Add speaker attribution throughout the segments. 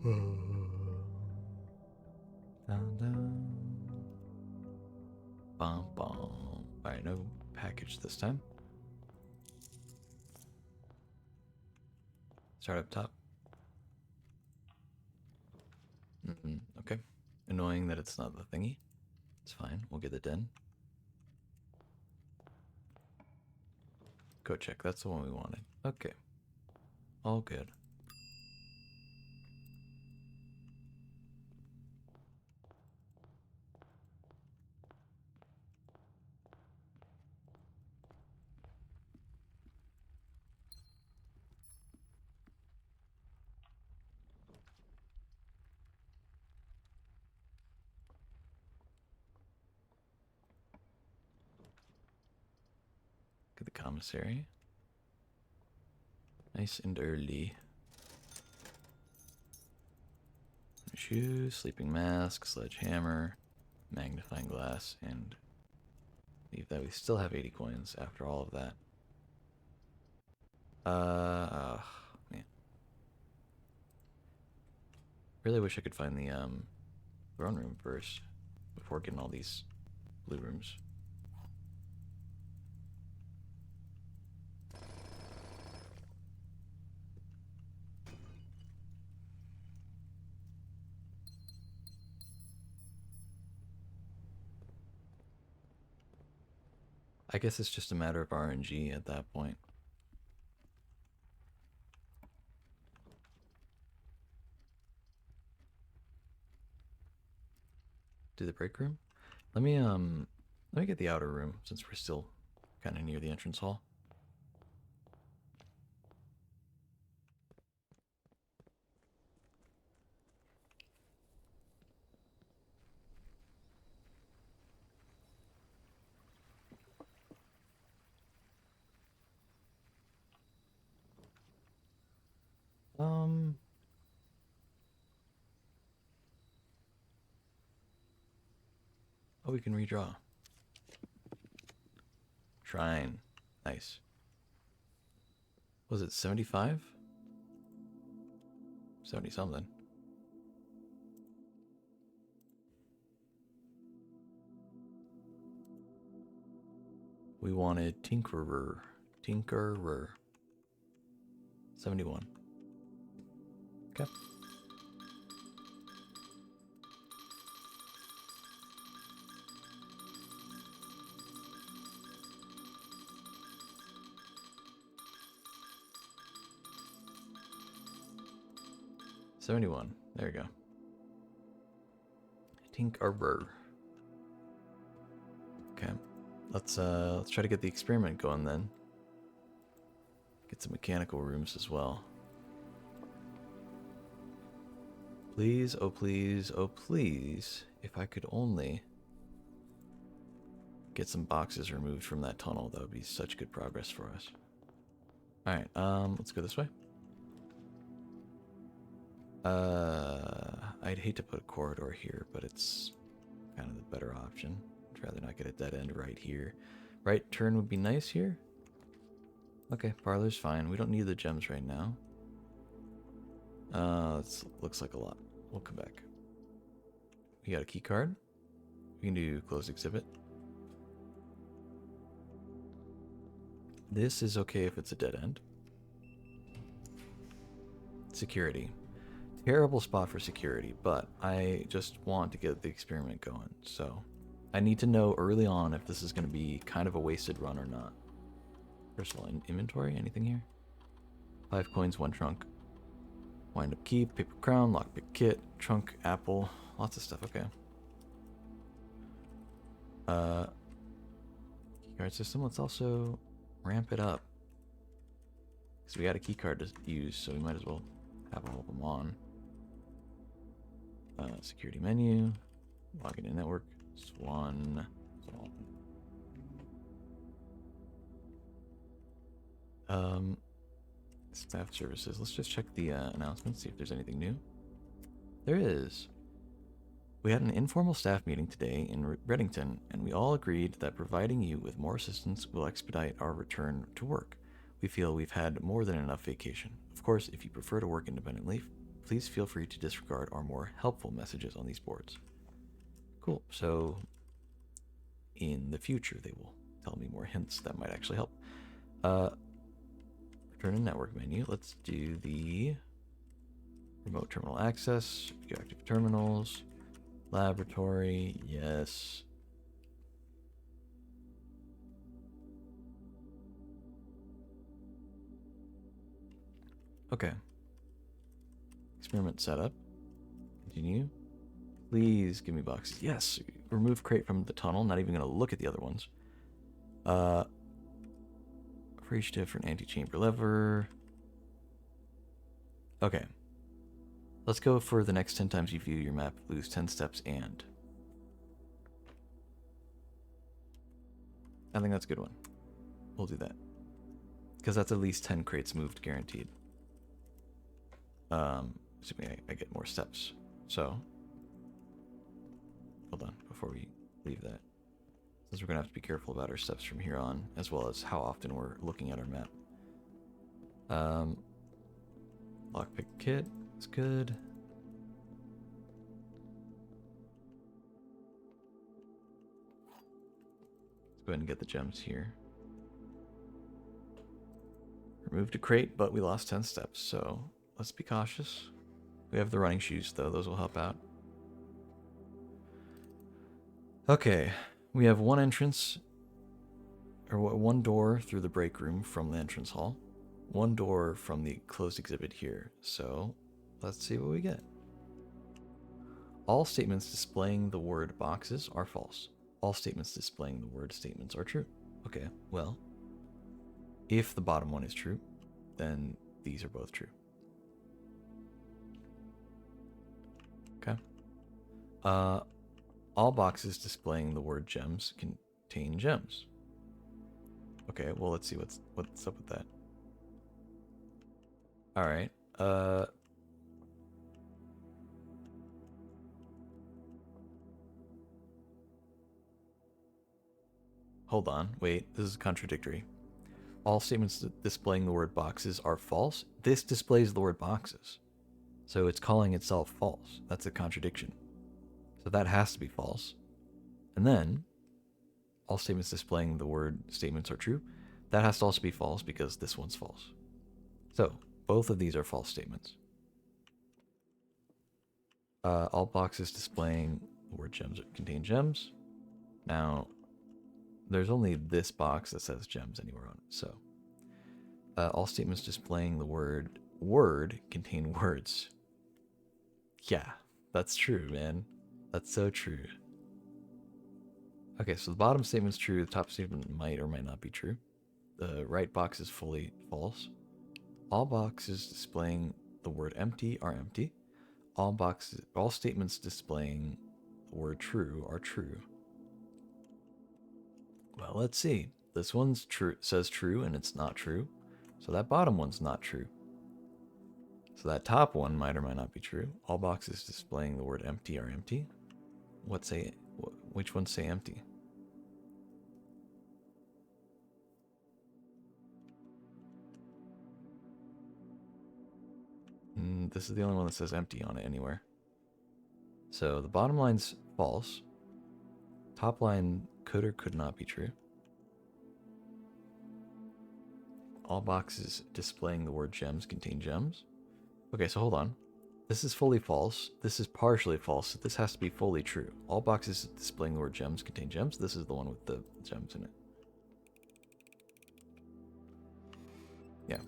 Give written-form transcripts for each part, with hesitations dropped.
Speaker 1: Dun, dun. Bum, bum. Alright, no package this time. Start up top. Okay. Annoying that it's not the thingy. It's fine. We'll get it done. Go check. That's the one we wanted. Okay. All good. Get the commissary. Nice and early. Shoes, sleeping mask, sledgehammer, magnifying glass, and leave that. We still have 80 coins after all of that. Man. Really wish I could find the throne room first before getting all these blue rooms. I guess it's just a matter of RNG at that point. Do the break room? Let me get the outer room since we're still kind of near the entrance hall. Oh, we can redraw. Shrine. Nice. Was it 75? 70 something. We wanted Tinkerer. Tinkerer. 71. Okay. $71. There you go. Tinkerer. Okay. Let's try to get the experiment going then. Get some mechanical rooms as well. Please, oh please, oh please, if I could only get some boxes removed from that tunnel, that would be such good progress for us. Alright, let's go this way. I'd hate to put a corridor here, but it's kind of the better option. I'd rather not get a dead end right here. Right turn would be nice here. Okay, parlor's fine. We don't need the gems right now. It looks like a lot. We'll come back. We got a key card. We can do closed exhibit. This is okay if it's a dead end. Security. Terrible spot for security, but I just want to get the experiment going. So I need to know early on if this is going to be kind of a wasted run or not. Personal inventory, anything here? 5 coins, 1 trunk. Wind up key, paper crown, lockpick kit, trunk, apple, lots of stuff. Okay. Keycard system. Let's also ramp it up because we got a keycard to use, so we might as well have all of them on. Security menu, login in network, Swan. Staff services. Let's just check the announcements, see if there's anything new. There is. We had an informal staff meeting today in Reddington, and we all agreed that providing you with more assistance will expedite our return to work. We feel we've had more than enough vacation. Of course, if you prefer to work independently, please feel free to disregard our more helpful messages on these boards. Cool. So in the future, they will tell me more hints that might actually help. Return to network menu. Let's do the remote terminal access, view active terminals, laboratory, yes. Okay. Experiment setup. Continue. Please give me boxes. Yes. Remove crate from the tunnel. Not even going to look at the other ones. For each different anti-chamber lever. Okay. Let's go for the next 10 times you view your map, lose 10 steps and. I think that's a good one. We'll do that. Because that's at least 10 crates moved guaranteed. Assuming I get more steps. So, hold on before we leave that. Since we're going to have to be careful about our steps from here on, as well as how often we're looking at our map. Lockpick kit is good. Let's go ahead and get the gems here. Removed a crate, but we lost 10 steps, so let's be cautious. We have the running shoes, though. Those will help out. Okay, we have one entrance, or one door through the break room from the entrance hall. One door from the closed exhibit here. So let's see what we get. All statements displaying the word boxes are false. All statements displaying the word statements are true. Okay, well, if the bottom one is true, then these are both true. Okay. All boxes displaying the word gems contain gems. Okay, well, let's see what's up with that. All right. Hold on. Wait, this is contradictory. All statements displaying the word boxes are false. This displays the word boxes. So it's calling itself false. That's a contradiction. So that has to be false. And then, all statements displaying the word statements are true. That has to also be false because this one's false. So, both of these are false statements. All boxes displaying the word gems contain gems. Now, there's only this box that says gems anywhere on it. So, all statements displaying the word contain words. Yeah, that's true, man. That's so true. Okay, so the bottom statement's true. The top statement might or might not be true. The right box is fully false. All boxes displaying the word empty are empty. All statements displaying the word true are true. Well, let's see. This one's true, says true, and it's not true. So that bottom one's not true. So that top one might or might not be true. All boxes displaying the word empty are empty. Which ones say empty? This is the only one that says empty on it anywhere. So the bottom line's false. Top line could or could not be true. All boxes displaying the word gems contain gems. Okay, so hold on. This is fully false. This is partially false. So this has to be fully true. All boxes displaying the word gems contain gems. This is the one with the gems in it. Yeah.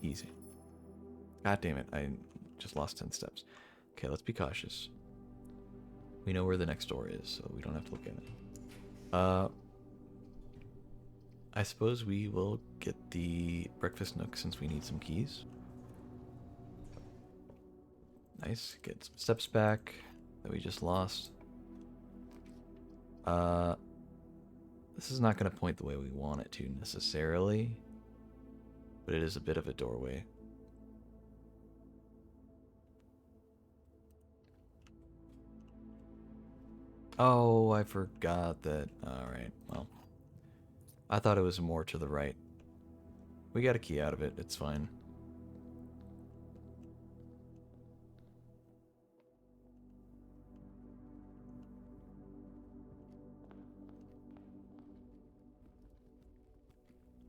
Speaker 1: Easy. God damn it. I just lost 10 steps. Okay, let's be cautious. We know where the next door is, so we don't have to look at it. I suppose we will get the breakfast nook since we need some keys. Nice. Get some steps back that we just lost. This is not going to point the way we want it to necessarily, but it is a bit of a doorway. Oh, I forgot that. Alright, well. I thought it was more to the right. We got a key out of it, it's fine.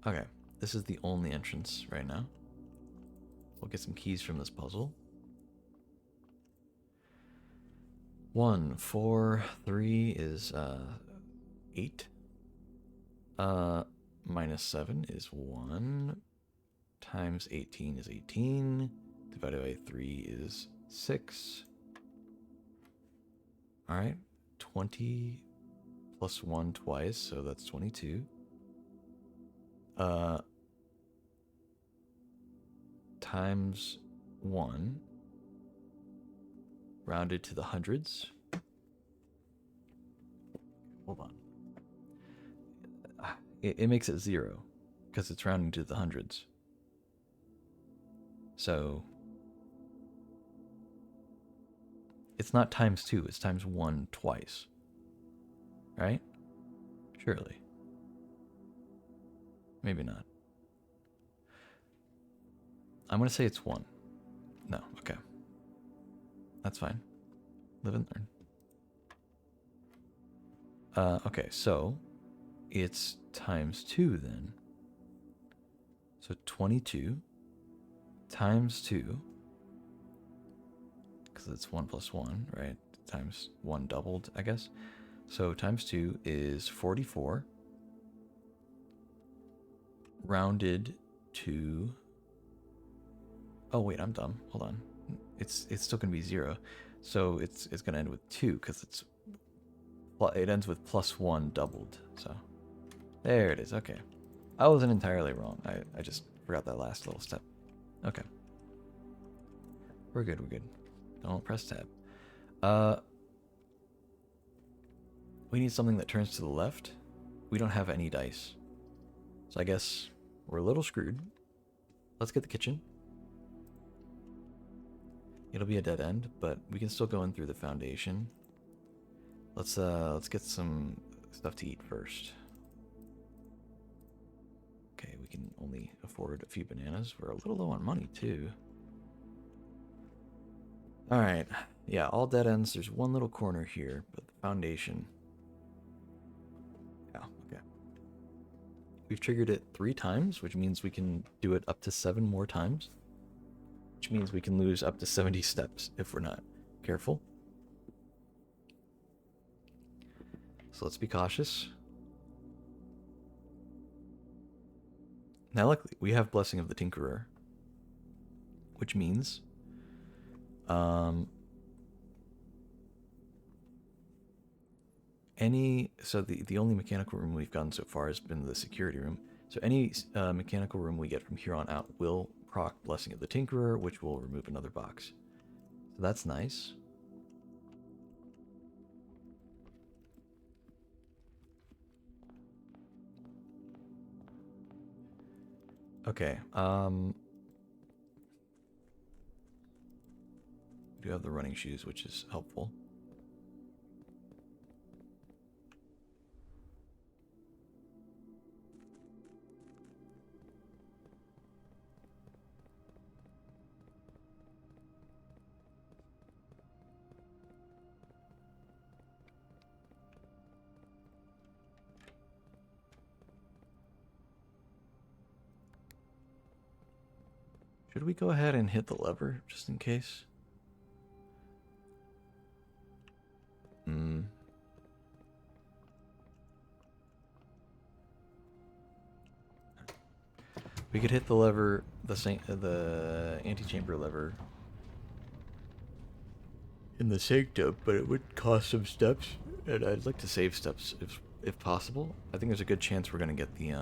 Speaker 1: Okay, this is the only entrance right now. We'll get some keys from this puzzle. 1, 4, 3 is 8. Minus 7 is 1. Times 18 is 18. Divided by 3 is 6. Alright, 20 plus 1 twice, so that's 22. Times 1, rounded to the hundreds. Hold on. It makes it 0, because it's rounding to the hundreds. So, it's not times 2, it's times 1 twice. Right? Surely. Maybe not. I'm going to say it's 1. No, okay. That's fine. Live and learn. Okay, so it's times 2 then. So 22 times 2, because it's 1 plus 1, right? Times 1 doubled, I guess. So times 2 is 44, rounded to... Oh wait, I'm dumb. Hold on. It's still gonna be 0, so it's gonna end with 2 because it ends with plus 1 doubled. So there it is. Okay, I wasn't entirely wrong. I just forgot that last little step. Okay, we're good. We're good. Don't press tab. We need something that turns to the left. We don't have any dice, so I guess we're a little screwed. Let's get the kitchen. It'll be a dead end, but we can still go in through the foundation. Let's get some stuff to eat first. Okay, we can only afford a few bananas. We're a little low on money too. Alright, yeah, all dead ends. There's one little corner here, but the foundation. Yeah, okay. We've triggered it 3 times, which means we can do it up to 7 more times. Which means we can lose up to 70 steps if we're not careful. So let's be cautious. Now luckily, we have Blessing of the Tinkerer. Which means... So the only mechanical room we've gotten so far has been the security room. So any mechanical room we get from here on out will proc Blessing of the Tinkerer, which will remove another box. So that's nice. Okay, we do have the running shoes, which is helpful. Should we go ahead and hit the lever, just in case? We could hit the lever, the antechamber lever in the sanctum, but it would cost some steps, and I'd like to save steps if possible. I think there's a good chance we're gonna get the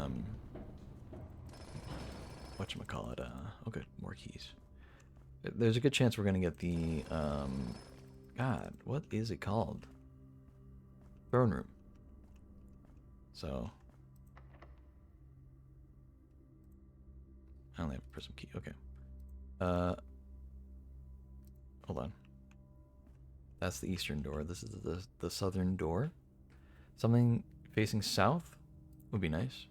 Speaker 1: whatchamacallit, oh good, more keys. There's a good chance we're gonna get the God, what is it called? Throne room. So I only have a prism key. Okay. Hold on. That's the eastern door. This is the southern door. Something facing south would be nice.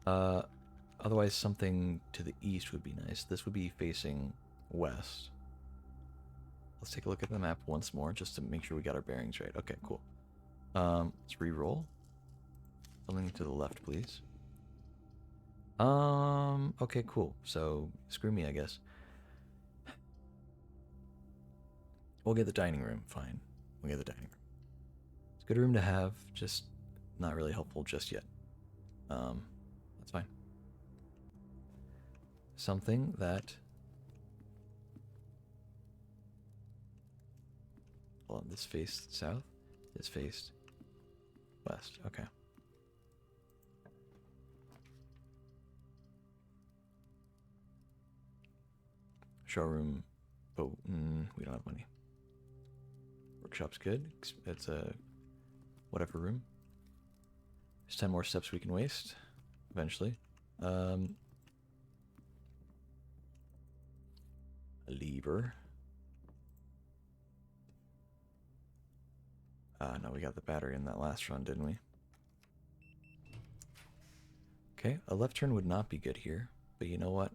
Speaker 1: Otherwise, something to the east would be nice. This would be facing west. Let's take a look at the map once more, just to make sure we got our bearings right. Okay, cool. Let's re-roll. Something to the left, please. Okay, cool. So, screw me, I guess. We'll get the dining room. Fine. We'll get the dining room. It's a good room to have, just not really helpful just yet. That's fine. Something that... Hold on, this faced south? This faced west. Okay. Showroom. Oh, we don't have money. Workshop's good. It's a whatever room. There's 10 more steps we can waste eventually. A lever. No, we got the battery in that last run, didn't we? Okay, a left turn would not be good here, but you know what?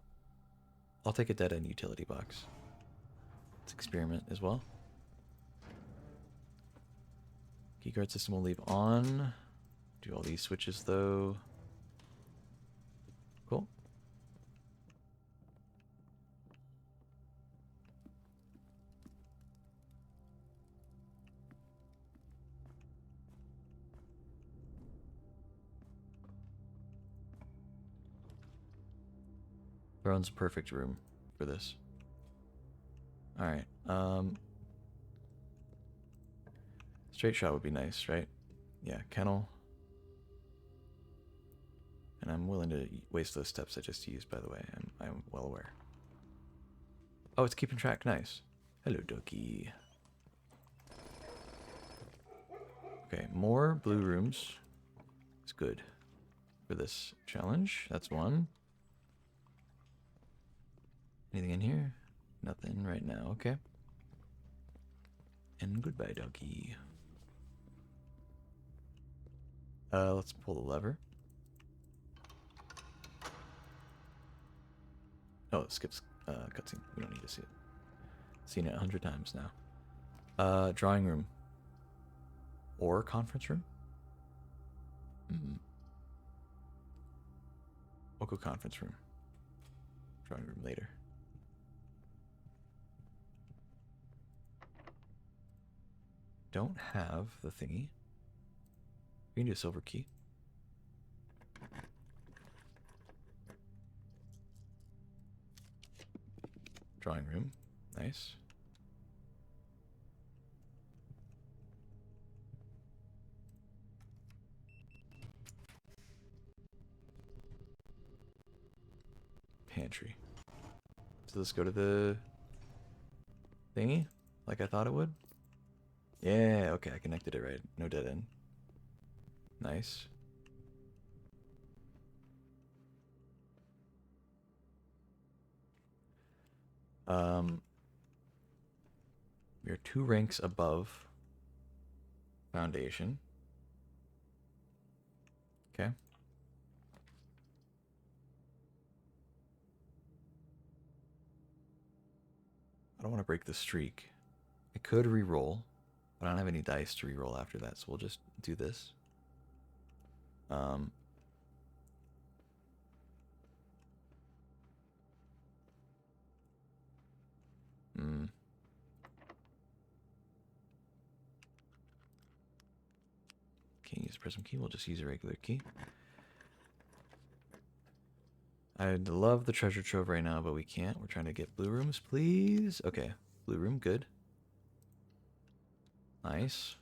Speaker 1: I'll take a dead-end utility box. Let's experiment as well. Keycard system will leave on. Do all these switches though. Cool. Throne's a perfect room for this. Alright, straight shot would be nice, right? Yeah, kennel. And I'm willing to waste those steps I just used, by the way. I'm well aware. Oh, it's keeping track. Nice. Hello, Doki. Okay, more blue rooms. It's good for this challenge. That's one. Anything in here? Nothing right now. Okay. And goodbye, Doki. Let's pull the lever. Oh, it skips cutscene. We don't need to see it. Seen it 100 times now. Drawing room. Or conference room? We'll go conference room. Drawing room later. Don't have the thingy. We can do a silver key. Drawing room. Nice. Pantry. So let's go to the thingy like I thought it would. Yeah, okay, I connected it right. No dead end. Nice. We're 2 ranks above foundation. Okay. I don't want to break the streak. I could re-roll, but I don't have any dice to re-roll after that, so we'll just do this. Can't use a prism key, we'll just use a regular key. I'd love the treasure trove right now, but we can't. We're trying to get blue rooms, please. Okay, blue room, good. Nice.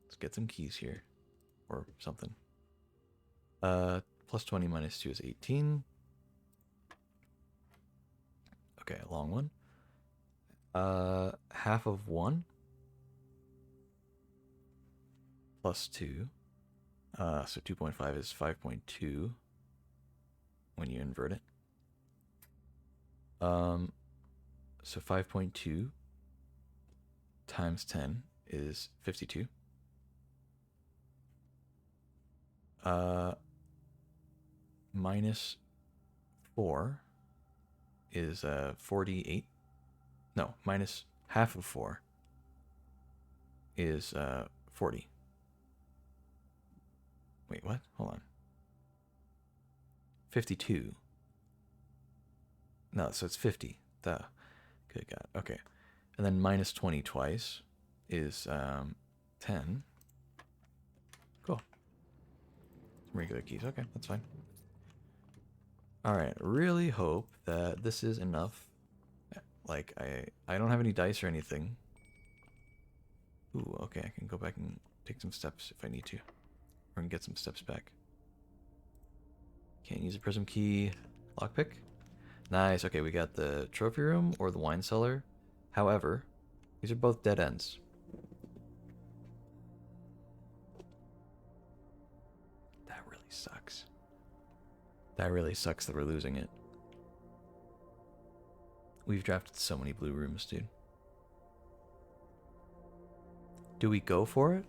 Speaker 1: Let's get some keys here. Or something. Plus 20 minus 2 is 18. Okay, a long one. Half of 1. Plus 2. So 2.5 is 5.2 when you invert it. So 5.2 times 10 is 52. Minus 4 is 48. No, minus Half of 4 is 40. Wait, what? Hold on. 52. No, so it's 50. Duh. Good God. Okay. And then minus 20 twice is 10. Cool. Some regular keys. Okay, that's fine. Alright, really hope that this is enough. Like, I don't have any dice or anything. Ooh, okay, I can go back and take some steps if I need to. Or I can get some steps back. Can't use a prism key. Lockpick. Nice. Okay, we got the trophy room or the wine cellar. However, these are both dead ends. That really sucks. That really sucks that we're losing it. We've drafted so many blue rooms, dude. Do we go for it?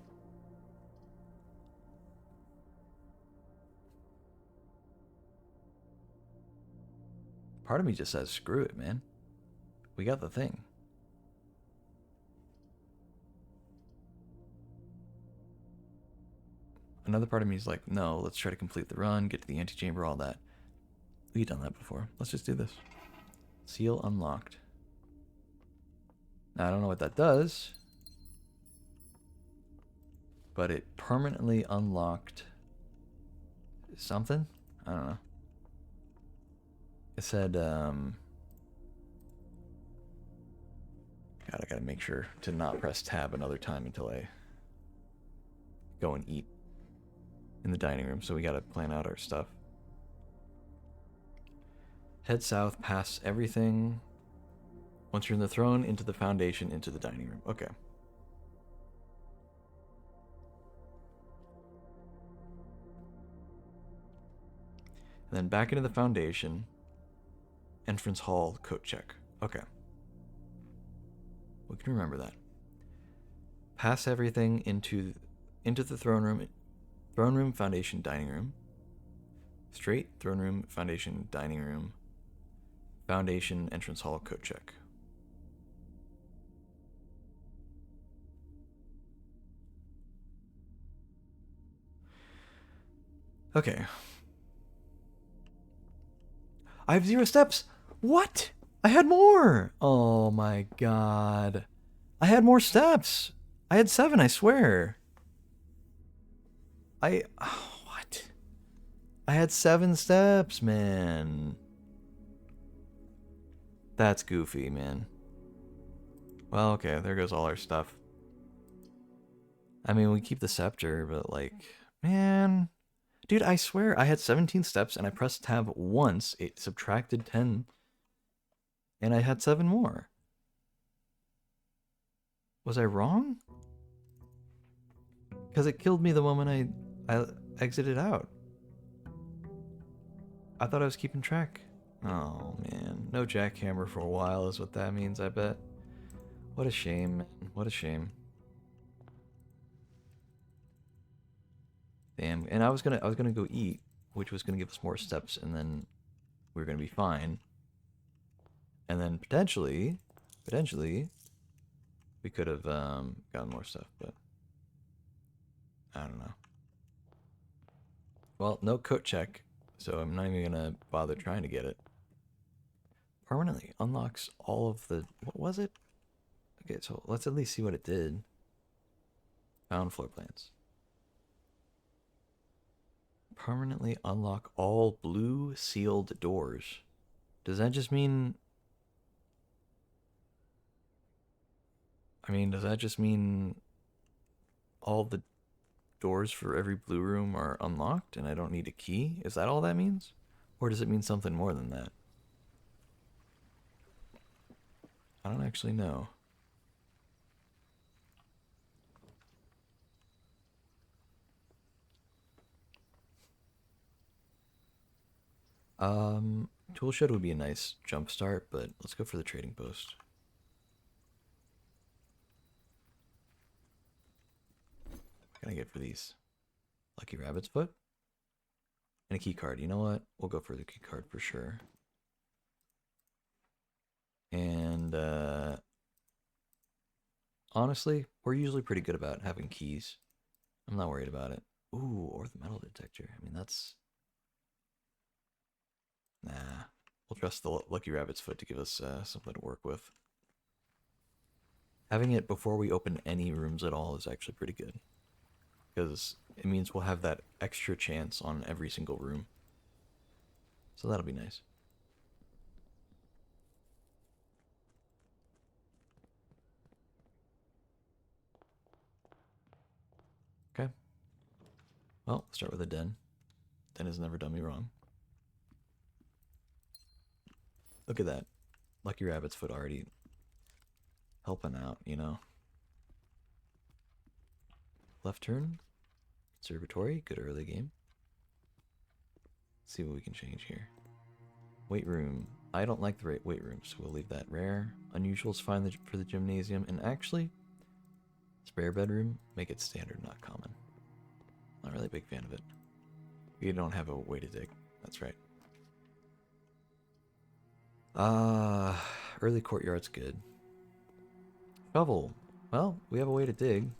Speaker 1: Part of me just says, screw it, man. We got the thing. Another part of me is like, no, let's try to complete the run, get to the antechamber, all that. We've done that before. Let's just do this. Seal unlocked. Now, I don't know what that does, but it permanently unlocked something? I don't know. It said, God, I gotta make sure to not press tab another time until I go and eat in the dining room, so we gotta plan out our stuff. Head south, pass everything. Once you're in the throne, into the foundation, into the dining room. Okay. And then back into the foundation. Entrance hall, coat check. Okay. We can remember that. Pass everything into the throne room, foundation, dining room. Straight, throne room, foundation, dining room. Foundation, entrance hall, coat check. Okay. I have 0 steps. What? I had more. Oh my god. I had more steps. I had 7, I swear. What? I had 7 steps, man. That's goofy, man. Well, okay, there goes all our stuff. I mean, we keep the scepter, but like, man. Dude, I swear I had 17 steps and I pressed tab once. It subtracted 10. And I had 7 more. Was I wrong? Because it killed me the moment I exited out. I thought I was keeping track. Oh, man. No jackhammer for a while is what that means, I bet. What a shame, man. What a shame. Damn. And I was gonna go eat, which was gonna give us more steps, and then we were gonna be fine. And then potentially, we could have gotten more stuff, but I don't know. Well, no coat check, so I'm not even gonna bother trying to get it. Permanently unlocks all of the... What was it? Okay, so let's at least see what it did. Found floor plans. Permanently unlock all blue sealed doors. Does that just mean... I mean, does that just mean all the doors for every blue room are unlocked and I don't need a key? Is that all that means? Or does it mean something more than that? I don't actually know. Tool shed would be a nice jump start, but let's go for the trading post. What can I get for these? Lucky rabbit's foot? And a key card. You know what? We'll go for the key card for sure. And Honestly, we're usually pretty good about having keys. I'm not worried about it. Ooh, or the metal detector. I mean, that's... Nah. We'll trust the Lucky Rabbit's foot to give us something to work with. Having it before we open any rooms at all is actually pretty good. Because it means we'll have that extra chance on every single room. So that'll be nice. Okay. Well, start with a den. Den has never done me wrong. Look at that. Lucky Rabbit's foot already helping out, you know. Left turn. Conservatory. Good early game. Let's see what we can change here. Weight room. I don't like the weight room, so we'll leave that rare. Unusual is fine for the gymnasium. And actually, spare bedroom, make it standard, not common. Not really a big fan of it. We don't have a way to dig. That's right. Early courtyard's good. Shovel. Well, we have a way to dig.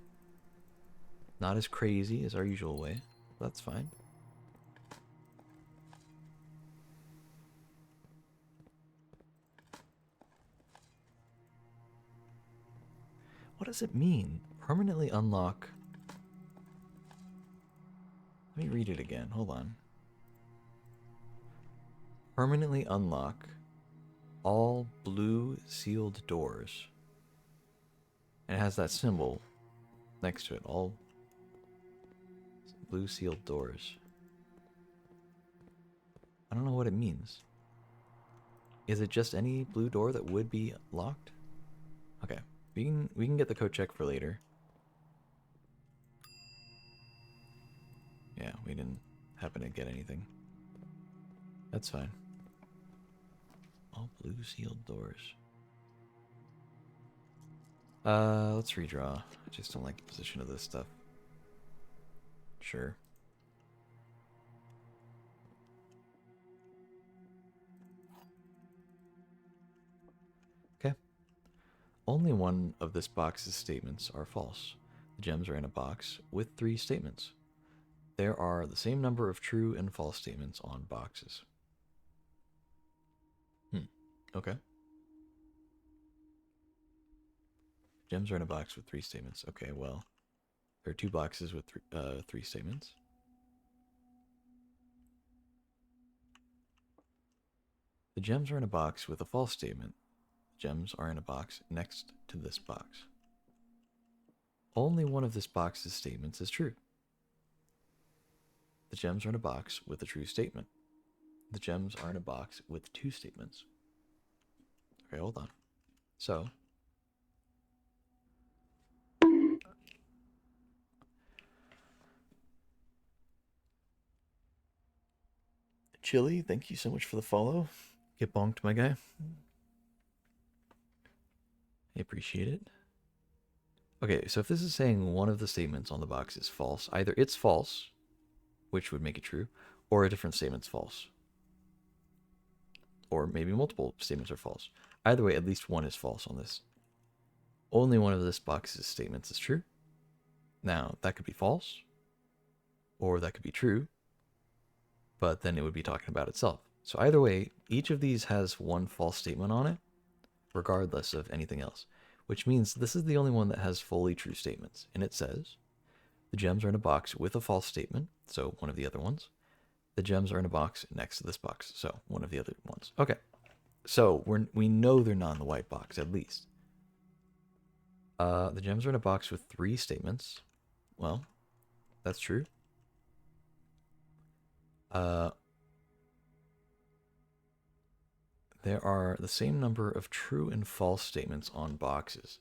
Speaker 1: Not as crazy as our usual way. That's fine. What does it mean? Permanently unlock. Let me read it again. Hold on. Permanently unlock all blue sealed doors. And it has that symbol next to it. All blue sealed doors. I don't know what it means. Is it just any blue door that would be locked? Okay. We can get the code check for later. Yeah, we didn't happen to get anything. That's fine. All blue sealed doors. Let's redraw. I just don't like the position of this stuff. Sure. Okay. Only one of this box's statements are false. The gems are in a box with 3 statements. There are the same number of true and false statements on boxes. Okay. Gems are in a box with 3 statements. Okay, well, there are 2 boxes with 3 statements. The gems are in a box with a false statement. The gems are in a box next to this box. Only one of this box's statements is true. The gems are in a box with a true statement. The gems are in a box with 2 statements. Okay, hold on. So, Chili, thank you so much for the follow. Get bonked, my guy. I appreciate it. Okay, so if this is saying one of the statements on the box is false, either it's false, which would make it true, or a different statement's false. Or maybe multiple statements are false. Either way, at least one is false on this. Only one of this box's statements is true. Now, that could be false, or that could be true, but then it would be talking about itself. So either way, each of these has one false statement on it, regardless of anything else, which means this is the only one that has fully true statements. And it says, the gems are in a box with a false statement, so one of the other ones. The gems are in a box next to this box, so one of the other ones. Okay, so we know they're not in the white box, at least. The gems are in a box with 3 statements. Well, that's true. There are the same number of true and false statements on boxes.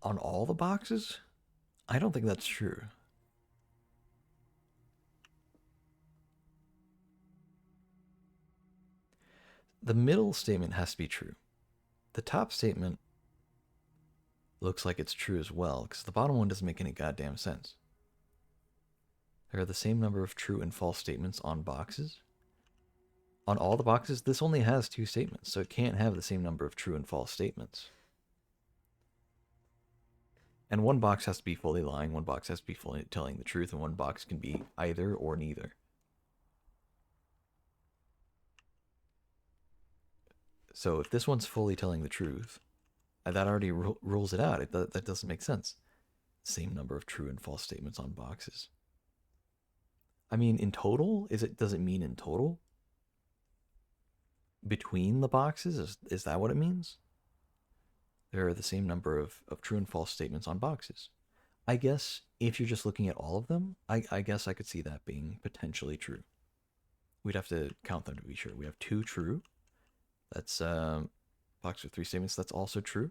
Speaker 1: On all the boxes? I don't think that's true. The middle statement has to be true. The top statement looks like it's true as well, because the bottom one doesn't make any goddamn sense. There are the same number of true and false statements on boxes. On all the boxes, this only has 2 statements, so it can't have the same number of true and false statements. And one box has to be fully lying, one box has to be fully telling the truth, and one box can be either or neither. So if this one's fully telling the truth, that already rules it out. That doesn't make sense. Same number of true and false statements on boxes. I mean, in total, does it mean in total? Between the boxes? Is that what it means? There are the same number of true and false statements on boxes. I guess if you're just looking at all of them, I guess I could see that being potentially true. We'd have to count them to be sure. We have 2 true. That's box with 3 statements. That's also true.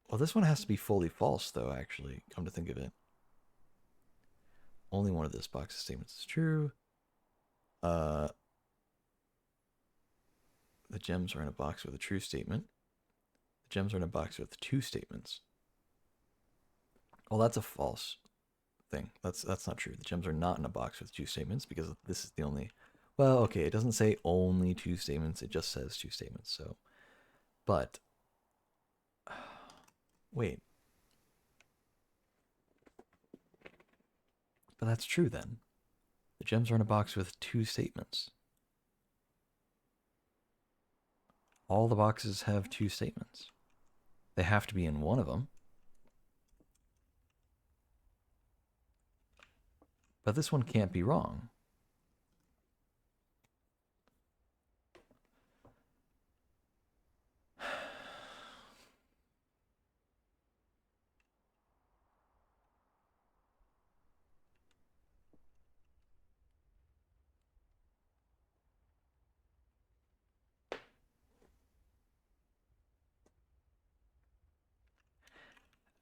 Speaker 1: Well, this one has to be fully false, though, actually, come to think of it. Only one of this box of statements is true. The gems are in a box with a true statement. The gems are in a box with 2 statements. Well, that's a false thing. That's not true. The gems are not in a box with 2 statements because this is the only... Well, okay, it doesn't say only 2 statements. It just says 2 statements, so... But... Wait. But that's true, then. The gems are in a box with 2 statements. All the boxes have 2 statements. They have to be in one of them. But this one can't be wrong.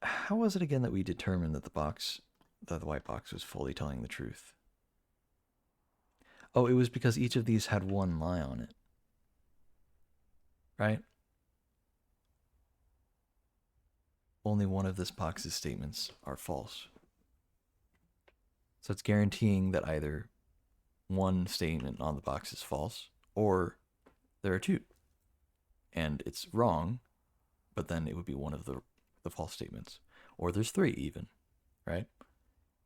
Speaker 1: How was it again that we determined that the white box was fully telling the truth? Oh, it was because each of these had 1 lie on it. Right? Only one of this box's statements are false. So it's guaranteeing that either one statement on the box is false, or there are 2. And it's wrong, but then it would be one of the false statements. Or there's 3 even, right?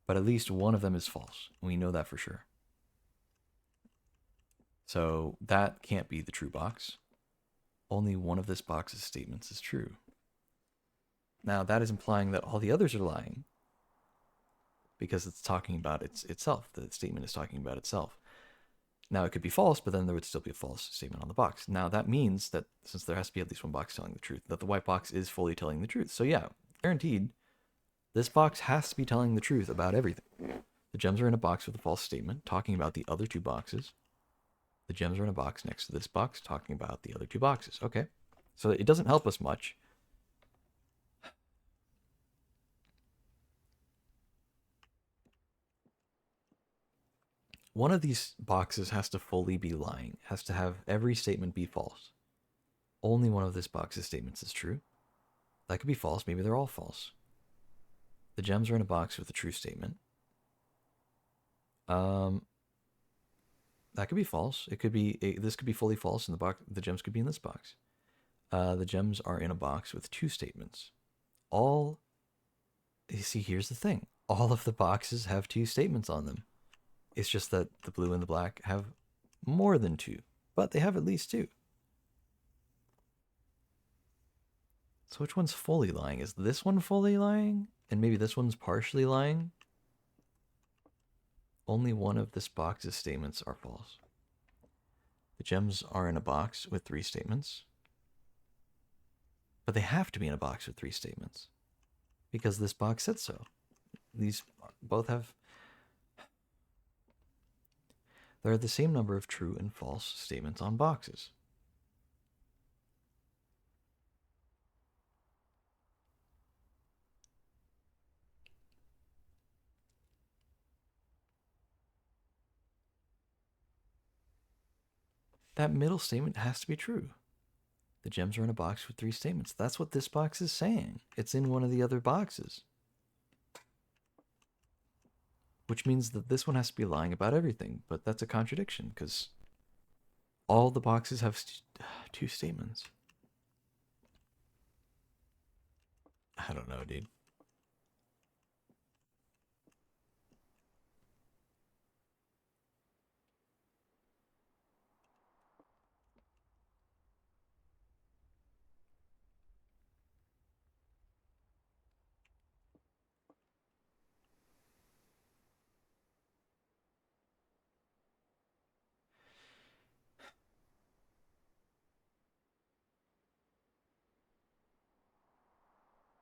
Speaker 1: But at least one of them is false. We know that for sure. So that can't be the true box. Only one of this box's statements is true. Now that is implying that all the others are lying, because it's talking about itself. The statement is talking about itself. Now it could be false, but then there would still be a false statement on the box. Now that means that since there has to be at least one box telling the truth, that the white box is fully telling the truth. So yeah, guaranteed, this box has to be telling the truth about everything. The gems are in a box with a false statement, talking about the other 2 boxes. The gems are in a box next to this box, talking about the other 2 boxes. Okay, so it doesn't help us much. One of these boxes has to fully be lying, has to have every statement be false. Only one of this box's statements is true. That could be false, maybe they're all false. The gems are in a box with a true statement. That could be false. It could be this could be fully false, and the gems could be in this box. The gems are in a box with 2 statements. You see, here's the thing. All of the boxes have 2 statements on them. It's just that the blue and the black have more than 2, but they have at least 2. So which one's fully lying? Is this one fully lying? And maybe this one's partially lying? Only one of this box's statements are false. The gems are in a box with 3 statements. But they have to be in a box with 3 statements, because this box said so. These both have... There are the same number of true and false statements on boxes. That middle statement has to be true. The gems are in a box with 3 statements. That's what this box is saying. It's in one of the other boxes. which means that this one has to be lying about everything, but that's a contradiction because all the boxes have two statements. I don't know, dude.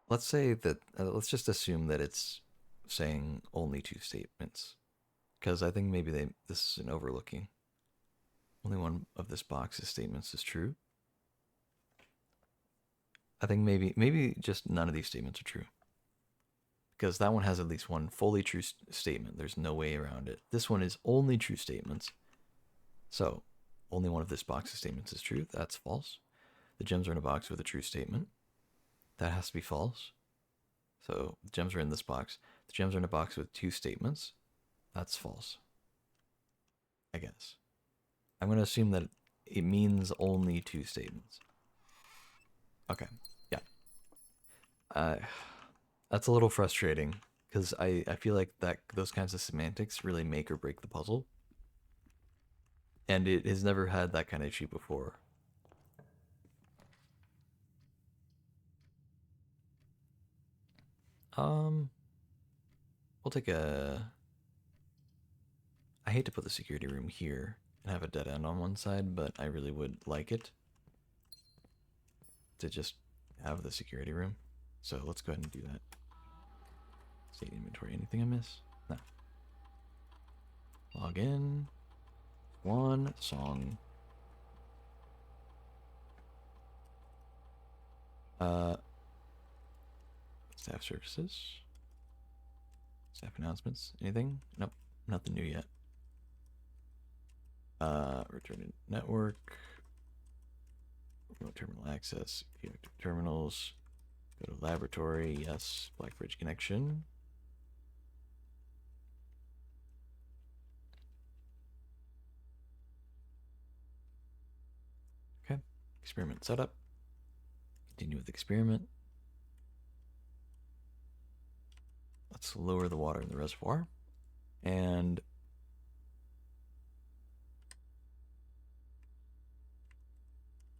Speaker 1: Let's say that, let's just assume that it's saying only two statements. Because I think maybe this is an overlooking. Only one of this box's statements is true. I think maybe just none of these statements are true. Because that one has at least one fully true statement. There's no way around it. This one is only true statements. So, only one of this box's statements is true. That's false. The gems are in a box with a true statement. That has to be false. So, the gems are in this box. The gems are in a box with two statements. That's false. I guess. I'm going to assume that it means only two statements. Okay. Yeah. That's a little frustrating because I feel like that those kinds of semantics really make or break the puzzle. And it has never had that kind of issue before. Um, we'll take a. I hate to put the security room here and have a dead end on one side, but I really would like it to just have the security room. So let's go ahead and do that. State inventory. Anything I miss? No. Log in. One song. Staff services. Staff announcements. Anything? Nope. Nothing new yet. Return to network. Remote terminal access. Terminals. Go to laboratory. Yes. Blackbridge connection. Okay. Experiment setup. Continue with experiment. Let's lower the water in the reservoir. And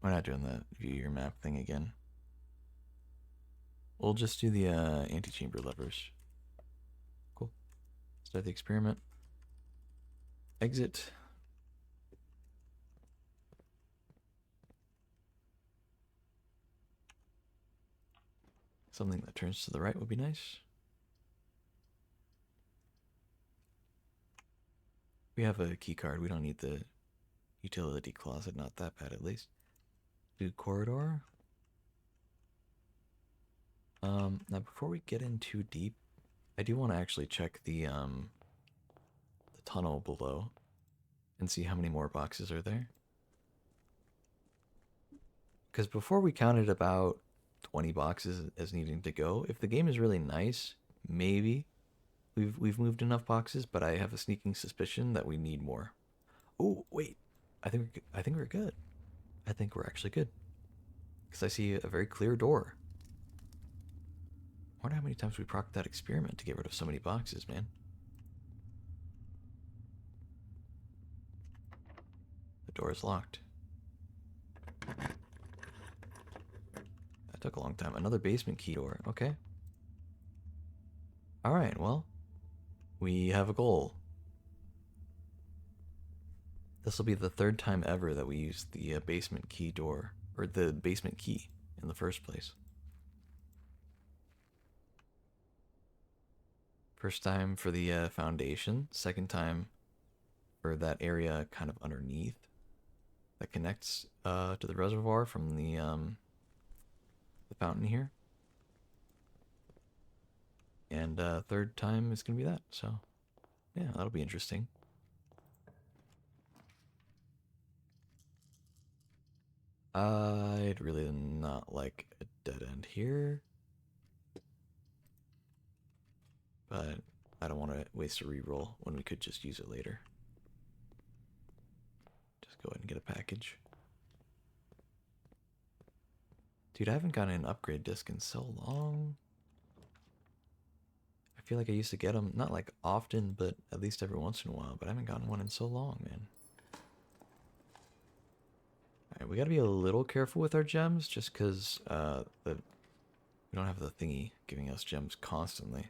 Speaker 1: we're not doing the view your map thing again. We'll just do the antechamber levers. Cool. Start the experiment. Exit. Something that turns to the right would be nice. We have a key card. We don't need the utility closet. Not that bad, at least. Do corridor. Now before we get in too deep, I do want to actually check the tunnel below and see how many more boxes are there. Because before we counted about 20 boxes as needing to go. If the game is really nice, maybe we've moved enough boxes, but I have a sneaking suspicion that we need more. Oh, wait. I think we're good. I think we're actually good. Because I see a very clear door. I wonder how many times we procced that experiment to get rid of so many boxes, man. The door is locked. That took a long time. Another basement key door. Okay. Alright, well, we have a goal. This will be the third time ever that we use the basement key door, or the basement key in the first place. First time for the foundation, second time for that area kind of underneath that connects to the reservoir from the fountain here. And third time is going to be that, so yeah, that'll be interesting. I'd really not like a dead end here. But I don't want to waste a reroll when we could just use it later. Just go ahead and get a package. Dude, I haven't gotten an upgrade disc in so long. I feel like I used to get them, not like often, but at least every once in a while, but I haven't gotten one in so long, man. Alright, we gotta be a little careful with our gems, just because we don't have the thingy giving us gems constantly.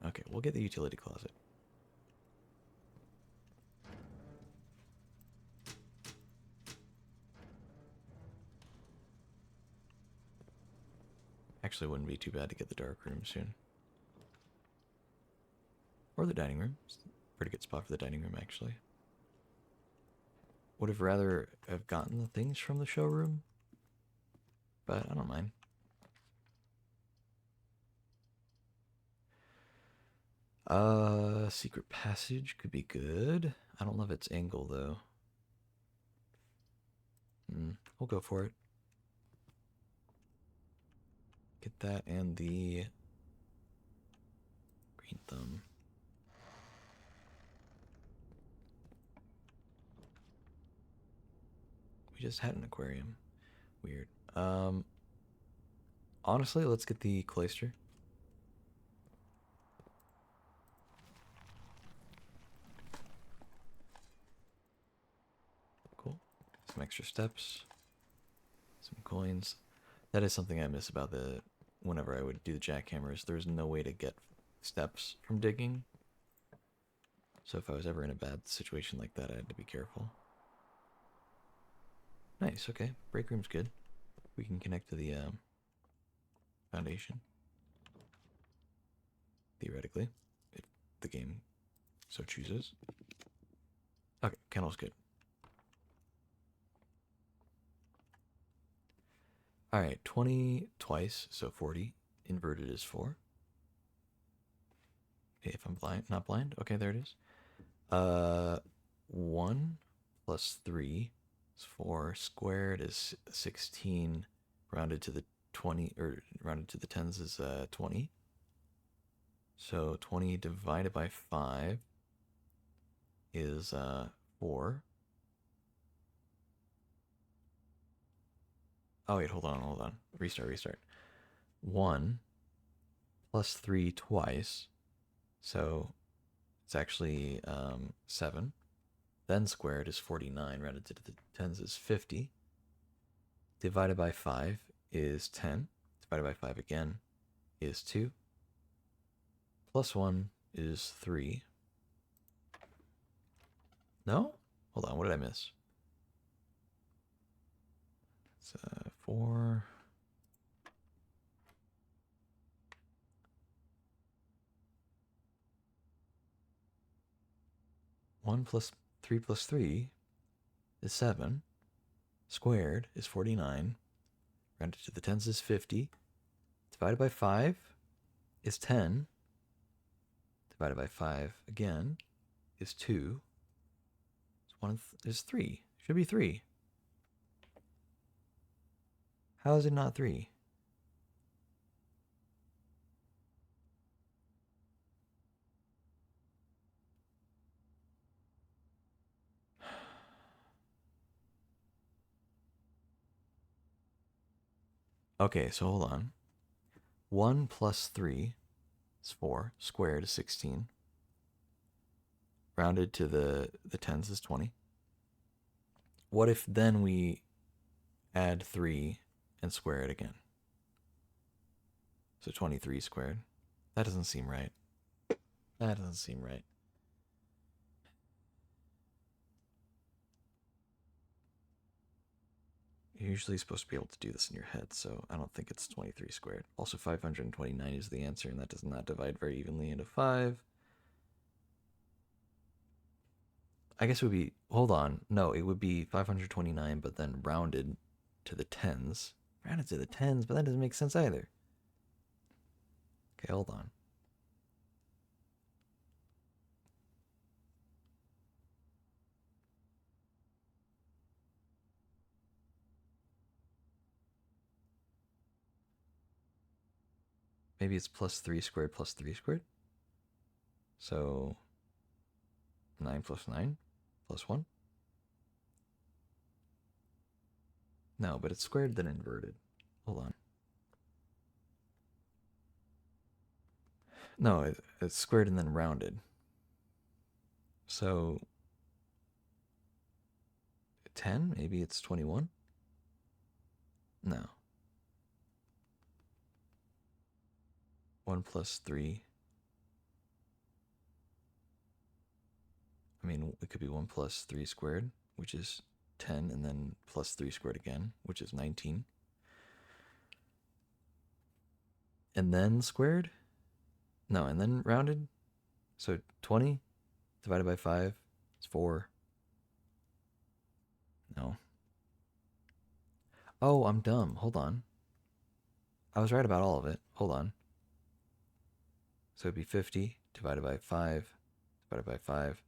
Speaker 1: Okay, we'll get the utility closet. Actually, wouldn't be too bad to get the dark room soon. Or the dining room. It's a pretty good spot for the dining room, actually. Would have rather have gotten the things from the showroom, but I don't mind. Secret passage could be good. I don't love its angle, though. We'll go for it. Get that and the green thumb. We just had an aquarium. Weird. Honestly, let's get the cloister. Cool. Some extra steps. Some coins. That is something I miss about the whenever I would do the jackhammers. There's no way to get steps from digging. So if I was ever in a bad situation like that, I had to be careful. Nice, okay. Break room's good. We can connect to the foundation. Theoretically, if the game so chooses. Okay, kennel's good. Alright, 20 twice, so 40. Inverted is 4. Okay, if I'm blind, not blind. Okay, there it is. 1 plus 3 is 4. Squared is 16. Rounded to the 20, or rounded to the tens is 20. So 20 divided by 5 is 4. Oh, wait, hold on. Restart. 1 plus 3 twice. So it's actually 7. Then squared is 49. Rounded to the tens is 50. Divided by 5 is 10. Divided by 5 again is 2. Plus 1 is 3. No? Hold on, what did I miss? It's 4. 1 plus 3 plus 3 is 7. Squared is 49. Rounded to the tens is 50. Divided by 5 is 10. Divided by 5 again is 2. Is 3. Should be 3. How is it not 3? Okay, so hold on. 1 plus 3 is 4. Squared is 16. Rounded to the tens is 20. What if then we add 3 and square it again? So 23 squared. That doesn't seem right. That doesn't seem right. You're usually supposed to be able to do this in your head, so I don't think it's 23 squared. Also, 529 is the answer, and that does not divide very evenly into 5. I guess it would be, hold on, no, it would be 529, but then rounded to the tens. Rounded to the tens, but that doesn't make sense either. Okay, hold on. Maybe it's plus 3 squared plus 3 squared? So 9 plus 9 plus 1? No, but it's squared then inverted. Hold on. No, it's squared and then rounded. So 10? Maybe it's 21? No. 1 plus 3. I mean, it could be 1 plus 3 squared, which is 10, and then plus 3 squared again, which is 19. And then squared? No, and then rounded? So 20 divided by 5 is 4. No. Oh, I'm dumb. Hold on. I was right about all of it. Hold on. So it'd be 50 divided by 5 divided by 5.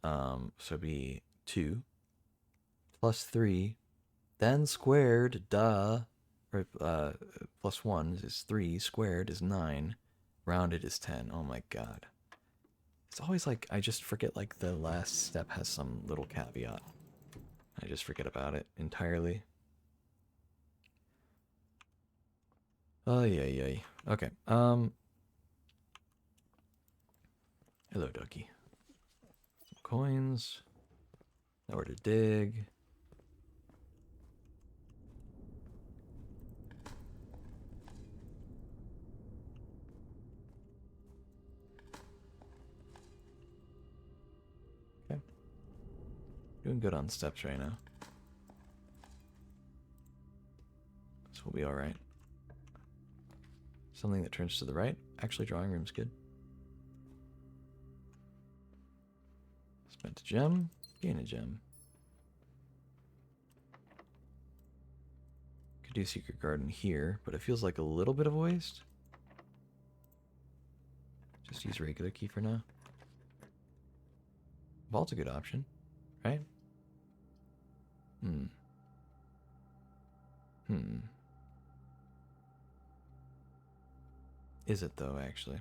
Speaker 1: So it'd be 2 plus 3, then squared, duh. Or, plus 1 is 3, squared is 9, rounded is 10. Oh my god. It's always like, I just forget like the last step has some little caveat. I just forget about it entirely. Oh, yeah. Okay, hello, ducky. Some coins. Nowhere to dig. Okay. Doing good on steps right now. This will be alright. Something that turns to the right. Actually, drawing room's good. Spent a gem. Gain a gem. Could do secret garden here, but it feels like a little bit of a waste. Just use regular key for now. Vault's a good option, right? Hmm. Is it though, actually?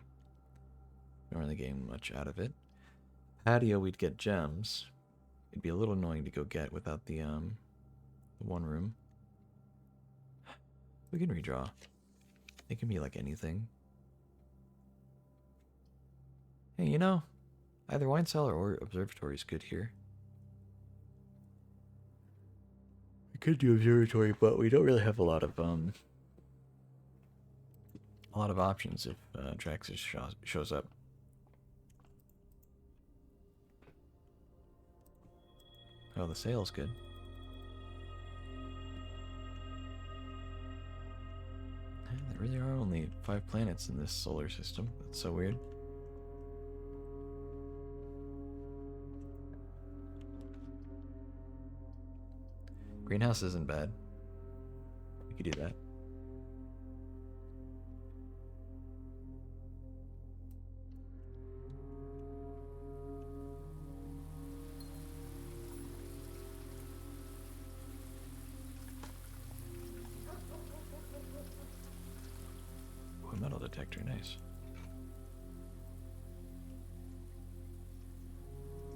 Speaker 1: Don't really gain much out of it. Patio, we'd get gems. It'd be a little annoying to go get without the one room. We can redraw. It can be like anything. Hey, you know, either wine cellar or observatory is good here. We could do observatory, but we don't really have a lot of options if Draxus shows up. Oh, the sale's good. There really are only 5 planets in this solar system. That's so weird. Greenhouse isn't bad. We could do that. Oh, a metal detector, nice.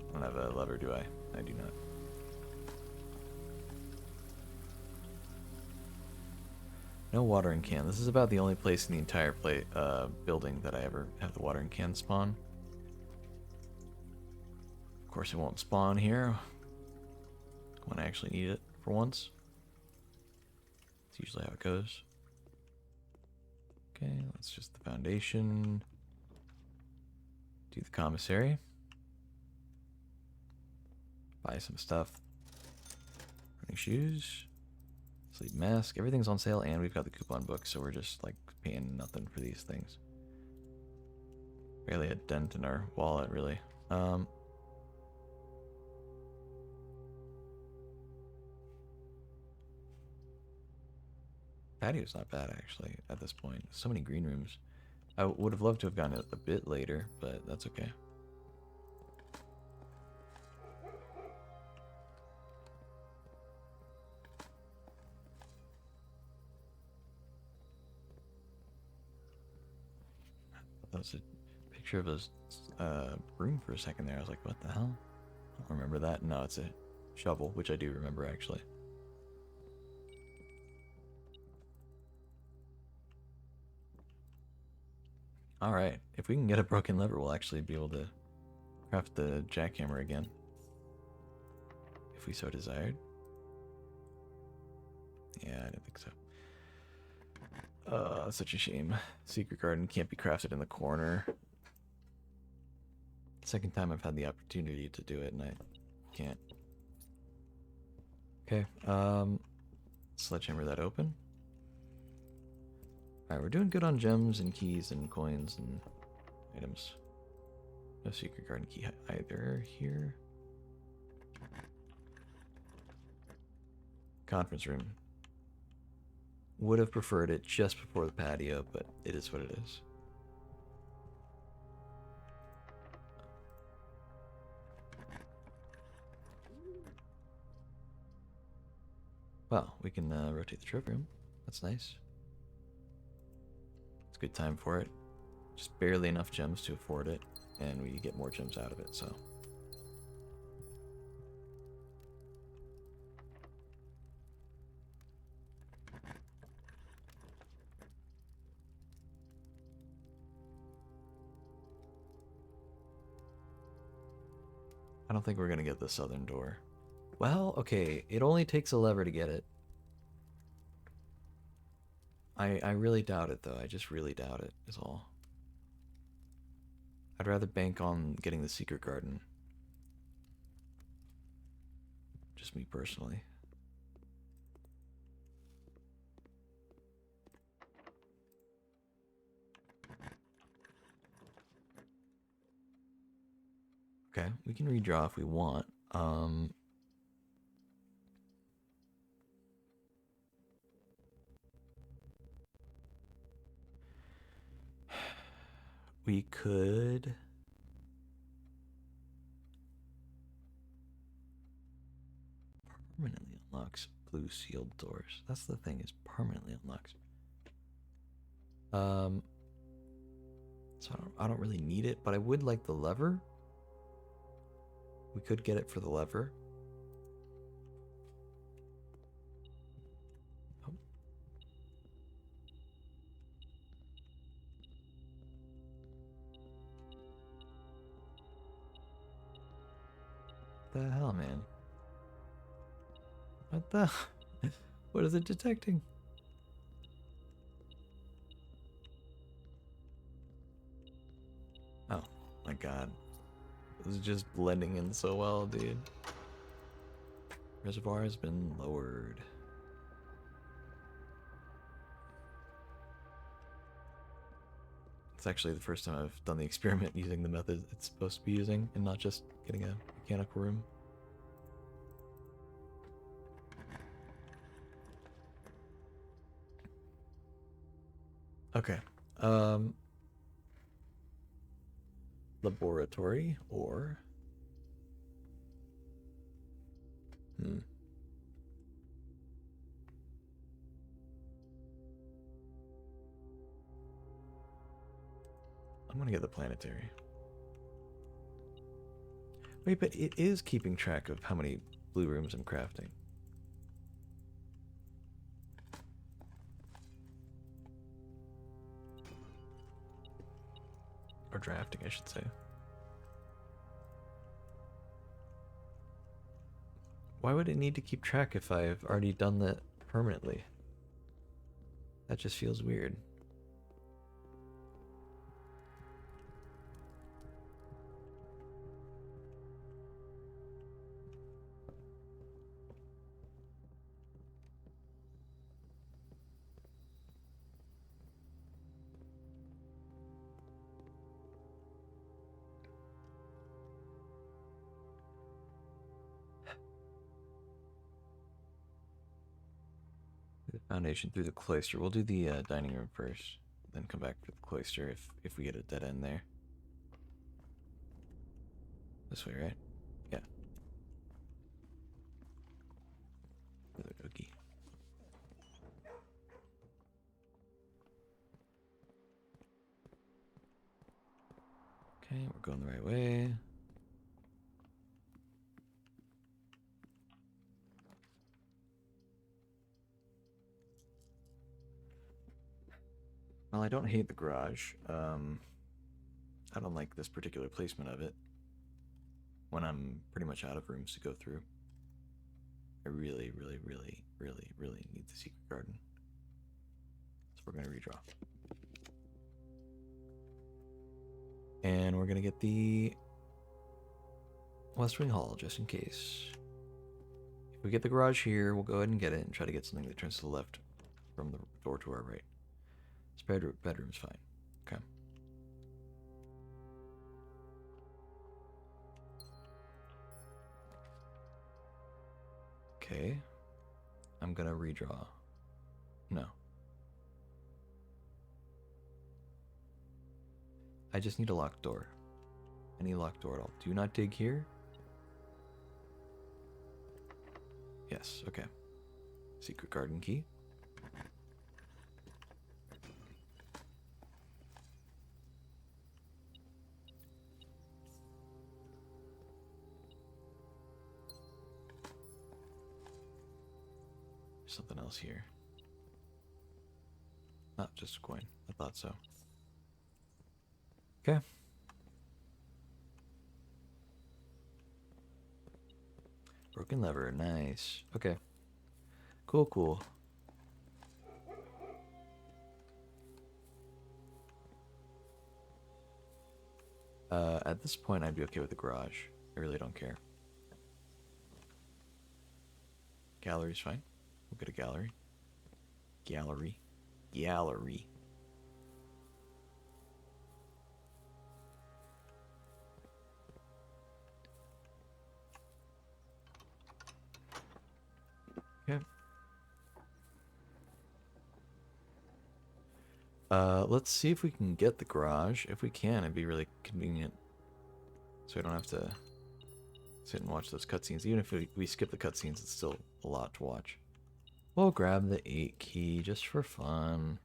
Speaker 1: I don't have a lever, do I? I do not. No watering can. This is about the only place in the entire building that I ever have the watering can spawn. Of course, it won't spawn here when I actually need it for once. It's usually how it goes. Okay, that's just the foundation. Do the commissary. Buy some stuff. Running shoes. Sleep mask. Everything's on sale, and we've got the coupon book, so we're just like paying nothing for these things. Barely a dent in our wallet, really. Patio's not bad, actually, at this point. So many green rooms. I would have loved to have gotten it a bit later, but that's okay. That was a picture of a broom for a second there. I was like, what the hell? I don't remember that. No, it's a shovel, which I do remember actually. Alright, if we can get a broken lever, we'll actually be able to craft the jackhammer again. If we so desired. Yeah, I didn't think so. Such a shame. Secret garden can't be crafted in the corner. Second time I've had the opportunity to do it and I can't. Okay, sledgehammer that open. Alright, we're doing good on gems and keys and coins and items. No secret garden key either here. Conference room. Would have preferred it just before the patio, but it is what it is. Well, we can rotate the trophy room. That's nice. It's a good time for it. Just barely enough gems to afford it, and we get more gems out of it, so. I don't think we're gonna get the southern door. Well, okay, it only takes a lever to get it. I really doubt it, though. I just really doubt it, is all. I'd rather bank on getting the secret garden. Just me personally. Okay, we can redraw if we want. We could permanently unlocks blue sealed doors. That's the thing, is permanently unlocks. So I don't really need it, but I would like the lever. We could get it for the lever. Oh. The hell, man? What the? What is it detecting? Oh my god. This is just blending in so well, dude. Reservoir has been lowered. It's actually the first time I've done the experiment using the method it's supposed to be using and not just getting a mechanical room. Okay. Laboratory or I'm gonna get the planetary. Wait, but it is keeping track of how many blue rooms I'm crafting. Or drafting, I should say. Why would it need to keep track if I've already done that permanently? That just feels weird. The foundation through the cloister. We'll do the dining room first, then come back for the cloister if we get a dead end there. This way, right? Yeah. Cookie. Okay, we're going the right way. Well, I don't hate the garage. I don't like this particular placement of it when I'm pretty much out of rooms to go through. I really, really, really, really, really need the secret garden. So we're going to redraw. And we're going to get the West Wing Hall just in case. If we get the garage here, we'll go ahead and get it and try to get something that turns to the left from the door to our right. This bedroom's fine. Okay. Okay. I'm gonna redraw. No. I just need a locked door. Any locked door at all. Do not dig here. Yes, okay. Secret garden key. Something else here. Not just a coin. I thought so. Okay. Broken lever. Nice. Okay. Cool, cool. At this point, I'd be okay with the garage. I really don't care. Gallery's fine. We'll get a gallery. Gallery. Gallery. Okay. Let's see if we can get the garage. If we can, it'd be really convenient. So we don't have to sit and watch those cutscenes. Even if we skip the cutscenes, it's still a lot to watch. We'll grab the 8 key just for fun.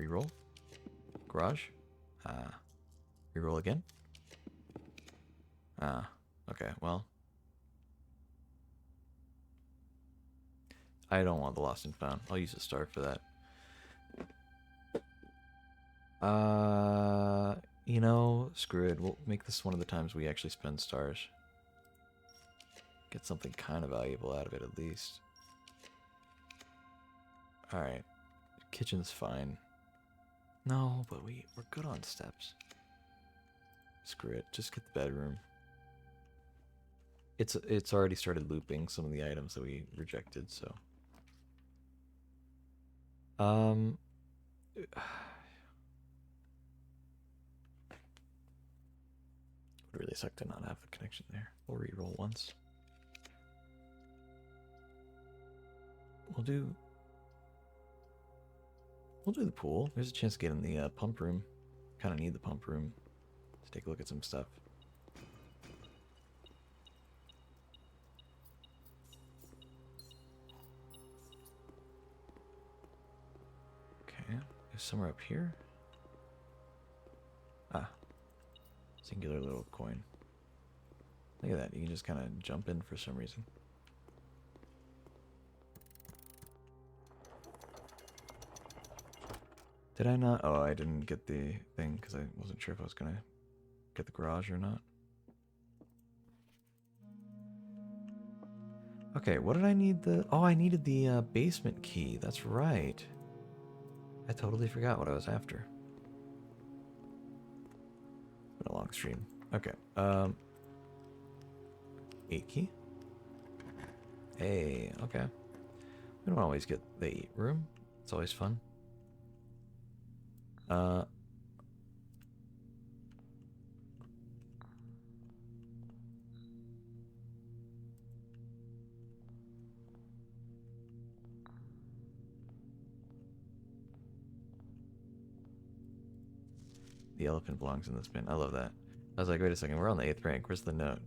Speaker 1: Reroll. Garage. Reroll again. Okay, well. I don't want the lost and found. I'll use a star for that. You know, screw it. We'll make this one of the times we actually spend stars. Get something kind of valuable out of it, at least. Alright. Kitchen's fine. No, but we're good on steps. Screw it. Just get the bedroom. It's already started looping some of the items that we rejected, so. Would really suck to not have the connection there. We'll re-roll once. We'll do the pool. There's a chance to get in the pump room. Kind of need the pump room to take a look at some stuff. Okay, there's somewhere up here. Ah, singular little coin. Look at that, you can just kind of jump in for some reason. Did I not? Oh, I didn't get the thing because I wasn't sure if I was going to get the garage or not. Okay, what did I need the... Oh, I needed the basement key. That's right. I totally forgot what I was after. Been a long stream. Okay, 8 key. Hey, okay. We don't always get the 8 room. It's always fun. The elephant belongs in this bin. I love that. I was like, wait a second, we're on the 8th rank. Where's the note?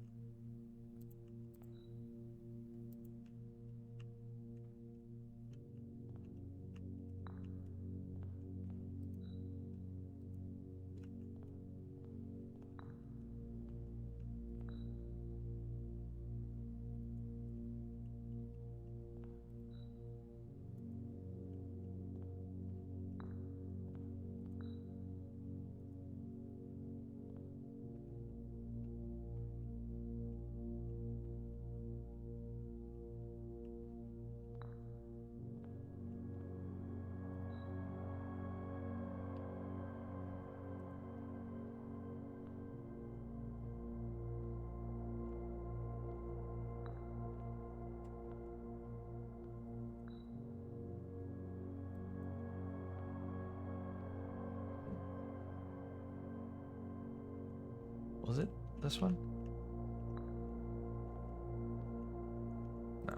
Speaker 1: This one? No.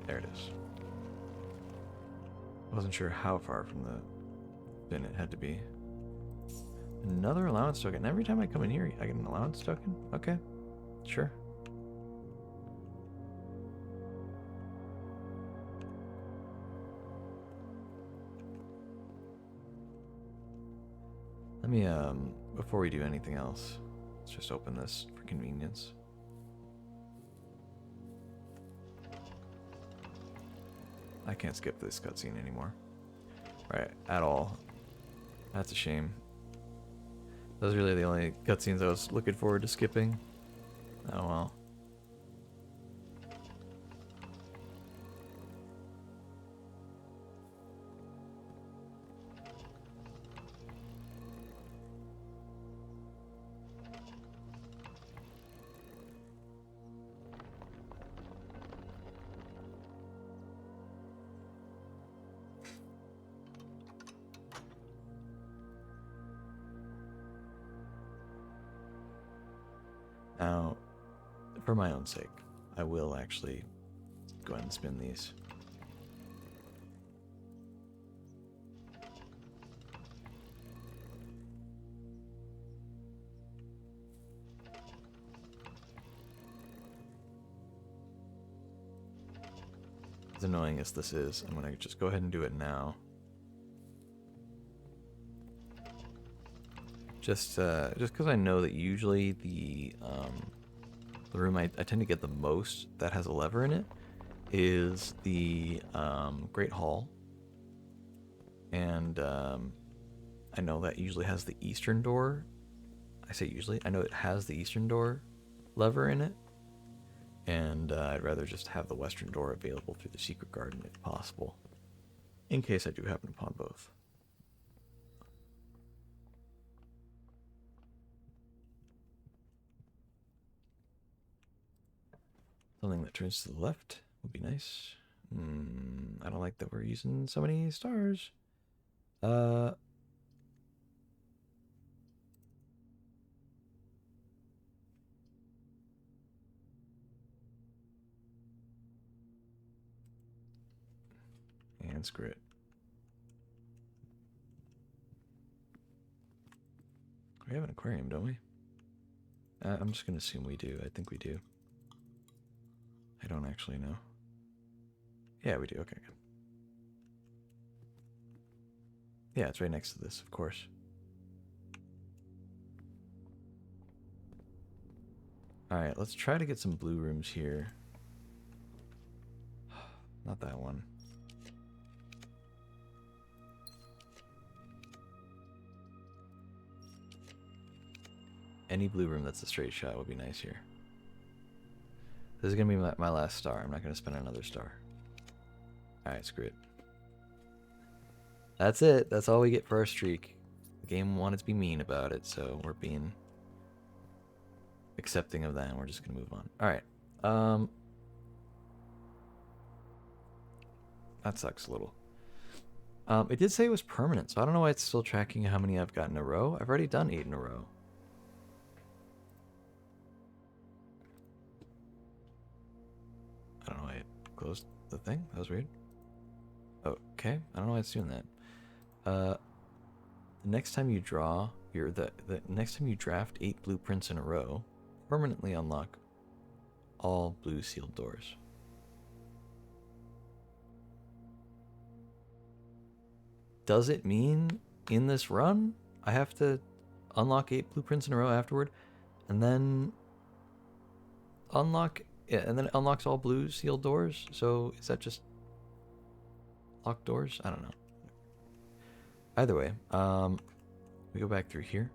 Speaker 1: There it is. Wasn't sure how far from the bin it had to be. Another allowance token. And every time I come in here, I get an allowance token? Okay. Sure. Let me, before we do anything else, let's just open this for convenience. I can't skip this cutscene anymore. Right, at all. That's a shame. Those are really the only cutscenes I was looking forward to skipping. Oh well. Now, for my own sake, I will actually go ahead and spin these. As annoying as this is, I'm going to just go ahead and do it now. Just because I know that usually the room I tend to get the most that has a lever in it is the Great Hall. And I know that usually has the eastern door. I say usually. I know it has the eastern door lever in it. And I'd rather just have the western door available through the secret garden if possible. In case I do happen upon both. Something that turns to the left would be nice. I don't like that we're using so many stars. And screw it. We have an aquarium, don't we? I'm just going to assume we do. I think we do. I don't actually know. Yeah, we do. Okay, good. Yeah, it's right next to this, of course. Alright, let's try to get some blue rooms here. Not that one. Any blue room that's a straight shot would be nice here. This is going to be my last star. I'm not going to spend another star. Alright, screw it. That's it. That's all we get for our streak. The game wanted to be mean about it, so we're being accepting of that, and we're just going to move on. Alright. That sucks a little. It did say it was permanent, so I don't know why it's still tracking how many I've got in a row. I've already done 8 in a row. I don't know why it closed the thing. That was weird. Okay, I don't know why it's doing that. The next time you draw the next time you draft 8 blueprints in a row, permanently unlock all blue sealed doors. Does it mean in this run I have to unlock 8 blueprints in a row afterward, and then unlock? Yeah, and then it unlocks all blue sealed doors. So is that just locked doors? I don't know. Either way, we go back through here.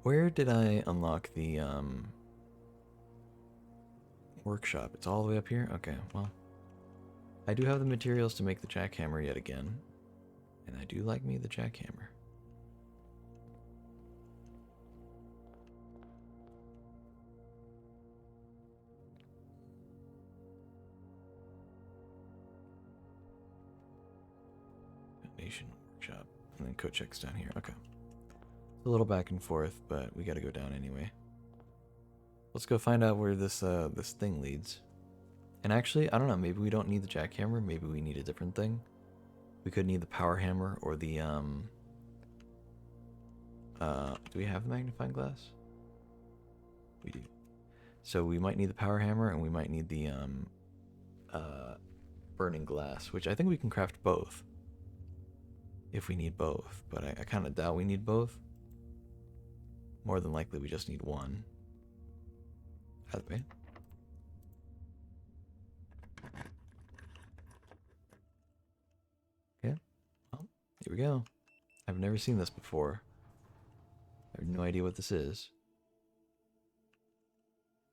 Speaker 1: Where did I unlock the Workshop. It's all the way up here? Okay, well. I do have the materials to make the jackhammer yet again. And I do like me the jackhammer. Foundation workshop. And then Kochek's down here. Okay. It's a little back and forth, but we gotta go down anyway. Let's go find out where this this thing leads. And actually, I don't know, maybe we don't need the jackhammer, maybe we need a different thing. We could need the power hammer or the do we have the magnifying glass? We do. So we might need the power hammer and we might need the burning glass, which I think we can craft both. If we need both, but I kind of doubt we need both. More than likely we just need one. Either way. Okay, well, here we go. I've never seen this before. I have no idea what this is.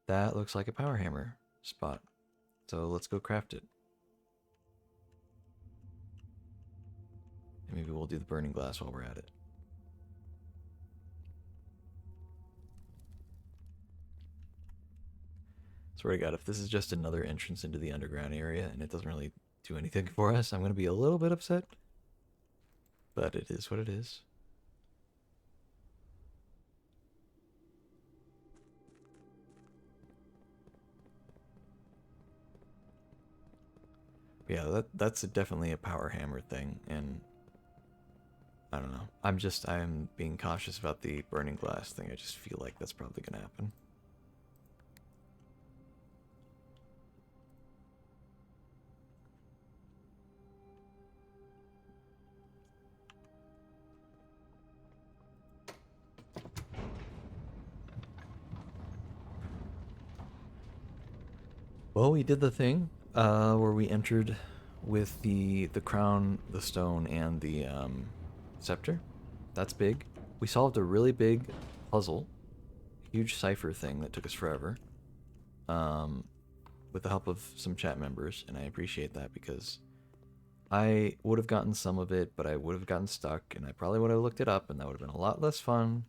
Speaker 1: That looks like a power hammer spot. So let's go craft it. And maybe we'll do the burning glass while we're at it. Swear to God, if this is just another entrance into the underground area and it doesn't really do anything for us, I'm going to be a little bit upset. But it is what it is. Yeah, that's definitely a power hammer thing, and I don't know. I'm being cautious about the burning glass thing. I just feel like that's probably gonna happen. Well, we did the thing where we entered with the crown, the stone, and the scepter. That's big. We solved a really big puzzle, huge cipher thing that took us forever, with the help of some chat members, and I appreciate that because I would have gotten some of it, but I would have gotten stuck, and I probably would have looked it up, and that would have been a lot less fun.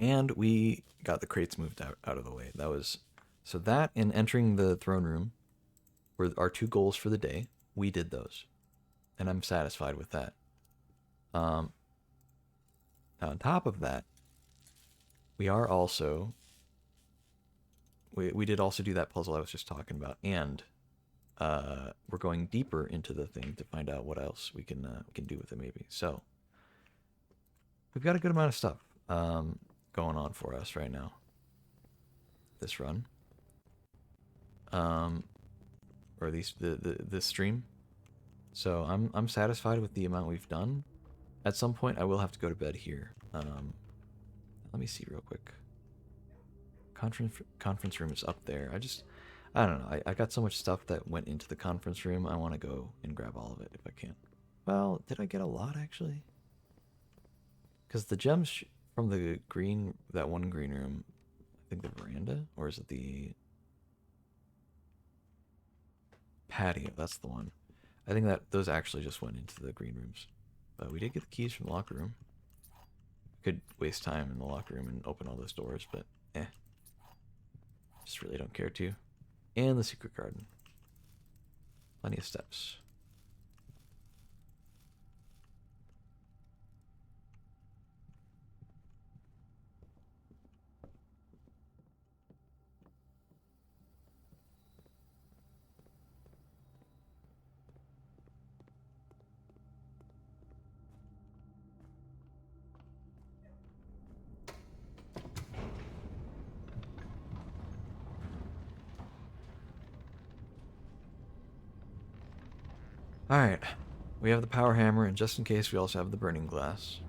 Speaker 1: And we got the crates moved out of the way. That was so that and entering the throne room were our two goals for the day. We did those, and I'm satisfied with that. Now on top of that, we are also we did also do that puzzle I was just talking about, and we're going deeper into the thing to find out what else we can do with it maybe. So we've got a good amount of stuff going on for us right now. This run, or at least this stream. So I'm satisfied with the amount we've done. At some point, I will have to go to bed here. Let me see real quick. Conference room is up there. I don't know. I got so much stuff that went into the conference room. I want to go and grab all of it if I can. Well, did I get a lot actually? Because the gems from the green, that one green room, I think the veranda, or is it the patio? That's the one. I think that those actually just went into the green rooms. But we did get the keys from the locker room. Could waste time in the locker room and open all those doors, but just really don't care to. And the secret garden. Plenty of steps. Alright, we have the power hammer, and just in case, we also have the burning glass.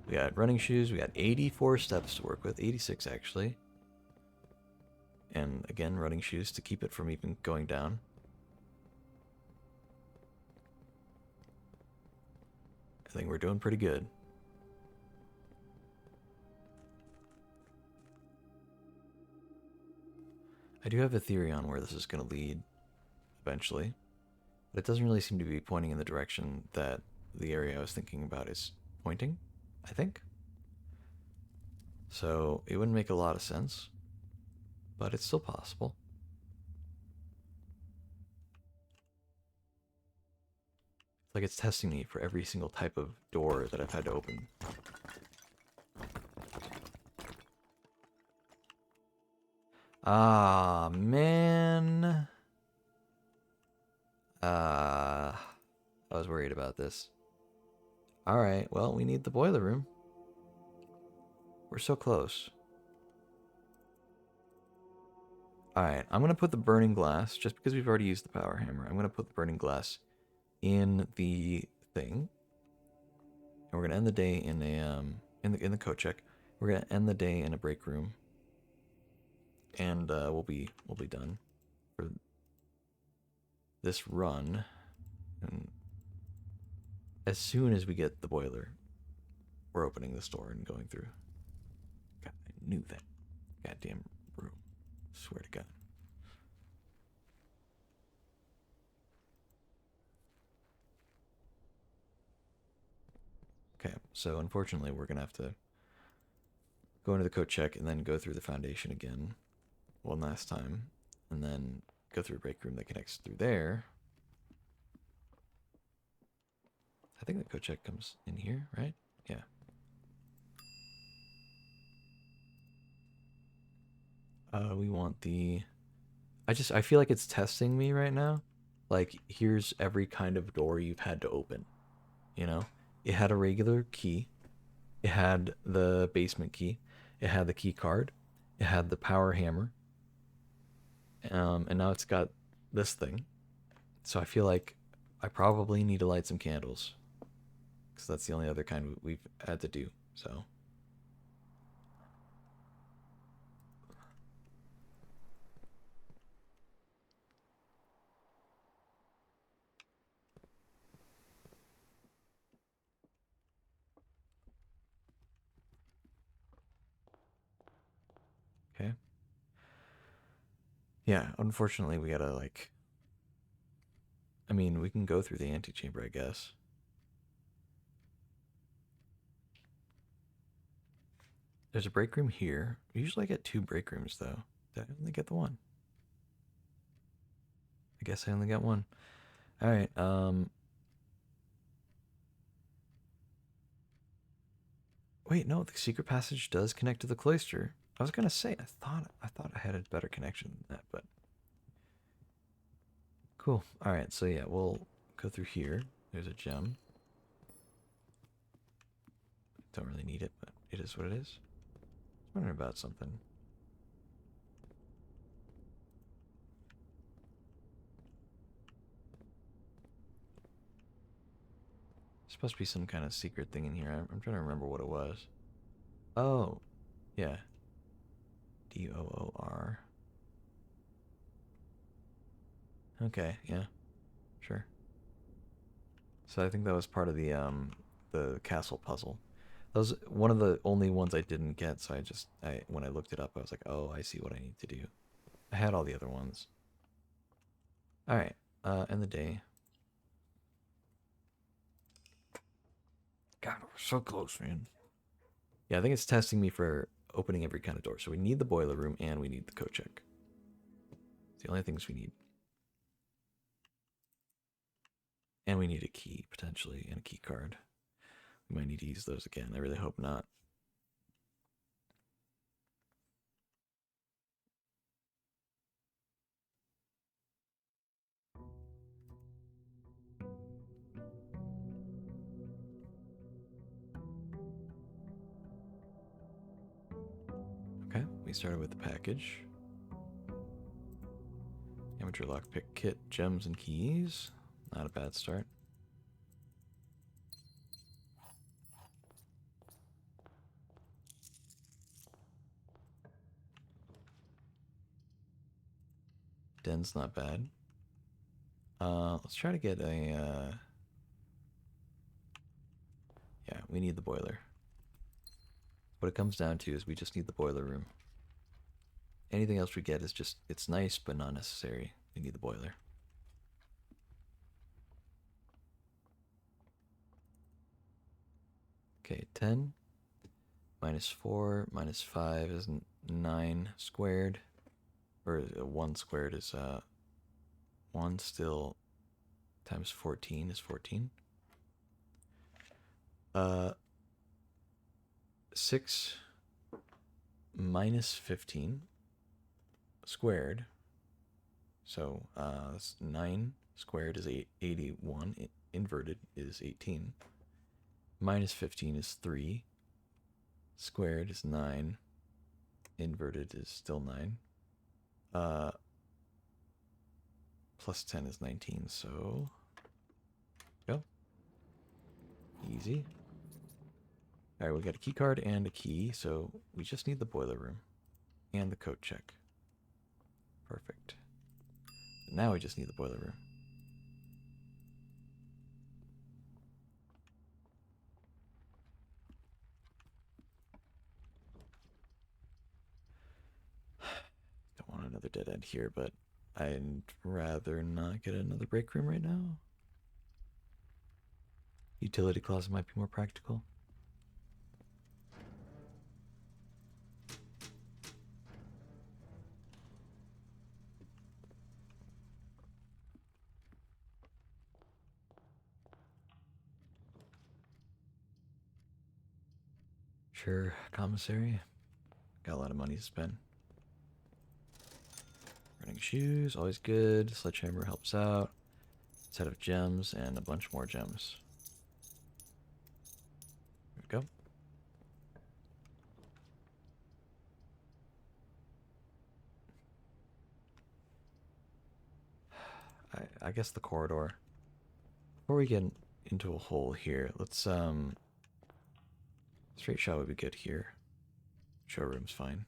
Speaker 1: We got running shoes, we got 84 steps to work with, 86 actually. And again, running shoes to keep it from even going down. I think we're doing pretty good. I do have a theory on where this is going to lead eventually, but it doesn't really seem to be pointing in the direction that the area I was thinking about is pointing, I think. So it wouldn't make a lot of sense, but it's still possible. It's like it's testing me for every single type of door that I've had to open. Ah, man. I was worried about this. Alright, well, we need the boiler room. We're so close. Alright, I'm gonna put the burning glass, just because we've already used the power hammer, I'm gonna put the burning glass in the thing. And we're gonna end the day in a in the coat check. We're gonna end the day in a break room. And we'll be done for this run. And as soon as we get the boiler, we're opening this door and going through. God, I knew that goddamn room. Swear to God. Okay, so unfortunately we're gonna have to go into the coat check and then go through the foundation again one last time, and then go through a break room that connects through there. I think the coat check comes in here, right? Yeah. We want the. I feel like it's testing me right now. Like, here's every kind of door you've had to open. You know, it had a regular key. It had the basement key. It had the key card. It had the power hammer. And now it's got this thing. So I feel like I probably need to light some candles, because that's the only other kind we've had to do. So okay. Yeah, unfortunately we gotta like. I mean, we can go through the antechamber, I guess. There's a break room here. Usually I get two break rooms though. Did I only get the one? I guess I only got one. All right. Wait, no, the secret passage does connect to the cloister. I was gonna say I thought I had a better connection than that, but cool. All right, so yeah, we'll go through here. There's a gem. Don't really need it, but it is what it is. I was wondering about something. There's supposed to be some kind of secret thing in here. I'm trying to remember what it was. Oh, yeah. Door. Okay, yeah, sure. So I think that was part of the castle puzzle. That was one of the only ones I didn't get, so I when I looked it up, I was like, "Oh, I see what I need to do." I had all the other ones. All right. End the day. God, we're so close, man. Yeah, I think it's testing me for opening every kind of door. So we need the boiler room and we need the coat check. It's the only things we need. And we need a key, potentially, and a key card. We might need to use those again. I really hope not. Okay, we started with the package. Amateur lockpick kit, gems and keys. Not a bad start. Den's not bad. Let's try to get a, yeah, we need the boiler. What it comes down to is we just need the boiler room. anything else we get is just, it's nice, but not necessary. We need the boiler. Okay, 10 minus 4 minus 5 is 9 squared. Or 1 squared is 1 still times 14 is 14. 6 minus 15 squared. So 9 squared is 81. Inverted is 18. Minus 15 is 3. Squared is 9. Inverted is still 9. Plus 10 is 19, so go. Easy. Alright, we got a key card and a key, so we just need the boiler room. And the code check. Perfect. Now we just need the boiler room. Don't want another dead end here, but I'd rather not get another break room right now. Utility closet might be more practical. Sure, commissary. Got a lot of money to spend. Running shoes, always good. Sledgehammer helps out. Set of gems and a bunch more gems. There we go. I guess the corridor. Before we get into a hole here, let's straight shot would be good here. Showroom's fine.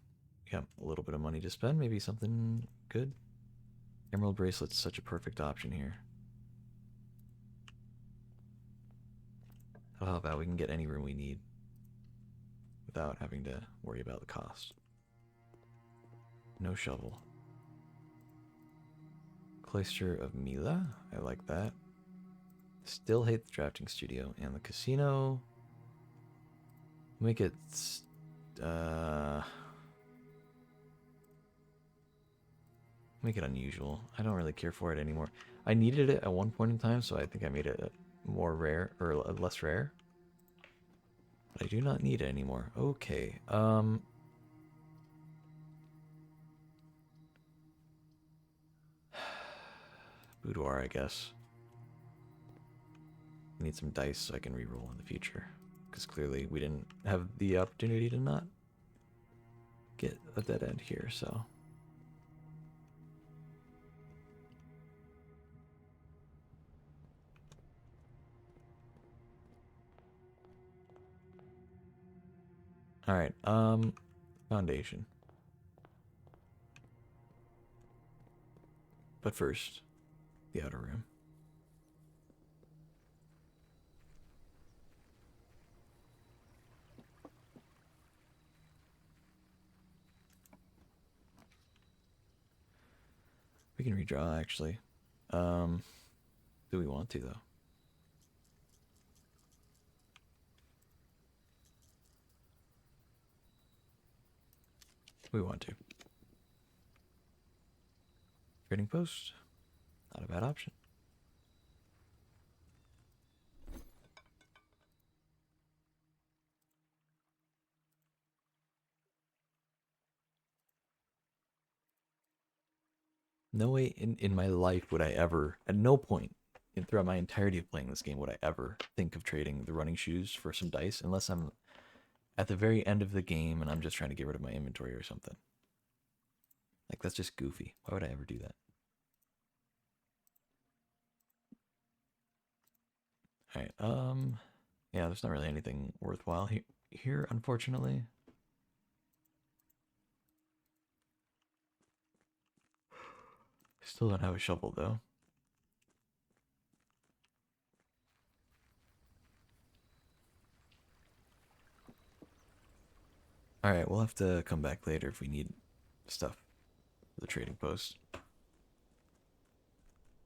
Speaker 1: Got a little bit of money to spend, maybe something good. Emerald bracelet's such a perfect option here. How about we can get any room we need without having to worry about the cost. No shovel. Cloister of Mila, I like that. Still hate the drafting studio and the casino. Make it make it unusual. I don't really care for it anymore. I needed it at one point in time, so I think I made it more rare or less rare. But I do not need it anymore. Okay. Boudoir, I guess. I need some dice so I can reroll in the future. Because clearly we didn't have the opportunity to not get a dead end here, so. Alright, foundation. But first, the outer room. We can redraw, actually. Do we want to, though? We want to. Trading post. Not a bad option. No way in my life would I ever, at no point throughout my entirety of playing this game, would I ever think of trading the running shoes for some dice unless I'm at the very end of the game and I'm just trying to get rid of my inventory or something. Like, that's just goofy. Why would I ever do that? Alright, yeah, there's not really anything worthwhile here, unfortunately. Still don't have a shovel, though. Alright, we'll have to come back later if we need stuff. the trading post.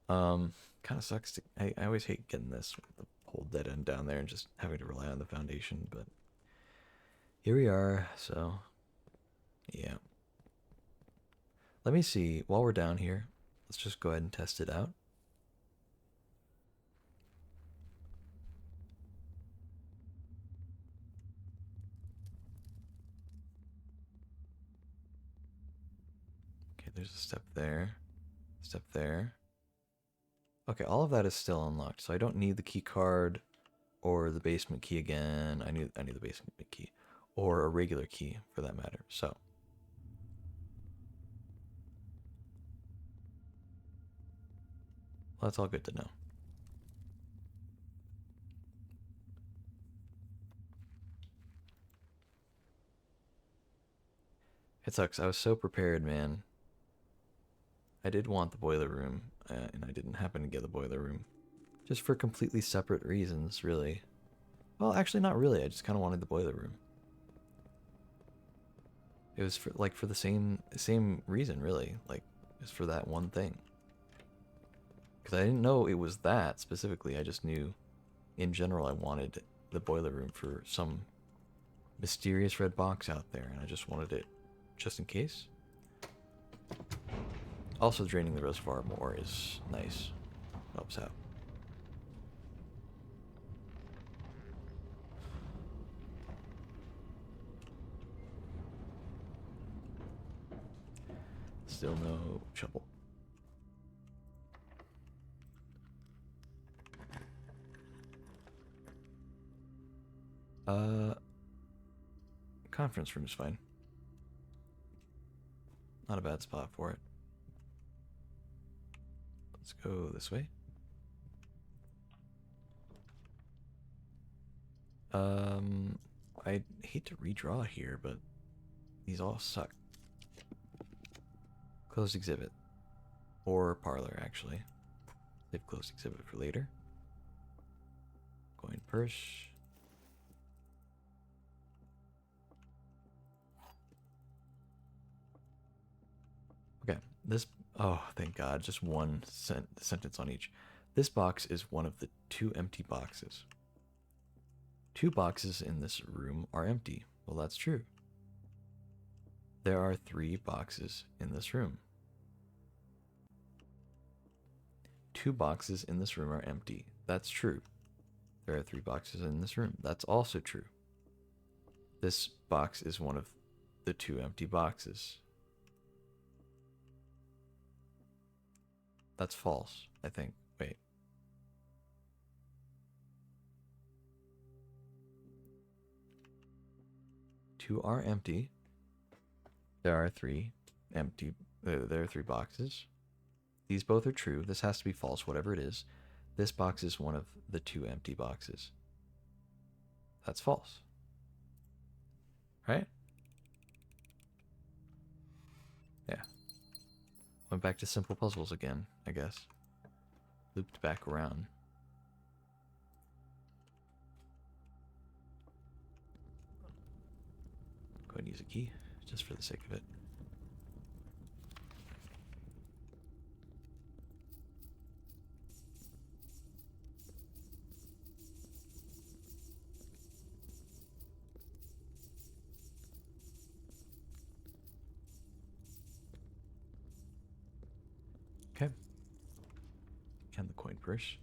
Speaker 1: Kind of sucks. I always hate getting this, the whole dead end down there and just having to rely on the foundation, but here we are, so yeah. Let me see, while we're down here, let's just go ahead and test it out. Okay, there's a step there, step there. Okay, all of that is still unlocked, so I don't need the key card or the basement key again. I need the basement key, or a regular key for that matter. So well, that's all good to know. It sucks. I was so prepared, man. I did want the boiler room, and I didn't happen to get the boiler room. Just for completely separate reasons, really. Well, actually, not really. I just kind of wanted the boiler room. It was for like for the same reason, really. Like, just for that one thing. Because I didn't know it was that specifically. I just knew, in general, I wanted the boiler room for some mysterious red box out there, and I just wanted it just in case. Also, draining the reservoir more is nice. Helps out. Still no trouble. Conference room is fine. Not a bad spot for it. Let's go this way. I hate to redraw here, but these all suck. Closed exhibit. Or parlor, actually. Save closed exhibit for later. Coin purse. Okay, this... Oh, thank God. Just one sentence on each. This box is one of the 2 empty boxes. 2 boxes in this room are empty. Well, that's true. There are 3 boxes in this room. 2 boxes in this room are empty. That's true. There are 3 boxes in this room. That's also true. This box is one of the 2 empty boxes. That's false, I think. Wait. Two are empty. There are 3 empty. There are 3 boxes. These both are true. This has to be false, whatever it is. This box is one of the 2 empty boxes. That's false. Right? Yeah. Went back to simple puzzles again, I guess. Looped back around. Go ahead and use a key, just for the sake of it. Okay. And the coin purse.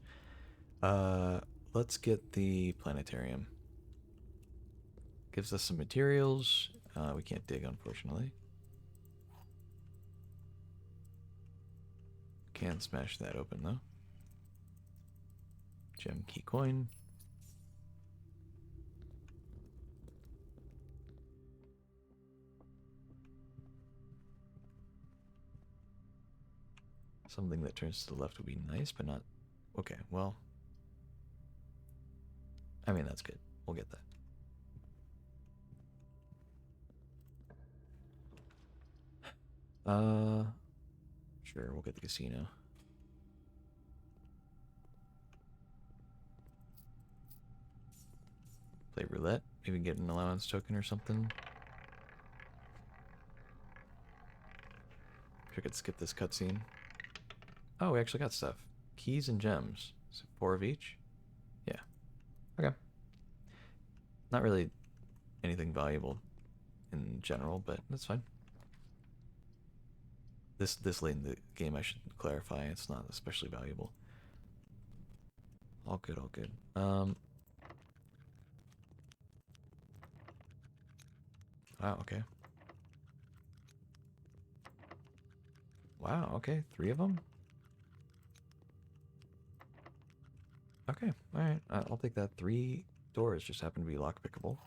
Speaker 1: Let's get the planetarium. Gives us some materials. We can't dig, unfortunately. Can smash that open, though. Gem key coin. Something that turns to the left would be nice, but not... Okay, well... I mean, that's good. We'll get that. Sure, we'll get the casino. Play roulette. Maybe get an allowance token or something. I could skip this cutscene. Oh, we actually got stuff. Keys and gems. So 4 of each? Yeah. Okay. Not really anything valuable in general, but that's fine. This late in the game, I should clarify, it's not especially valuable. All good, all good. Wow, okay. Wow, okay, 3 of them? Okay, alright, I'll take that. 3 doors just happen to be lockpickable.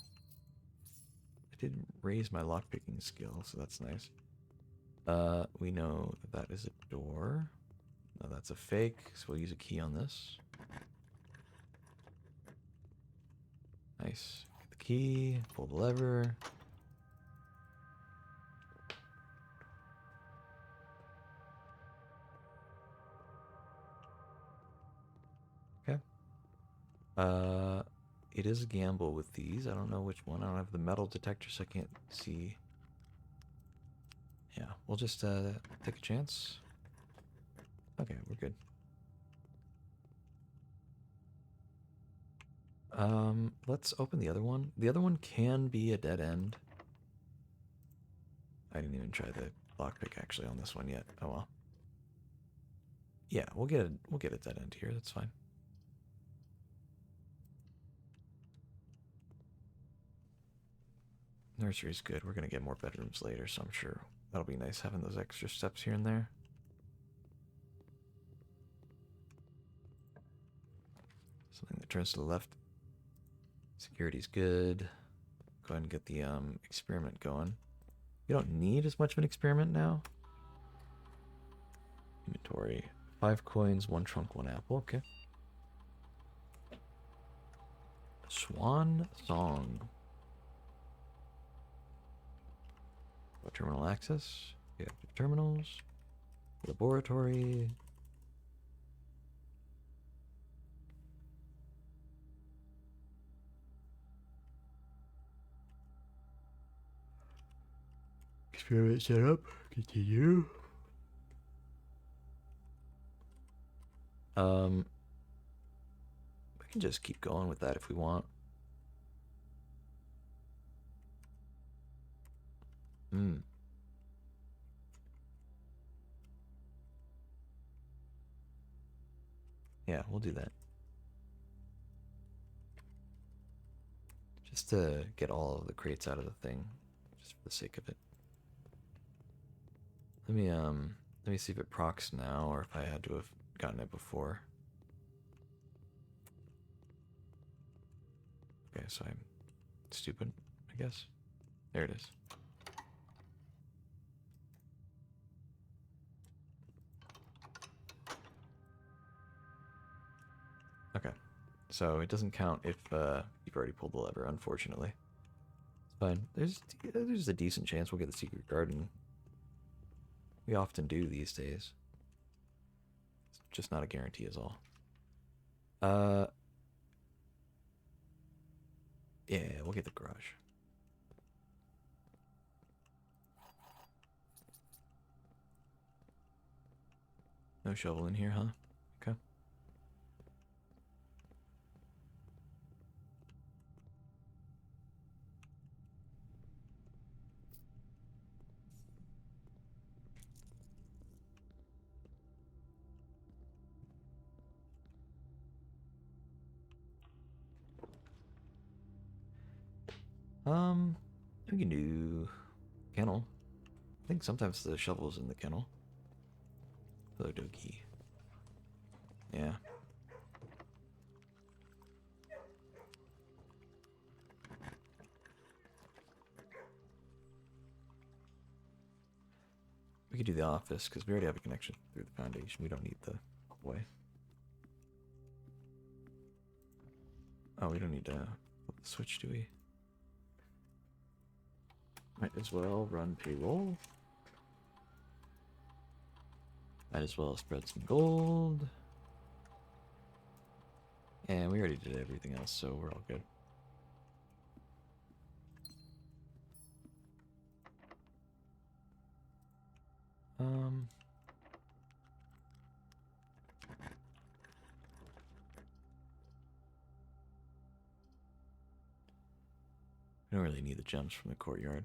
Speaker 1: I did raise my lockpicking skill, so that's nice. We know that that is a door. No, that's a fake, so we'll use a key on this. Nice. Get the key, pull the lever. Okay. It is a gamble with these. I don't know which one. I don't have the metal detector, so I can't see. Yeah, we'll just take a chance. Okay, we're good. Let's open the other one. The other one can be a dead end. I didn't even try the lockpick actually on this one yet. Oh well. Yeah, we'll get a dead end here. That's fine. Nursery's good. We're gonna get more bedrooms later, so I'm sure that'll be nice having those extra steps here and there. Something that turns to the left. Security's good. Go ahead and get the experiment going. You don't need as much of an experiment now. Inventory. 5 coins, 1 trunk, 1 apple. Okay. Swan Song. Terminal access. Active terminals. Laboratory. Experiment setup. Continue. We can just keep going with that if we want. Yeah, we'll do that. Just to get all of the crates out of the thing, just for the sake of it. Let me see if it procs now or if I had to have gotten it before. Okay, so I'm stupid, I guess. There it is. Okay, so it doesn't count if you've already pulled the lever, unfortunately. It's fine. There's a decent chance we'll get the secret garden. We often do these days. It's just not a guarantee is all. Yeah, we'll get the garage. No shovel in here, huh? Okay. We can do kennel. I think sometimes the shovel's in the kennel. Hello, Doki. Yeah. We could do the office, because we already have a connection through the foundation. We don't need the way. Oh, we don't need to flip the switch, do we? Might as well run payroll. Might as well spread some gold. And we already did everything else, so we're all good. Um, I don't really need the gems from the courtyard.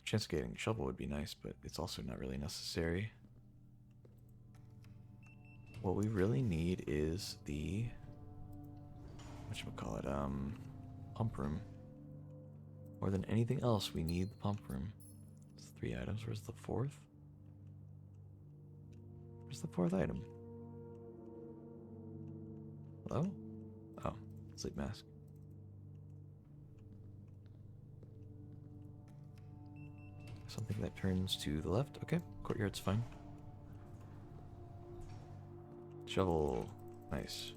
Speaker 1: Chance of getting a shovel would be nice, but it's also not really necessary. What we really need is the whatchamacallit, pump room. More than anything else, we need the pump room. It's 3 items. Where's the fourth? Where's the fourth item? Hello? Oh, sleep mask. Something that turns to the left. Okay, courtyard's fine. Shovel. Nice.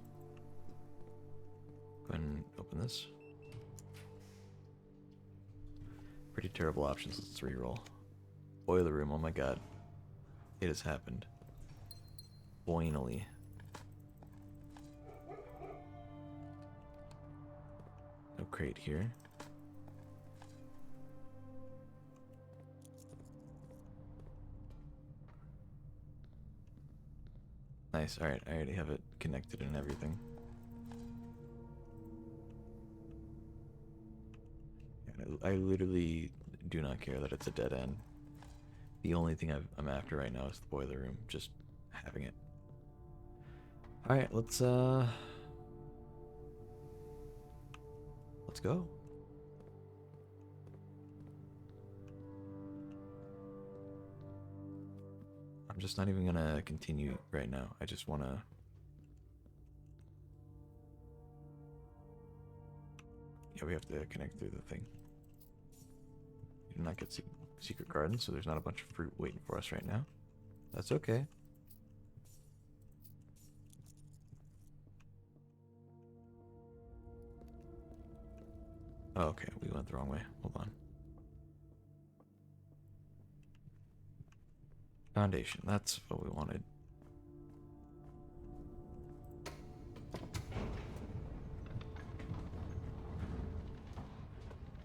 Speaker 1: Go ahead and open this. Pretty terrible options. Let's reroll. Boiler room. Oh my god. It has happened. Finally. No crate here. Nice. Alright, I already have it connected and everything. I literally do not care that it's a dead end. The only thing I'm after right now is the boiler room. Just having it. Alright, let's go. I'm just not even gonna continue right now. I just wanna... Yeah, we have to connect through the thing. We do not get secret garden, so there's not a bunch of fruit waiting for us right now. That's okay. Oh, okay, we went the wrong way. Hold on. Foundation, that's what we wanted.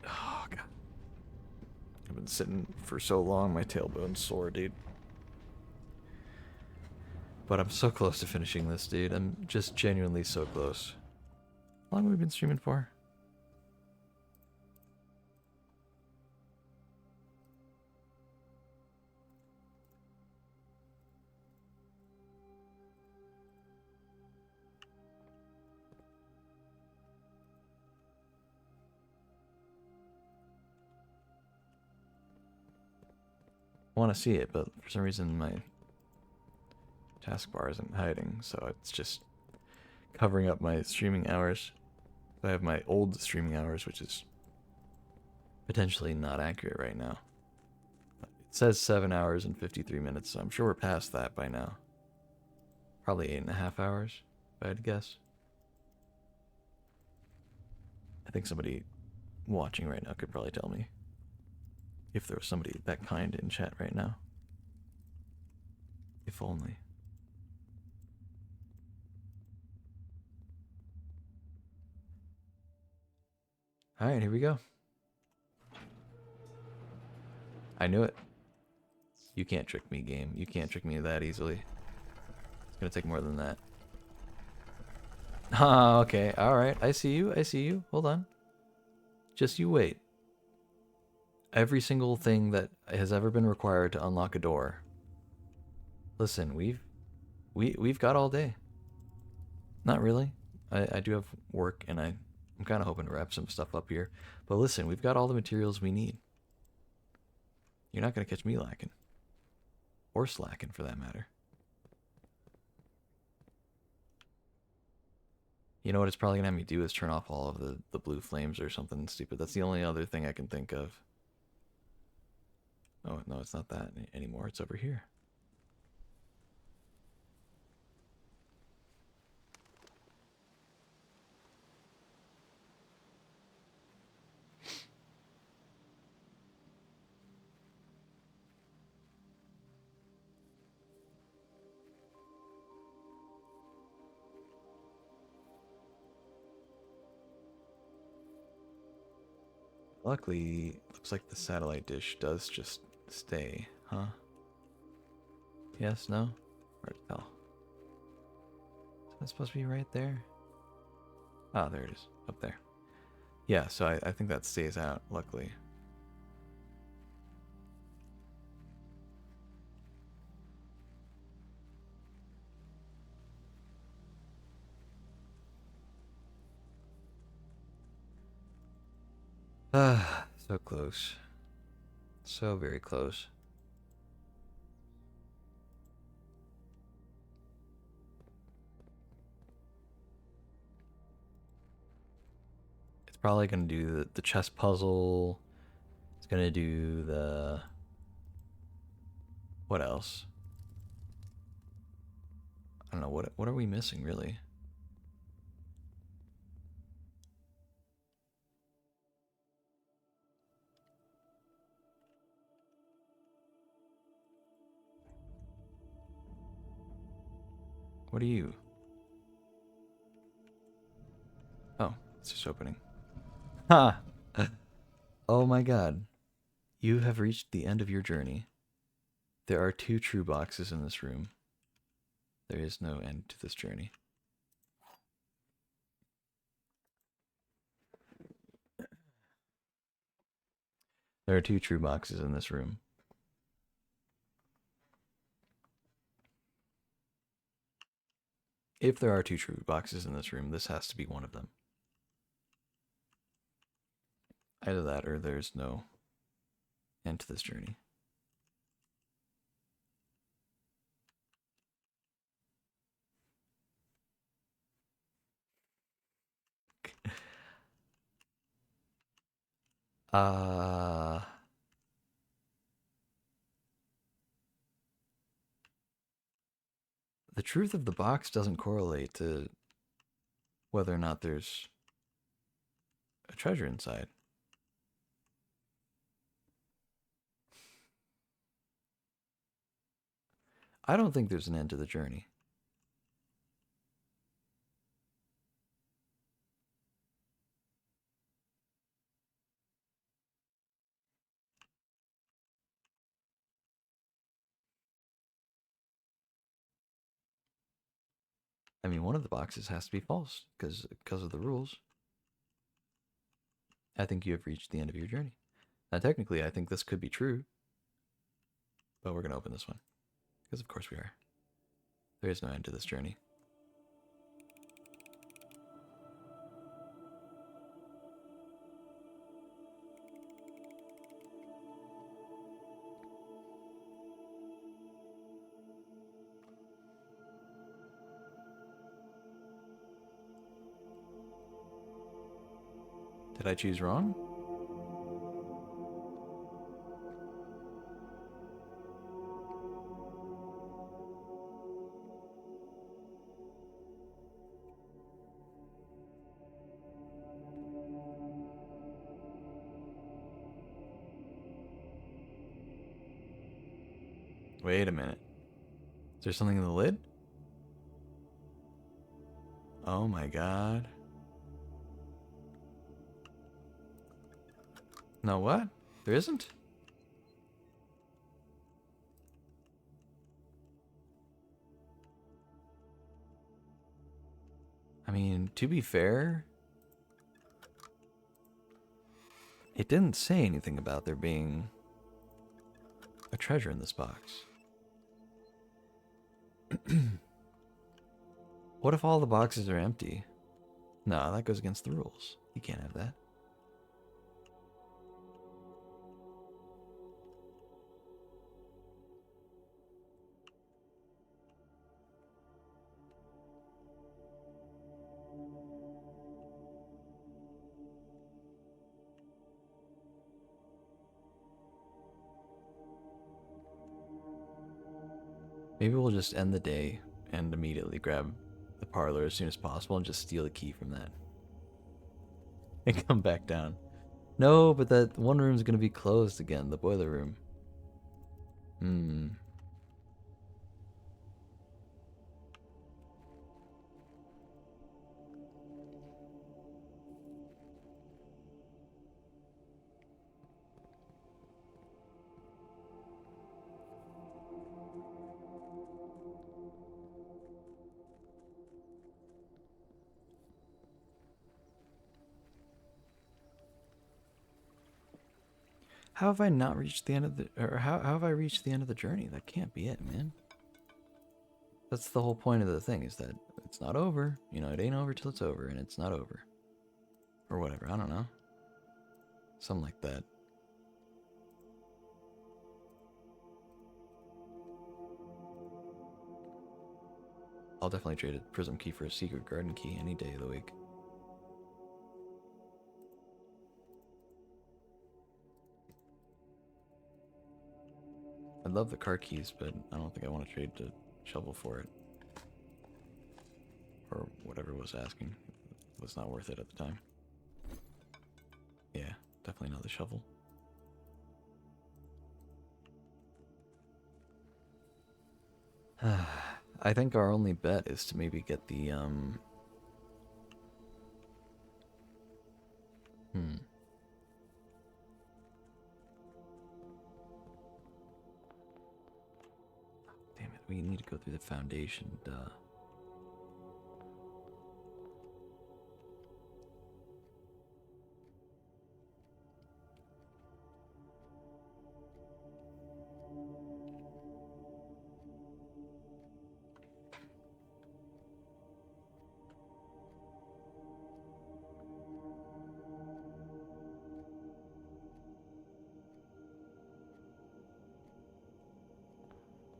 Speaker 1: Oh, God. I've been sitting for so long, my tailbone's sore, dude. But I'm so close to finishing this, dude. I'm just genuinely so close. How long have we been streaming for? I want to see it, but for some reason my taskbar isn't hiding, so it's just covering up my streaming hours. I have my old streaming hours, which is potentially not accurate right now. It says 7 hours and 53 minutes, so I'm sure we're past that by now. Probably 8.5 hours, if I had to guess. I think somebody watching right now could probably tell me. If there was somebody that kind in chat right now. If only. Alright, here we go. I knew it. You can't trick me, game. You can't trick me that easily. It's gonna take more than that. Ah, okay. Alright, I see you. I see you. Hold on. Just you wait. Every single thing that has ever been required to unlock a door. Listen, we've got all day. Not really. I do have work, and I'm kind of hoping to wrap some stuff up here. But listen, we've got all the materials we need. You're not going to catch me lacking. Or slacking, for that matter. You know what it's probably going to have me do is turn off all of the blue flames or something stupid. That's the only other thing I can think of. Oh, no, it's not that anymore. It's over here. Luckily, looks like the satellite dish does just stay, huh? Yes, no? Hard to tell. Is that supposed to be right there? Oh, there it is. Up there. Yeah, so I think that stays out, luckily. Ah, so close. So very close. It's probably going to do the chess puzzle. It's going to do the... What else? I don't know. What are we missing, really? What are you? Oh, it's just opening. Ha! Oh my god. You have reached the end of your journey. There are 2 true boxes in this room. There is no end to this journey. There are 2 true boxes in this room. If there are 2 true boxes in this room, this has to be one of them. Either that or there's no end to this journey. Uh... The truth of the box doesn't correlate to whether or not there's a treasure inside. I don't think there's an end to the journey. I mean, one of the boxes has to be false because of the rules. I think you have reached the end of your journey. Now, technically, I think this could be true, but we're going to open this one because, of course, we are. There is no end to this journey. Did I choose wrong? Wait a minute. Is there something in the lid? Oh my god. No, what? There isn't? I mean, to be fair, it didn't say anything about there being a treasure in this box. What if all the boxes are empty? No, that goes against the rules. You can't have that. Maybe we'll just end the day and immediately grab the parlor as soon as possible and just steal the key from that. And come back down. No, but that one room's gonna be closed again, the boiler room. Hmm. How have I not reached the end of the... Or how have I reached the end of the journey? That can't be it, man. That's the whole point of the thing, is that it's not over. You know, it ain't over till it's over, and it's not over. Or whatever, I don't know. Something like that. I'll definitely trade a prism key for a secret garden key any day of the week. I love the car keys, but I don't think I want to trade the shovel for it. Or whatever was asking. It was not worth it at the time. Yeah, definitely not the shovel. I think our only bet is to maybe get the, Damn it, we need to go through the foundation, duh.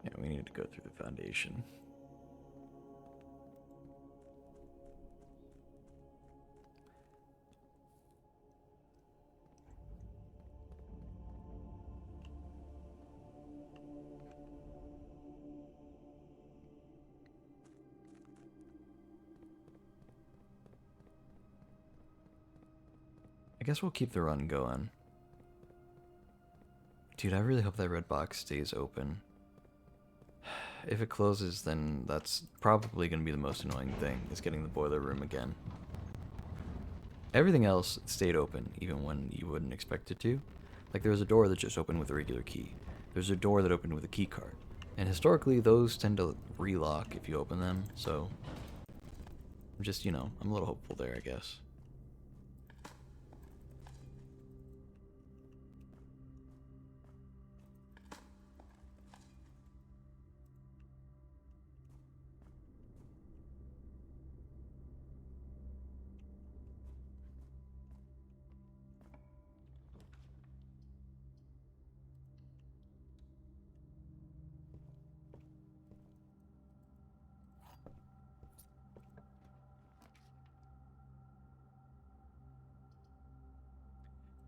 Speaker 1: Yeah, we need to go through the foundation. I guess we'll keep the run going. Dude, I really hope that red box stays open. If it closes, then that's probably going to be the most annoying thing, is getting the boiler room again. Everything else stayed open, even when you wouldn't expect it to. Like, there was a door that just opened with a regular key. There's a door that opened with a key card. And historically, those tend to relock if you open them, so... I'm just, you know, I'm a little hopeful there, I guess.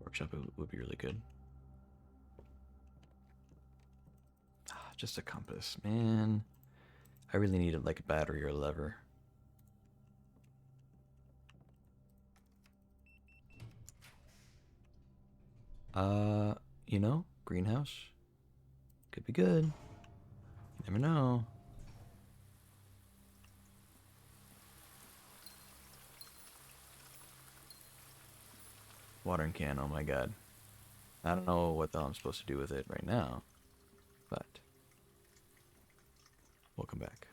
Speaker 1: Workshop would be really good. Just a compass, man. I really needed like a battery or a lever. You know, greenhouse. Could be good. You never know. Watering can, oh my god. I don't know what the hell I'm supposed to do with it right now, but welcome back.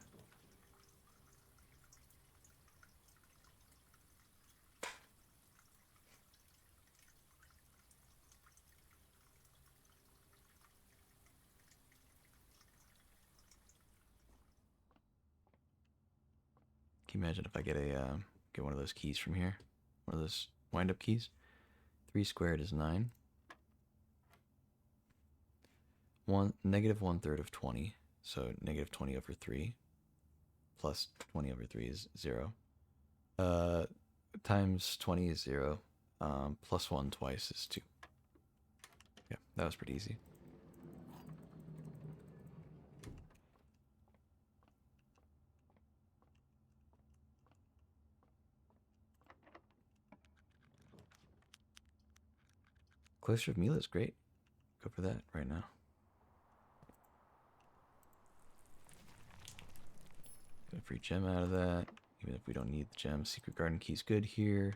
Speaker 1: Can you imagine if I get a get one of those keys from here? One of those wind-up keys? 3 squared is 9. Negative 1/3 of 20, so negative 20 over 3 plus 20 over 3 is 0. Times 20 is 0. Plus 1 twice is 2. Yeah, that was pretty easy. Cloister of Mila is great. Go for that right now. Get a free gem out of that. Even if we don't need the gem. Secret Garden Key's good here.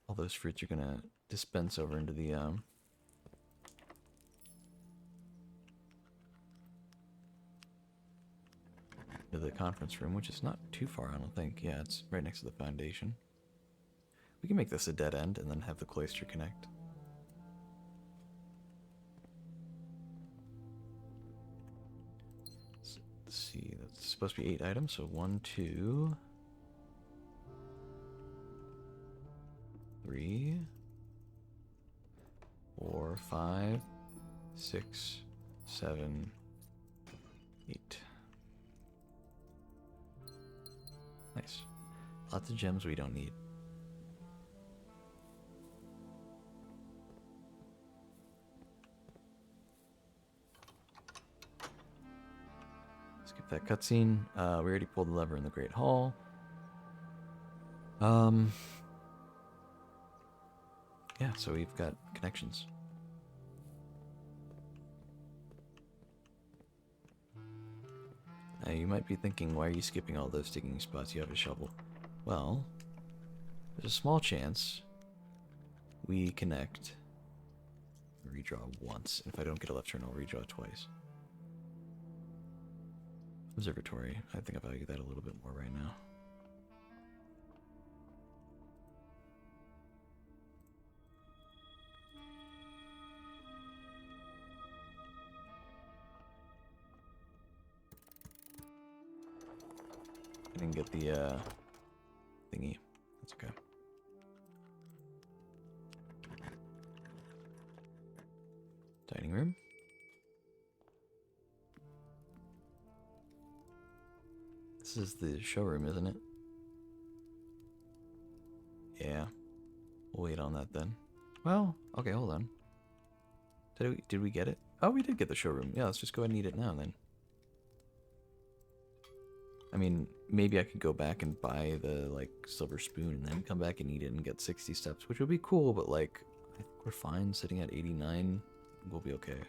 Speaker 1: All those fruits are gonna dispense over into the conference room, which is not too far, I don't think. Yeah, it's right next to the foundation. We can make this a dead end and then have the cloister connect. Let's see, that's supposed to be 8 items, so 1, 2, 3, 4, 5, 6, 7, 8. Nice. Lots of gems we don't need. Skip that cutscene. We already pulled the lever in the Great Hall. Yeah, so we've got connections. Now you might be thinking, why are you skipping all those digging spots? You have a shovel. Well, there's a small chance we connect, redraw once, and if I don't get a left turn, I'll redraw twice. Observatory. I think I value that a little bit more right now. I didn't get the thingy. That's okay. Dining room. This is the showroom, isn't it? Yeah. We'll wait on that then. Well, okay, hold on. Did we get it? Oh, we did get the showroom. Yeah, let's just go ahead and eat it now then. I mean, maybe I could go back and buy the, like, silver spoon and then come back and eat it and get 60 steps, which would be cool, but, like, I think we're fine sitting at 89. We'll be okay.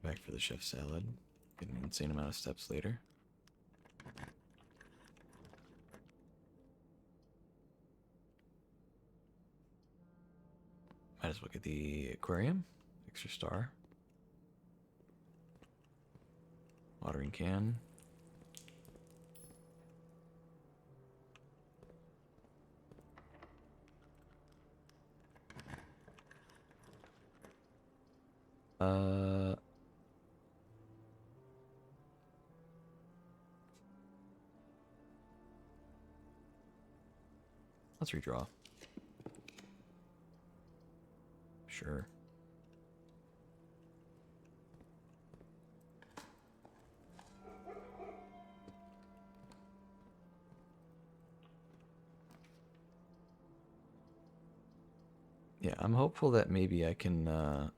Speaker 1: Back for the chef salad. Get an insane amount of steps later. Might as well get the aquarium. Extra star. Watering can. Let's redraw. Sure. Yeah, I'm hopeful that maybe I can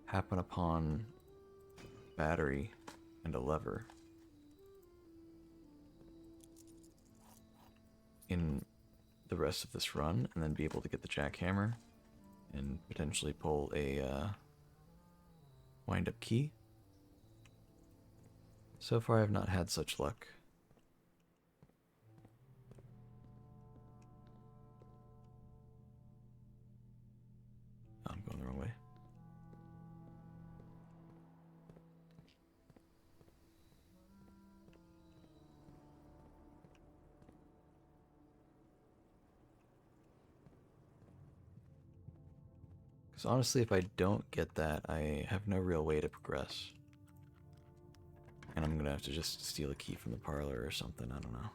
Speaker 1: happen upon battery and a lever in the rest of this run, and then be able to get the jackhammer and potentially pull a wind-up key. So far, I've not had such luck. Oh, I'm going the wrong way. Because honestly, if I don't get that, I have no real way to progress. And I'm going to have to just steal a key from the parlor or something, I don't know.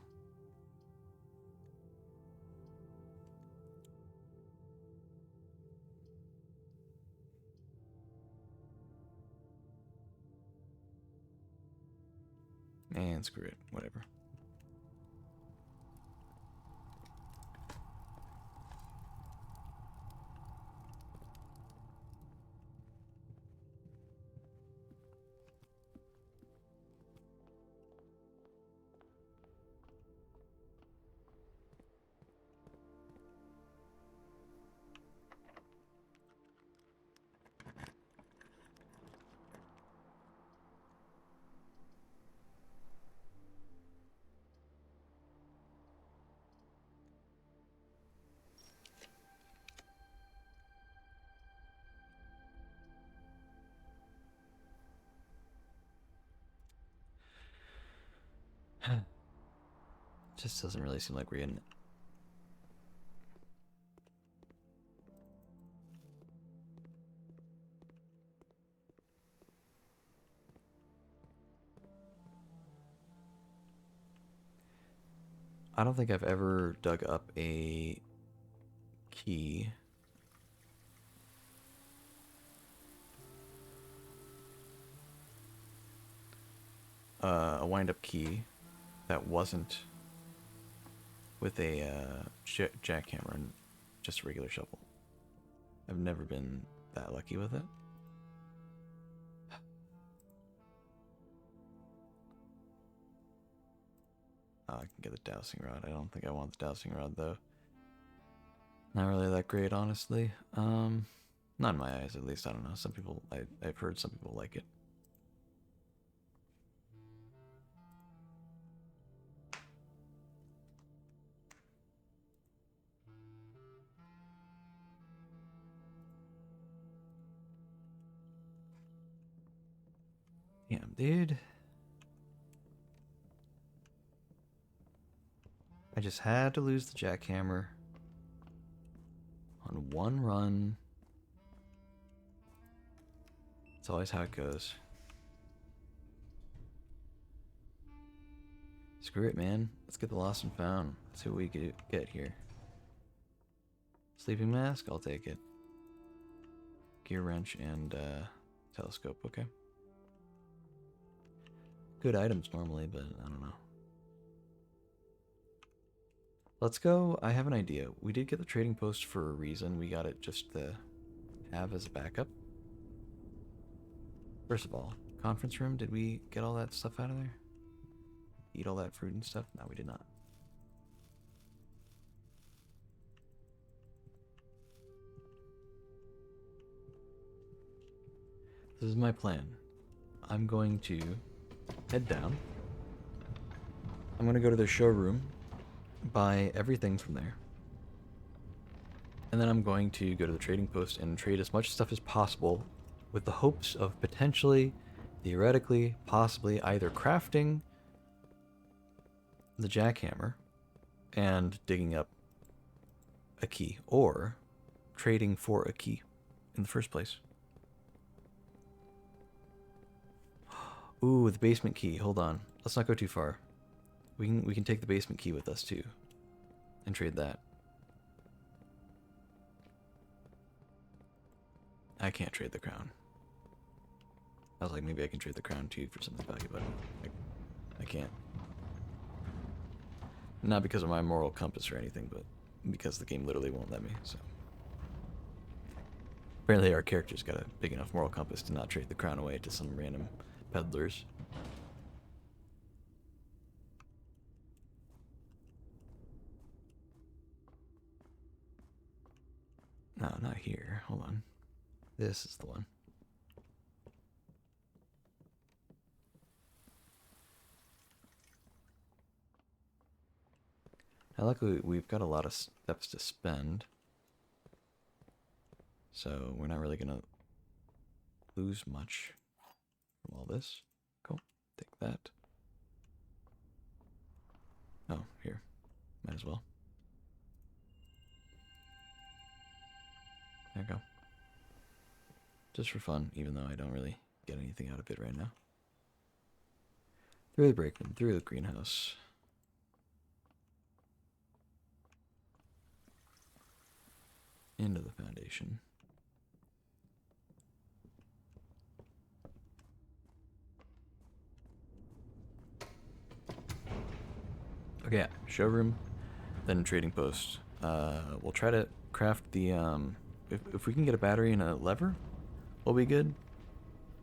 Speaker 1: And screw it, whatever. just doesn't really seem like we're getting it. I don't think I've ever dug up a key. A wind-up key that wasn't with a jackhammer and just a regular shovel. I've never been that lucky with it. I can get the dowsing rod. I don't think I want the dowsing rod though. Not really that great, honestly. Not in my eyes, at least. I don't know. Some people, I've heard some people like it. Damn, dude. I just had to lose the jackhammer on one run. It's always how it goes. Screw it, man. Let's get the lost and found. Let's see what we can get here. Sleeping mask? I'll take it. Gear wrench and telescope. Okay. Good items normally, but I don't know. Let's go. I have an idea. We did get the trading post for a reason. We got it just to have as a backup. First of all, conference room. Did we get all that stuff out of there? Eat all that fruit and stuff? No, we did not. This is my plan. I'm going to head down. I'm going to go to the showroom, buy everything from there. And then I'm going to go to the trading post and trade as much stuff as possible with the hopes of potentially, theoretically, possibly either crafting the jackhammer and digging up a key, or trading for a key in the first place. Ooh, the basement key. Hold on. Let's not go too far. We can take the basement key with us too and trade that. I can't trade the crown. I was like, maybe I can trade the crown too for something valuable, but I can't. Not because of my moral compass or anything, but because the game literally won't let me, so. Apparently our character's got a big enough moral compass to not trade the crown away to some random peddlers. No, not here. Hold on. This is the one. Now, luckily, we've got a lot of steps to spend. So, we're not really going to lose much from all this. Cool. Take that. Oh, here. Might as well. There you go. Just for fun, even though I don't really get anything out of it right now. Through the brakeman, through the greenhouse. Into the foundation. Okay, yeah, showroom, then trading post. We'll try to craft the, if we can get a battery and a lever, we'll be good.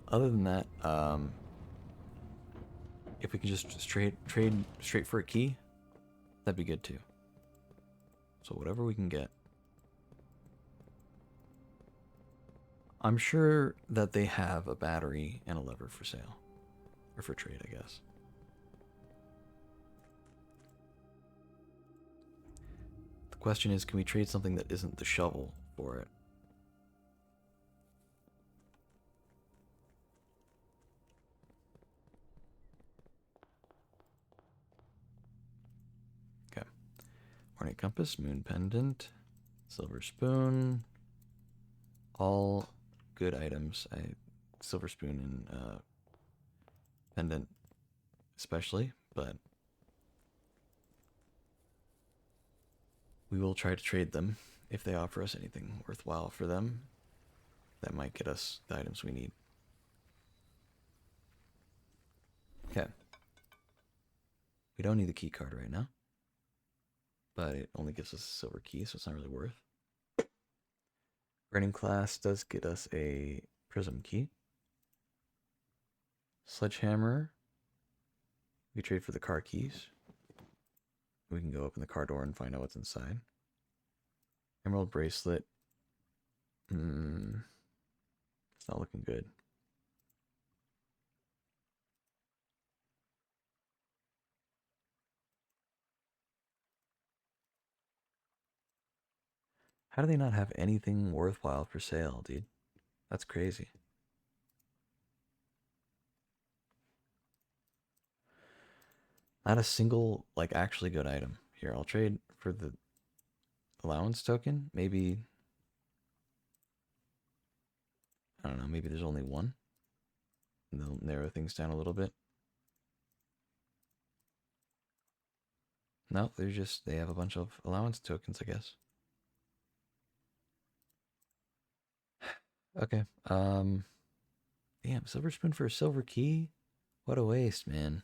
Speaker 1: Other than that, if we can just trade straight for a key, that'd be good too. So whatever we can get. I'm sure that they have a battery and a lever for sale. Or for trade, I guess. The question is, can we trade something that isn't the shovel for it? Ornate compass, moon pendant, silver spoon. All good items. Silver spoon and pendant especially, but we will try to trade them if they offer us anything worthwhile for them. That might get us the items we need. Okay. We don't need the key card right now, but it only gives us a silver key, so it's not really worth. Granting class does get us a prism key. Sledgehammer. We trade for the car keys. We can go open the car door and find out what's inside. Emerald bracelet. It's not looking good. How do they not have anything worthwhile for sale, dude? That's crazy. Not a single, like, actually good item. Here, I'll trade for the allowance token. Maybe, I don't know, maybe there's only one. And they'll narrow things down a little bit. No, they have a bunch of allowance tokens, I guess. Okay, damn, silver spoon for a silver key? What a waste, man.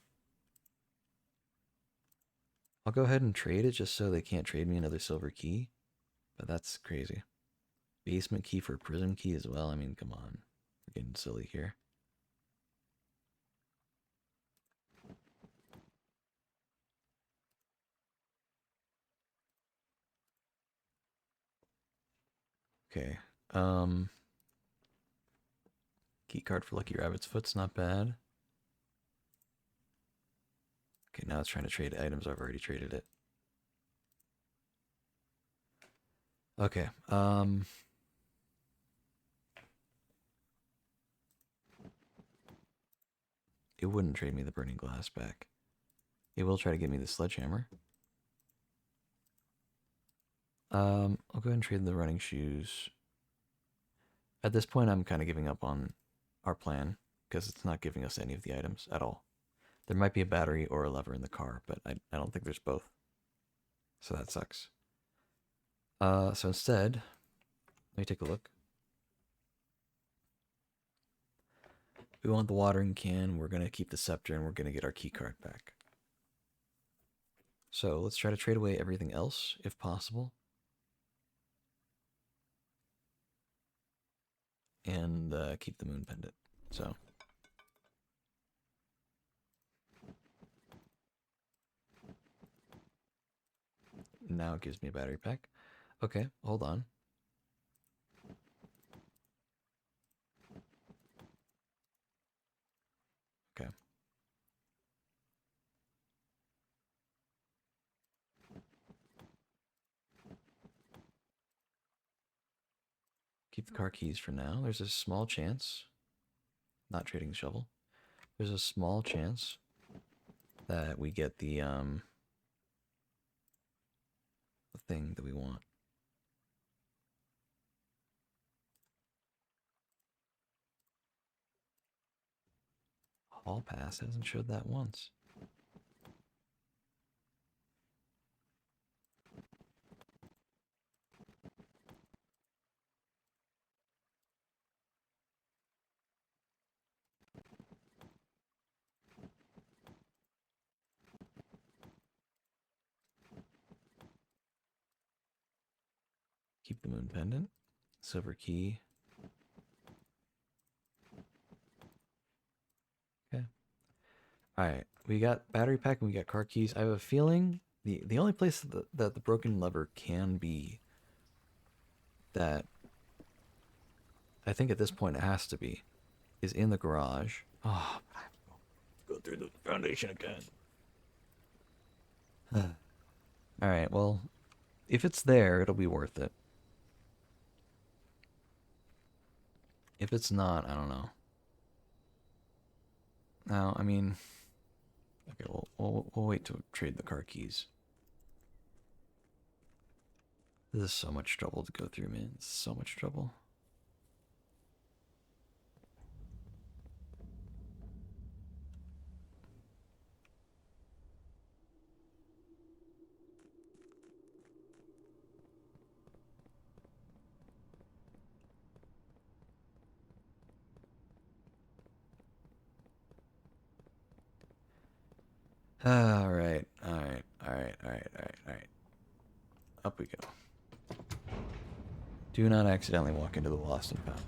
Speaker 1: I'll go ahead and trade it just so they can't trade me another silver key. But that's crazy. Basement key for a prism key as well. I mean, come on. We're getting silly here. Okay. Key card for Lucky Rabbit's Foot's not bad. Okay, now it's trying to trade items. I've already traded it. Okay. It wouldn't trade me the burning glass back. It will try to give me the sledgehammer. I'll go ahead and trade the running shoes. At this point, I'm kind of giving up on our plan because it's not giving us any of the items at all. There might be a battery or a lever in the car, but I don't think there's both. So that sucks. So instead, let me take a look. We want the watering can, we're going to keep the scepter, and we're going to get our key card back. So let's try to trade away everything else, if possible. And keep the moon pendant. So now it gives me a battery pack. Okay, hold on. Okay. Keep the car keys for now. There's a small chance, not trading the shovel. There's a small chance that we get the thing that we want. Hall pass hasn't showed that once. Keep the moon pendant. Silver key. Okay. Alright. We got battery pack and we got car keys. I have a feeling the only place that the broken lever can be, that I think at this point it has to be, is in the garage. Oh, I have to go through the foundation again. Alright, well, if it's there, it'll be worth it. If it's not, I don't know. Now, I mean, okay, we'll wait to trade the car keys. This is so much trouble to go through, man. It's so much trouble. Alright, alright, alright, alright, alright, alright. Up we go. Do not accidentally walk into the lost and found.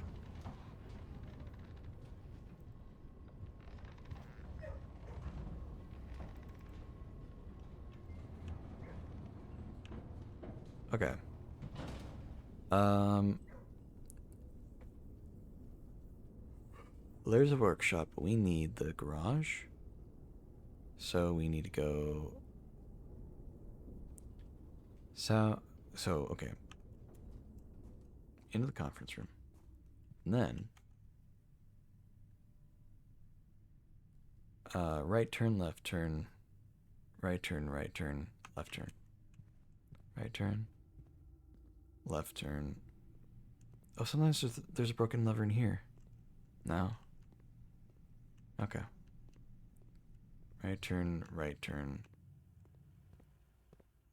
Speaker 1: Okay. There's a workshop, but we need the garage. So we need to go. So okay. Into the conference room. And then right turn, left turn, right turn, right turn, left turn. Right turn, left turn. Oh, sometimes there's a broken lever in here. No. Okay. Right turn, left turn.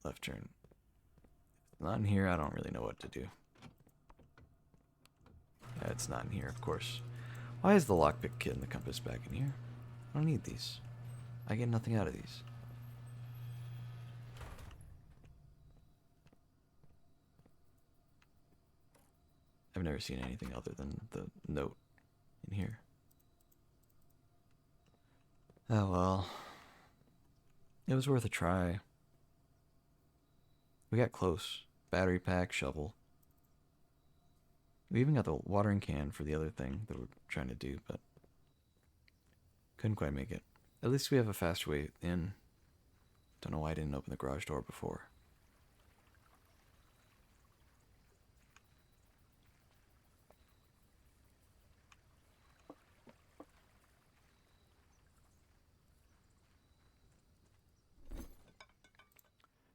Speaker 1: If it's not in here, I don't really know what to do. Yeah, it's not in here, of course. Why is the lockpick kit and the compass back in here? I don't need these. I get nothing out of these. I've never seen anything other than the note in here. Oh well. It was worth a try. We got close. Battery pack, shovel. We even got the watering can for the other thing that we're trying to do, but couldn't quite make it. At least we have a fast way in. Don't know why I didn't open the garage door before.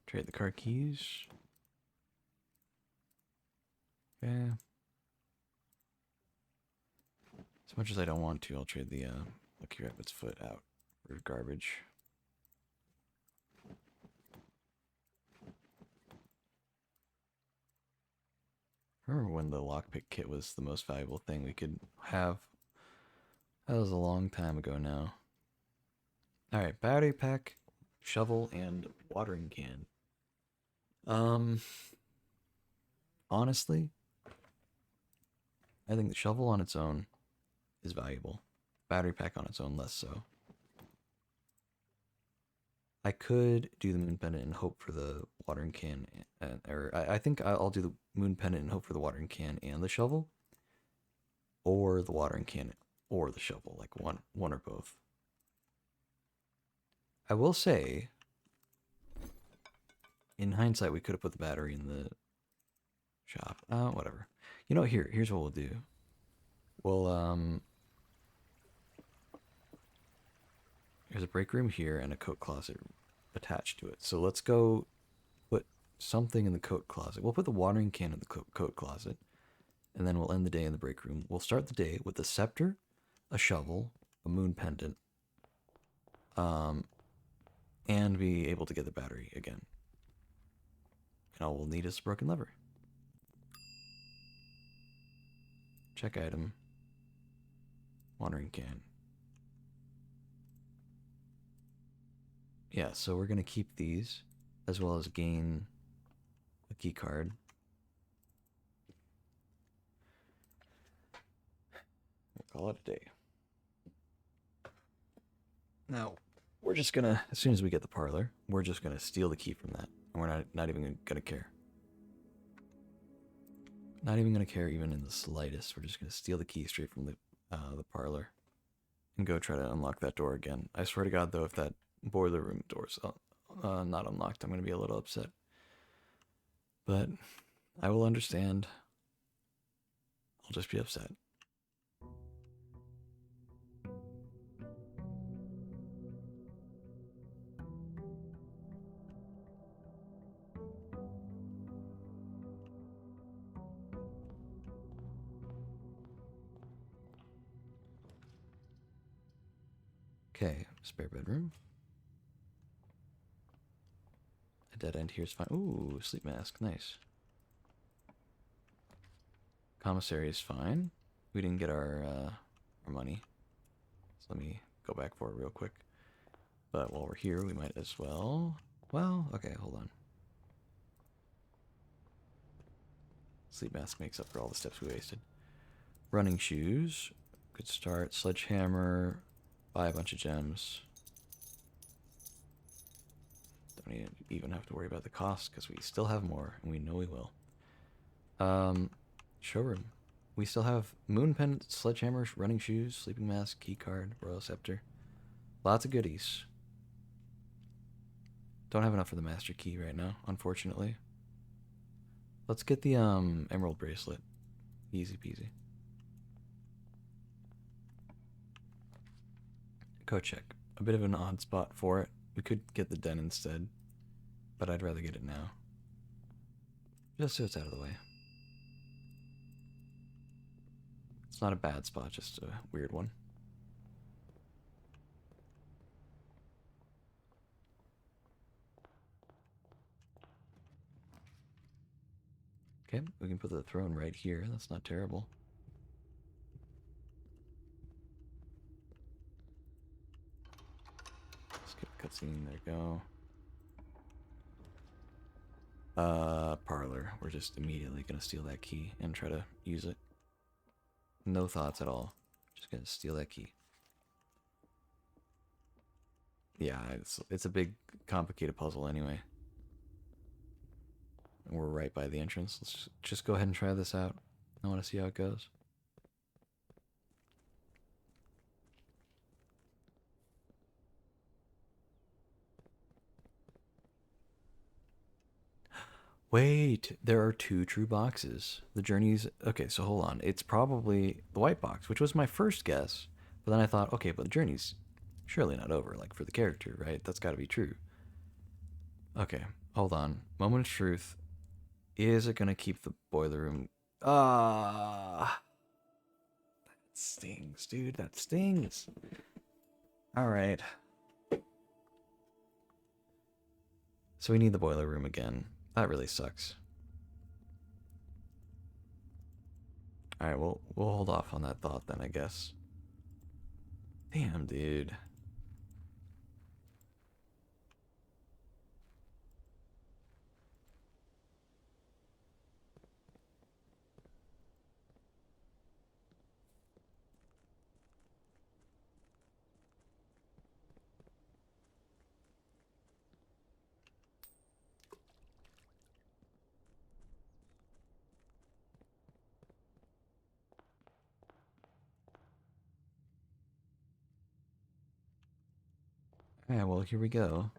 Speaker 1: Trade the car keys. Okay. As much as I don't want to, I'll trade the Lucky Rabbit's foot out for garbage. Remember when the lockpick kit was the most valuable thing we could have? That was a long time ago now. Alright, battery pack, shovel, and watering can. Honestly, I think the shovel on its own is valuable. Battery pack on its own, less so. I could do the moon pendant and hope for the watering can, or I think I'll do the moon pendant and hope for the watering can and the shovel, or the watering can or the shovel, like one or both. I will say, in hindsight, we could have put the battery in the shop. Whatever. You know, here's what we'll do. We'll there's a break room here and a coat closet attached to it. So let's go put something in the coat closet. We'll put the watering can in the coat closet, and then we'll end the day in the break room. We'll start the day with a scepter, a shovel, a moon pendant, and be able to get the battery again. And all we'll need is a broken lever. Check item. Watering can. Yeah, so we're gonna keep these, as well as gain a key card. We'll call it a day. Now, we're just gonna, as soon as we get the parlor, we're just gonna steal the key from that. And we're not even gonna care. Not even gonna care even in the slightest. We're just gonna steal the key straight from the parlor and go try to unlock that door again. I swear to God, though, if that boiler room door's not unlocked, I'm gonna be a little upset. But I will understand. I'll just be upset. Okay, spare bedroom. A dead end here is fine. Ooh, sleep mask, nice. Commissary is fine. We didn't get our money. So let me go back for it real quick. But while we're here, we might as well... Well, okay, hold on. Sleep mask makes up for all the steps we wasted. Running shoes. Good start. Sledgehammer. Buy a bunch of gems. Don't even have to worry about the cost because we still have more, and we know we will. Showroom. We still have moon pendant, sledgehammer, running shoes, sleeping mask, key card, royal scepter. Lots of goodies. Don't have enough for the master key right now, unfortunately. Let's get the emerald bracelet. Easy peasy. Coat check. A bit of an odd spot for it. We could get the den instead, but I'd rather get it now. Just so it's out of the way. It's not a bad spot, just a weird one. Okay, we can put the throne right here. That's not terrible. Skip cutscene. There we go. Parlor. We're just immediately gonna steal that key and try to use it. No thoughts at all. Just gonna steal that key. Yeah, it's a big, complicated puzzle anyway. And we're right by the entrance. Let's just go ahead and try this out. I want to see how it goes. Wait, there are two true boxes. The journey's... Okay, so hold on. It's probably the white box, which was my first guess. But then I thought, okay, but the journey's surely not over, like, for the character, right? That's gotta be true. Okay, hold on. Moment of truth. Is it gonna keep the boiler room... Ah... That stings, dude. That stings. Alright. So we need the boiler room again. That really sucks. Alright, we'll hold off on that thought then, I guess. Damn, dude. Yeah, well, here we go.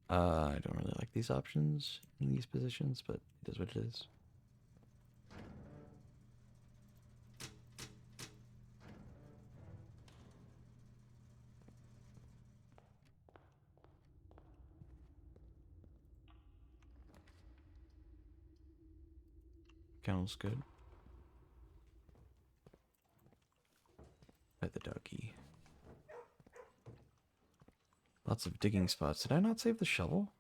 Speaker 1: I don't really like these options in these positions, but it is what it is. Sounds good. Pet the doggy. Lots of digging spots. Did I not save the shovel?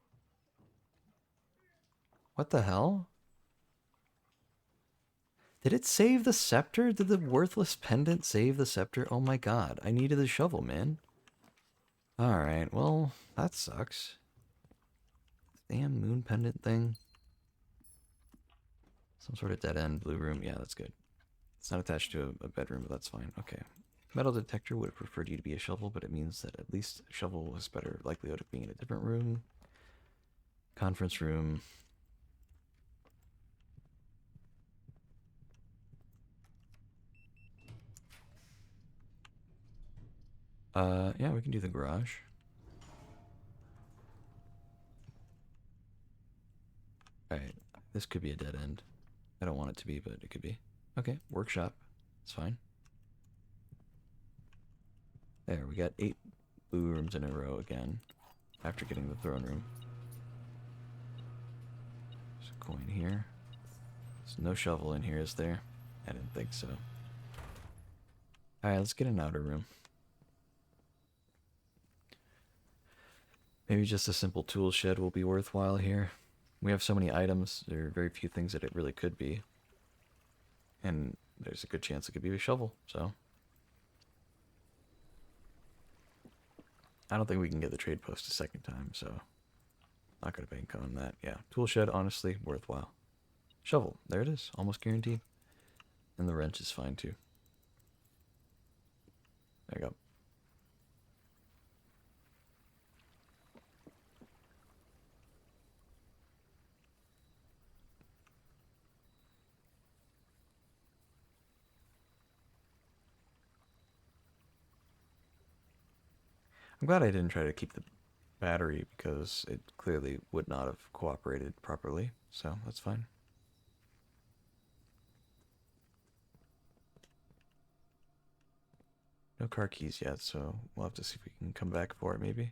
Speaker 1: What the hell? Did it save the scepter? Did the worthless pendant save the scepter? Oh my god, I needed the shovel, man. Alright, well, that sucks. Damn moon pendant thing. Some sort of dead end blue room. Yeah, that's good. It's not attached to a bedroom, but that's fine. Okay. Metal detector would have preferred you to be a shovel, but it means that at least a shovel has better likelihood of being in a different room. Conference room. Yeah, we can do the garage. Alright, this could be a dead end. I don't want it to be, but it could be. Okay, workshop. It's fine. There, we got 8 blue rooms in a row again. After getting the throne room. There's a coin here. There's no shovel in here, is there? I didn't think so. Alright, let's get an outer room. Maybe just a simple tool shed will be worthwhile here. We have so many items, there are very few things that it really could be. And there's a good chance it could be a shovel, so. I don't think we can get the trade post a second time, so. Not gonna bank on that. Yeah, tool shed, honestly, worthwhile. Shovel, there it is, almost guaranteed. And the wrench is fine too. There you go. I'm glad I didn't try to keep the battery because it clearly would not have cooperated properly, so that's fine. No car keys yet, so we'll have to see if we can come back for it maybe.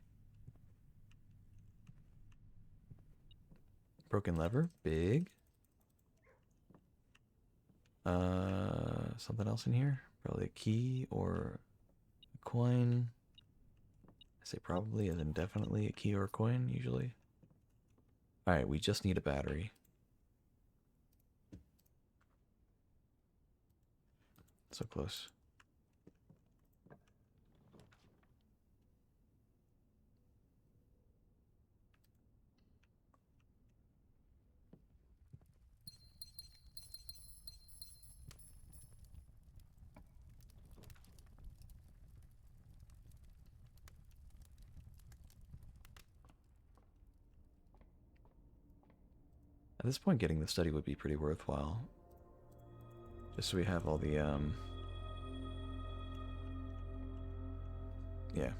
Speaker 1: Broken lever, big. Something else in here? Probably a key or a coin. I say probably as in definitely a key or a coin, usually. Alright, we just need a battery. So close. At this point, getting the study would be pretty worthwhile. Just so we have all the, yeah.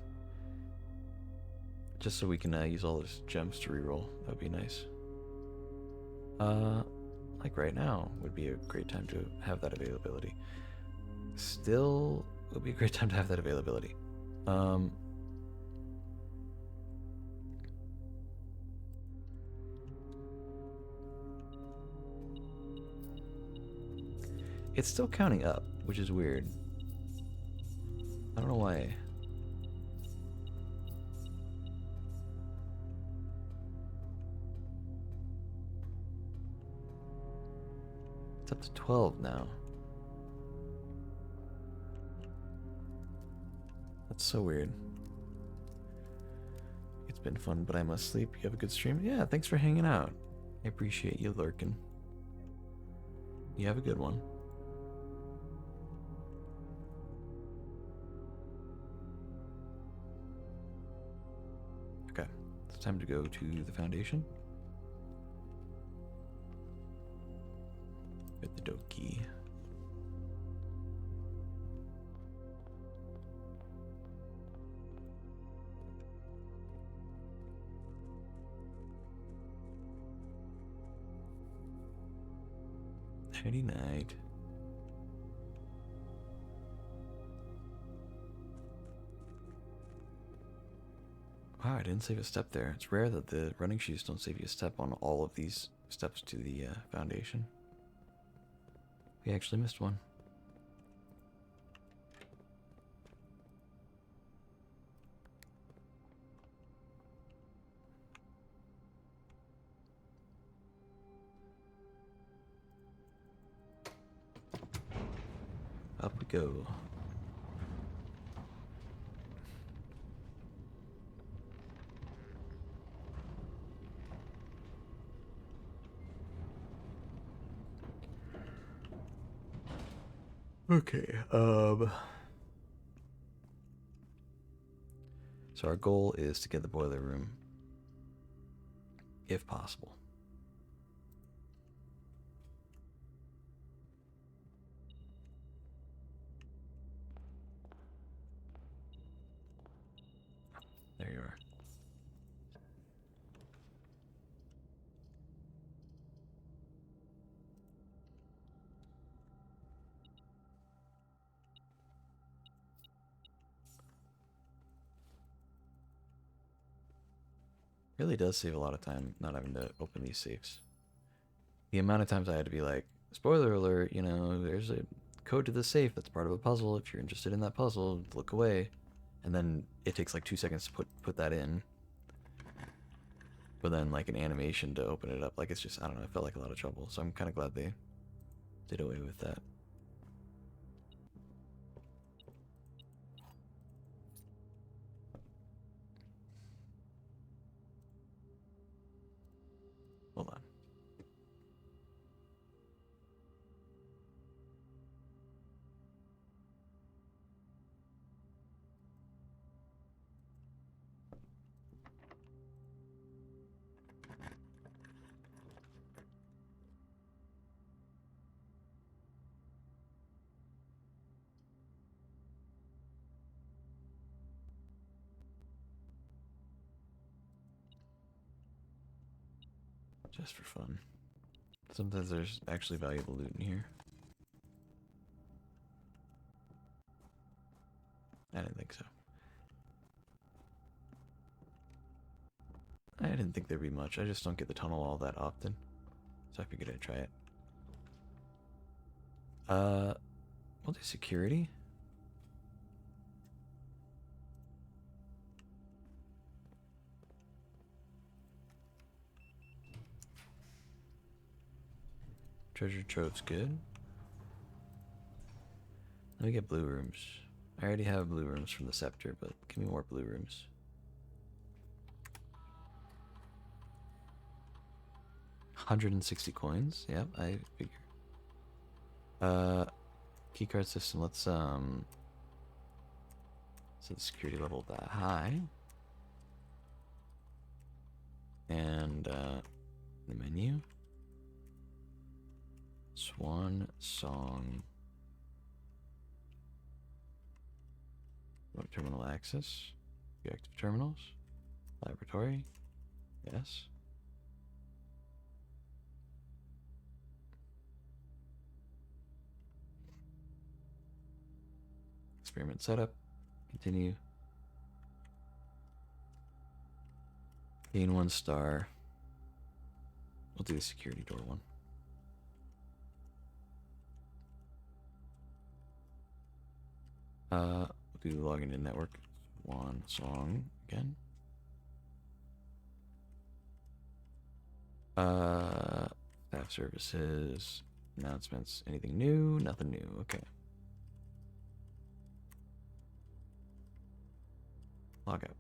Speaker 1: Just so we can use all those gems to reroll. That would be nice. Like right now would be a great time to have that availability. Still would be a great time to have that availability. It's still counting up, which is weird. I don't know why. It's up to 12 now. That's so weird. It's been fun, but I must sleep. You have a good stream? Yeah, thanks for hanging out. I appreciate you lurking. You have a good one. Okay, it's time to go to the foundation. Get the doki. Nighty night. Wow, I didn't save a step there. It's rare that the running shoes don't save you a step on all of these steps to the foundation. We actually missed one. Up we go. Okay, so our goal is to get the boiler room, if possible. There you are. Really does save a lot of time not having to open these safes. The amount of times I had to be like, spoiler alert, you know, there's a code to the safe. That's part of a puzzle. If you're interested in that puzzle, look away. And then it takes like 2 seconds to put that in. But then like an animation to open it up. Like it's just, I don't know, it felt like a lot of trouble. So I'm kind of glad they did away with that. Hold on. Just for fun. Sometimes there's actually valuable loot in here. I didn't think so. I didn't think there'd be much. I just don't get the tunnel all that often. So I figured I'd try it. We'll do security. Treasure trove's good. Let me get blue rooms. I already have blue rooms from the scepter, but give me more blue rooms. $160 coins. Yep, I figure. Keycard system. Let's set the security level that high. And the menu. Swan Song. Web terminal access. Active terminals. Laboratory. Yes. Experiment setup. Continue. Gain 1 star. We'll do the security door one. We'll do login to network. One song again. Staff services, announcements, anything new? Nothing new, okay. Log out.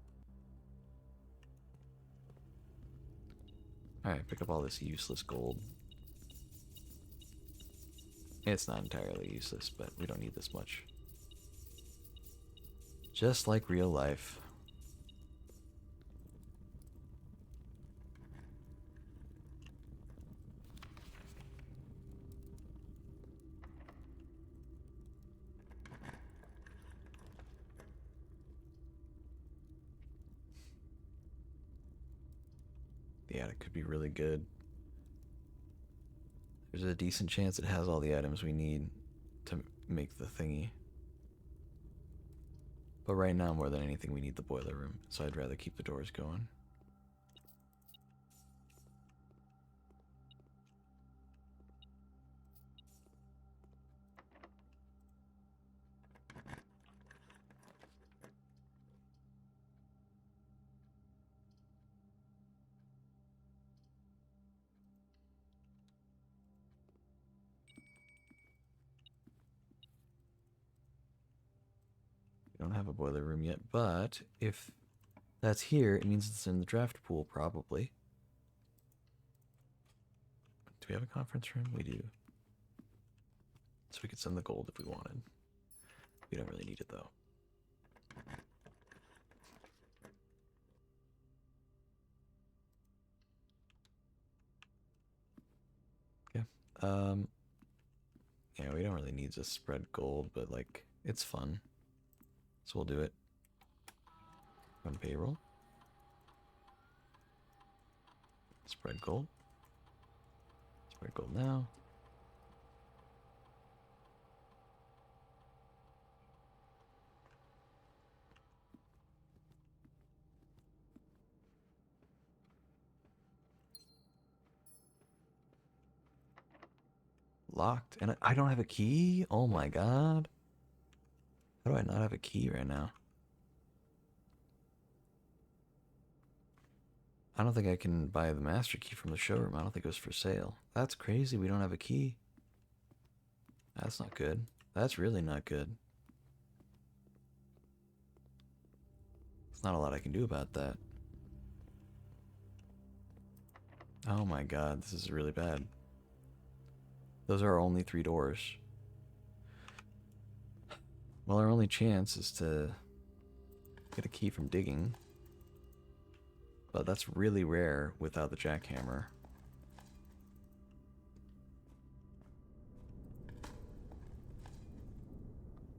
Speaker 1: Alright, pick up all this useless gold. It's not entirely useless, but we don't need this much. Just like real life. The attic could be really good. There's a decent chance it has all the items we need to make the thingy. But right now, more than anything, we need the boiler room, so I'd rather keep the doors going. We don't have a boiler room yet, but if that's here, it means it's in the draft pool, probably. Do we have a conference room? We do. So we could send the gold if we wanted. We don't really need it, though. Okay. Yeah, we don't really need to spread gold, but, like, it's fun. So we'll do it. On payroll. Spread gold. Spread gold now. Locked. And I don't have a key? Oh my god. How do I not have a key right now? I don't think I can buy the master key from the showroom. I don't think it was for sale. That's crazy. We don't have a key. That's not good. That's really not good. There's not a lot I can do about that. Oh my god, this is really bad. Those are our only 3 doors. Well, our only chance is to get a key from digging. But that's really rare without the jackhammer.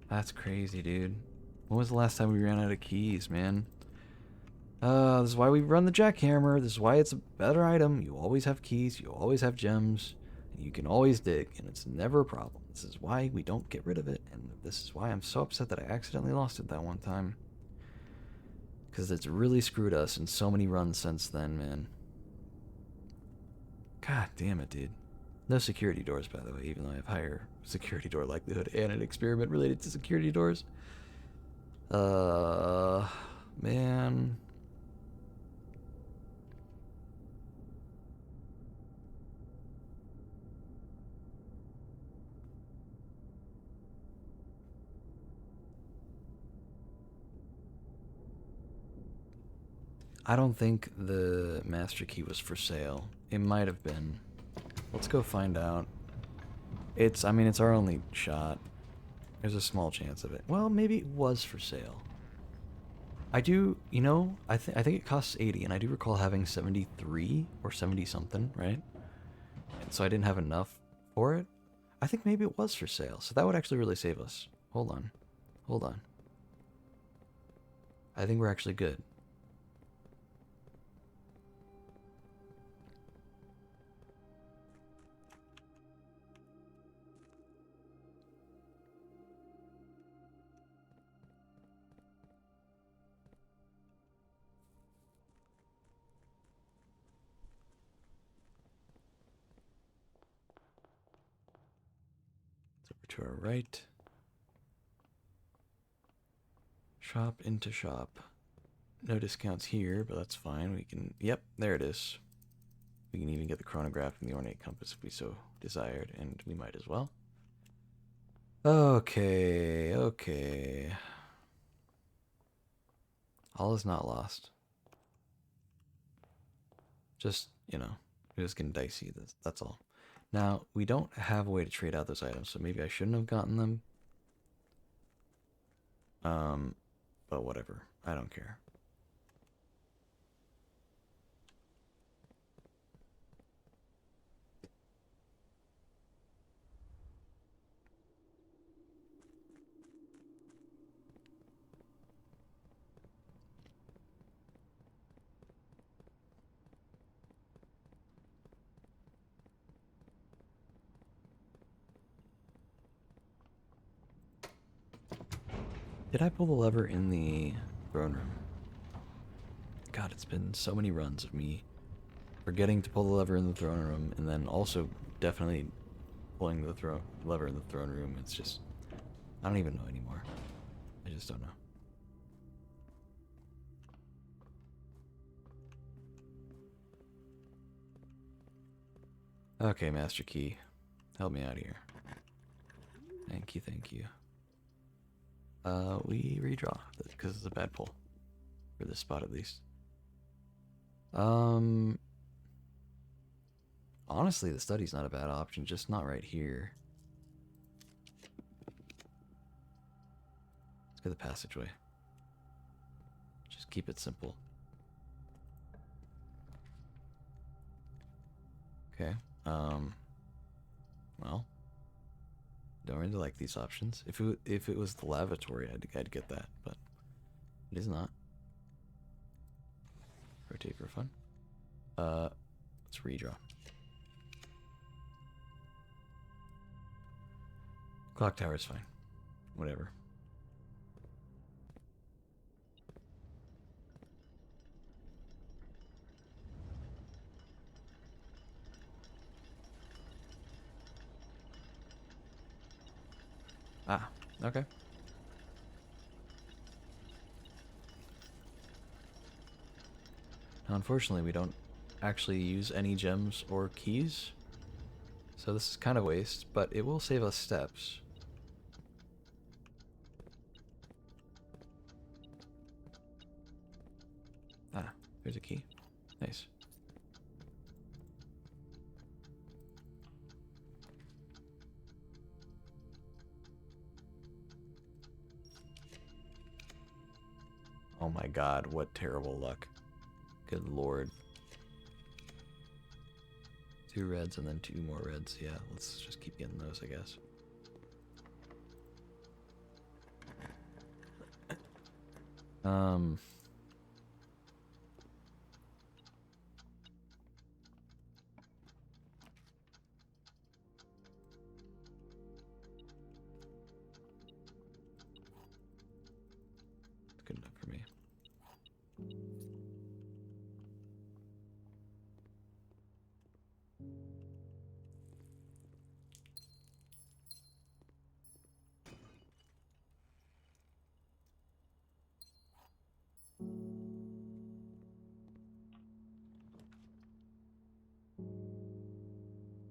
Speaker 1: That's crazy, dude. When was the last time we ran out of keys, man? This is why we run the jackhammer. This is why it's a better item. You always have keys. You always have gems. And you can always dig, and it's never a problem. This is why we don't get rid of it, and this is why I'm so upset that I accidentally lost it that one time. Because it's really screwed us in so many runs since then, man. God damn it, dude. No security doors, by the way, even though I have higher security door likelihood and an experiment related to security doors. Man. I don't think the master key was for sale. It might have been. Let's go find out. I mean, it's our only shot. There's a small chance of it. Well, maybe it was for sale. I do, you know, I think it costs 80, and I do recall having 73 or 70 something, right? And so I didn't have enough for it. I think maybe it was for sale, so that would actually really save us. Hold on. Hold on. I think we're actually good. To our right. Shop into shop. No discounts here, but that's fine. We can, yep, there it is. We can even get the chronograph and the ornate compass if we so desired, and we might as well. Okay, okay. All is not lost. Just, you know, it was getting dicey, that's all. Now, we don't have a way to trade out those items, so maybe I shouldn't have gotten them. But whatever. I don't care. Did I pull the lever in the throne room? God, it's been so many runs of me forgetting to pull the lever in the throne room, and then also definitely pulling the lever in the throne room. It's just, I don't even know anymore. I just don't know. Okay, Master Key, help me out here. Thank you, thank you. We redraw because it's a bad pull for this spot at least. Honestly, the study's not a bad option, just not right here. Let's go the passageway. Just keep it simple. Okay. Well, don't really like these options. If it was the lavatory, I'd get that, but it is not. Rotate for fun. Let's redraw. Clock tower is fine. Whatever. Ah, okay. Now, unfortunately, we don't actually use any gems or keys, so this is kind of waste, but it will save us steps. Ah, there's a key. Nice. Oh my god, what terrible luck. Good lord. 2 reds and then 2 more reds. Yeah, let's just keep getting those, I guess. It's good enough for me.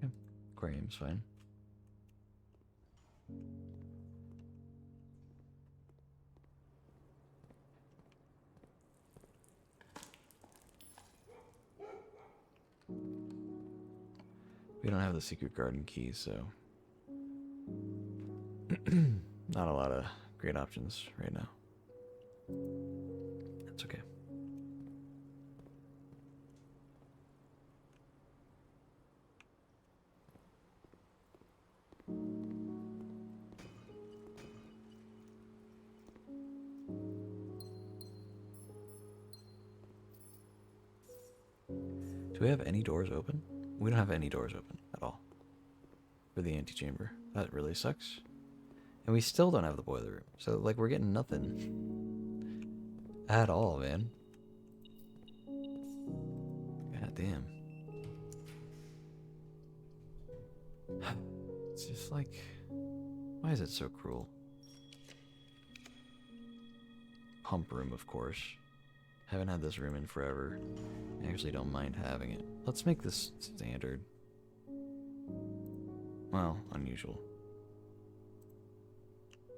Speaker 1: Yeah, aquarium's fine. We don't have the secret garden key, so not a lot of great options right now. That's okay. Do we have any doors open? We don't have any doors open at all for the antechamber. That really sucks. And we still don't have the boiler room. So, like, we're getting nothing at all, man. God damn. It's just like, why is it so cruel? Pump room, of course. Haven't had this room in forever. I actually don't mind having it. Let's make this standard. Well, unusual.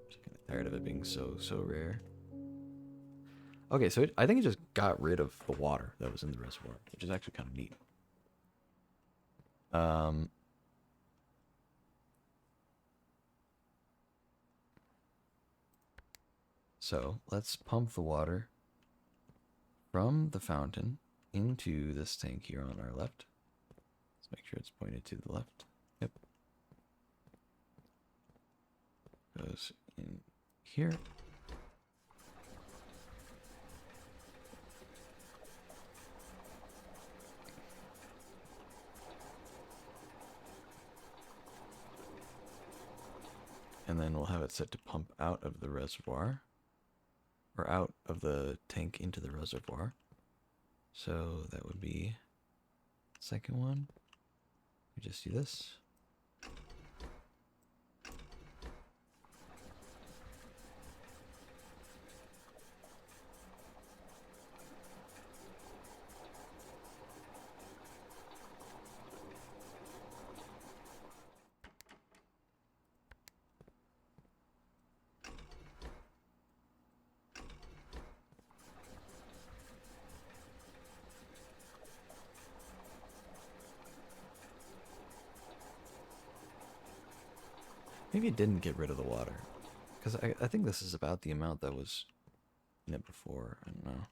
Speaker 1: Just kind of tired of it being so rare. Okay, so I think it just got rid of the water that was in the reservoir, which is actually kind of neat. So let's pump the water from the fountain into this tank here on our left. Let's make sure it's pointed to the left. Yep. Goes in here. And then we'll have it set to pump out of the reservoir. Or out of the tank into the reservoir. So that would be the second one. We just do this. Maybe it didn't get rid of the water. Because I think this is about the amount that was in it before. I don't know.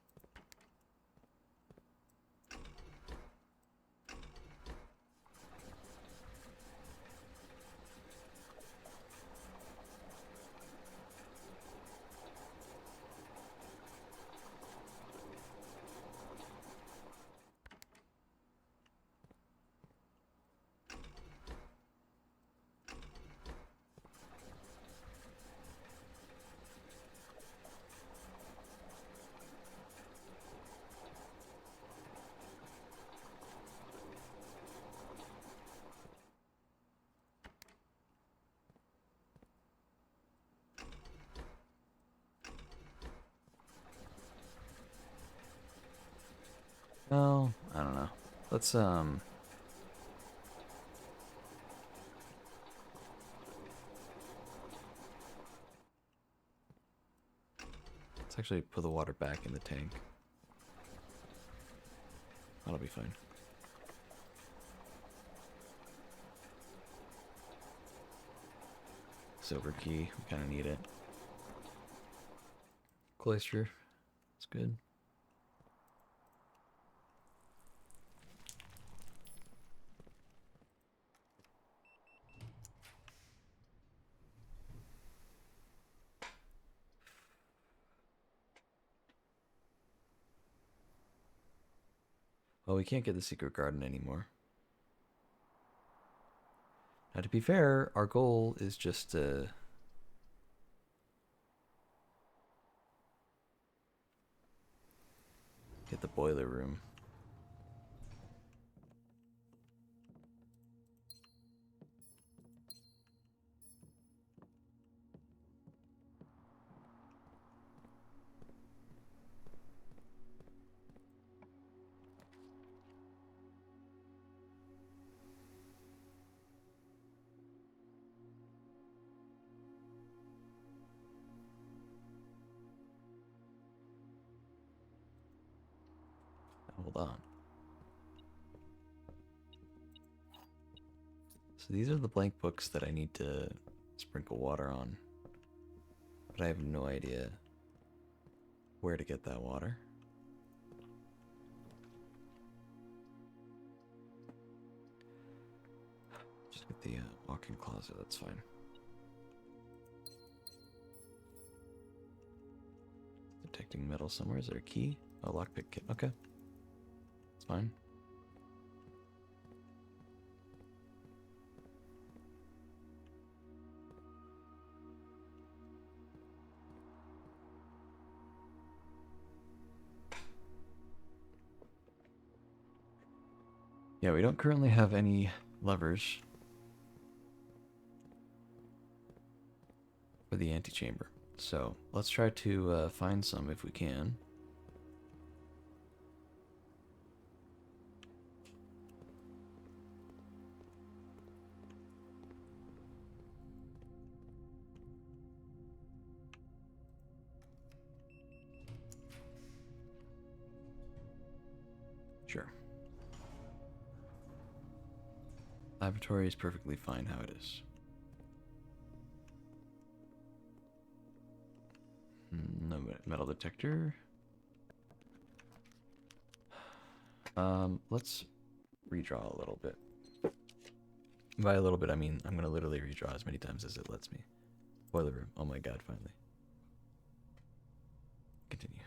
Speaker 1: Let's let's actually put the water back in the tank. That'll be fine. Silver key, we kind of need it. Cloister, it's good. Well, we can't get the secret garden anymore. Now, to be fair, our goal is just to get the boiler room. Hold on. So these are the blank books that I need to sprinkle water on. But I have no idea where to get that water. Just get the walk-in closet, that's fine. Detecting metal somewhere. Is there a key? A lockpick kit. Okay. It's fine. Yeah, we don't currently have any levers for the antechamber. So let's try to find some if we can. Sure. Laboratory is perfectly fine how it is. No metal detector. Let's redraw a little bit. By a little bit, I mean I'm gonna literally redraw as many times as it lets me. Boiler room. Oh my god, finally. Continue.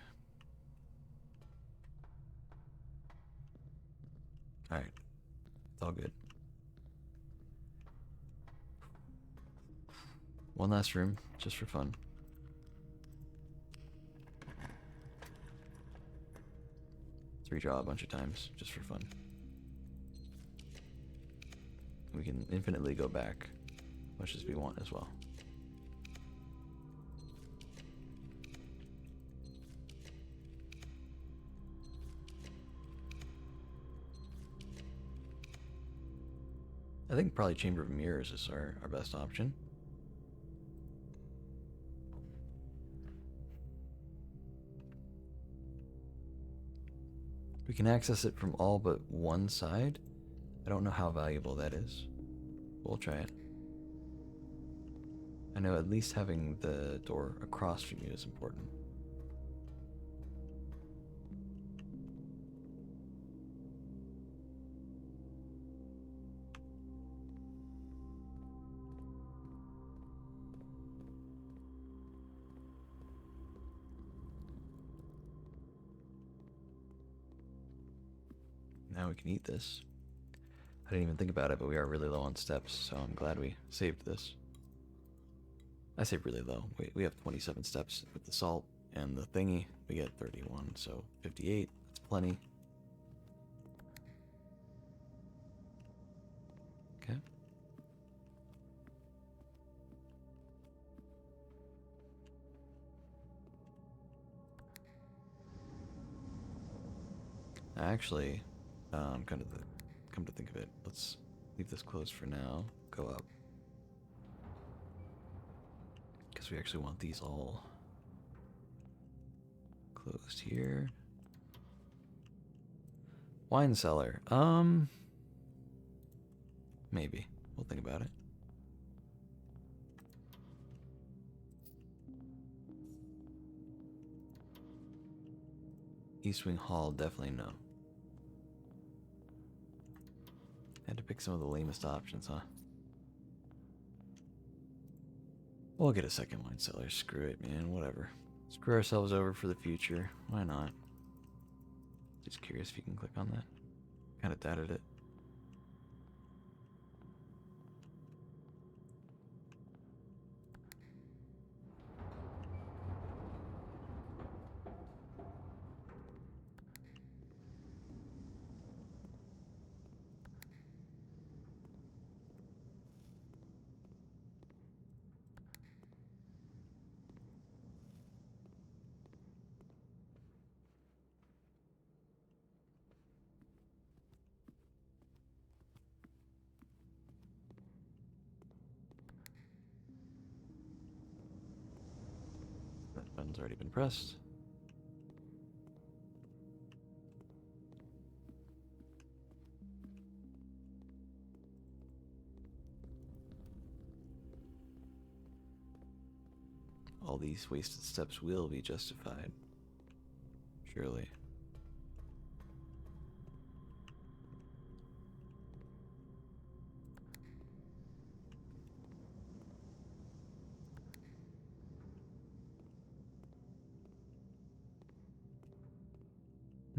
Speaker 1: Alright. It's all good. One last room, just for fun. Let's redraw a bunch of times, just for fun. We can infinitely go back, much as we want as well. I think probably Chamber of Mirrors is our best option. We can access it from all but one side. I don't know how valuable that is. We'll try it. I know at least having the door across from you is important. Now we can eat this. I didn't even think about it, but we are really low on steps, so I'm glad we saved this. I say really low. We have 27 steps with the salt and the thingy. We get 31, so 58. That's plenty. Okay. Actually, Come to think of it, let's leave this closed for now. Go up. Because we actually want these all closed here. Wine cellar. Maybe. We'll think about it. East Wing Hall, definitely no. Had to pick some of the lamest options, huh? We'll get a second wine cellar. Screw it, man. Whatever. Screw ourselves over for the future. Why not? Just curious if you can click on that. Kind of doubted it. That button's already been pressed. All these wasted steps will be justified. Surely.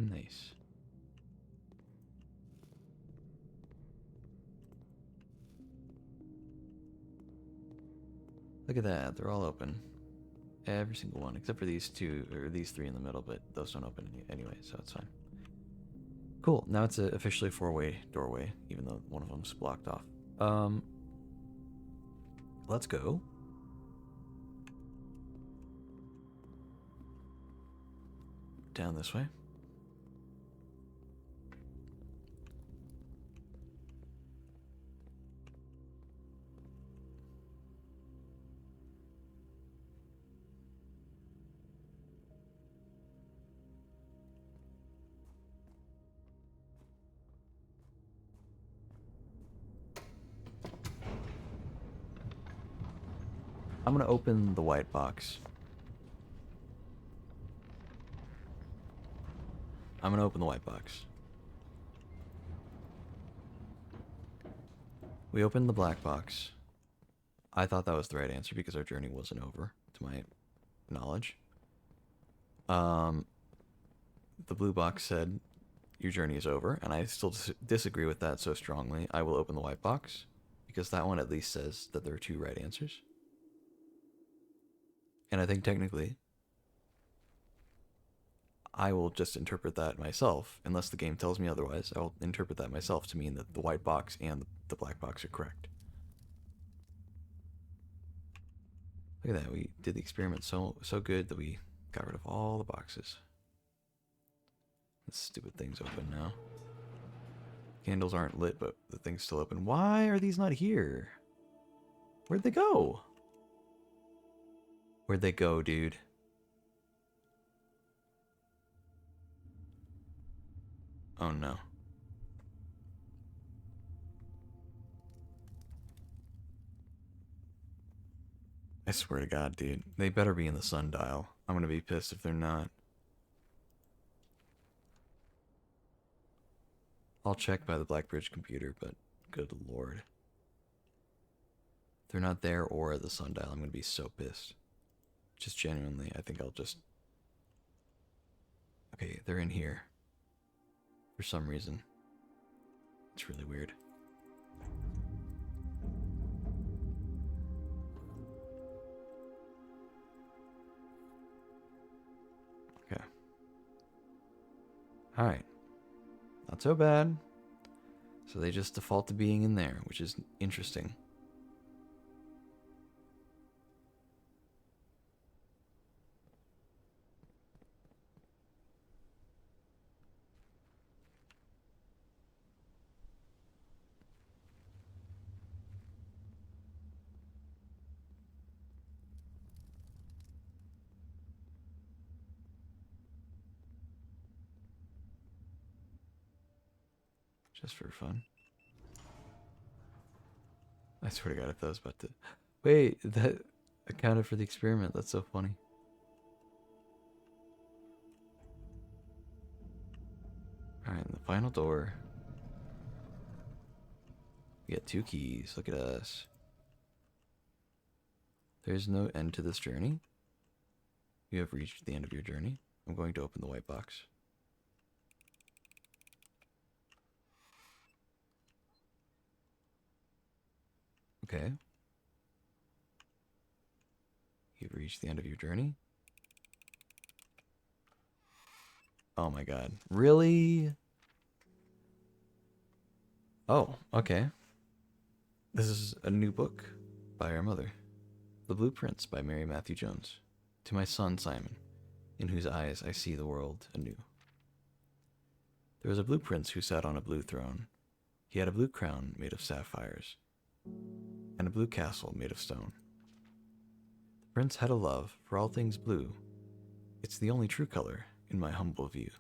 Speaker 1: Nice. Look at that, they're all open. Every single one, except for these two, or these three in the middle, but those don't open anyway, so it's fine. Cool, now it's officially a four-way doorway, even though one of them's blocked off. Let's go. Down this way. I'm gonna open the white box. I'm gonna open the white box. We opened the black box. I thought that was the right answer because our journey wasn't over, to my knowledge. The blue box said your journey is over, and I still disagree with that so strongly. I will open the white box because that one at least says that there are two right answers. And I think technically I will just interpret that myself, unless the game tells me otherwise. I will interpret that myself to mean that the white box and the black box are correct. Look at that, we did the experiment so good that we got rid of all the boxes. This stupid thing's open now. Candles aren't lit, but the thing's still open. Why are these not here? Where'd they go? Where'd they go, dude? Oh no. I swear to God, dude. They better be in the sundial. I'm gonna be pissed if they're not. I'll check by the Blackbridge computer, but good lord. If they're not there or at the sundial, I'm gonna be so pissed. Just genuinely, I think I'll just... Okay, they're in here. For some reason. It's really weird. Okay. Alright. Not so bad. So they just default to being in there, which is interesting. Just for fun. I swear to God, if that was about to... Wait, that accounted for the experiment. That's so funny. Alright, and the final door. We got 2 keys. Look at us. There's no end to this journey. You have reached the end of your journey. I'm going to open the white box. Okay. You've reached the end of your journey. Oh my God. Really? Oh, okay. This is a new book by our mother. The Blueprints by Mary Matthew Jones. To my son Simon, in whose eyes I see the world anew. There was a blue prince who sat on a blue throne. He had a blue crown made of sapphires, and a blue castle made of stone. The prince had a love for all things blue. It's the only true color, in my humble view.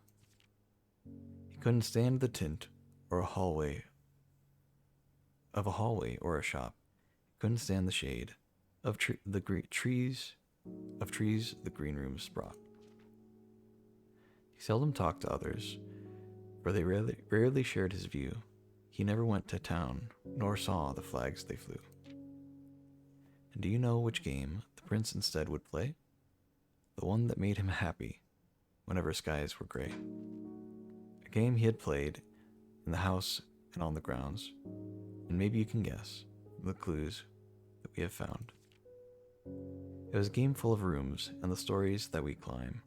Speaker 1: He couldn't stand the tint or a hallway or a shop. He couldn't stand the shade of trees the green rooms brought. He seldom talked to others, for they rarely shared his view. He never went to town, nor saw the flags they flew. And do you know which game the prince instead would play? The one that made him happy whenever skies were gray. A game he had played in the house and on the grounds, and maybe you can guess the clues that we have found. It was a game full of rooms and the stories that we climb,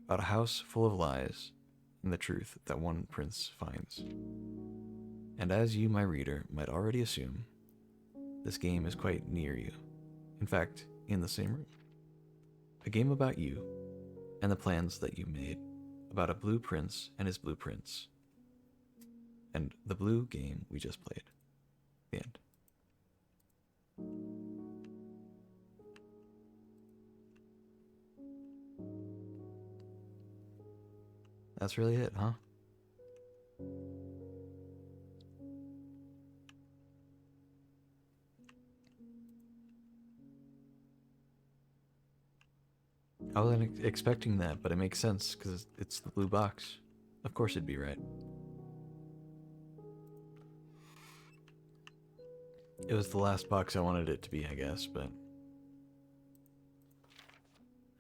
Speaker 1: about a house full of lies and the truth that one prince finds. And as you, my reader, might already assume, this game is quite near you. In fact, in the same room. A game about you and the plans that you made, about a blue prince and his blueprints. And the blue game we just played. The end. That's really it, huh? I wasn't expecting that, but it makes sense because it's the blue box. Of course it'd be right. It was the last box I wanted it to be, I guess, but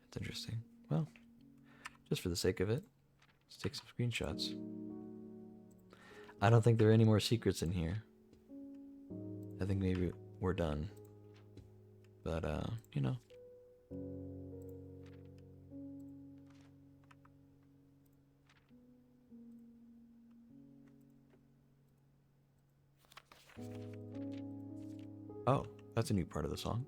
Speaker 1: it's interesting. Well, just for the sake of it, let's take some screenshots. I don't think there are any more secrets in here. I think maybe we're done. But, you know. Oh, that's a new part of the song.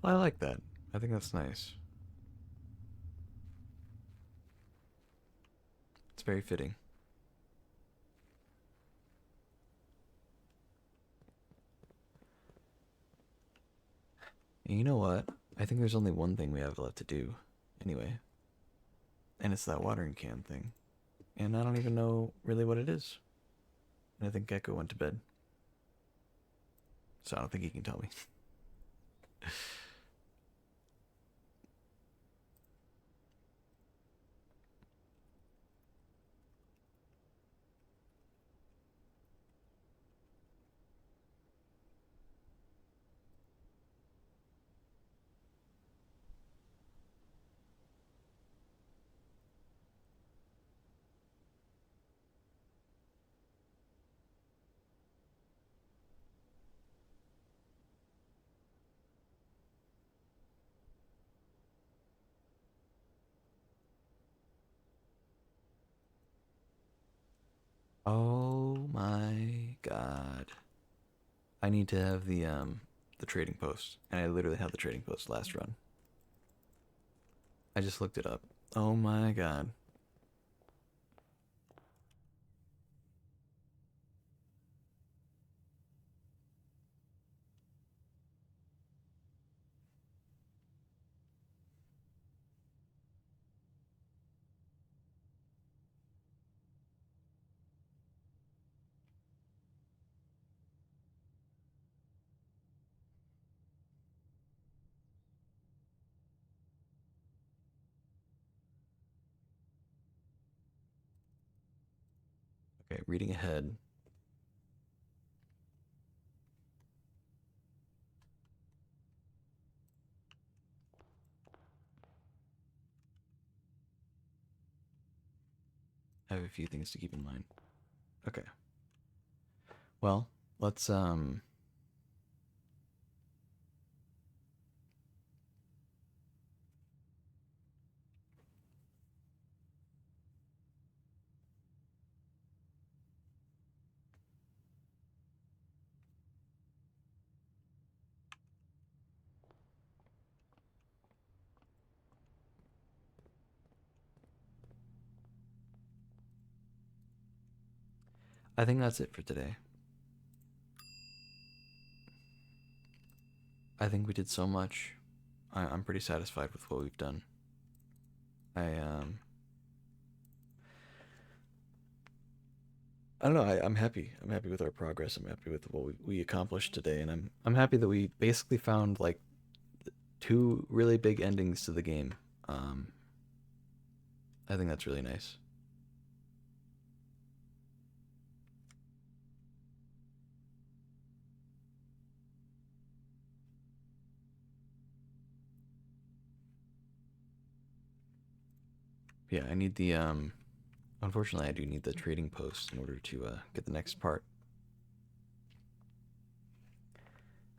Speaker 1: Well, I like that. I think that's nice. It's very fitting. And you know what? I think there's only one thing we have left to do, anyway. And it's that watering can thing. And I don't even know really what it is. And I think Gecko went to bed. So I don't think he can tell me. Oh my god. I need to have the trading post. And I literally had the trading post last run. I just looked it up. Oh my god. Okay, reading ahead. I have a few things to keep in mind. Okay. Well, let's I think that's it for today. I think we did so much. I'm pretty satisfied with what we've done. I I don't know. I'm happy. I'm happy with our progress. I'm happy with what we accomplished today, and I'm happy that we basically found like two really big endings to the game. Um, I think that's really nice. Yeah, I need the Unfortunately, I do need the trading post in order to get the next part.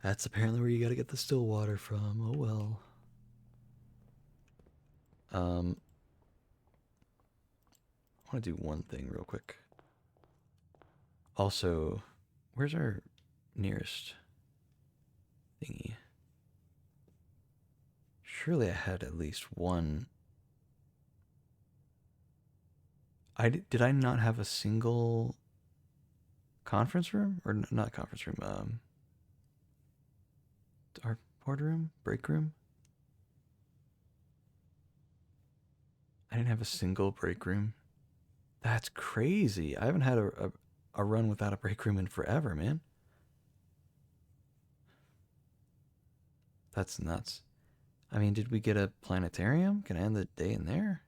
Speaker 1: That's apparently where you got to get the still water from. Oh well. Um, I want to do one thing real quick. Also, where's our nearest thingy? Surely I had at least one. Did I not have a single conference room or not conference room? Our boardroom, break room. I didn't have a single break room. That's crazy. I haven't had a run without a break room in forever, man. That's nuts. I mean, did we get a planetarium? Can I end the day in there?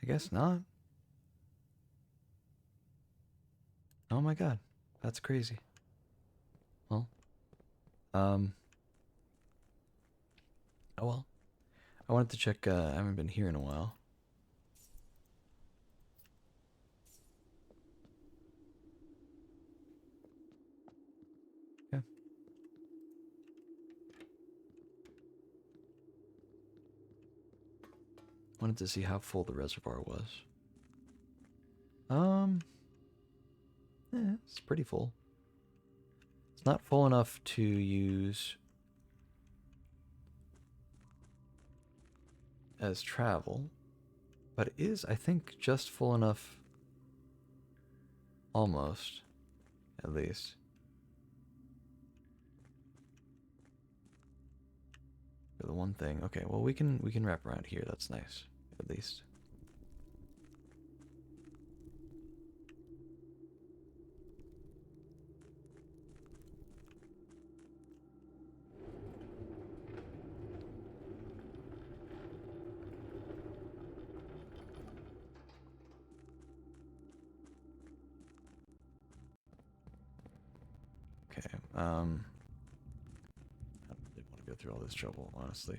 Speaker 1: I guess not. Oh my god. That's crazy. Well, um, oh well. I wanted to check, I haven't been here in a while. Yeah. Wanted to see how full the reservoir was. Um, it's pretty full. It's not full enough to use as travel, but it is, I think, just full enough, almost, at least. For the one thing. Okay, well we can wrap around here. That's nice, at least. Okay. I don't really want to go through all this trouble, honestly.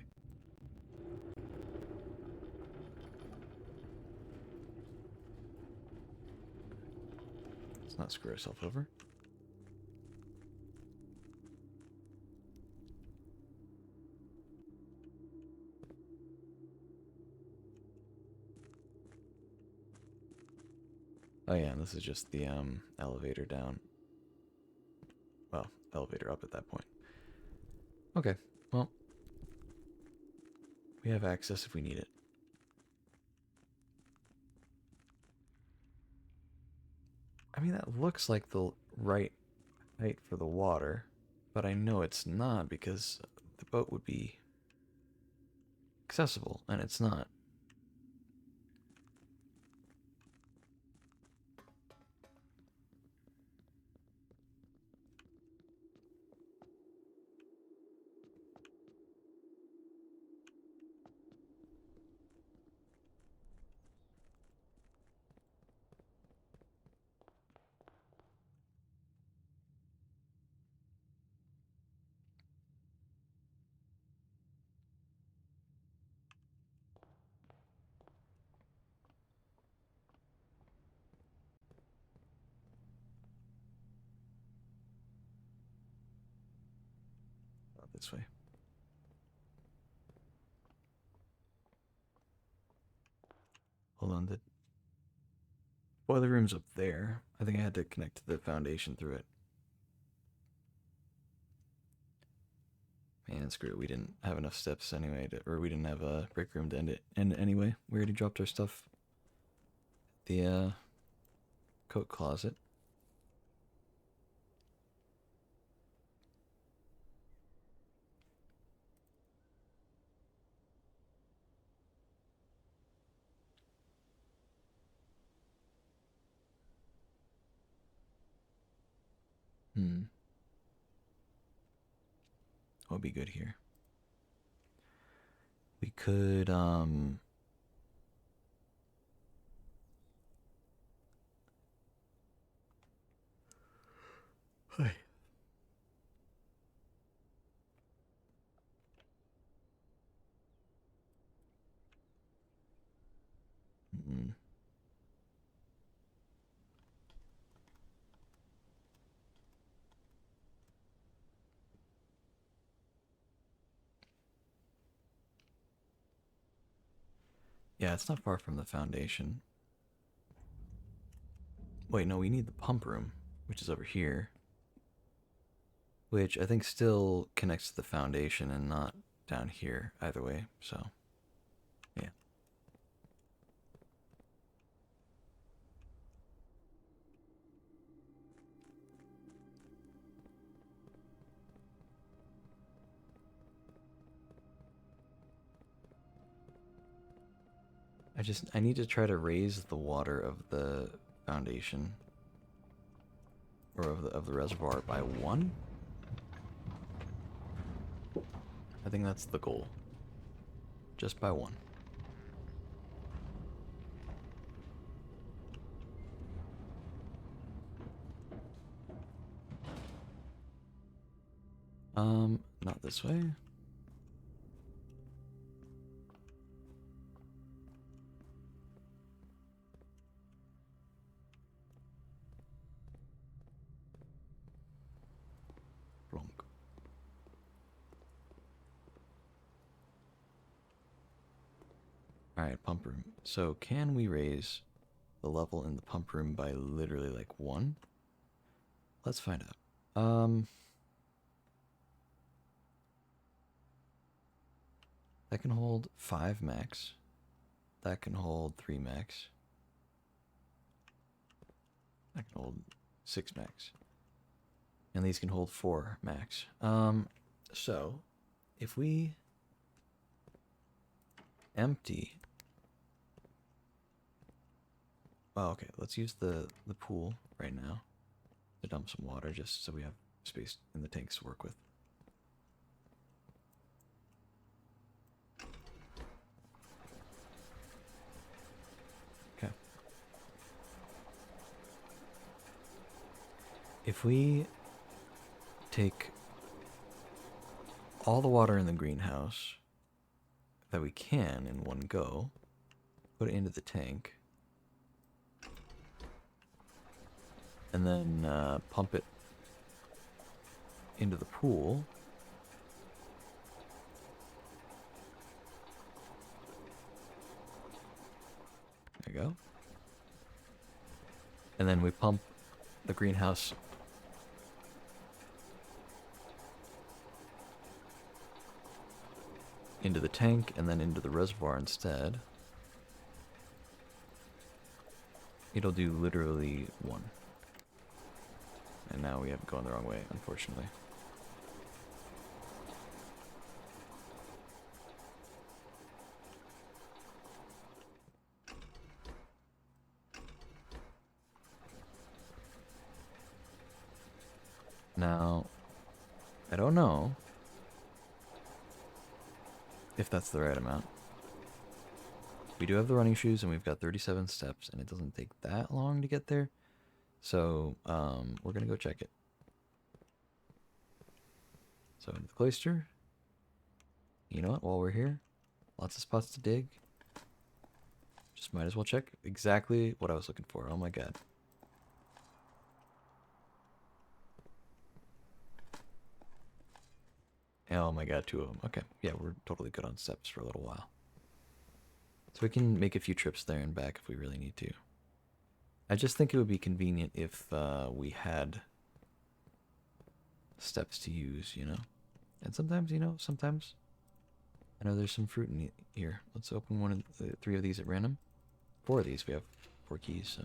Speaker 1: Let's not screw ourselves over. Oh yeah, and this is just the elevator down. Well, elevator up at that point. Okay, well, we have access if we need it. I mean, that looks like the right height for the water, but I know it's not because the boat would be accessible, and it's not. Not this way. Hold on, the boiler room's up there. I think I had to connect to the foundation through it. Man, screw it. We didn't have enough steps anyway, or we didn't have a break room to end it. And anyway, we already dropped our stuff. The coat closet. Hmm. What would be good here? We could Hi. Mm. Yeah, it's not far from the foundation. Wait, no, we need the pump room, which is over here. Which I think still connects to the foundation and not down here either way, so yeah. I need to try to raise the water of the foundation or of the reservoir by 1. I think that's the goal. Just by 1. Not this way. Blonk. Alright, pump room. So can we raise the level in the pump room by literally like 1? Let's find out. That can hold 5 max. That can hold 3 max. That can hold 6 max. And these can hold 4 max. So if we empty. Oh, okay. Let's use the pool right now to dump some water, just so we have space in the tanks to work with. Okay. If we take all the water in the greenhouse that we can in one go, put it into the tank, and then pump it into the pool. There you go. And then we pump the greenhouse into the tank and then into the reservoir instead. It'll do literally one. And now we have gone the wrong way, unfortunately. Now, I don't know if that's the right amount. We do have the running shoes and we've got 37 steps and it doesn't take that long to get there. So, we're gonna go check it. So, into the cloister. You know what, while we're here, lots of spots to dig. Just might as well check exactly what I was looking for. Oh my god. Oh my god, 2 of them. Okay, yeah, we're totally good on steps for a little while. So we can make a few trips there and back if we really need to. I just think it would be convenient if we had steps to use, you know? And sometimes, you know, sometimes I know there's some fruit in here. Let's open one of the 3 of these at random. 4 of these, we have 4 keys, so.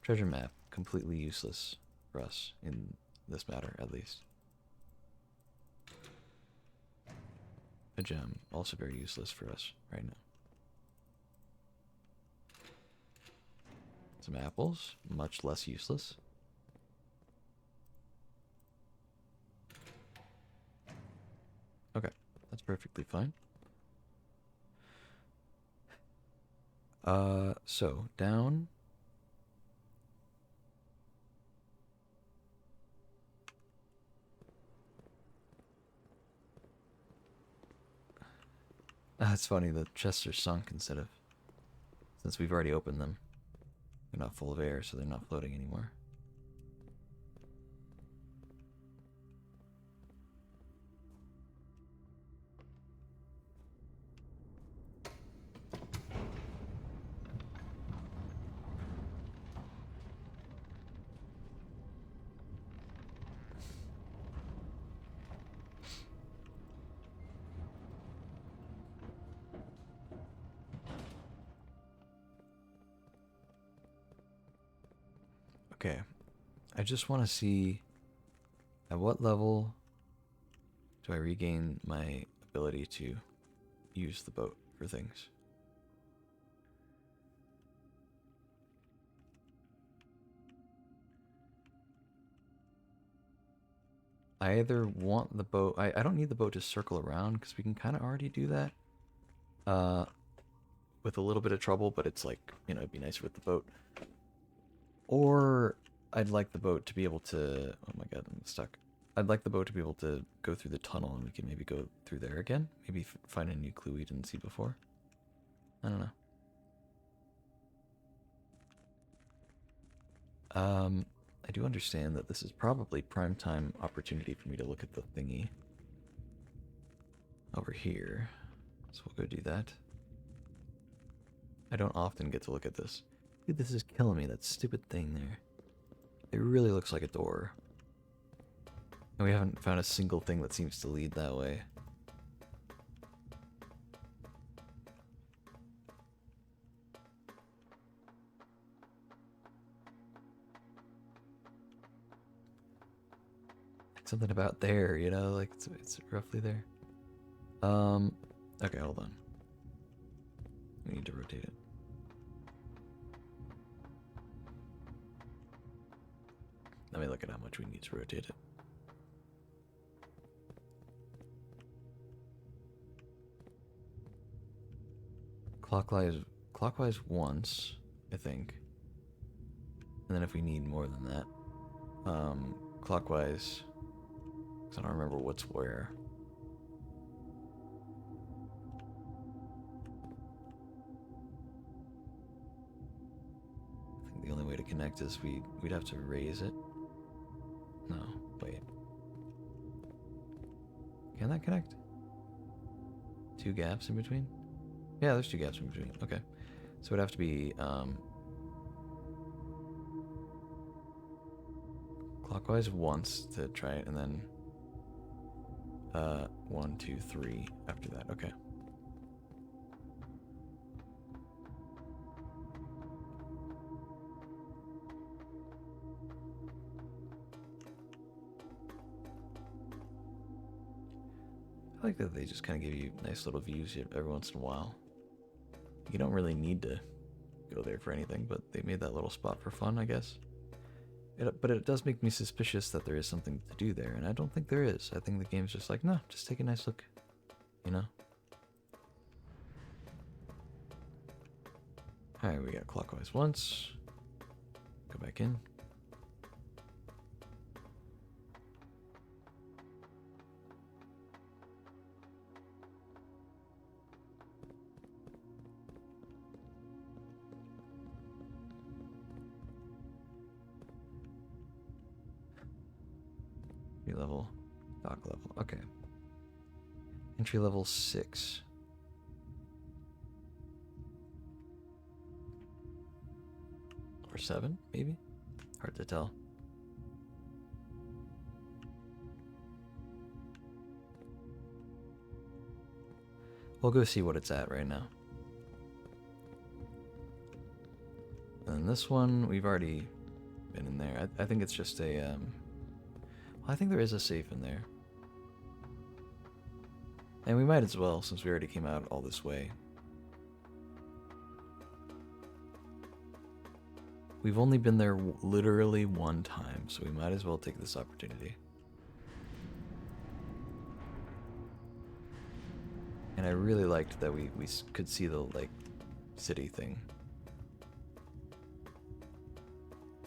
Speaker 1: Treasure map, completely useless for us in this matter, at least. A gem, also very useless for us right now. Some apples, much less useless. Okay, that's perfectly fine. So down. That's funny, the chests are sunk instead of, since we've already opened them. They're not full of air, so they're not floating anymore. Okay, I just want to see at what level do I regain my ability to use the boat for things. I either want the boat, I don't need the boat to circle around because we can kind of already do that with a little bit of trouble, but it's like, you know, it'd be nicer with the boat. Or I'd like the boat to be able to, oh my god, I'm stuck. I'd like the boat to be able to go through the tunnel and we can maybe go through there again. Maybe find a new clue we didn't see before. I don't know. I do understand that this is probably prime time opportunity for me to look at the thingy over here. So we'll go do that. I don't often get to look at this. Dude, this is killing me, that stupid thing there. It really looks like a door. And we haven't found a single thing that seems to lead that way. Something about there, you know, like it's roughly there. Okay, hold on. We need to rotate it. Let me look at how much we need to rotate it. Clockwise once, I think. And then if we need more than that, clockwise, because I don't remember what's where. I think the only way to connect is we'd have to raise it. No, wait. Can that connect? 2 gaps in between? Yeah, there's 2 gaps in between. Okay. So it'd have to be, Clockwise once to try it, and then 1, 2, 3 after that. Okay. I like that they just kind of give you nice little views every once in a while. You don't really need to go there for anything, but they made that little spot for fun, I guess. But it does make me suspicious that there is something to do there, and I don't think there is. I think the game's just like, no, just take a nice look, you know? Alright, we got clockwise once. Go back in. Entry level, dock level. Okay. Entry level 6. Or 7, maybe? Hard to tell. We'll go see what it's at right now. And this one, we've already been in there. I think it's just a, well, I think there is a safe in there. And we might as well, since we already came out all this way. We've only been there literally one time, so we might as well take this opportunity. And I really liked that we could see the, like, city thing.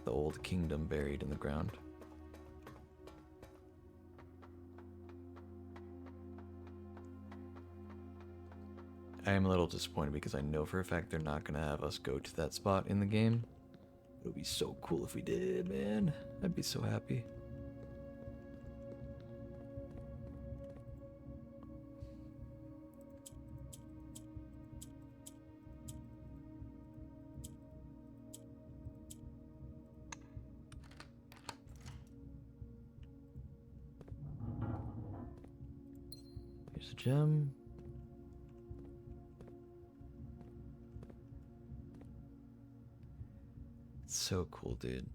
Speaker 1: The old kingdom buried in the ground. I am a little disappointed because I know for a fact they're not going to have us go to that spot in the game. It would be so cool if we did, man. I'd be so happy. Here's a gem. So cool, dude.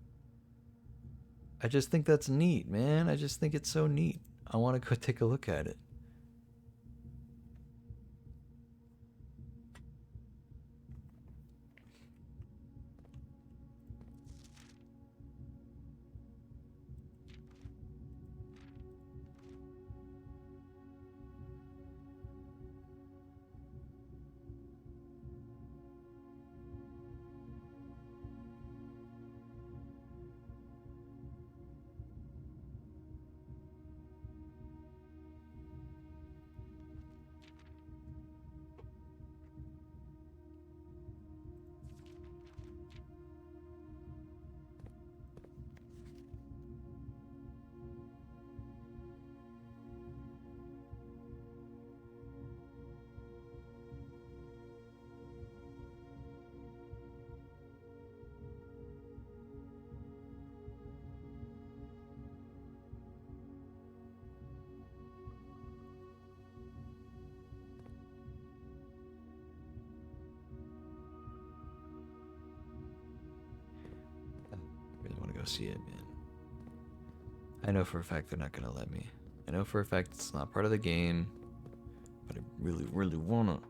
Speaker 1: I just think that's neat, man. I just think it's so neat. I want to go take a look at it. See it, man. I know for a fact they're not gonna let me. I know for a fact it's not part of the game, but I really, really wanna.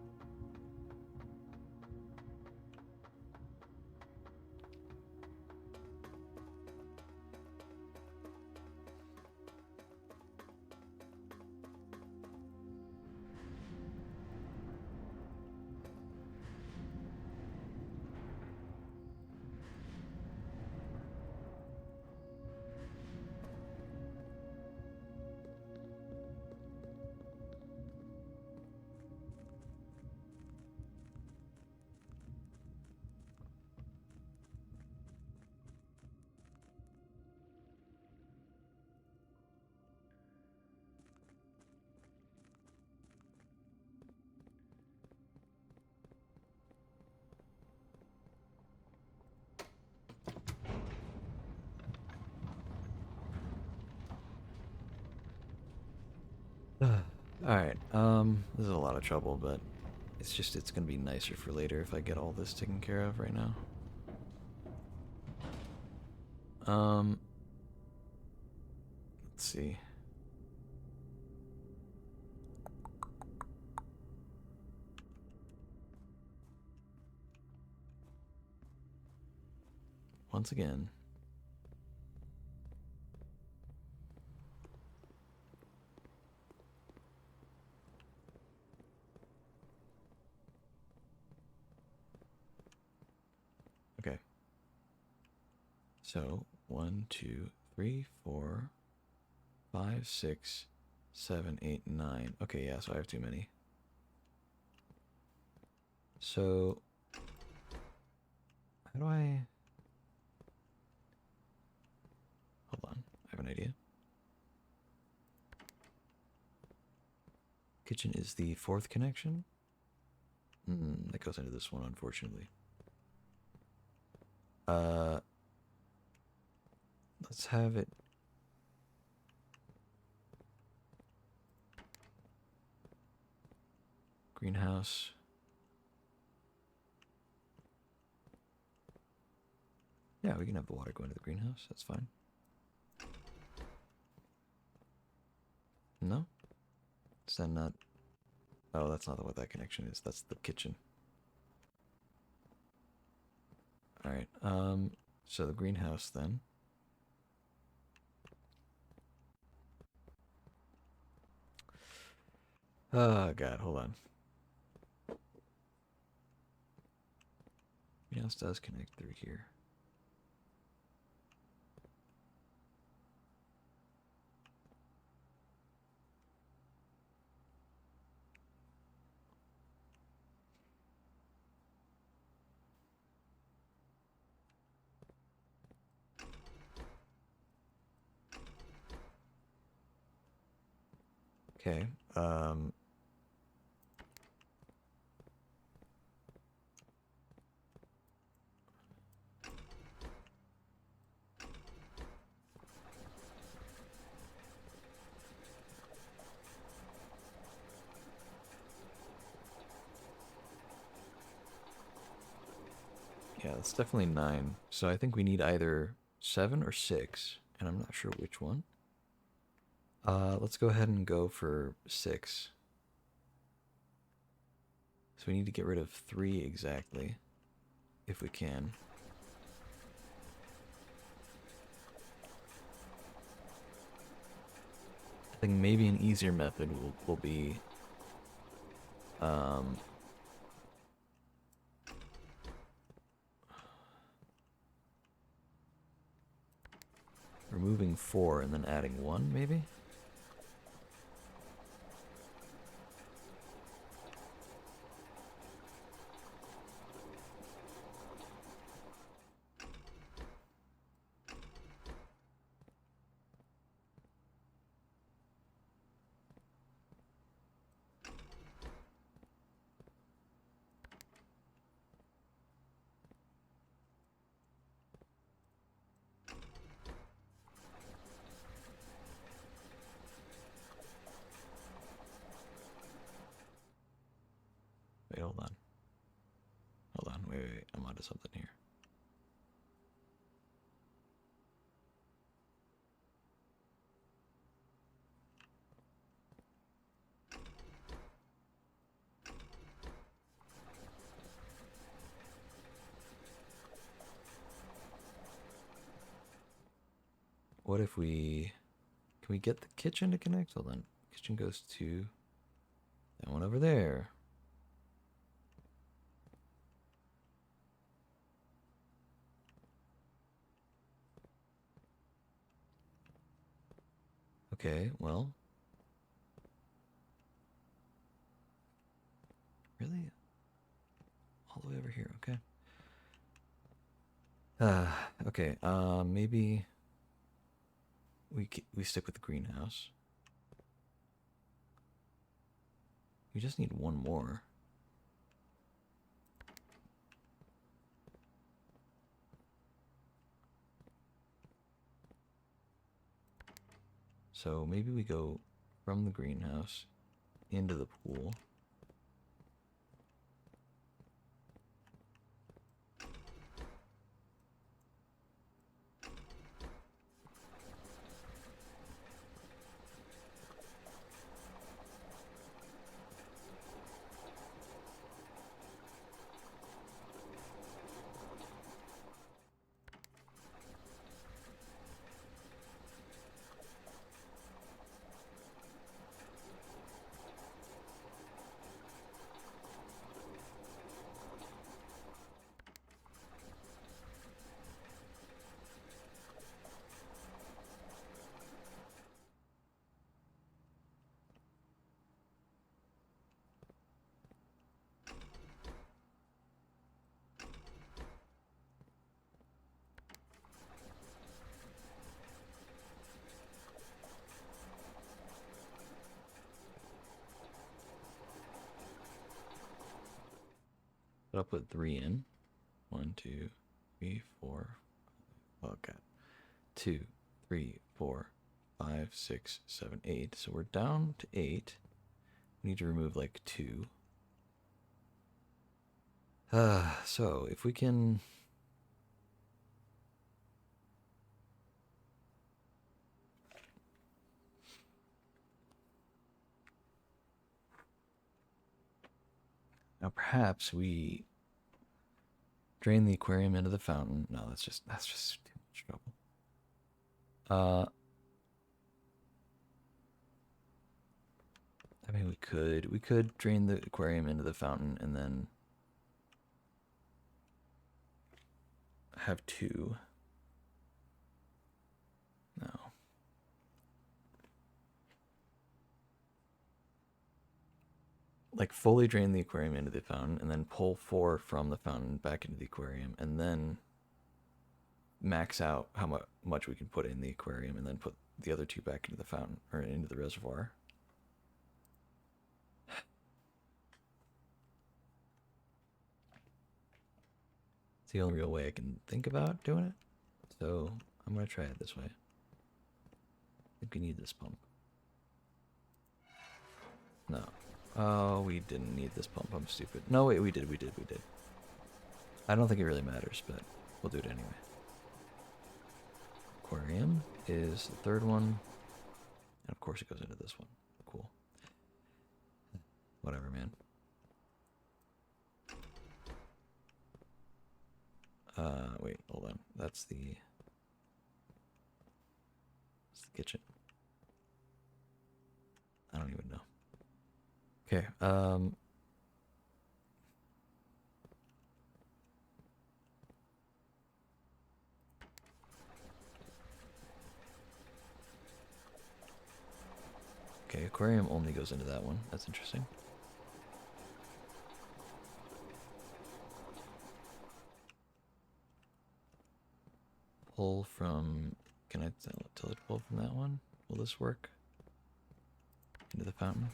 Speaker 1: Alright, this is a lot of trouble, but it's gonna be nicer for later if I get all this taken care of right now. Let's see. Once again. Okay. So, 1, 2, 3, 4, 5, 6, 7, 8, 9. Okay, yeah, so I have too many. So, how do I... Hold on, I have an idea. Kitchen is the fourth connection? That goes into this one, unfortunately. Let's have it... Greenhouse. Yeah, we can have the water go into the greenhouse. That's fine. No? Is that not... Oh, that's not what that connection is. That's the kitchen. Alright, so the greenhouse then. Oh, God, hold on. Greenhouse does connect through here. Okay, yeah, that's definitely 9. So I think we need either 7 or 6, and I'm not sure which one. Let's go ahead and go for 6. So we need to get rid of 3 exactly, if we can. I think maybe an easier method will be removing 4 and then adding 1, maybe? Wait, hold on. Hold on, wait, I'm onto something here. What if we... Can we get the kitchen to connect? Hold on. Kitchen goes to that one over there. Okay, well... Really? All the way over here, okay. Okay, maybe... We stick with the greenhouse. We just need one more. So maybe we go from the greenhouse into the pool. But I'll put 3 in. 1, 2, 3, 4. Okay. 2, 3, 4, 5, 6, 7, 8. So we're down to 8. We need to remove like 2. So if we can. Now perhaps we drain the aquarium into the fountain. No, that's just too much trouble. I mean we could drain the aquarium into the fountain and then have 2. No. Like fully drain the aquarium into the fountain and then pull 4 from the fountain back into the aquarium and then max out how much we can put in the aquarium and then put the other 2 back into the fountain or into the reservoir. It's the only real way I can think about doing it. So I'm going to try it this way. I think we need this pump. No. Oh, we didn't need this pump. I'm stupid. No, wait, we did. I don't think it really matters, but we'll do it anyway. Aquarium is the 3rd one. And of course it goes into this one. Cool. Whatever, man. Wait, hold on. That's the kitchen. I don't even know. Okay, okay, aquarium only goes into that one. That's interesting. Pull from... Can I tell it to pull from that one? Will this work? Into the fountain?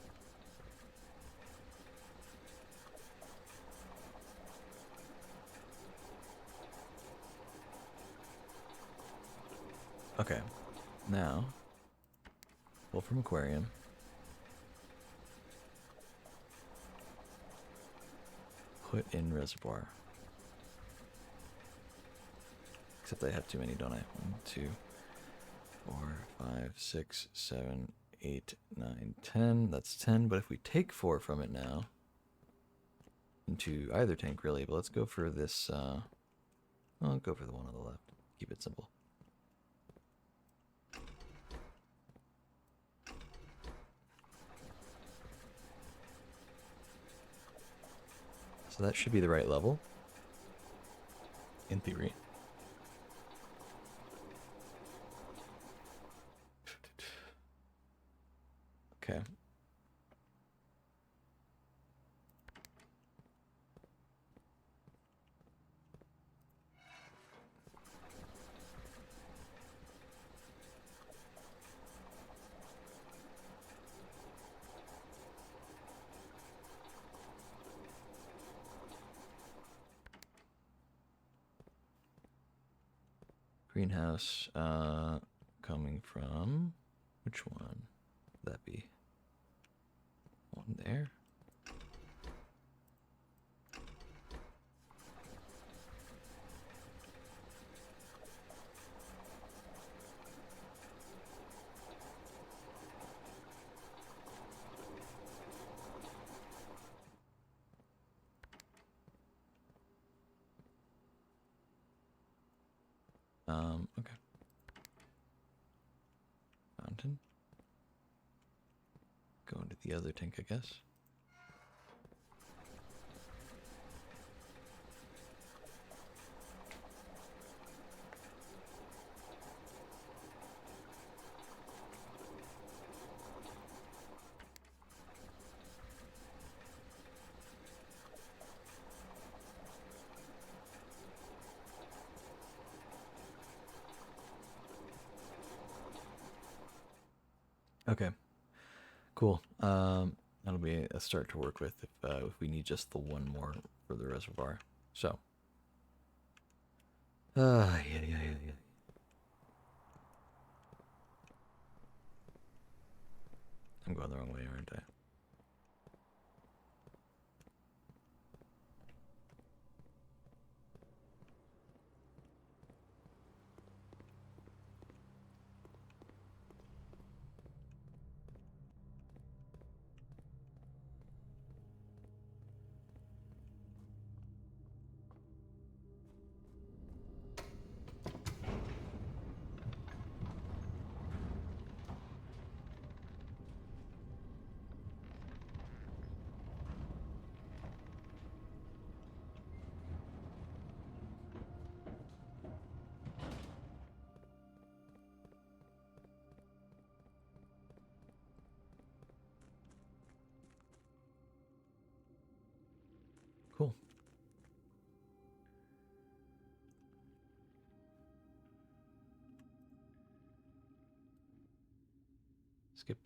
Speaker 1: Okay. Now, pull from aquarium. Put in reservoir. Except I have too many, don't I? 1, 2, 4, 5, 6, 7, 8, 9, 10. That's 10. But if we take 4 from it now, into either tank really, but let's go for this. I'll go for the one on the left. Keep it simple. So that should be the right level, in theory. Okay. Greenhouse, coming from which one would that be? one there. Okay. Fountain. Go into the other tank, I guess. Okay. Cool. That'll be a start to work with if we need just the one more for the reservoir. So. Yeah. I'm going the wrong way, aren't I? Cool. Skip.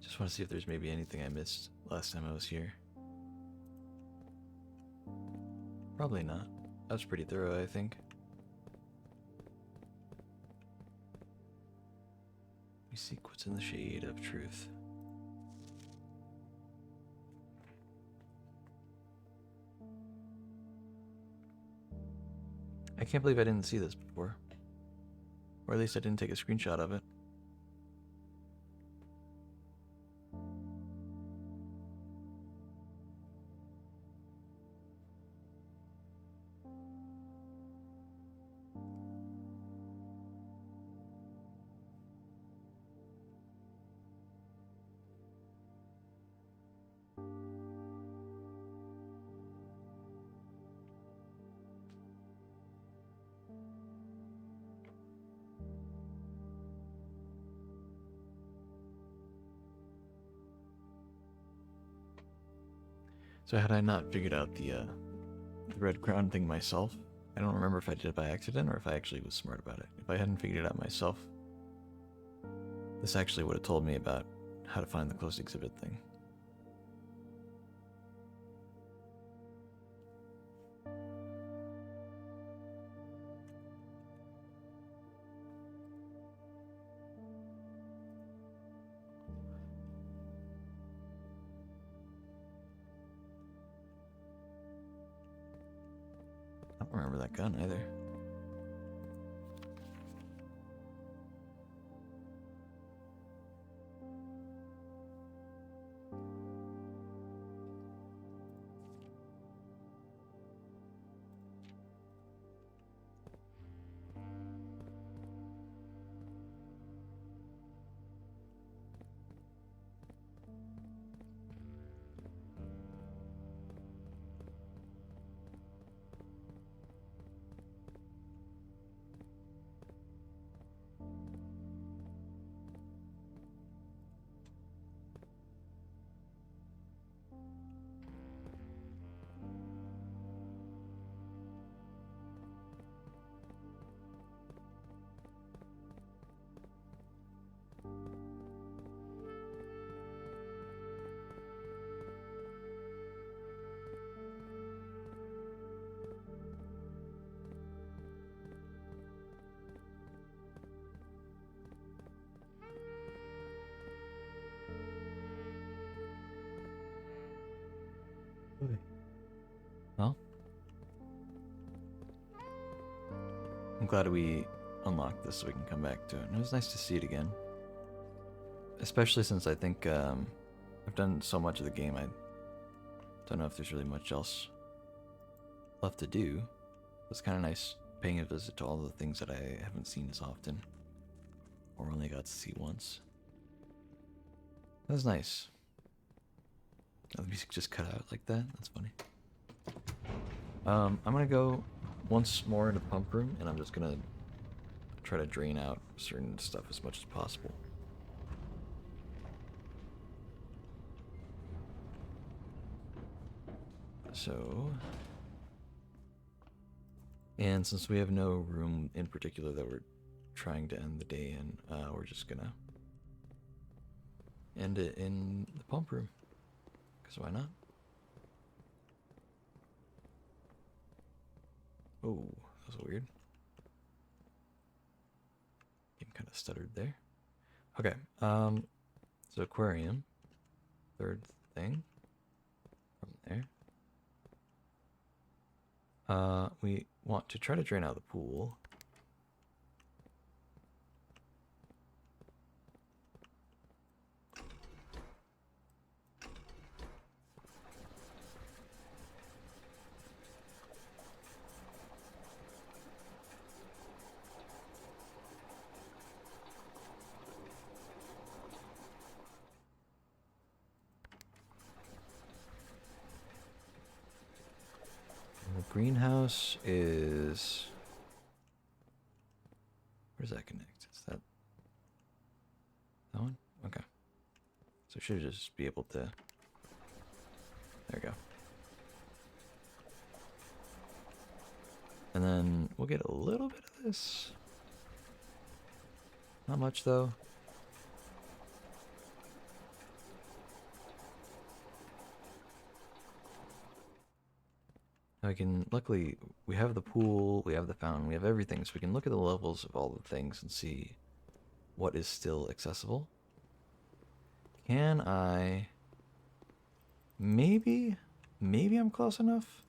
Speaker 1: Just want to see if there's maybe anything I missed last time I was here. Probably not. That was pretty thorough, I think. We seek what's in the shade of truth. I can't believe I didn't see this before. Or at least I didn't take a screenshot of it. So had I not figured out the red crown thing myself, I don't remember if I did it by accident or if I actually was smart about it. If I hadn't figured it out myself, this actually would have told me about how to find the closed exhibit thing. I don't remember that gun either. Well, I'm glad we unlocked this so we can come back to it. And it was nice to see it again. Especially since I think I've done so much of the game, I don't know if there's really much else left to do. It's kind of nice paying a visit to all the things that I haven't seen as often, or only got to see once. That was nice. Oh, the music just cut out like that? That's funny. I'm gonna go once more into the pump room, and I'm just gonna try to drain out certain stuff as much as possible. So, and since we have no room in particular that we're trying to end the day in, we're just gonna end it in the pump room. Because why not? Oh, that was weird. Game kind of stuttered there. Okay, so aquarium, third thing from there. We want to try to drain out the pool. And the greenhouse is... Where does that connect? Is that one? Okay. So should just be able to... There we go. And then we'll get a little bit of this. Not much though. I can, luckily, we have the pool, we have the fountain, we have everything, so we can look at the levels of all the things and see what is still accessible. Can I... Maybe I'm close enough?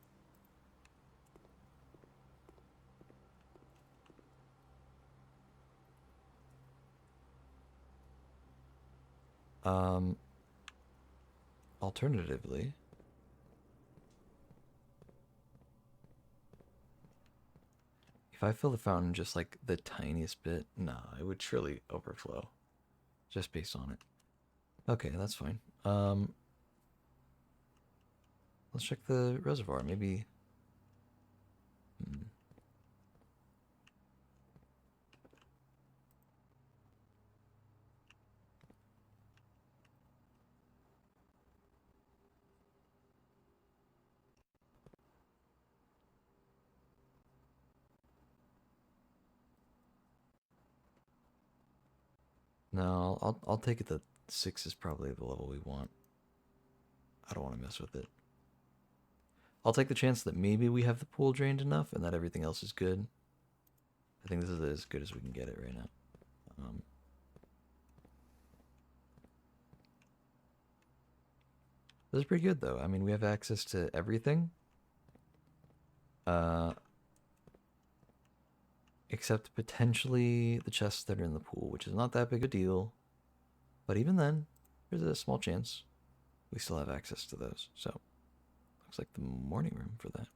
Speaker 1: Alternatively... If I fill the fountain just like the tiniest bit, nah, it would surely overflow. Just based on it. Okay, that's fine. Let's check the reservoir. Maybe... No, I'll take it that 6 is probably the level we want. I don't want to mess with it. I'll take the chance that maybe we have the pool drained enough and that everything else is good. I think this is as good as we can get it right now. This is pretty good though. I mean, we have access to everything. Except potentially the chests that are in the pool, which is not that big a deal. But even then, there's a small chance we still have access to those. So, looks like the morning room for that.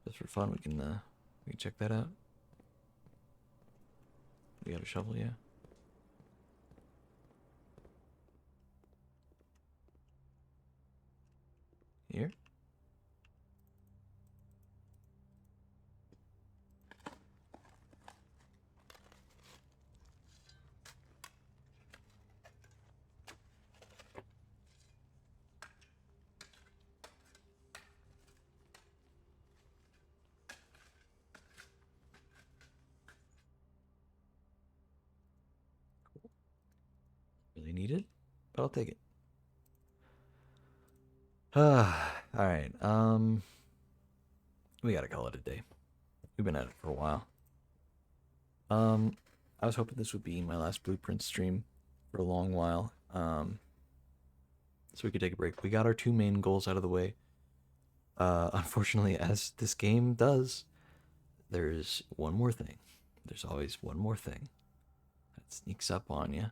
Speaker 1: Just for fun, we can check that out. Do we have a shovel? Yeah. Here. Really need it, but I'll take it. Alright, we gotta call it a day. We've been at it for a while. I was hoping this would be my last Blueprint stream for a long while. so we could take a break. We got our two main goals out of the way. Unfortunately, as this game does, there's one more thing. There's always one more thing that sneaks up on you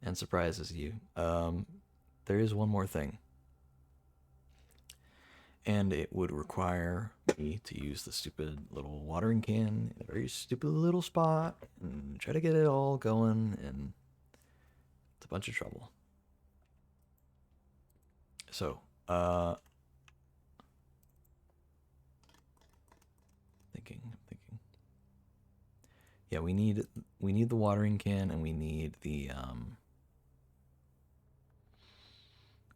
Speaker 1: and surprises you. There is one more thing, and it would require me to use the stupid little watering can in a very stupid little spot and try to get it all going, and it's a bunch of trouble. So, thinking. Yeah, we need the watering can, and we need the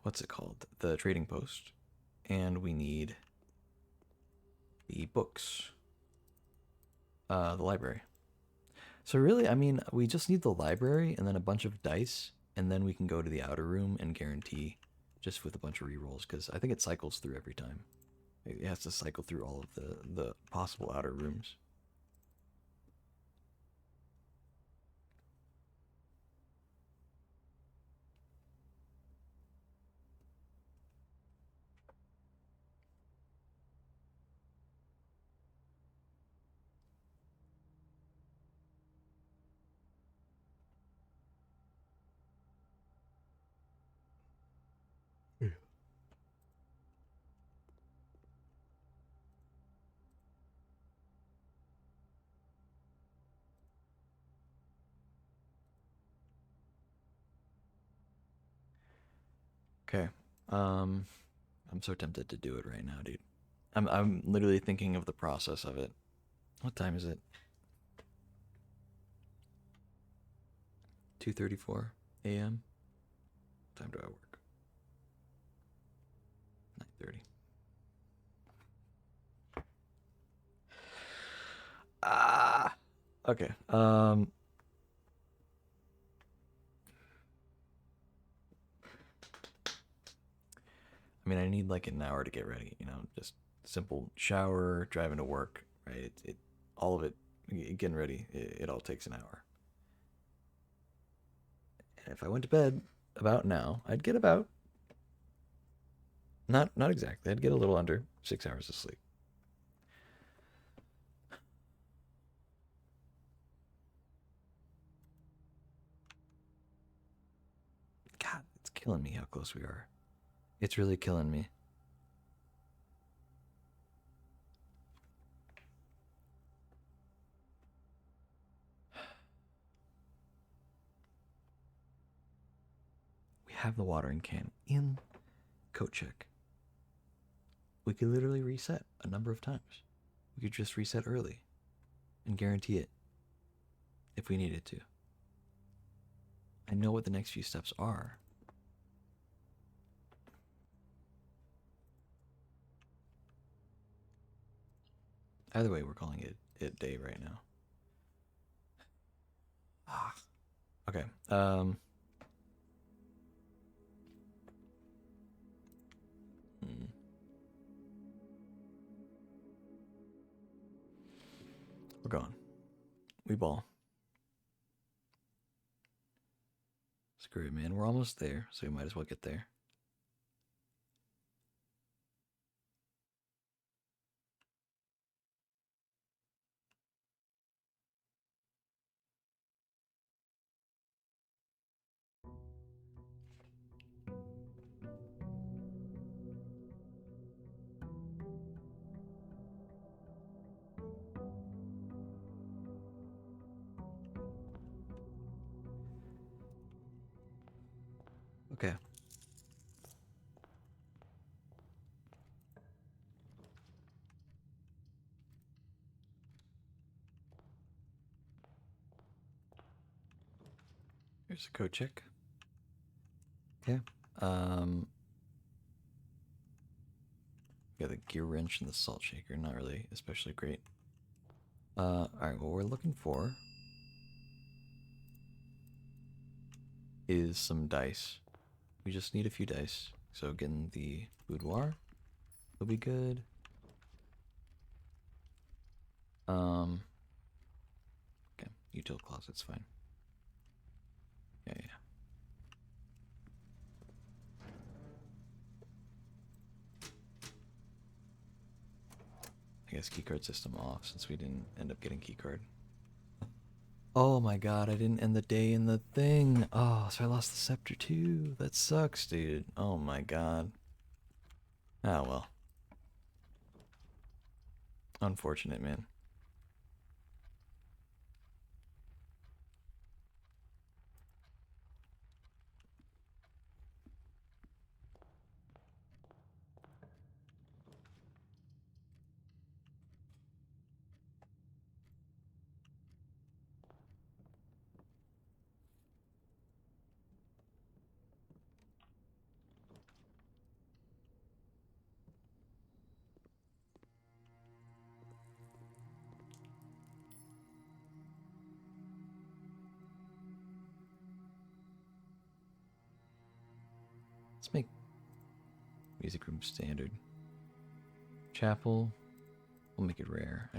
Speaker 1: what's it called? The trading post, and we need the books, the library. So really, I mean, we just need the library and then a bunch of dice, and then we can go to the outer room and guarantee just with a bunch of rerolls, because I think it cycles through every time. It has to cycle through all of the possible outer rooms. Okay. Um, I'm so tempted to do it right now, dude. I'm literally thinking of the process of it. What time is it? 2:34 a.m. Time do I work? 9:30. Ah. Okay. I mean, I need like an hour to get ready. Just simple shower, driving to work. Right. All of it, getting ready. It all takes an hour. And if I went to bed about now, I'd get about not exactly. I'd get a little under 6 hours of sleep. God, it's killing me how close we are. It's really killing me. We have the watering can in coat check. We could literally reset a number of times. We could just reset early and guarantee it if we needed to. I know what the next few steps are. Either way, we're calling it day right now. Ah. Okay. Hmm. We're going. We ball. Screw it, man. We're almost there, so we might as well get there. Okay. Here's a code check. Okay. Um. Got the gear wrench and the salt shaker. Not really, especially great. All right. What we're looking for is some dice. We just need a few dice. So getting the boudoir will be good. Okay, util closet's fine. Yeah. guess keycard system off since we didn't end up getting keycard. Oh my god, I didn't end the day in the thing. Oh, so I lost the scepter too. That sucks, dude. Oh my god. Oh well. Unfortunate, man. Let's make music room standard. Chapel, we'll make it rare.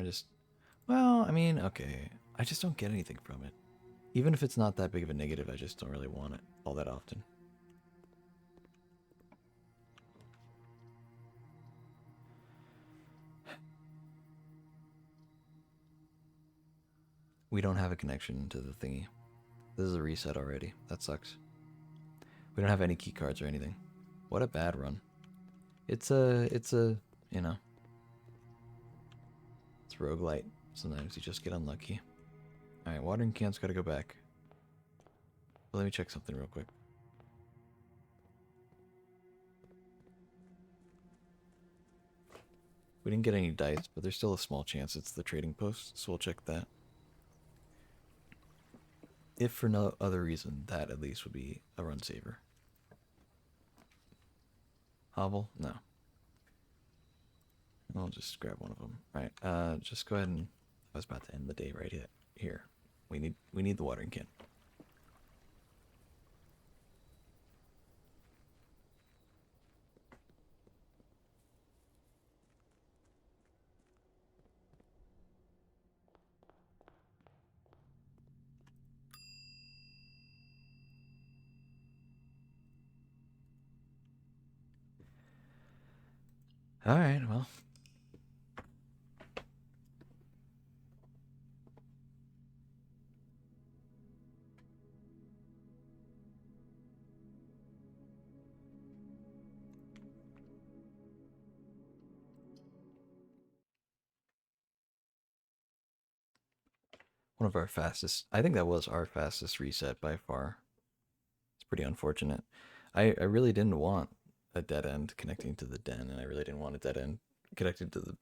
Speaker 1: Well, I mean, okay. I just don't get anything from it. Even if it's not that big of a negative, I just don't really want it all that often. We don't have a connection to the thingy. This is a reset already. That sucks. We don't have any key cards or anything. What a bad run. It's a, you know, it's roguelite. Sometimes you just get unlucky. Alright, watering can's gotta go back. But let me check something real quick. We didn't get any dice, but there's still a small chance it's the trading post, so we'll check that. If for no other reason, that at least would be a run saver. Hovel? No. I'll just grab one of them. Alright, just go ahead and... I was about to end the day right here. We need the watering can. Alright, well. One of our fastest... I think that was our fastest reset by far. It's pretty unfortunate. I really didn't want a dead end connecting to the den, and I really didn't want a dead end connected to the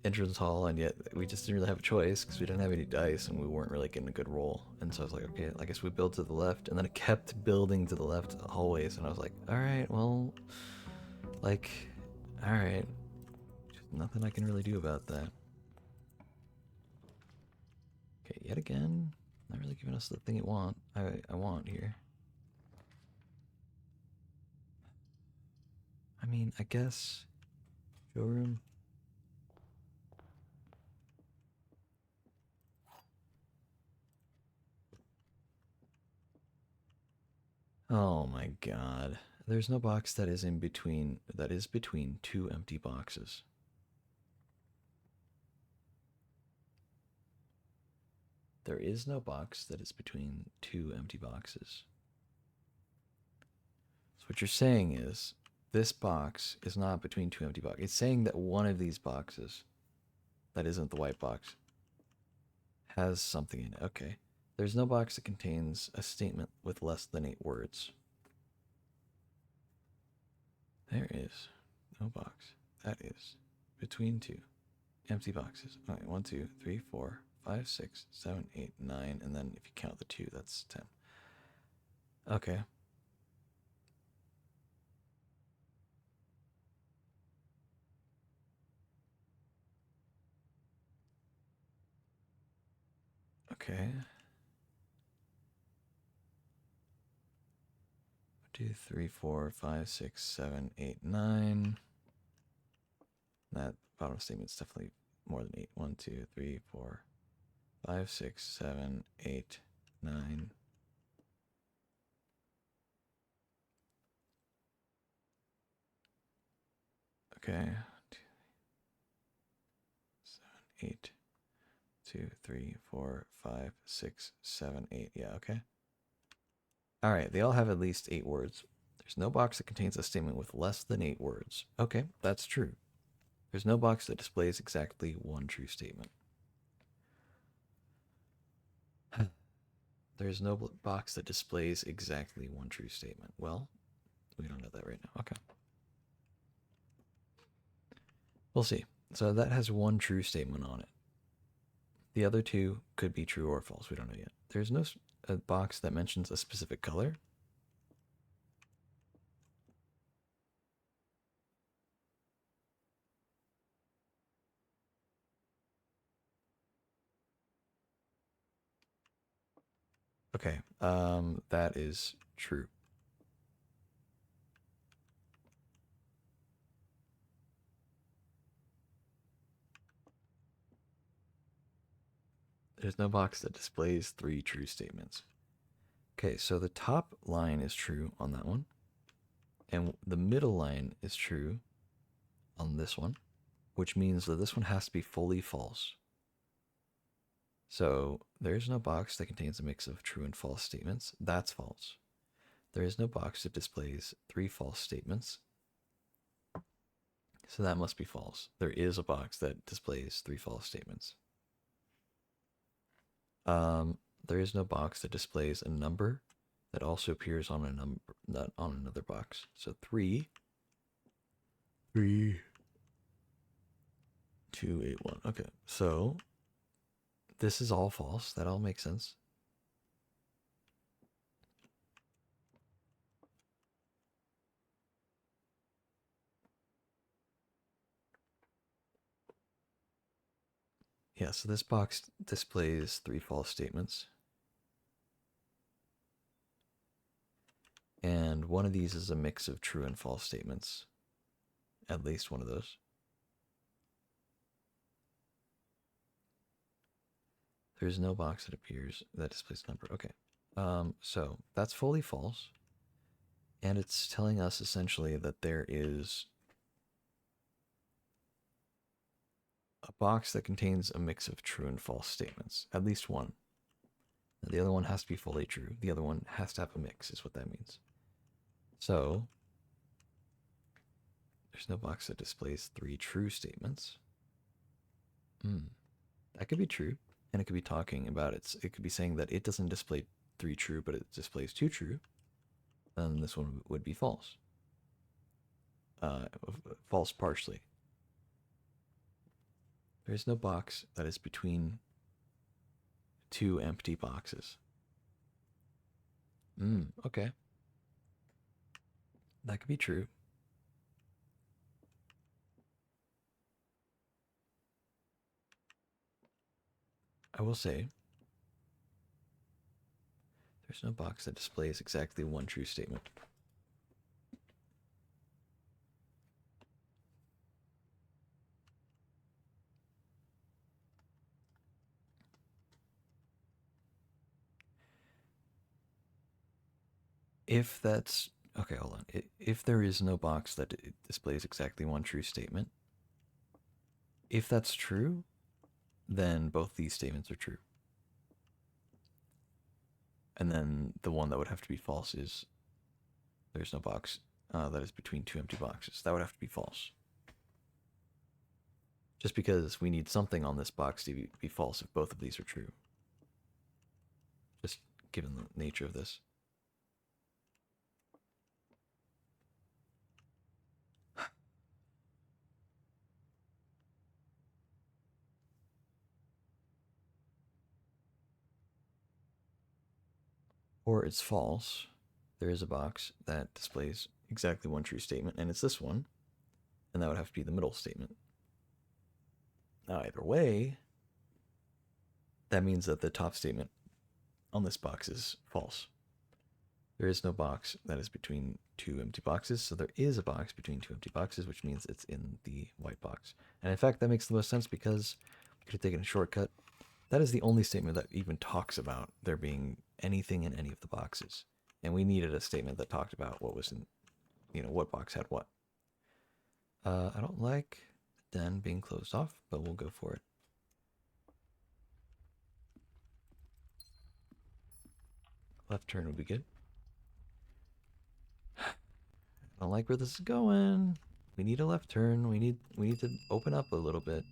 Speaker 1: entrance hall, and yet we just didn't really have a choice because we didn't have any dice and we weren't really getting a good roll. And so I was like, okay, I guess we build to the left, and then it kept building to the left always, and I was like, all right, well, like, all right, just nothing I can really do about that. Okay, yet again, not really giving us the thing I want here. I mean, I guess showroom. Oh my god. There's no box that is between two empty boxes. There is no box that is between two empty boxes. So what you're saying is this box is not between two empty boxes. It's saying that one of these boxes that isn't the white box has something in it. Okay. There's no box that contains a statement with less than 8 words. There is no box that is between two empty boxes. All right, 1, 2, 3, 4, 5, 6, 7, 8, 9, and then if you count the 2, that's 10. Okay. Okay. 2, 3, 4, 5, 6, 7, 8, 9. That bottom statement's definitely more than 8. 1, 2, 3, 4, 5, 6, 7, 8, 9. Okay. 8, 2, 3, 4, 5, 6, 7, 8. Yeah, okay. All right, they all have at least 8 words. There's no box that contains a statement with less than 8 words. Okay, that's true. There's no box that displays exactly one true statement. There's no box that displays exactly one true statement. Well, we don't know that right now. Okay. We'll see. So that has one true statement on it. The other two could be true or false. We don't know yet. There's no a box that mentions a specific color. Okay, that is true. There's no box that displays 3 true statements. Okay, so the top line is true on that one, and the middle line is true on this one, which means that this one has to be fully false. So there is no box that contains a mix of true and false statements. That's false. There is no box that displays 3 false statements. So that must be false. There is a box that displays 3 false statements. There is no box that displays a number that also appears on a number, not on another box. So 3, 3, 2, 8, 1. Okay, so this is all false. That all makes sense. Yeah, so this box displays 3 false statements. And one of these is a mix of true and false statements. At least one of those. There's no box that appears that displays a number. Okay. So that's fully false. And it's telling us essentially that there is a box that contains a mix of true and false statements. At least one. The other one has to be fully true. The other one has to have a mix, is what that means. So there's no box that displays 3 true statements. That could be true. And it could be talking about it. It could be saying that it doesn't display 3 true, but it displays 2 true. Then this one would be false. False partially. There's no box that is between 2 empty boxes. Okay. That could be true. I will say, there's no box that displays exactly one true statement. If that's okay, hold on. If there is no box that displays exactly one true statement, if that's true, then both these statements are true. And then the one that would have to be false is there's no box that is between 2 empty boxes. That would have to be false. Just because we need something on this box to be false if both of these are true. Just given the nature of this. Or it's false. There is a box that displays exactly one true statement, and it's this one. And that would have to be the middle statement. Now, either way, that means that the top statement on this box is false. There is no box that is between 2 empty boxes, so there is a box between 2 empty boxes, which means it's in the white box. And in fact, that makes the most sense because we could have taken a shortcut. That is the only statement that even talks about there being anything in any of the boxes. And we needed a statement that talked about what was in, what box had what. I don't like the den being closed off, but we'll go for it. Left turn would be good. I don't like where this is going. We need a left turn. We need to open up a little bit.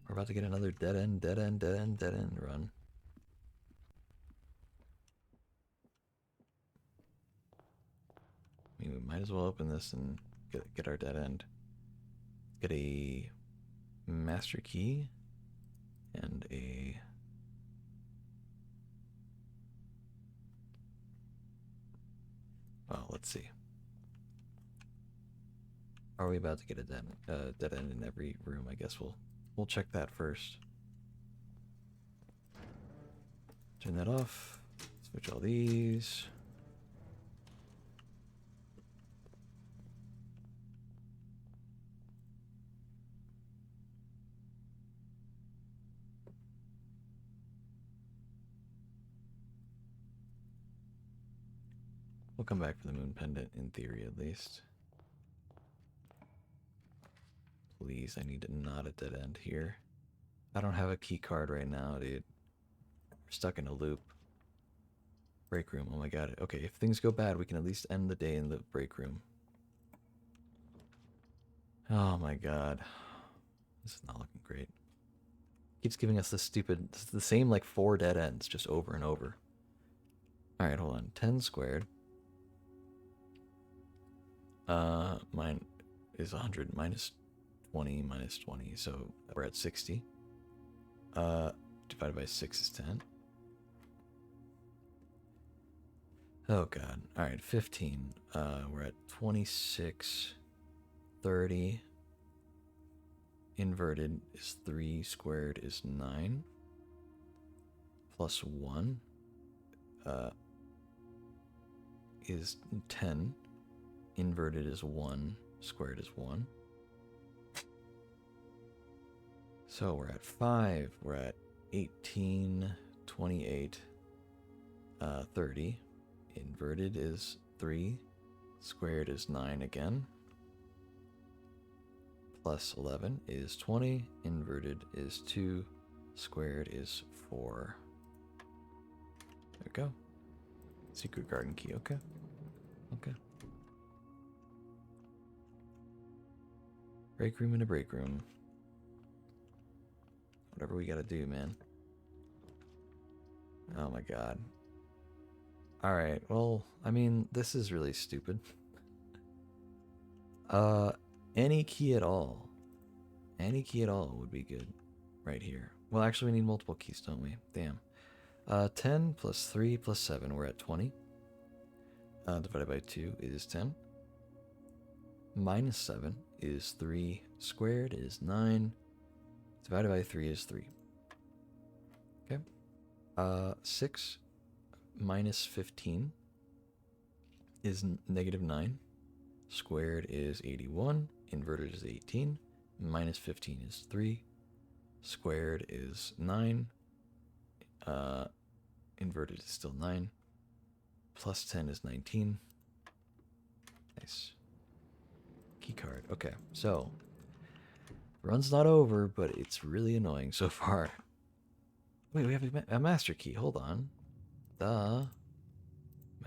Speaker 1: We're about to get another dead end run. I mean, we might as well open this and get our dead end. Get a master key and a... Well, let's see. Are we about to get a dead end in every room? I guess we'll check that first. Turn that off. Switch all these. We'll come back for the moon pendant, in theory at least. Please, I need not a dead end here. I don't have a key card right now, dude. We're stuck in a loop. Break room, oh my god. Okay, if things go bad, we can at least end the day in the break room. Oh my god. This is not looking great. Keeps giving us the same like 4 dead ends just over and over. Alright, hold on. 10 squared. Mine is 100 minus 20 minus 20, so we're at 60. Divided by 6 is 10. Oh god. Alright, 15. We're at 26. 30. Inverted is 3, squared is 9. Plus 1 is 10. Inverted is 1, squared is 1. So we're at 5, we're at 18, 28, 30. Inverted is 3, squared is 9 again. Plus 11 is 20, inverted is 2, squared is 4. There we go. Secret garden key, okay. Okay. Break room in a break room. Whatever we gotta do, man. Oh my god. Alright, well, I mean, this is really stupid. Any key at all. Any key at all would be good right here. Well, actually, we need multiple keys, don't we? Damn. 10 plus 3 plus 7, we're at 20. Divided by 2 is 10. Minus 7 is 3. Squared is 9. Divided by 3 is 3. Okay. 6 minus 15 is negative 9. Squared is 81. Inverted is 18. Minus 15 is 3. Squared is 9. Inverted is still 9. Plus 10 is 19. Nice. Key card. Okay, so run's not over, but it's really annoying so far. Wait, we have a master key. Hold on. The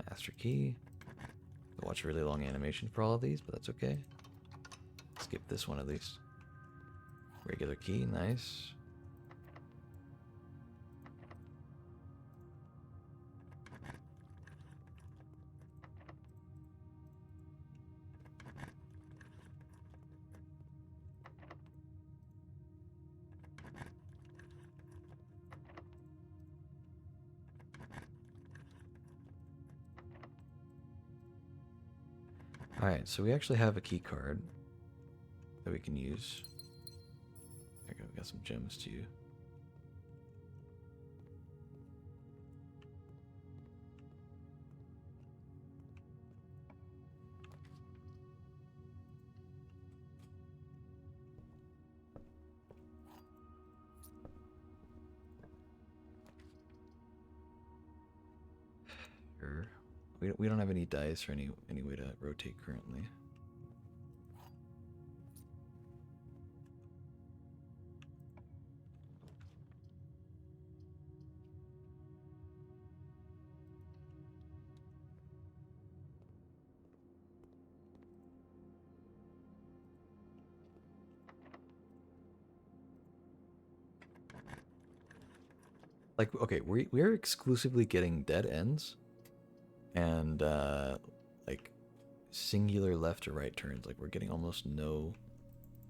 Speaker 1: master key. I'll watch a really long animation for all of these, but that's okay. Skip this one at least. Regular key, nice. Alright, so we actually have a key card that we can use. There we go, we got some gems too. Sure. We don't have any dice or any way to rotate currently. Like, okay, we're exclusively getting dead ends and like singular left or right turns. Like we're getting almost no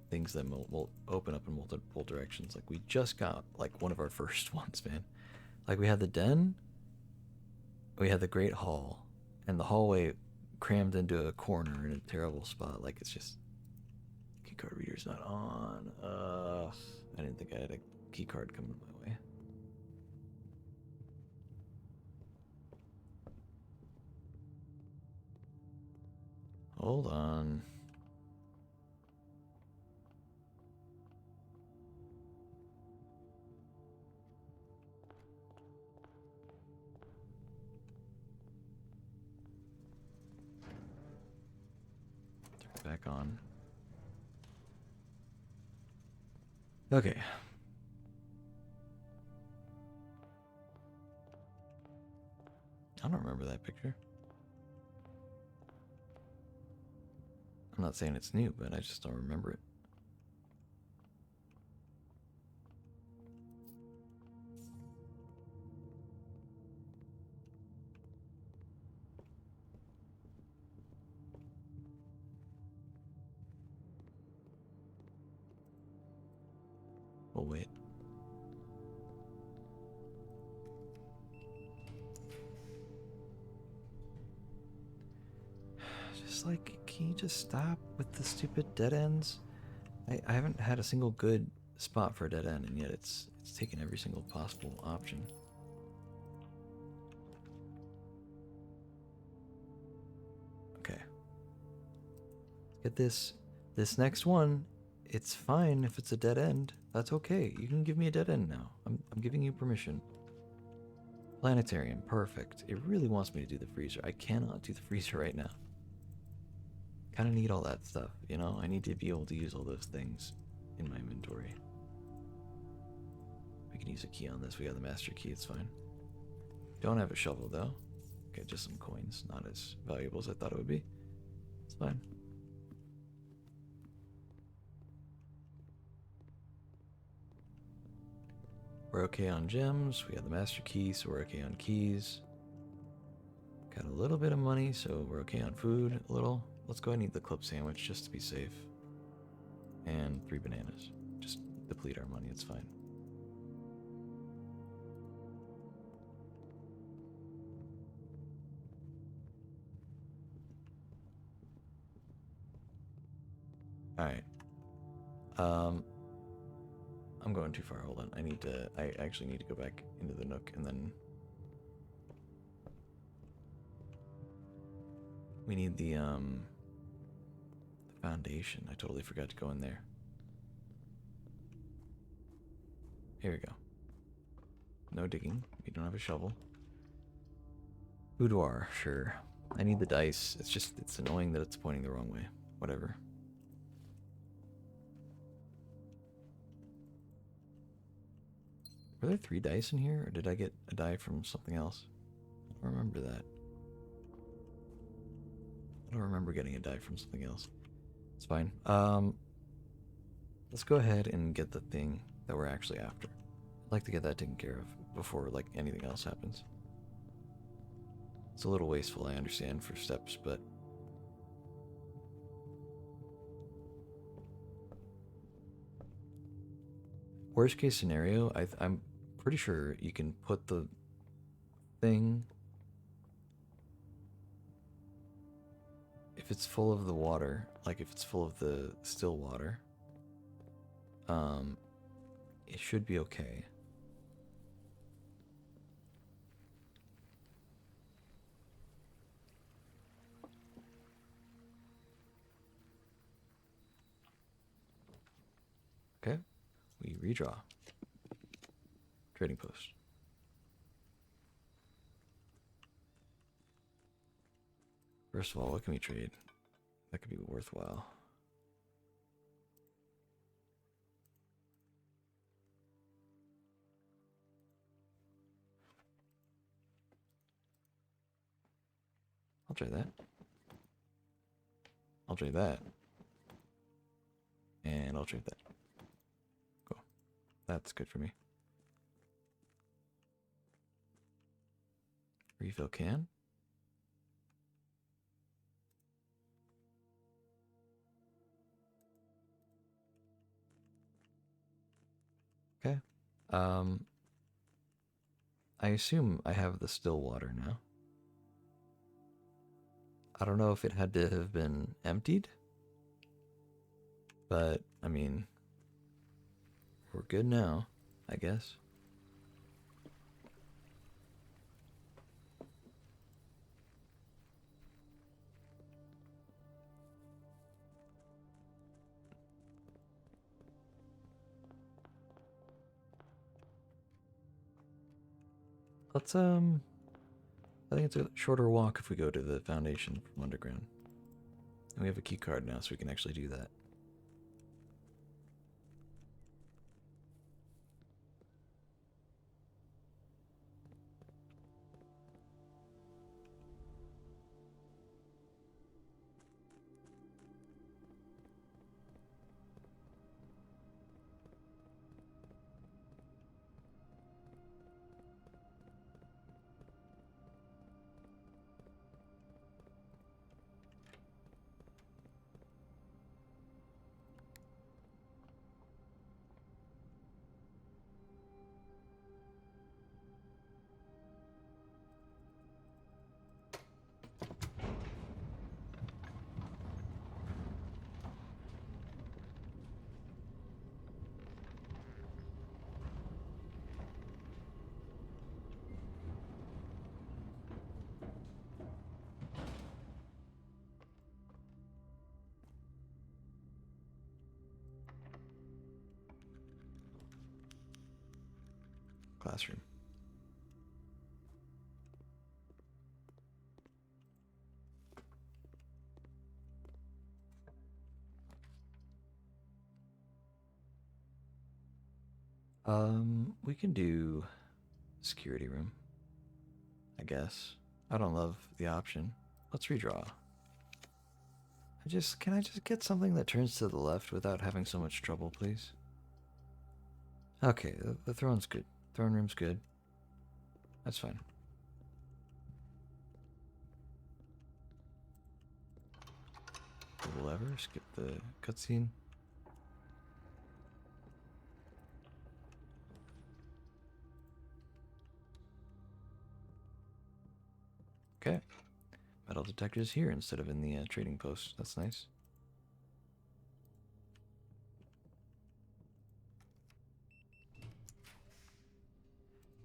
Speaker 1: things that will open up in multiple directions. Like we just got like one of our first ones, man. Like we had the den, we had the great hall, and the hallway crammed into a corner in a terrible spot. Like it's just keycard reader's not on. I didn't think I had a keycard coming my way. Hold on. Turn it back on. Okay. I don't remember that picture. I'm not saying it's new, but I just don't remember it. We'll wait. Just like, can you just stop with the stupid dead ends? I haven't had a single good spot for a dead end, and yet it's taken every single possible option. Okay. Get this. This next one, it's fine if it's a dead end. That's okay. You can give me a dead end now. I'm giving you permission. Planetarium, perfect. It really wants me to do the freezer. I cannot do the freezer right now. Kind of need all that stuff, you know? I need to be able to use all those things in my inventory. We can use a key on this. We got the master key, it's fine. Don't have a shovel though. Okay, just some coins. Not as valuable as I thought it would be. It's fine. We're okay on gems. We have the master key, so we're okay on keys. Got a little bit of money, so we're okay on food. A little. Let's go ahead and eat the club sandwich just to be safe. And 3 bananas. Just deplete our money, it's fine. Alright. I'm going too far. Hold on. I actually need to go back into the nook and then we need the foundation. I totally forgot to go in there. Here we go. No digging. We don't have a shovel. Boudoir, sure. I need the dice. It's annoying that it's pointing the wrong way. Whatever. Were there 3 dice in here, or did I get a die from something else? I don't remember that. I don't remember getting a die from something else. It's fine. Let's go ahead and get the thing that we're actually after. I'd like to get that taken care of before like anything else happens. It's a little wasteful, I understand, for steps, but worst case scenario, I'm pretty sure you can put the thing, if it's full of the water, like if it's full of the still water, it should be okay. Okay, we redraw. Trading post. First of all, what can we trade? That could be worthwhile. I'll trade that. I'll trade that. And I'll trade that. Cool. That's good for me. Refill can. Okay. I assume I have the still water now. I don't know if it had to have been emptied, but I mean, we're good now, I guess. Let's I think it's a shorter walk if we go to the foundation from underground. And we have a key card now, so we can actually do that. Classroom. We can do security room, I guess. I don't love the option. Let's redraw. Can I just get something that turns to the left without having so much trouble, please? Okay, the throne's good. Throne room's good. That's fine. Pull the lever, skip the cutscene. Okay. Metal detectors here instead of in the trading post. That's nice.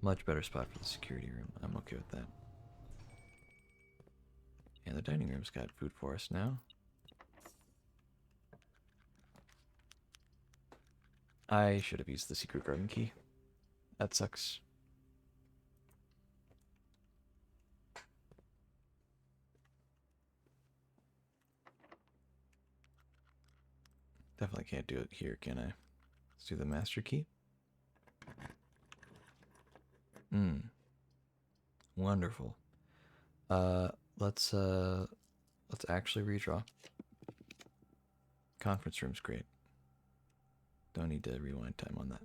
Speaker 1: Much better spot for the security room. I'm okay with that. And the dining room's got food for us now. I should have used the secret garden key. That sucks. Definitely can't do it here, can I? Let's do the master key. Wonderful. Let's actually redraw. Conference room's great. Don't need to rewind time on that.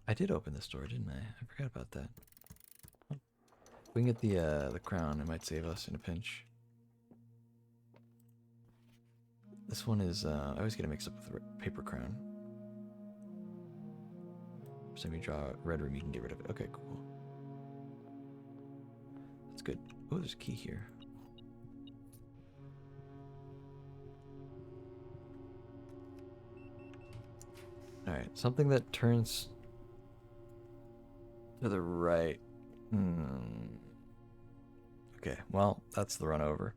Speaker 1: I did open this door, didn't I? I forgot about that. Oh. We can get the crown. It might save us in a pinch. This one is I always get it mixed up with the paper crown. So we draw red room, you can get rid of it. Okay, cool. That's good. Oh, there's a key here. Alright, something that turns to the right. Okay, well, that's the run over.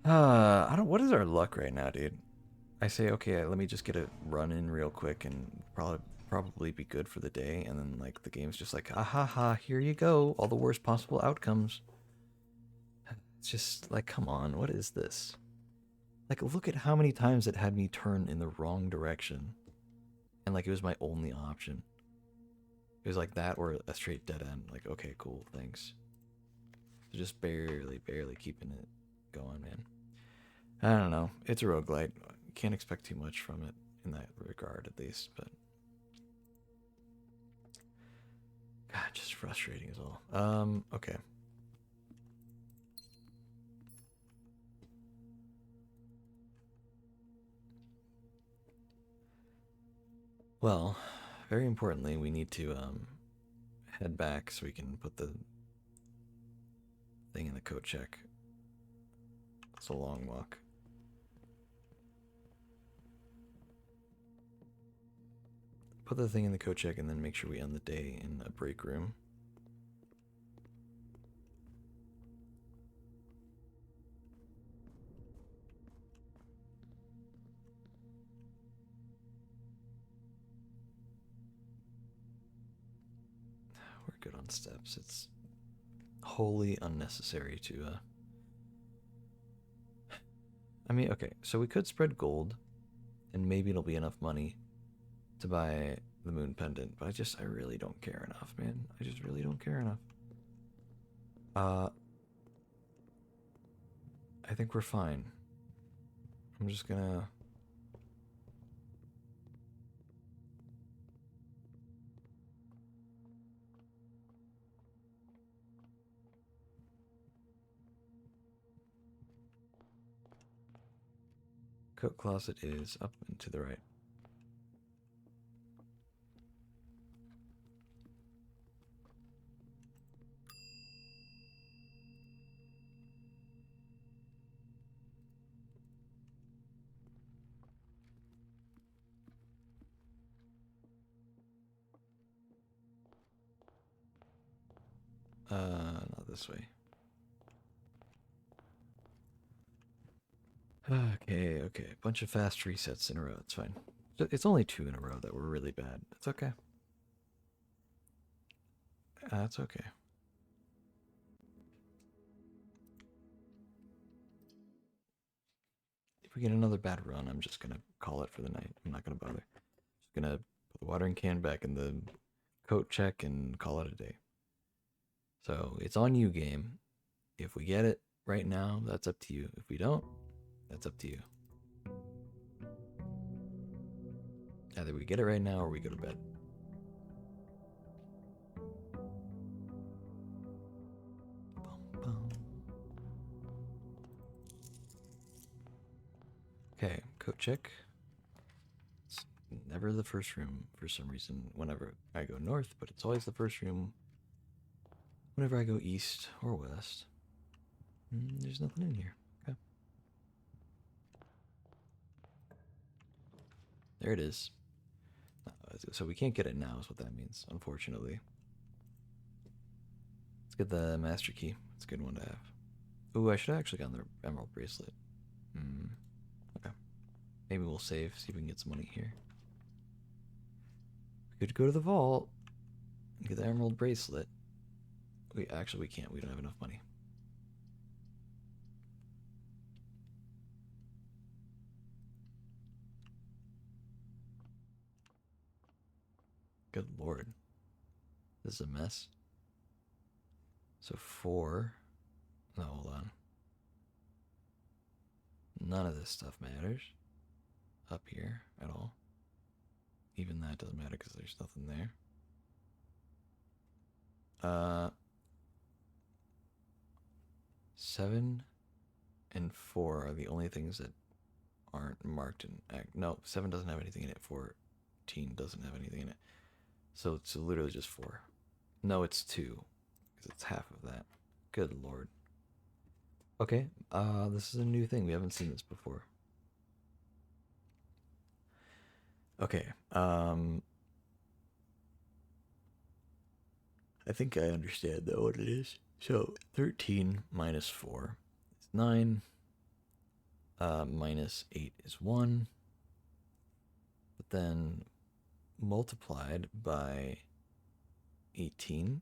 Speaker 1: I don't. What is our luck right now, dude? I say, okay, let me just get a run in real quick and probably be good for the day, and then like the game's just like, ah ha ha, here you go, all the worst possible outcomes. It's just like, come on, what is this? Like, look at how many times it had me turn in the wrong direction, and like it was my only option. It was like that or a straight dead end. Like, okay, cool, thanks. So just barely keeping it going, man. I don't know. It's a roguelite. Can't expect too much from it in that regard, at least. But Just frustrating as all. Okay. Well, very importantly, we need to head back so we can put the thing in the coat check. It's a long walk. Put the thing in the coat check and then make sure we end the day in a break room. We're good on steps. It's wholly unnecessary to I mean, okay, so we could spread gold and maybe it'll be enough money to buy the moon pendant, but I really don't care enough, man. I just really don't care enough. Uh I think we're fine. I'm just gonna coat closet is up and to the right. Not this way. Okay, okay. Bunch of fast resets in a row. It's fine. It's only 2 in a row that were really bad. It's okay. That's okay. If we get another bad run, I'm just gonna call it for the night. I'm not gonna bother. Just gonna put the watering can back in the coat check and call it a day. So it's on you, game. If we get it right now, that's up to you. If we don't, that's up to you. Either we get it right now or we go to bed. Okay, coat check. It's never the first room for some reason whenever I go north, but it's always the first room whenever I go east or west. There's nothing in here. Okay. There it is. So we can't get it now, is what that means, unfortunately. Let's get the master key. It's a good one to have. Ooh, I should have actually gotten the emerald bracelet. Okay. Maybe we'll save, see if we can get some money here. We could go to the vault and get the emerald bracelet. We can't. We don't have enough money. Good lord. This is a mess. So 4. No, hold on. None of this stuff matters up here at all. Even that doesn't matter because there's nothing there. 7 and 4 are the only things that aren't marked in act. No, 7 doesn't have anything in it. 14 doesn't have anything in it. So it's literally just 4. No, it's 2 because it's half of that. Good lord. Okay, this is a new thing. We haven't seen this before. Okay, I think I understand though what it is. So 13 minus 4 is 9. Minus 8 is 1. But then multiplied by 18.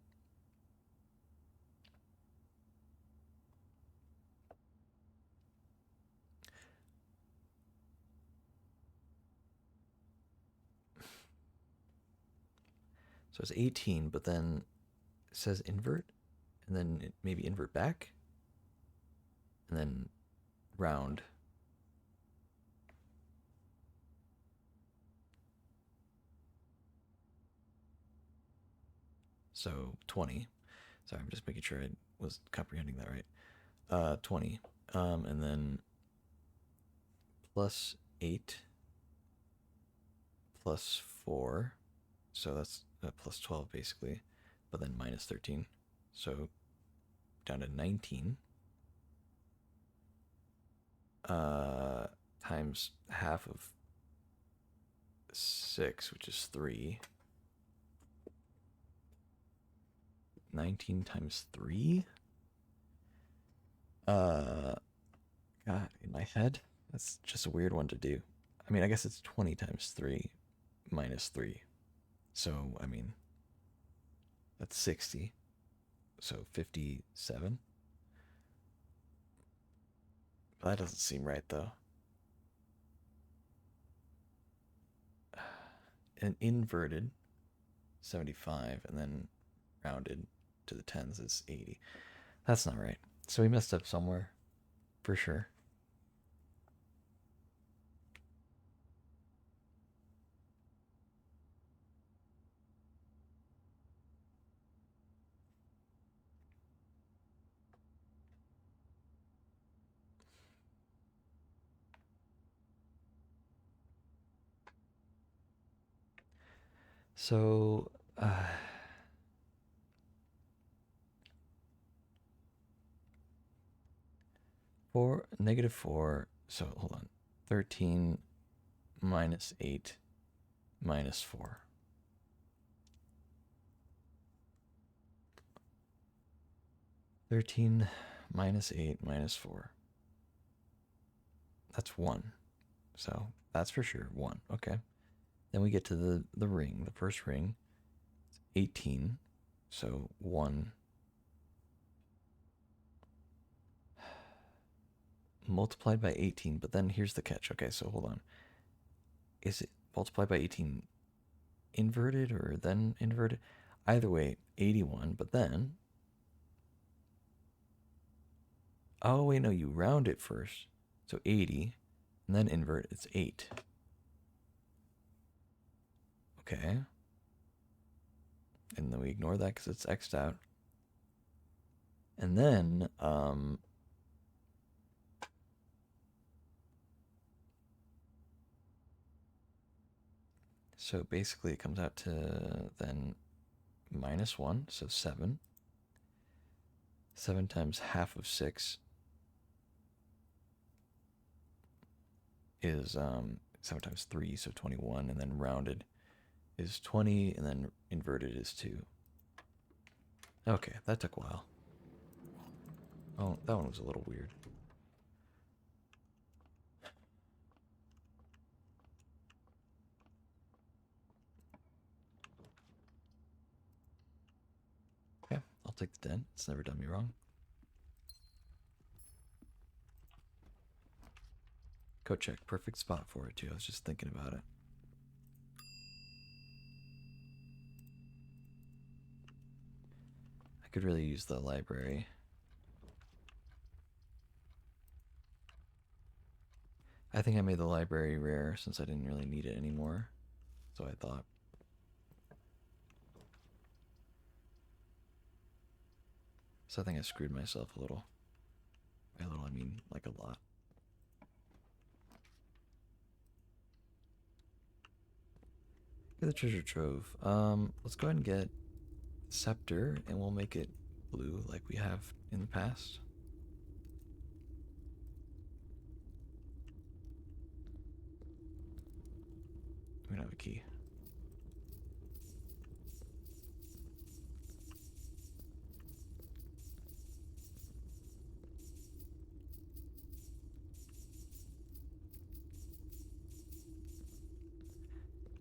Speaker 1: So it's 18, but then it says invert, and then it maybe invert back, and then round. So 20. Sorry, I'm just making sure I was comprehending that right. 20. And then plus 8 plus 4. So that's plus 12 basically. But then minus 13. So down to 19. Times half of 6, which is 3. 19 times 3? God, in my head, that's just a weird one to do. I mean, I guess it's 20 times 3 minus 3. So, I mean, that's 60. So 57? That doesn't seem right, though. An inverted 75 and then rounded to the tens is 80. That's not right. So we messed up somewhere, for sure. So, uh, 4, negative 4. So, hold on. 13 minus 8 minus 4. 13 minus 8 minus 4. That's 1. So, that's for sure 1. Okay. Then we get to the ring, the first ring. 18. So, 1 multiplied by 18. But then here's the catch. Okay, so hold on. Is it multiplied by 18 inverted or then inverted? Either way, 81. But then, oh, wait, no, you round it first. So 80, and then invert, it's 8. Okay. And then we ignore that because it's x'd out. And then, so basically it comes out to then minus 1, so 7. 7 times half of 6 is 7 times 3, so 21, and then rounded is 20, and then inverted is 2. Okay, that took a while. Oh, that one was a little weird. Okay, I'll take the 10. It's never done me wrong. Code check. Perfect spot for it, too. I was just thinking about it. I could really use the library. I think I made the library rare since I didn't really need it anymore. So I thought. So I think I screwed myself a little. By a little, I mean like a lot. Get the treasure trove. Let's go ahead and get scepter, and we'll make it blue like we have in the past. We don't have a key.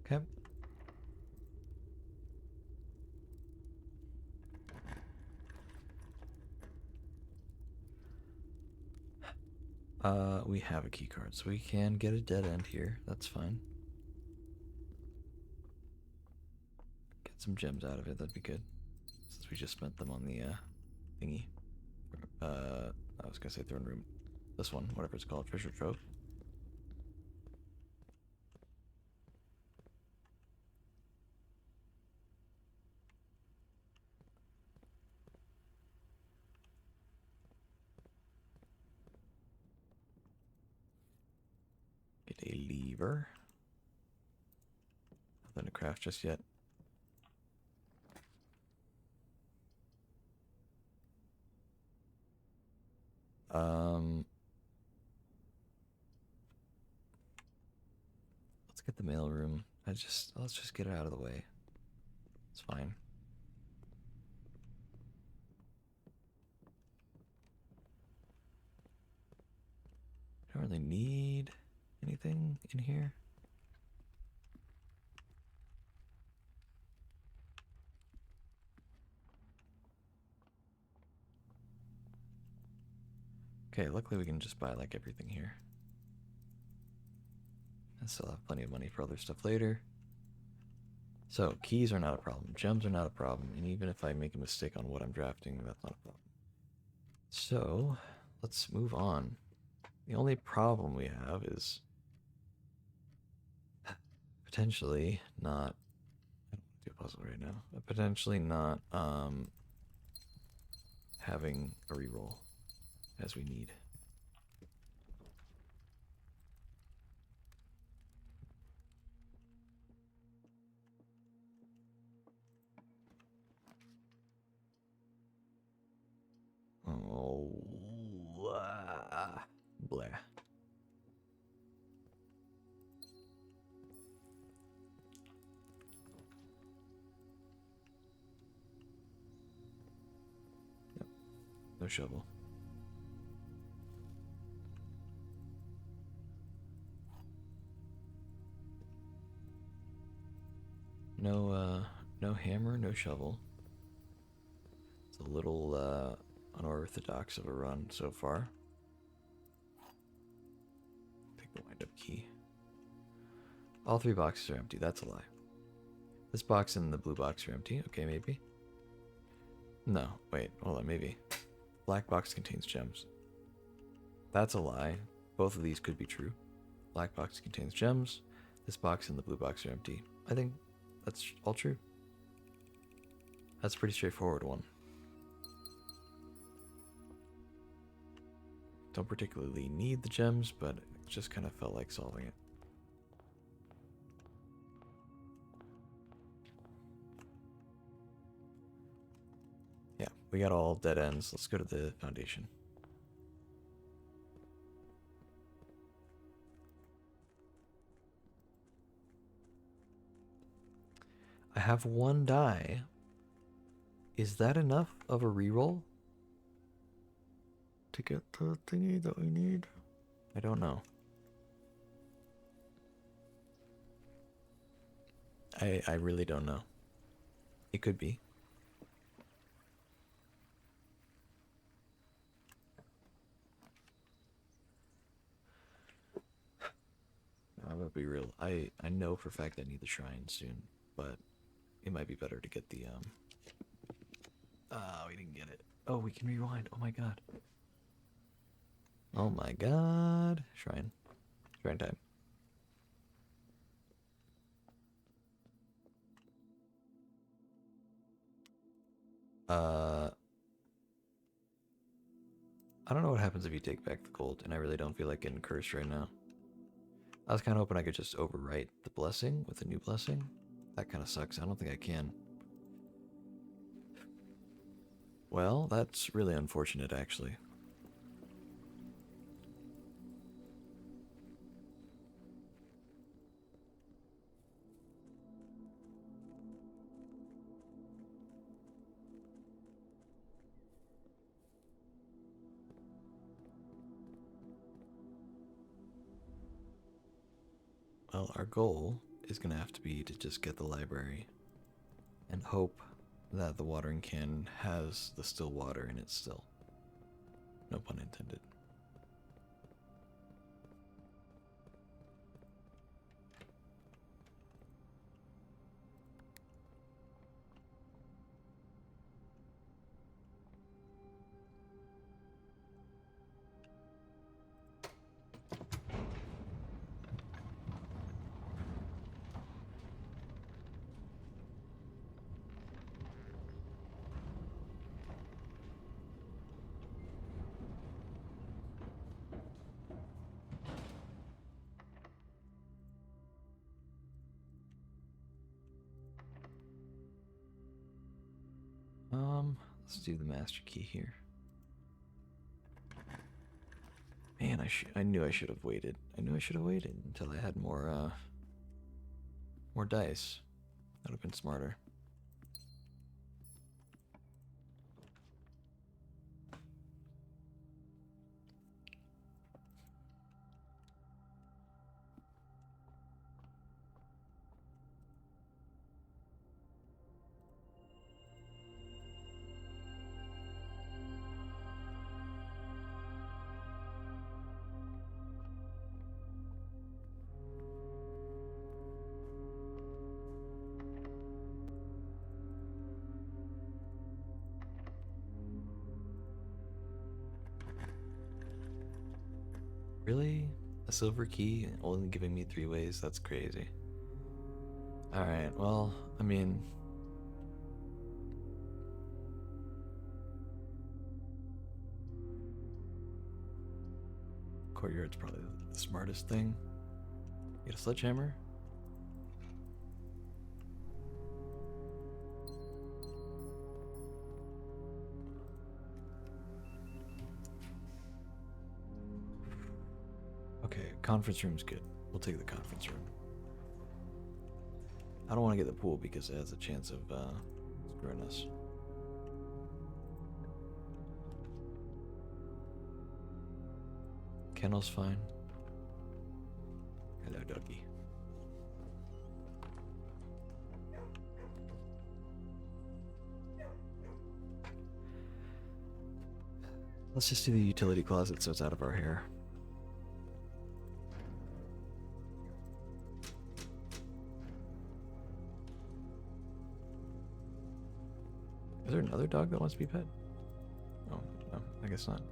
Speaker 1: Okay. We have a key card, so we can get a dead end here. That's fine. Get some gems out of it. That'd be good. Since we just spent them on the thingy. I was gonna say throne room. This one, whatever it's called, treasure trove. Get a lever. Nothing to craft just yet. Let's get the mailroom. Let's just get it out of the way. It's fine. I don't really need anything in here. Okay, luckily we can just buy like everything here. I still have plenty of money for other stuff later. So, keys are not a problem. Gems are not a problem. And even if I make a mistake on what I'm drafting, that's not a problem. So, let's move on. The only problem we have is potentially not. I don't want to do a puzzle right now. Potentially not having a reroll as we need. Oh, blah. Yep, no shovel. No hammer, no shovel. It's a little unorthodox of a run so far. Take the wind-up key. All 3 boxes are empty. That's a lie. This box and the blue box are empty. Okay, maybe. No, wait, hold on, maybe. Black box contains gems. That's a lie. Both of these could be true. Black box contains gems. This box and the blue box are empty. I think that's all true. That's a pretty straightforward one. Don't particularly need the gems, but it just kind of felt like solving it. Yeah, we got all dead ends. Let's go to the foundation. I have 1 die. Is that enough of a reroll to get the thingy that we need? I don't know. I really don't know. It could be. I'm gonna be real. I know for a fact I need the shrine soon, but it might be better to get the we didn't get it. Oh, we can rewind. Oh my god. Oh my god. Shrine. Shrine time. I don't know what happens if you take back the gold, and I really don't feel like getting cursed right now. I was kind of hoping I could just overwrite the blessing with a new blessing. That kind of sucks. I don't think I can. Well, that's really unfortunate, actually. Well, our goal is going to have to be to just get the library and hope that the watering can has the still water in it still. No pun intended. Let's do the master key here. Man, I knew I should have waited. I knew I should have waited until I had more dice. That would have been smarter. Really? A silver key only giving me 3 ways? That's crazy. Alright, well, I mean... Courtyard's probably the smartest thing. Get a sledgehammer? Okay, conference room's good. We'll take the conference room. I don't want to get the pool because it has a chance of screwing us. Kennel's fine. Hello, doggy. Let's just do the utility closet so it's out of our hair. Is there another dog that wants to be pet? Oh, no, I guess not.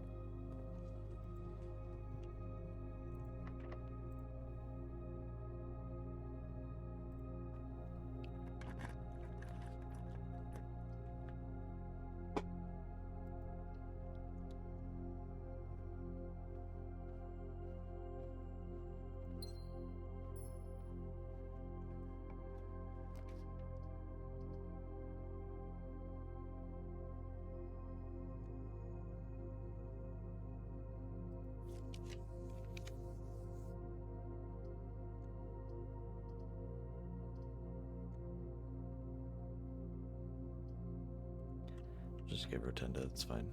Speaker 1: Just get Rotunda, it's fine.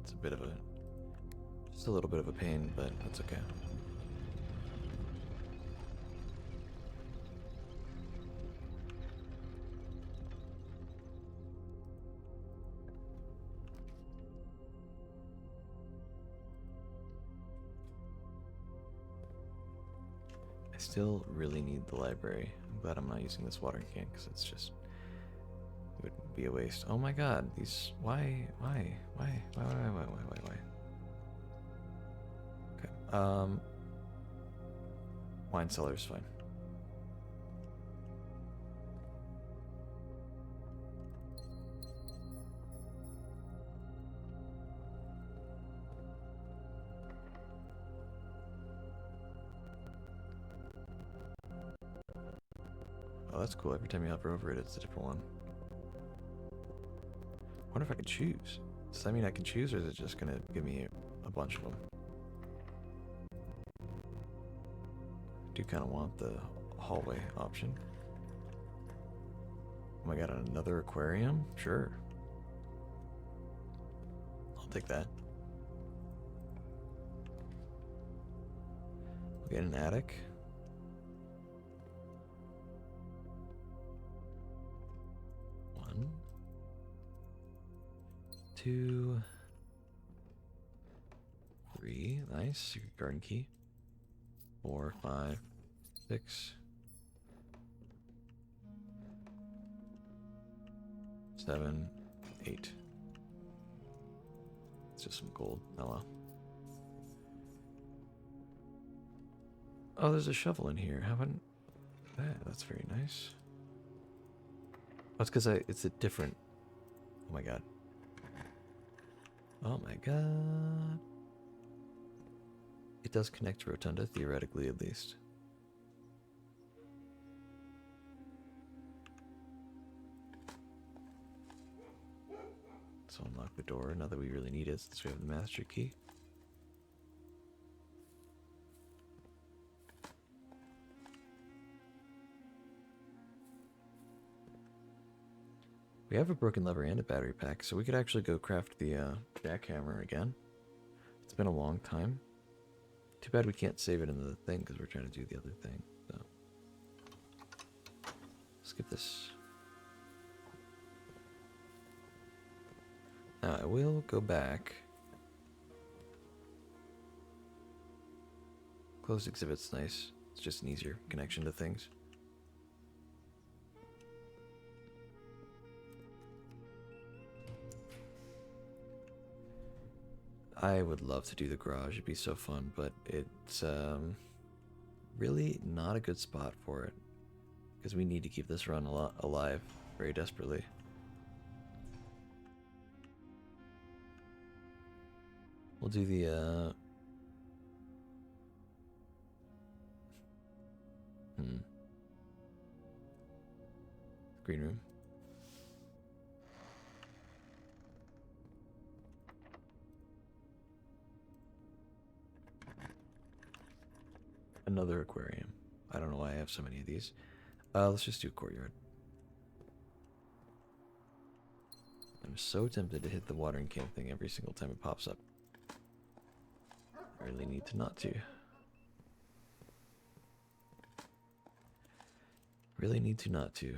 Speaker 1: It's a bit of a... just a little bit of a pain, but that's okay. I still really need the library. I'm glad I'm not using this watering can because it's just... it would be a waste. Oh my god, these... Why? Okay, wine cellar's fine. Oh, that's cool. Every time you hover over it, it's a different one. I wonder if I can choose. Does that mean I can choose, or is it just gonna give me a bunch of them? I do kind of want the hallway option. Oh my god, another aquarium? Sure. I'll take that. We'll get an attic. One. 2, 3, nice, secret garden key. 4, 5, 6, 7, 8. It's just some gold. Oh well. Oh, there's a shovel in here. Haven't that? That's very nice. That's because it's a different. Oh my god. Oh my god. It does connect to Rotunda, theoretically at least. Let's unlock the door now that we really need it since we have the master key. We have a broken lever and a battery pack, so we could actually go craft the jackhammer again. It's been a long time. Too bad we can't save it in the thing because we're trying to do the other thing. So skip this. Now I will go back. Closed exhibit's nice. It's just an easier connection to things. I would love to do the garage. It'd be so fun, but it's really not a good spot for it because we need to keep this run alive very desperately. We'll do the green room. Another aquarium. I don't know why I have so many of these. Let's just do courtyard. I'm so tempted to hit the watering can thing every single time it pops up. I really need to not to. Really need to not to.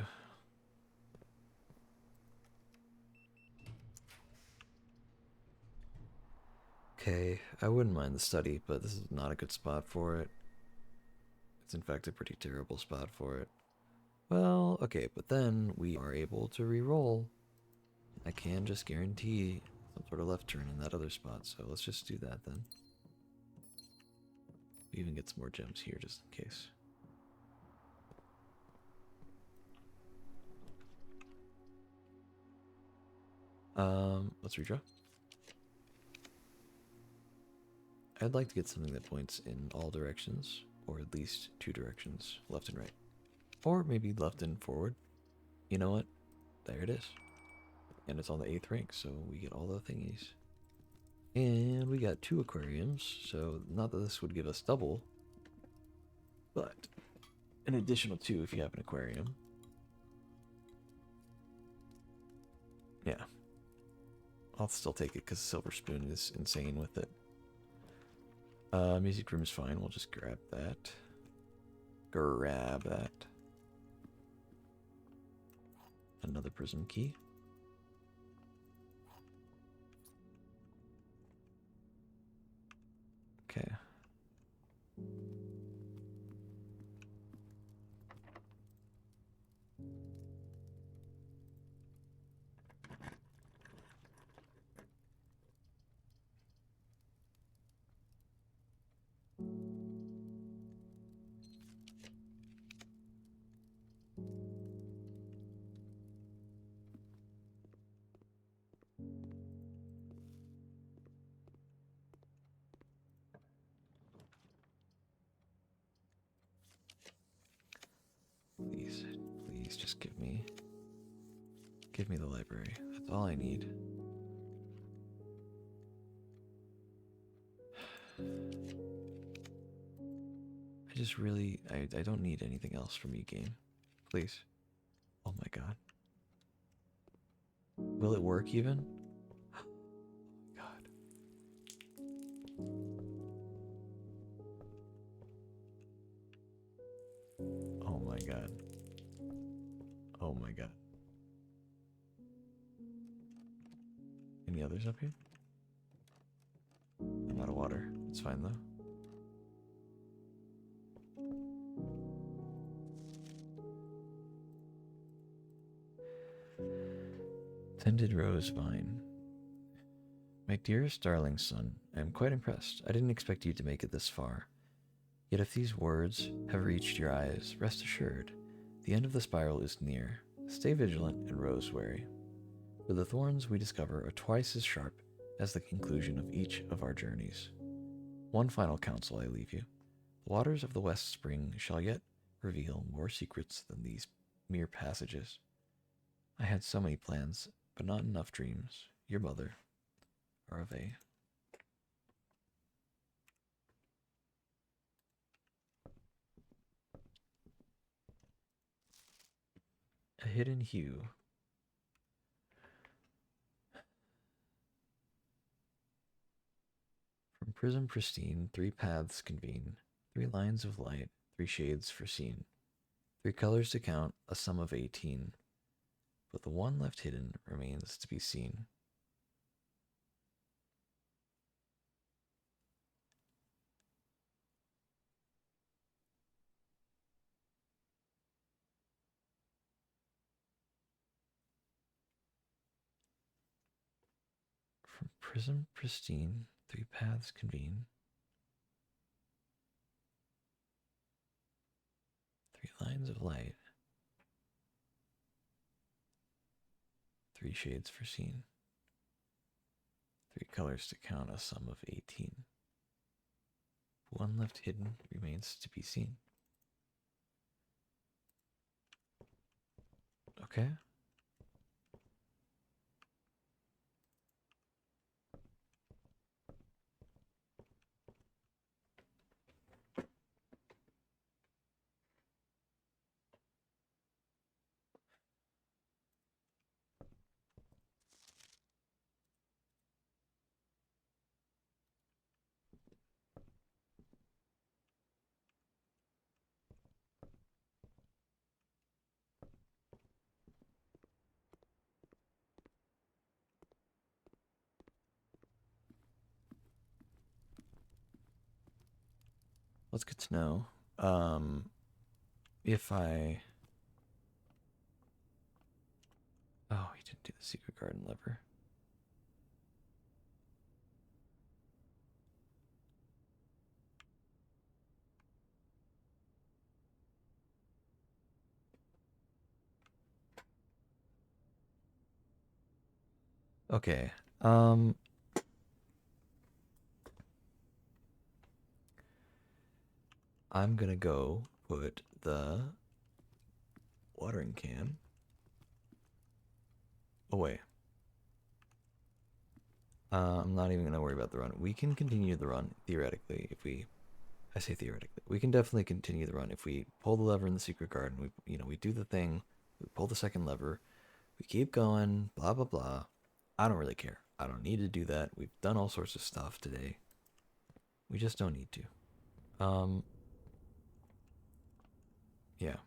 Speaker 1: Okay, I wouldn't mind the study, but this is not a good spot for it. It's in fact a pretty terrible spot for it. Well, okay, but then we are able to re-roll. I can just guarantee some sort of left turn in that other spot, so let's just do that then. We even get some more gems here just in case. Let's redraw. I'd like to get something that points in all directions, or at least two directions, left and right. Or maybe left and forward. You know what? There it is. And it's on the 8th rank, so we get all the thingies. And we got 2 aquariums, so not that this would give us double, but an additional 2 if you have an aquarium. Yeah. I'll still take it because Silver Spoon is insane with it. Music room is fine. We'll just grab that. Grab that. Another prism key. Okay. Please, please just give me the library. That's all I need. I just really, I don't need anything else from you, game. Please. Oh my god. Will it work even? God. Oh my god. Oh my god. Any others up here? I'm out of water. It's fine though. Tended rose vine. My dearest darling son, I am quite impressed. I didn't expect you to make it this far. Yet if these words have reached your eyes, rest assured, the end of the spiral is near. Stay vigilant and rose wary. For the thorns we discover are twice as sharp as the conclusion of each of our journeys. One final counsel I leave you. The waters of the West Spring shall yet reveal more secrets than these mere passages. I had so many plans, but not enough dreams. your mother are of a hidden hue. From prism pristine, three paths convene, three lines of light, three shades foreseen, three colors to count, a sum of 18. But the one left hidden remains to be seen. From prism pristine, three paths convene, three lines of light, three shades foreseen, three colors to count, a sum of 18. One left hidden remains to be seen. Okay. Let's get to know if I. Oh, he didn't do the secret garden lever. Okay. I'm gonna go put the watering can away. I'm not even gonna worry about the run. We can continue the run theoretically if we. I say theoretically. We can definitely continue the run if we pull the lever in the secret garden. We do the thing. We pull the second lever. We keep going. Blah blah blah. I don't really care. I don't need to do that. We've done all sorts of stuff today. We just don't need to. Yeah.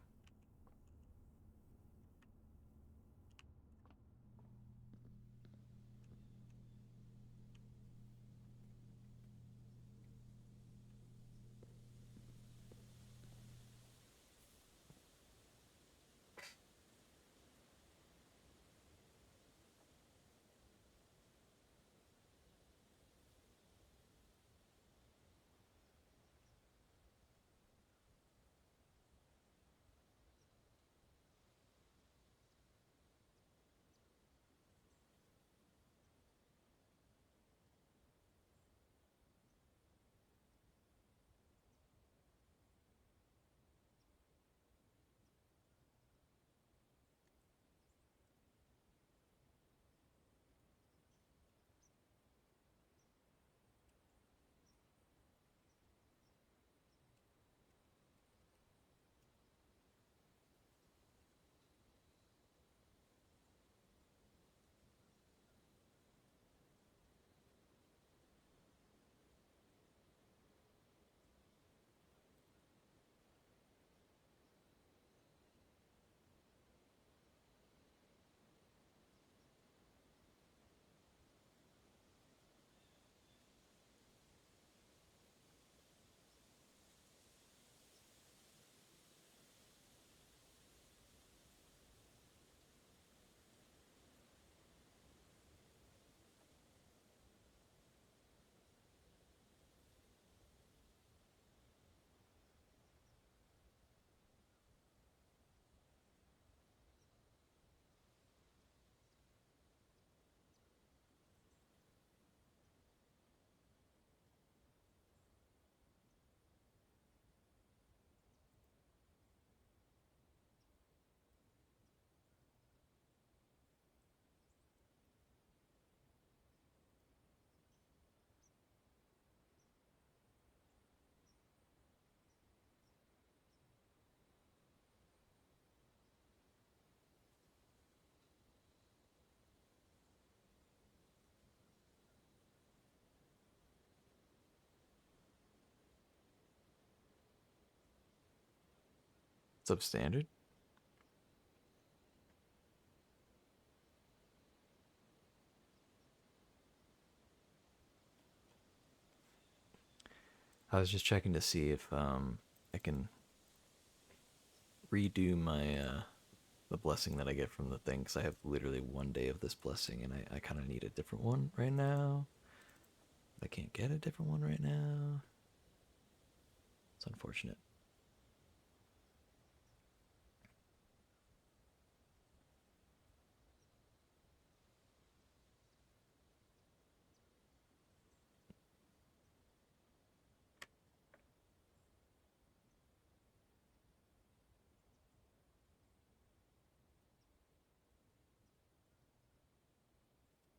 Speaker 1: Substandard? I was just checking to see if I can redo my the blessing that I get from the thing, because I have literally 1 day of this blessing, and I kind of need a different one right now. I can't get a different one right now. It's unfortunate.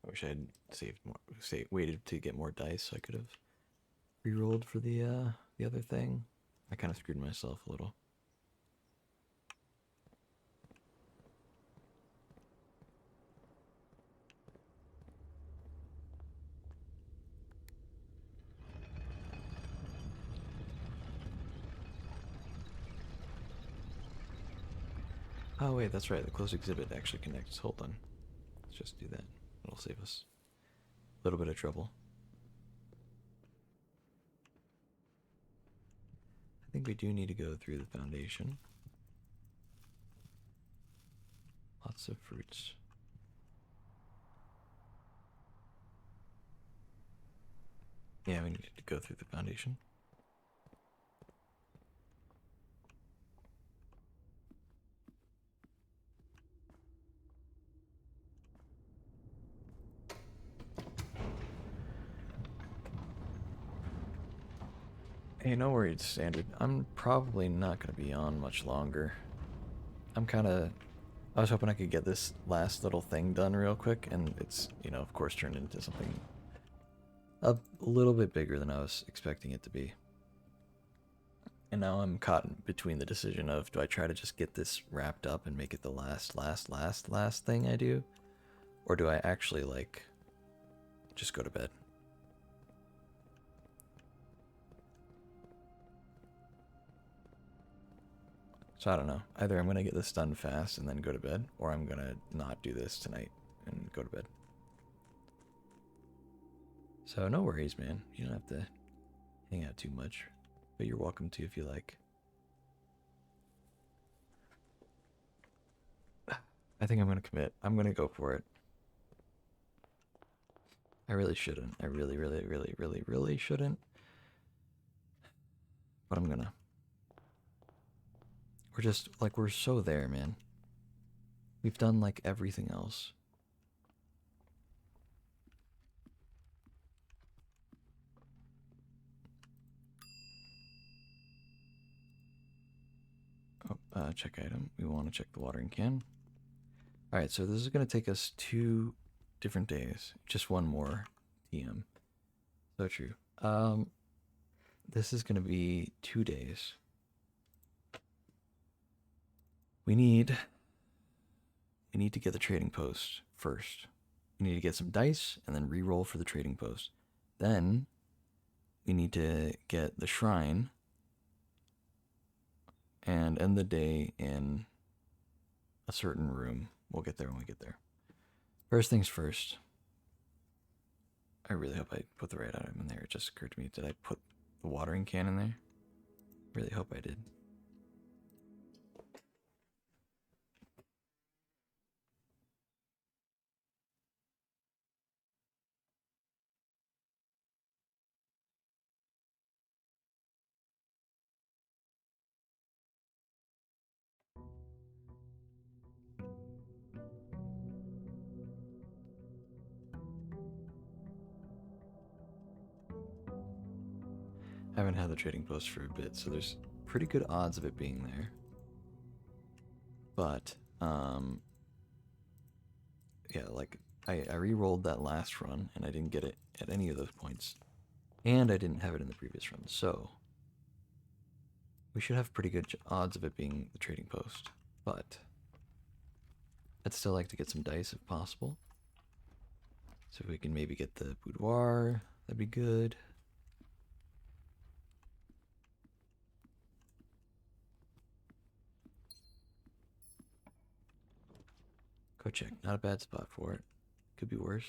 Speaker 1: I wish I had saved more, waited to get more dice so I could have re-rolled for the other thing. I kind of screwed myself a little. Oh wait, that's right. The closed exhibit actually connects. Hold on. Let's just do that. It'll save us a little bit of trouble. I think we do need to go through the foundation. Lots of fruits. Yeah, we need to go through the foundation. Hey, no worries, Standard. I'm probably not going to be on much longer. I was hoping I could get this last little thing done real quick, and it's, of course, turned into something a little bit bigger than I was expecting it to be. And now I'm caught between the decision of, do I try to just get this wrapped up and make it the last thing I do? Or do I actually, like, just go to bed? So I don't know. Either I'm going to get this done fast and then go to bed, or I'm going to not do this tonight and go to bed. So no worries, man. You don't have to hang out too much, but you're welcome to if you like. I think I'm going to commit. I'm going to go for it. I really shouldn't. I really shouldn't. But I'm gonna. We're just, like, we're so there, man. We've done, like, everything else. Oh, check item. We want to check the watering can. Alright, so this is going to take us 2 different days. Just one more TM. So true. This is going to be 2 days. We need to get the trading post first. We need to get some dice and then re-roll for the trading post. Then we need to get the shrine and end the day in a certain room. We'll get there when we get there. First things first. I really hope I put the right item in there. It just occurred to me, did I put the watering can in there? Really hope I did. I haven't had the trading post for a bit, so there's pretty good odds of it being there. But, yeah, like, I re-rolled that last run, and I didn't get it at any of those points. And I didn't have it in the previous run, so we should have pretty good odds of it being the trading post. But I'd still like to get some dice if possible. So if we can maybe get the boudoir, that'd be good. Go check. Not a bad spot for it. Could be worse.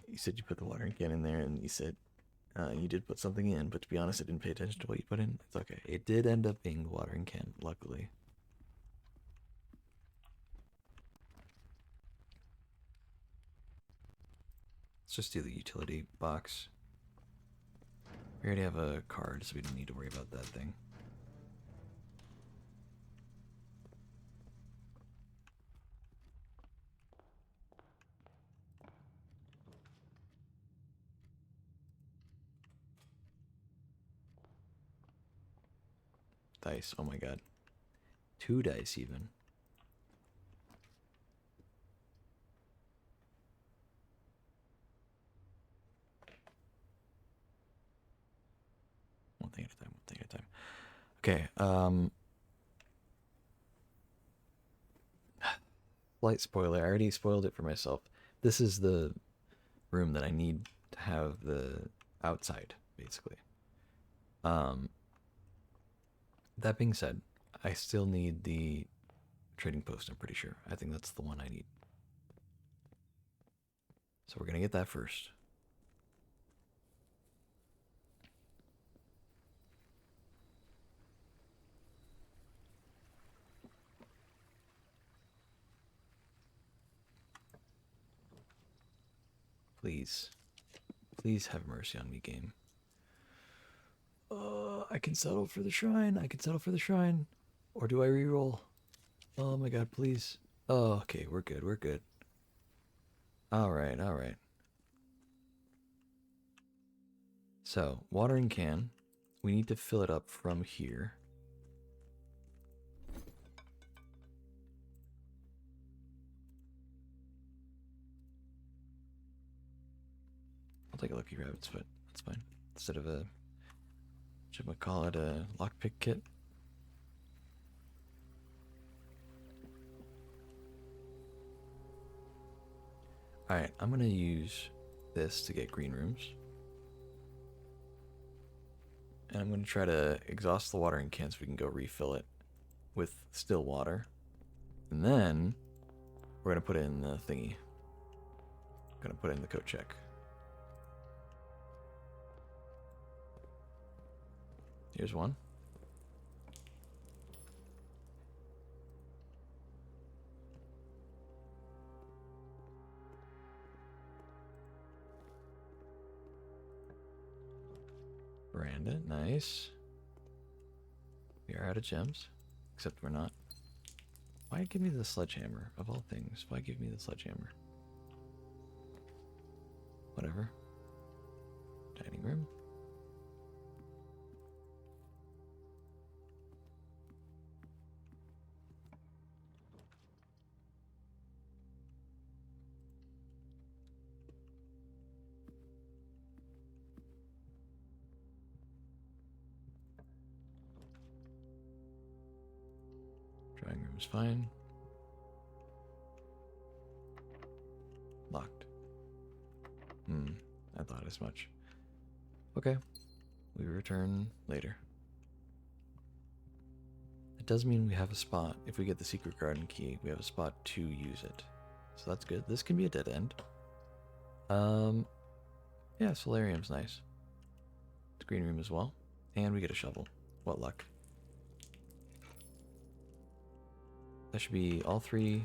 Speaker 1: You said you put the watering can in there, and you said you did put something in, but to be honest, I didn't pay attention to what you put in. It's okay. It did end up being the watering can, luckily. Let's just do the utility box. We already have a card, so we don't need to worry about that thing. Dice. Oh my god. 2 dice, even. One thing at a time, one thing at a time. Okay, slight spoiler. I already spoiled it for myself. This is the room that I need to have the outside, basically. That being said, I still need the trading post, I'm pretty sure. I think that's the one I need. So we're gonna get that first. Please. Please have mercy on me, game. I can settle for the shrine. I can settle for the shrine. Or do I reroll? Oh my god, please. Oh, okay, we're good, we're good. Alright, alright. So, watering can. We need to fill it up from here. I'll take a lucky rabbit's foot. That's fine. Instead of a, should we call it a lockpick kit? Alright, I'm gonna use this to get green rooms. And I'm gonna try to exhaust the watering can so we can go refill it with still water. And then we're gonna put in the thingy. Gonna put in the coat check. Here's one. Veranda, nice. We are out of gems. Except we're not. Why give me the sledgehammer? Of all things, why give me the sledgehammer? Whatever. Dining room. Drawing room is fine. Locked. I thought as much. Okay. We return later. It does mean we have a spot. If we get the secret garden key, we have a spot to use it. So that's good. This can be a dead end. Yeah, solarium's nice. It's green room as well. And we get a shovel. What luck. That should be all 3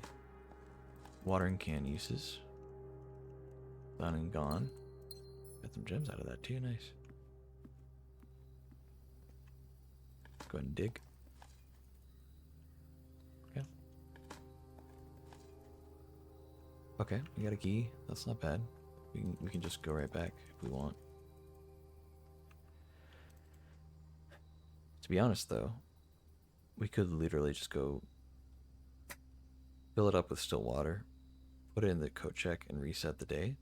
Speaker 1: watering can uses. Done and gone. Got some gems out of that too, nice. Let's go ahead and dig. Okay. Okay, we got a key. That's not bad. We can just go right back if we want. To be honest though, we could literally just go fill it up with still water, put it in the coat check, and reset the day.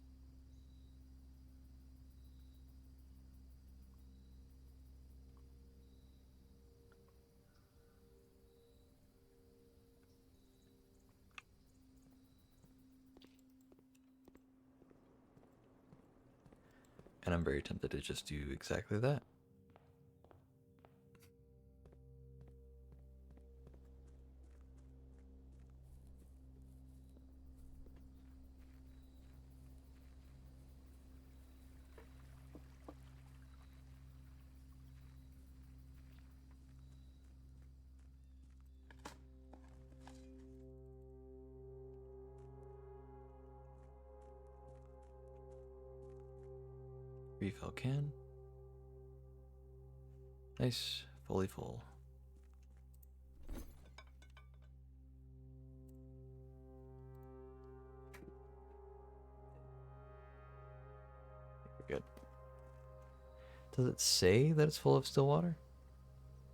Speaker 1: And I'm very tempted to just do exactly that. Refill can. Nice, fully full. We're good. Does it say that it's full of still water?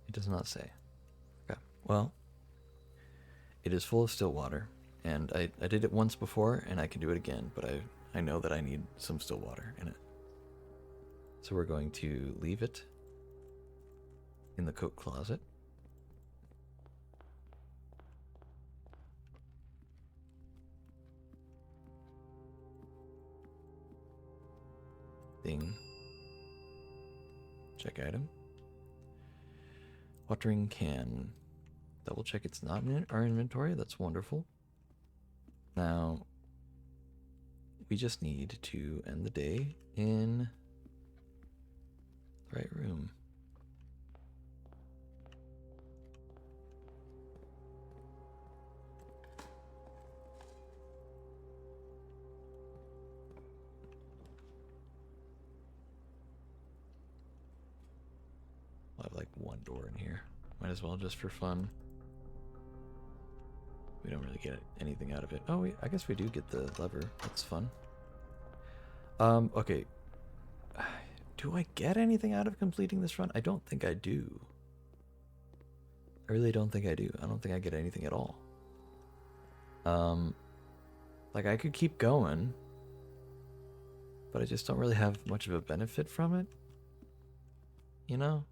Speaker 1: It does not say. Okay, well, it is full of still water, and I did it once before, and I can do it again, but I know that I need some still water in it. So we're going to leave it in the coat closet. Ding. Check item. Watering can. Double check it's not in our inventory. That's wonderful. Now, we just need to end the day in the right room. I'll have like one door in here. Might as well just for fun. We don't really get anything out of it. Oh, I guess we do get the lever. That's fun. Okay. Do I get anything out of completing this run? I don't think I do. I really don't think I do. I don't think I get anything at all. Like I could keep going, but I just don't really have much of a benefit from it. You know?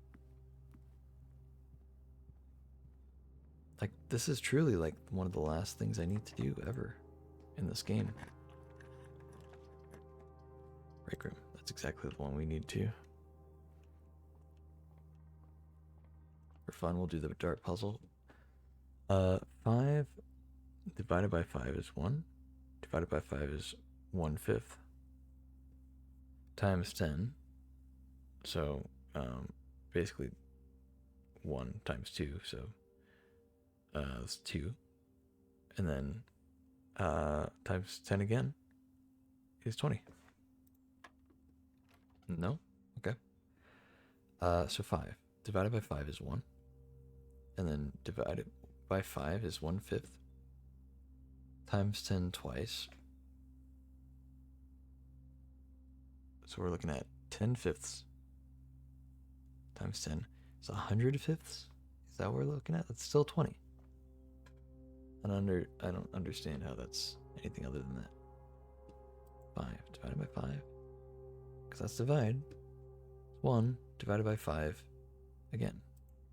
Speaker 1: Like, this is truly like one of the last things I need to do ever in this game. Break room. That's exactly the one we need to. For fun, we'll do the dart puzzle. 5 divided by 5 is 1. Divided by 5 is 1/5. Times 10. So, basically 1 times 2, so that's 2. And then times 10 again is 20. No? Okay. So 5 divided by 5 is 1. And then divided by 5 is 1/5. Times 10 twice. So we're looking at 10/5 times 10. So 100/5. Is that what we're looking at? That's still 20. I don't understand how that's anything other than that. 5 divided by 5. Because that's divide. 1 divided by 5 again.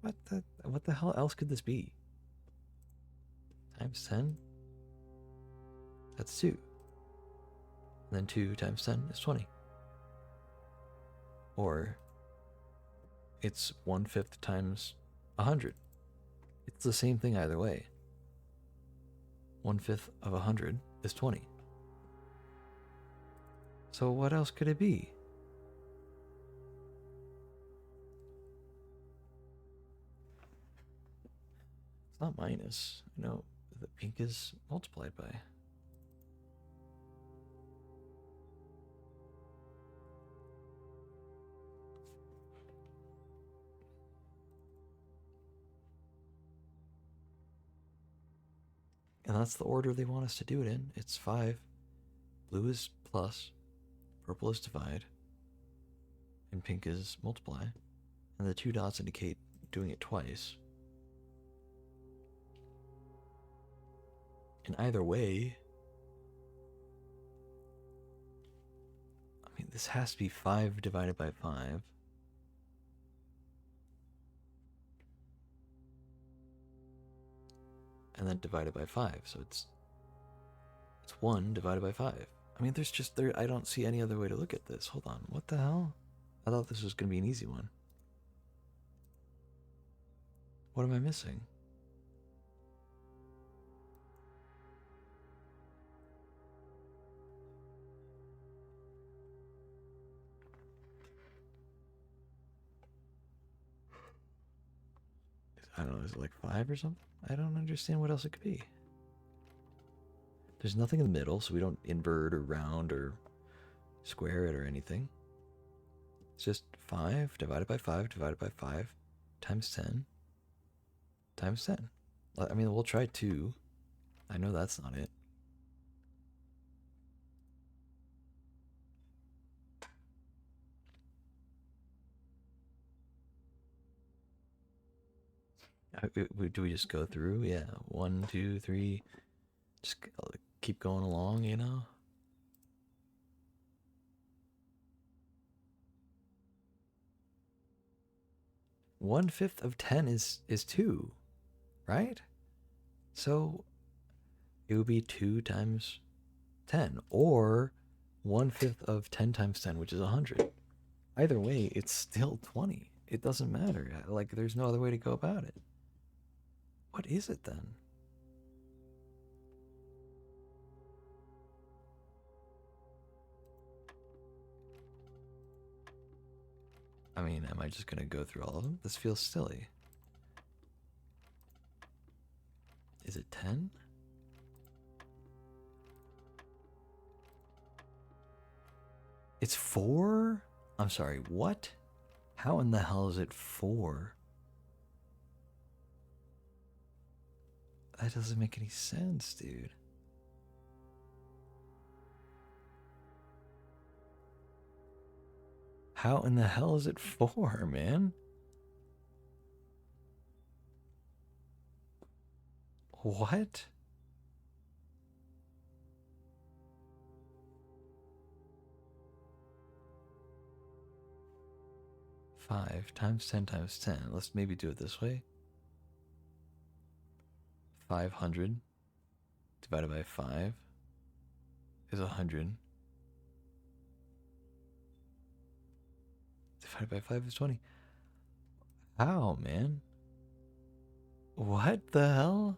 Speaker 1: What the hell else could this be? Times 10? That's 2. And then 2 times 10 is 20. Or it's 1/5 times 100. It's the same thing either way. 1/5 of 100 is 20. So what else could it be? It's not minus. You know, the pink is multiplied by. And that's the order they want us to do it in. It's 5. Blue is plus. Purple is divide. And pink is multiply. And the 2 dots indicate doing it twice. And either way, I mean, this has to be 5 divided by 5. And then divided by 5. So it's 1 divided by 5. I mean, there's just there. I don't see any other way to look at this. Hold on. What the hell? I thought this was gonna be an easy one. What am I missing? I don't know. Is it like 5 or something? I don't understand what else it could be. There's nothing in the middle, so we don't invert or round or square it or anything. It's just 5 divided by 5 divided by 5 times 10 times 10. I mean, we'll try 2. I know that's not it. Do we just go through? Yeah, 1, 2, 3. Just keep going along, you know? 1/5 of 10 is 2, right? So it would be 2 times 10, or 1/5 of 10 times 10, which is 100. Either way, it's still 20. It doesn't matter. Like, there's no other way to go about it. What is it then? I mean, am I just gonna go through all of them? This feels silly. Is it 10? It's 4? I'm sorry, what? How in the hell is it 4? That doesn't make any sense, dude. How in the hell is it 4, man? What? Five times 10 times 10. Let's maybe do it this way. 500 divided by 5 is 100. Divided by 5 is 20. How, man? What the hell?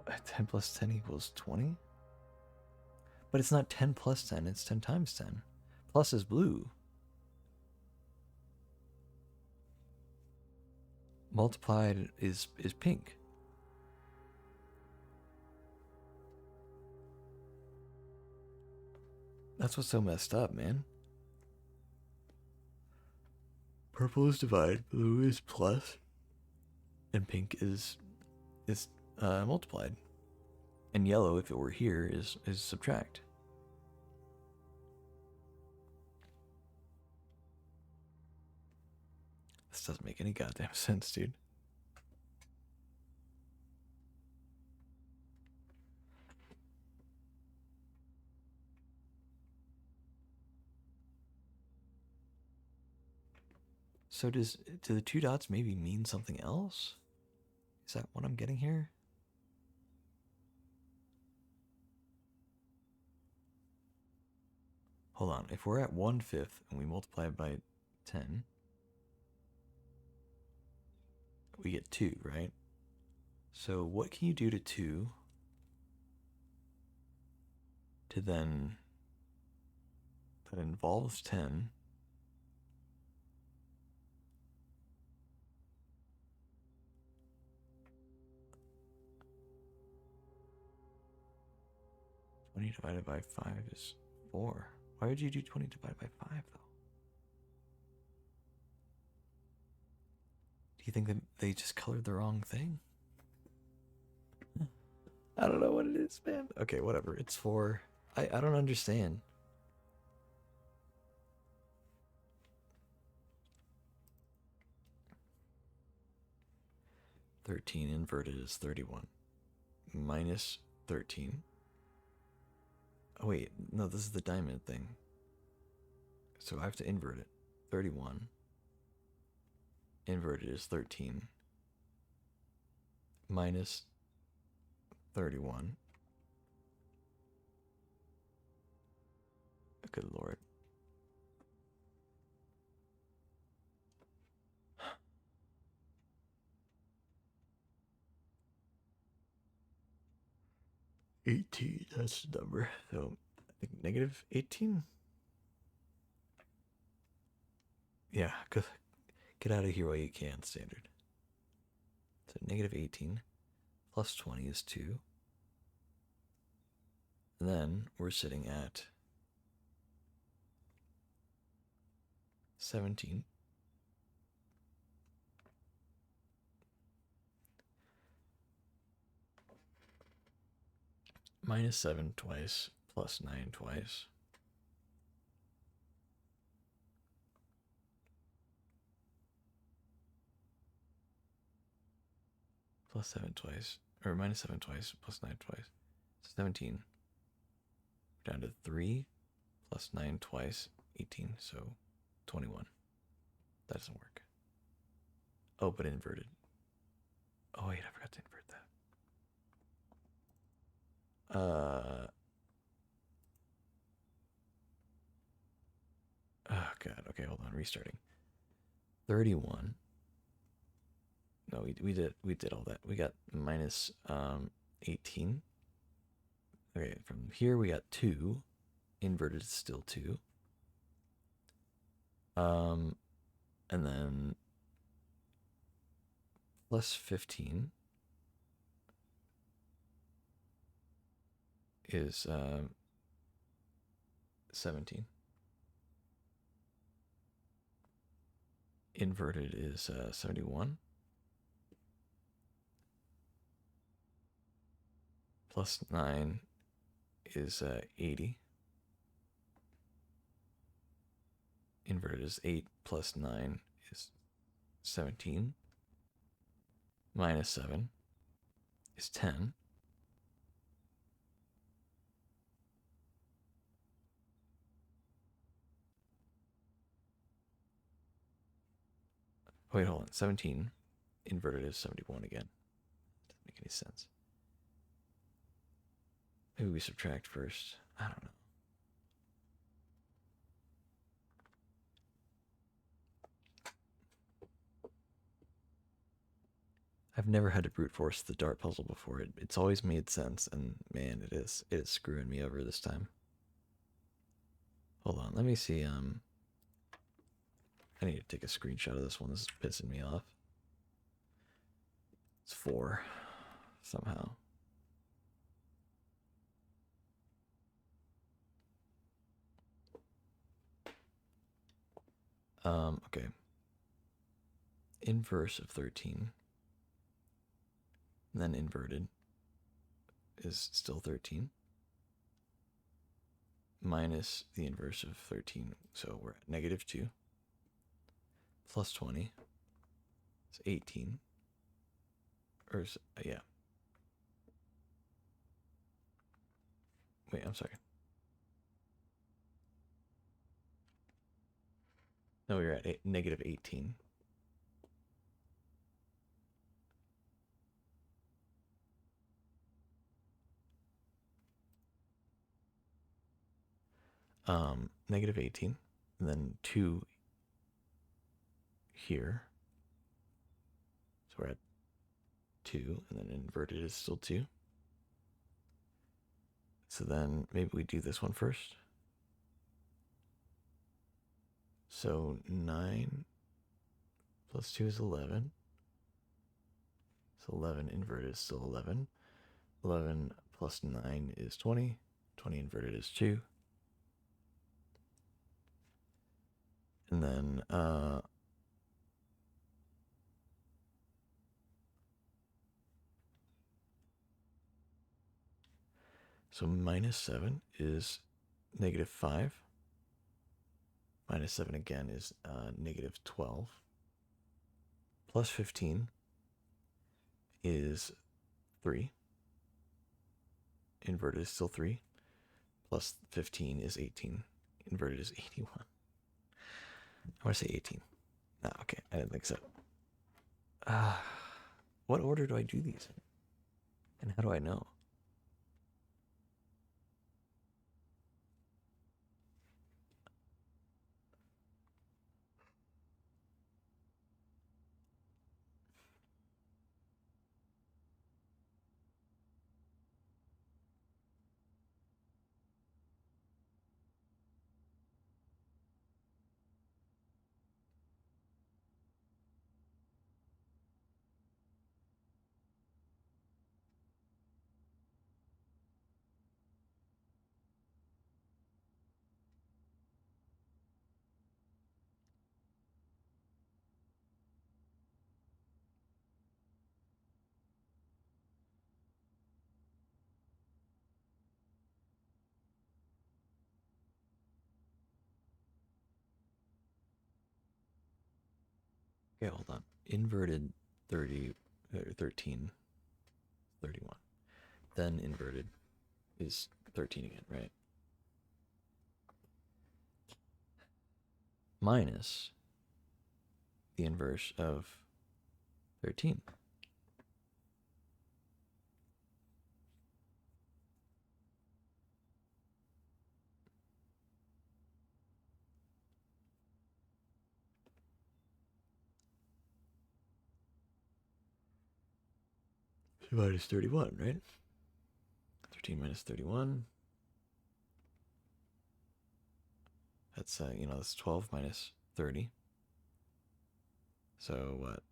Speaker 1: What, 10 plus 10 equals 20? But it's not 10 plus 10, it's 10 times 10. Plus is blue. Multiplied is pink. That's what's so messed up, man. Purple is divide, blue is plus, and pink is multiplied. And yellow, if it were here, is subtract. This doesn't make any goddamn sense, dude. So do the 2 dots maybe mean something else? Is that what I'm getting here? Hold on. If we're at 1/5 and we multiply it by 10, we get 2, right? So what can you do to 2 to then that involves 10? Twenty divided by 5 is 4. Why would you do 20 divided by 5 though? Do you think that they just colored the wrong thing? I don't know what it is, man. Okay, whatever. It's 4. I don't understand. Thirteen inverted is 31. Minus 13 Oh wait, no, this is the diamond thing. So I have to invert it. 31. Inverted is 13. Minus 31. Good lord. $18, that's the number. So I think negative 18? Yeah, get out of here while you can, standard. So negative 18 plus 20 is 2. And then we're sitting at 17. Minus 7 twice, plus 9 twice. Plus 7 twice, or minus 7 twice, plus 9 twice. 17. We're down to 3, plus 9 twice, 18, so 21. That doesn't work. Oh, but inverted. Oh wait, I forgot to invert that. Oh god, okay, hold on, restarting. 31. No, we did all that. We got minus 18. Okay, from here we got 2. Inverted is still 2. And then plus 15 is 17. Inverted is 71. Plus 9 is 80. Inverted is 8 plus 9 is 17. Minus 7 is 10. Wait, hold on. 17 inverted is 71 again. Doesn't make any sense. Maybe we subtract first. I don't know. I've never had to brute force the dart puzzle before. It's always made sense, and man, it is screwing me over this time. Hold on, let me see. I need to take a screenshot of this one. This is pissing me off. It's 4 somehow. Okay. Inverse of 13, and then inverted is still 13. Minus the inverse of 13, so we're at negative 2. Plus 20 is 18. Or, yeah. Wait, I'm sorry. No, we're at negative 18. Negative 18, and then 2 here. So we're at 2, and then inverted is still 2. So then maybe we do this one first. So 9 plus 2 is 11. So 11 inverted is still 11. 11 plus 9 is 20. 20 inverted is 2. And then so minus 7 is negative 5. Minus 7 again is negative 12. Plus 15 is 3. Inverted is still 3. plus 15 is 18. Inverted is 81. I want to say 18. No, okay, I didn't think so. What order do I do these in? And how do I know? Okay, hold on. Inverted 30, 13, 31. Then inverted is 13 again, right? Minus the inverse of 13. Minus 31, right? 13 minus 31. That's, that's 12 minus 30. So what?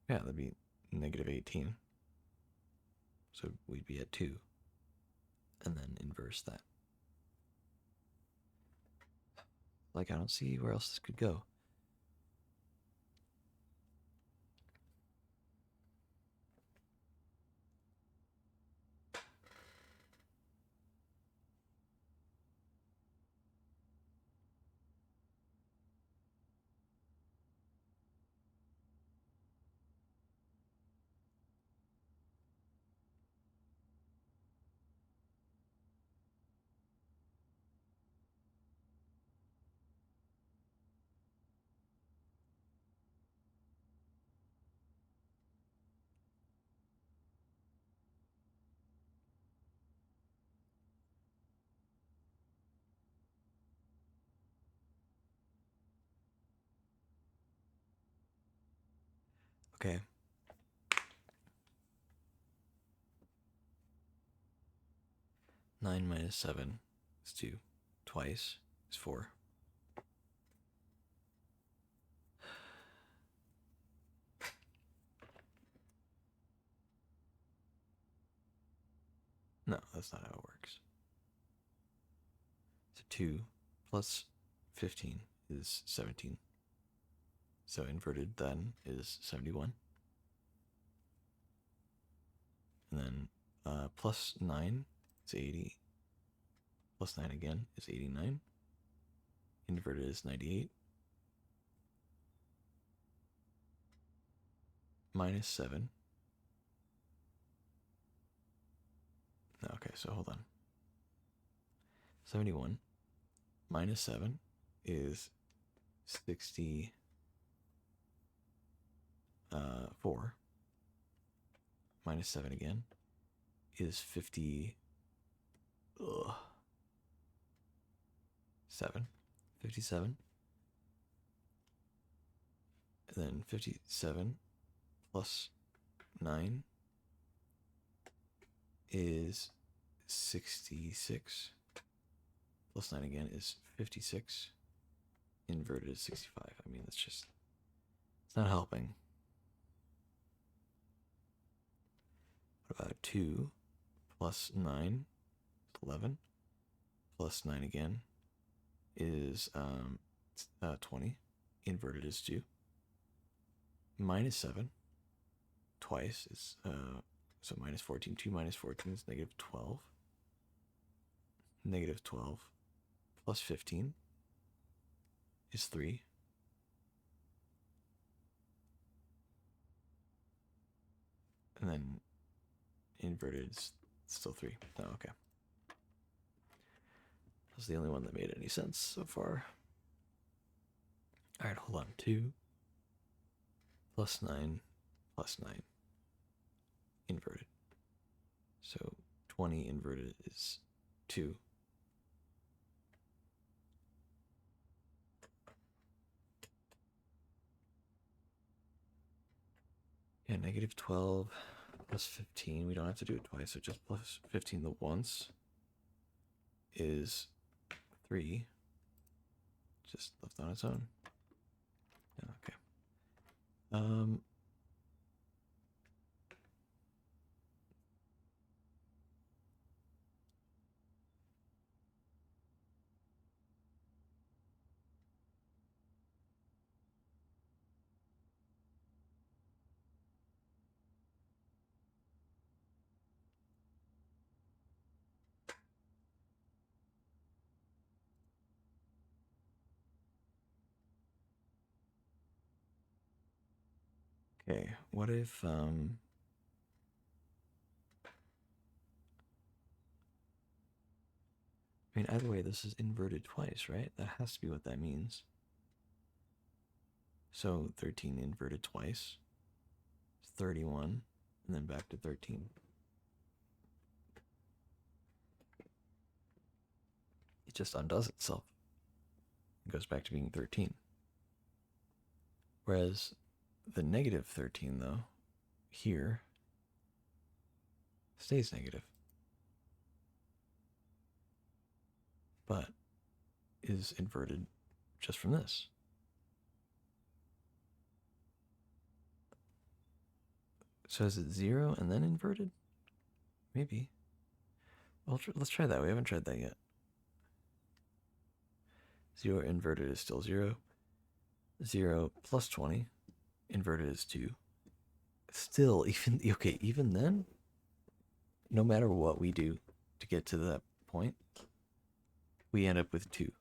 Speaker 1: Yeah, that'd be negative 18. So we'd be at 2. And then inverse that. Like, I don't see where else this could go. Okay. Nine minus 7 is 2. Twice is 4. No, that's not how it works. So 2 plus 15 is 17. So inverted then is 71. And then plus 9 is 80. Plus 9 again is 89. Inverted is 98. Minus 7. No, okay, so hold on. 71 minus 7 is 64. Minus 7 again is 50. Ugh. 57. And then 57 plus 9 is 66. Plus 9 again is 56. Inverted is 65. I mean, it's not helping. What about 2 plus 9 is 11. Plus 9 again is 20. Inverted is 2. Minus 7 twice is so minus 14. 2 minus 14 is negative 12. Negative 12 plus 15 is 3. And then inverted is still 3. Oh, okay. was the only one that made any sense so far. All right, hold on. 2 plus 9 plus 9 inverted. So 20 inverted is 2. Yeah, negative 12 plus 15. We don't have to do it twice, so just plus 15 the once is 3. Just left on its own. Yeah, okay. Okay, what if I mean, either way, this is inverted twice, right? That has to be what that means. So 13 inverted twice is 31, and then back to 13. It just undoes itself. It goes back to being 13. Whereas the negative 13, though, here stays negative, but is inverted just from this. So is it 0 and then inverted? Maybe. Well, let's try that. We haven't tried that yet. 0 inverted is still 0. 0 plus 20 inverted is 2. Still, even then, no matter what we do to get to that point, we end up with 2.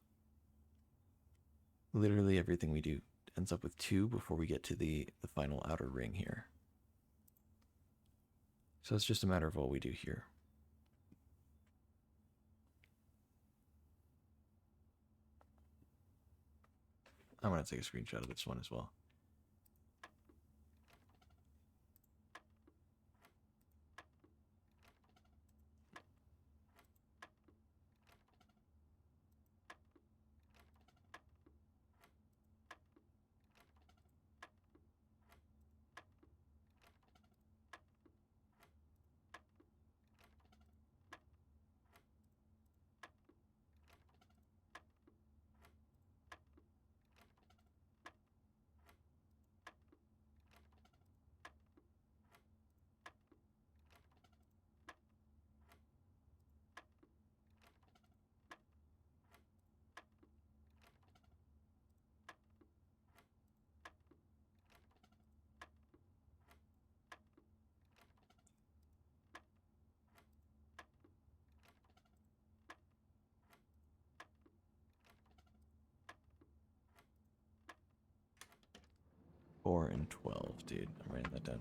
Speaker 1: Literally everything we do ends up with 2 before we get to the final outer ring here. So it's just a matter of what we do here. I'm going to take a screenshot of this one as well. Four and 12, dude. I'm writing that down.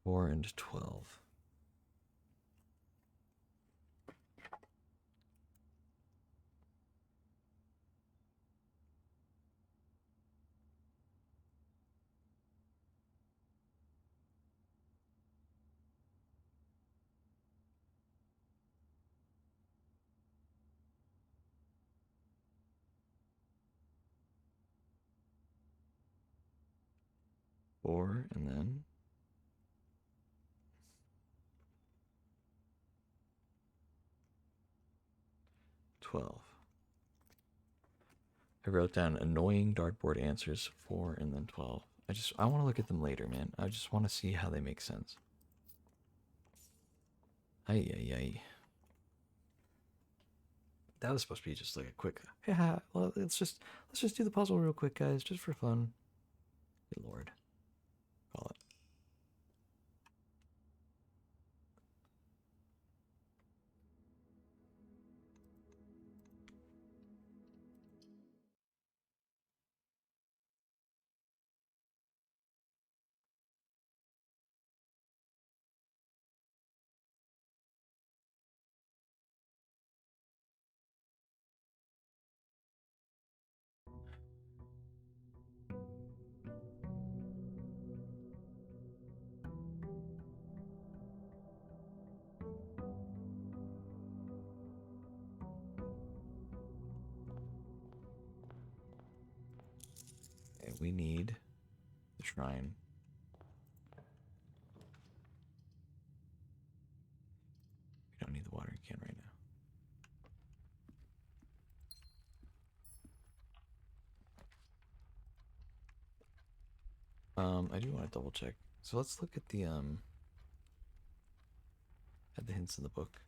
Speaker 1: 4 and 12. Four and then 12. I wrote down annoying dartboard answers 4 and then 12. I want to look at them later, man. I just want to see how they make sense. Ay ay ay. That was supposed to be just like a quick. Yeah, well, let's just do the puzzle real quick, guys, just for fun. Good lord. Call it. we need the shrine. We don't need the watering can right now. I do want to double check. So let's look at the hints in the book.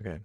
Speaker 1: Okay.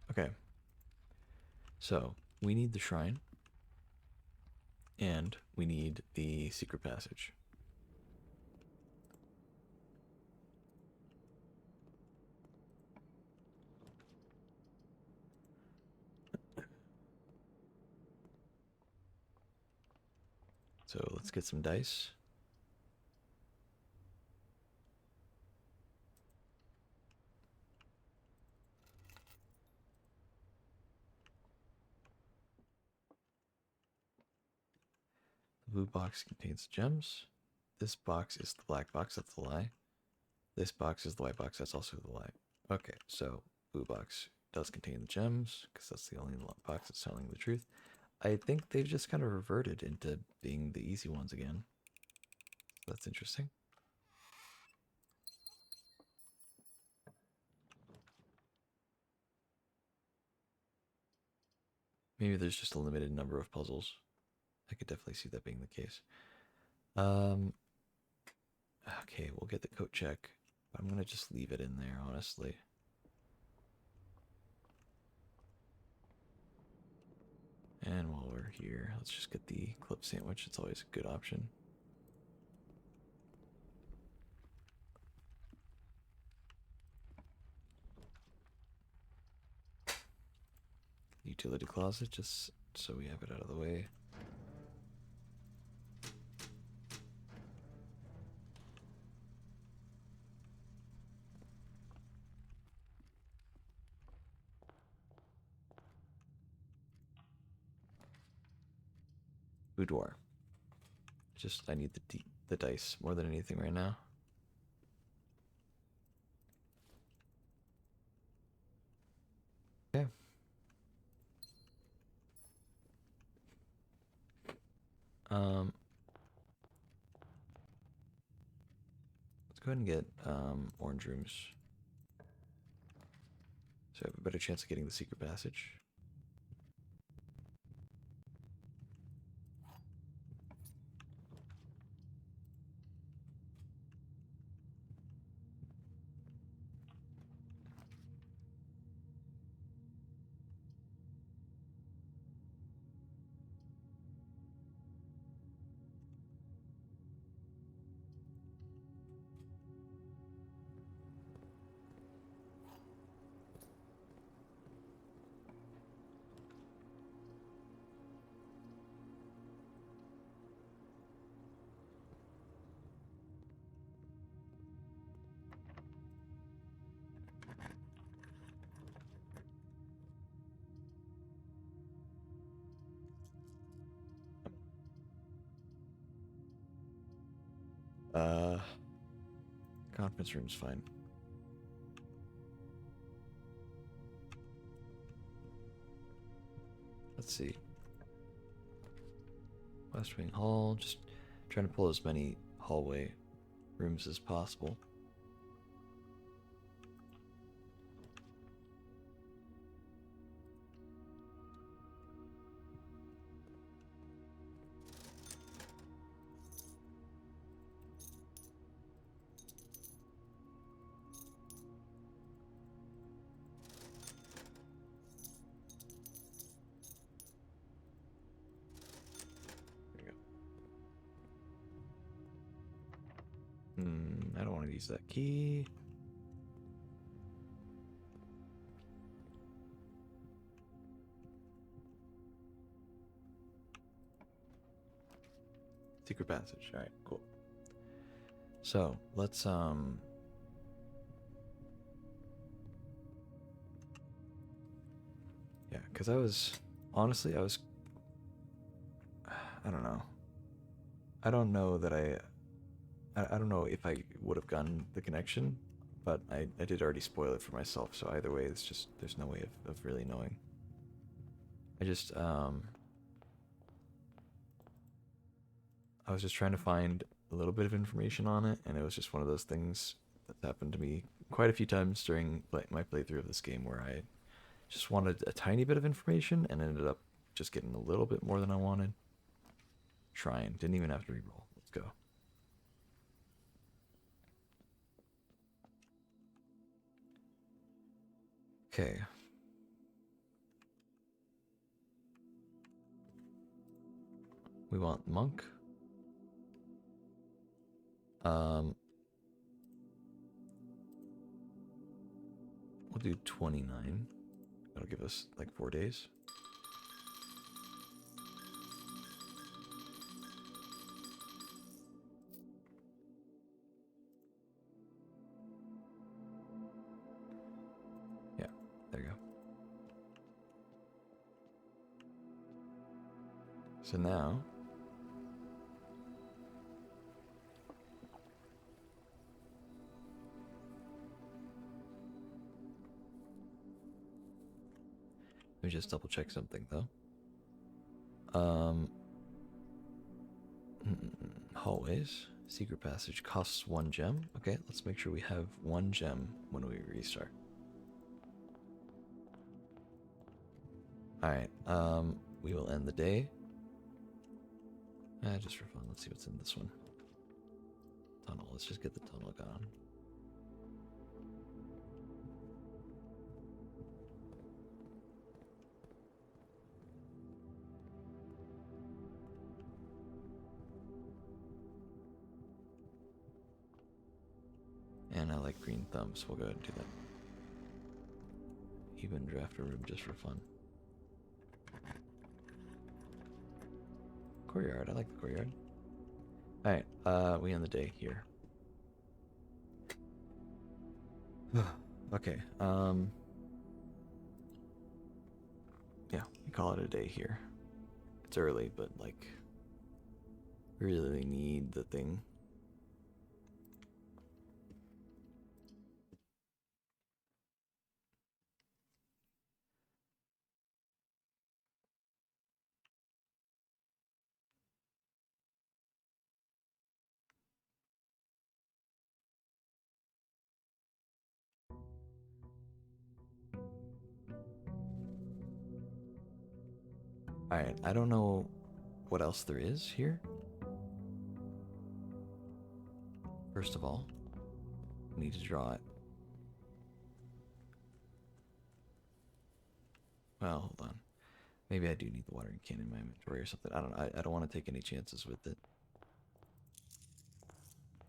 Speaker 1: Okay. So we need the shrine, and we need the secret passage. So let's get some dice. The blue box contains gems. This box is the black box, that's the lie. This box is the white box, that's also the lie. Okay, so blue box does contain the gems, because that's the only box that's telling the truth. I think they've just kind of reverted into being the easy ones again. That's interesting. Maybe there's just a limited number of puzzles. I could definitely see that being the case. Okay, we'll get the coat check. But I'm gonna just leave it in there, honestly. And while we're here, let's just get the club sandwich. It's always a good option. Utility closet, just so we have it out of the way. Boudoir. I need the dice more than anything right now. Okay. Let's go ahead and get orange rooms. So I have a better chance of getting the secret passage. Uh, conference room's fine. Let's see. West Wing Hall. Just trying to pull as many hallway rooms as possible. I don't want to use that key. Secret passage. All right, cool. So let's yeah, because I was honestly I don't know. I don't know that I don't know if I would have gotten the connection, but I did already spoil it for myself, so either way it's just there's no way of really knowing. I just I was just trying to find a little bit of information on it, and it was just one of those things that happened to me quite a few times during my playthrough of this game where I just wanted a tiny bit of information and ended up just getting a little bit more than I wanted. Trying. Didn't even have to reroll. Let's go. Okay. We want monk. We'll do 29. That'll give us like 4 days. Yeah, there you go. So now let me just double check something though. Hallways. Secret passage costs 1 gem. Okay, let's make sure we have 1 gem when we restart. Alright, we will end the day. Just for fun, let's see what's in this one. Tunnel, let's just get the tunnel gone. And I like green thumbs, we'll go ahead and do that. Even draft a room just for fun. Courtyard, I like the courtyard. Alright, we end the day here. Okay, yeah, we call it a day here. It's early, but like, we really need the thing. Alright, I don't know what else there is here. First of all, we need to draw it. Well, hold on. Maybe I do need the watering can in my inventory or something. I don't know. I don't want to take any chances with it.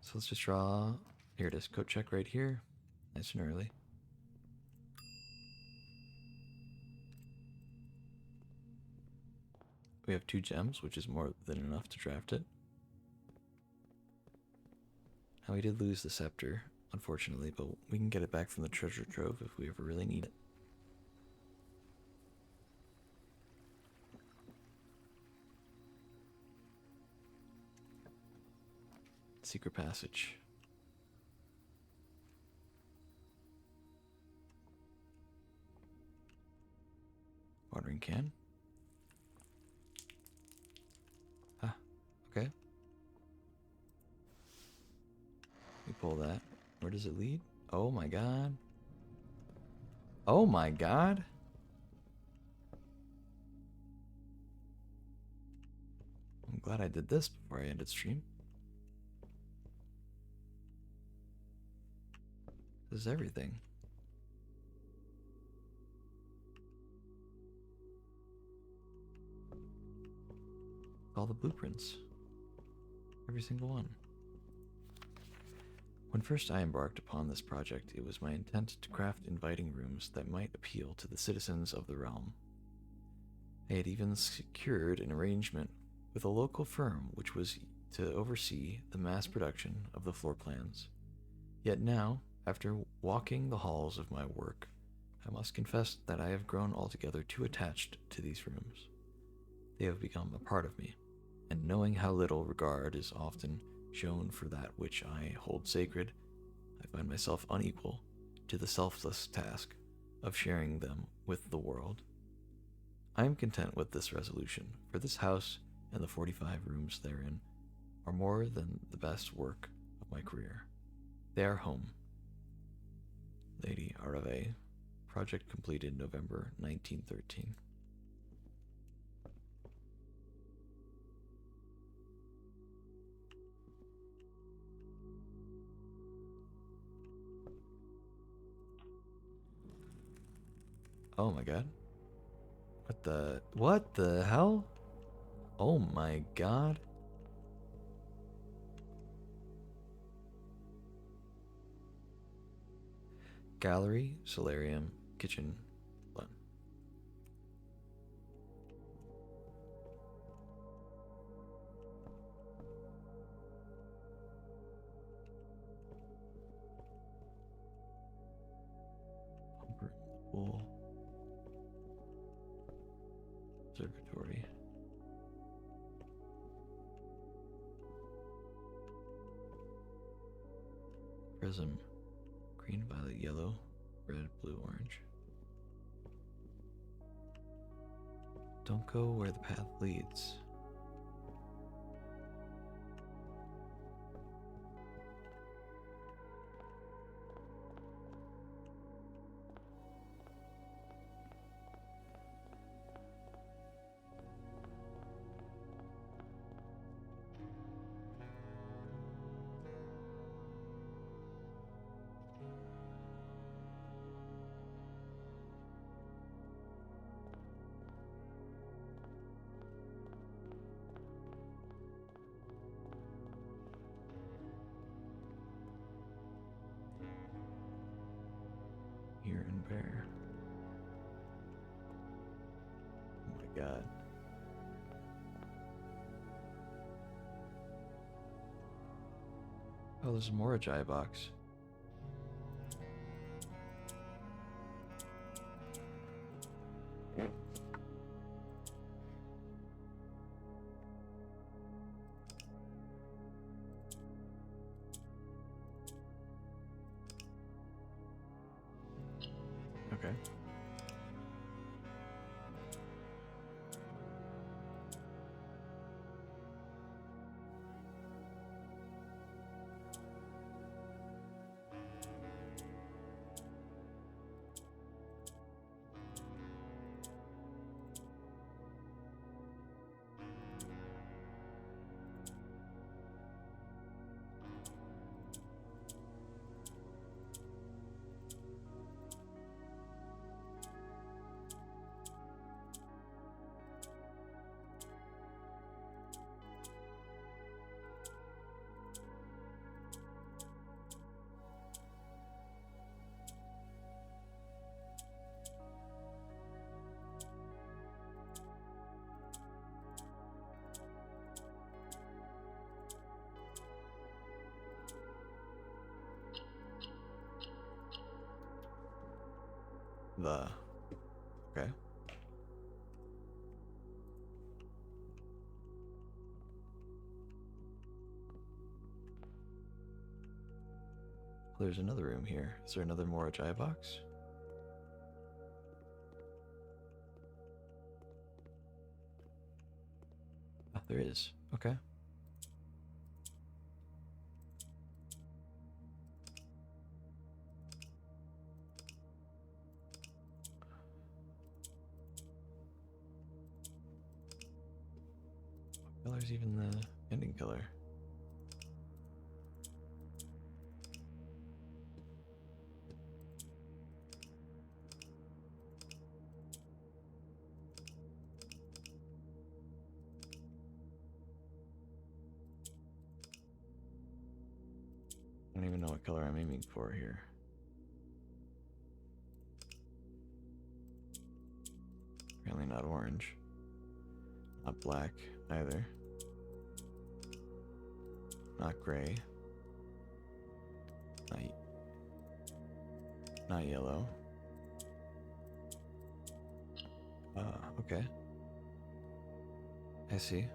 Speaker 1: So let's just draw. Here it is. Coat check right here. Nice and early. We have 2 gems, which is more than enough to draft it. Now we did lose the scepter, unfortunately, but we can get it back from the treasure trove if we ever really need it. Secret passage. Watering can. Ah, okay. We pull that. Where does it lead? Oh my god. Oh my god. I'm glad I did this before I ended stream. This is everything. All the blueprints. Every single one. When first I embarked upon this project, it was my intent to craft inviting rooms that might appeal to the citizens of the realm. I had even secured an arrangement with a local firm which was to oversee the mass production of the floor plans. Yet now, after walking the halls of my work, I must confess that I have grown altogether too attached to these rooms. They have become a part of me, and knowing how little regard is often shown for that which I hold sacred, I find myself unequal to the selfless task of sharing them with the world. I am content with this resolution, for this house and the 45 rooms therein are more than the best work of my career. They are home. Lady Arave, project completed November 1913. Oh my god. What the hell? Oh my god. Gallery, solarium, kitchen, one. Pumper, pool. Observatory. Prism. Green, violet, yellow, red, blue, orange. Don't go where the path leads. Here and bear. Oh my god. Oh, there's a Morajai box. Okay. Okay. There's another room here. Is there another Morajai box? Oh, there is. Okay. What color's even the ending color? I don't even know what color I'm aiming for here. Apparently not orange. Not black either. Not gray. Not yellow. Okay. I see.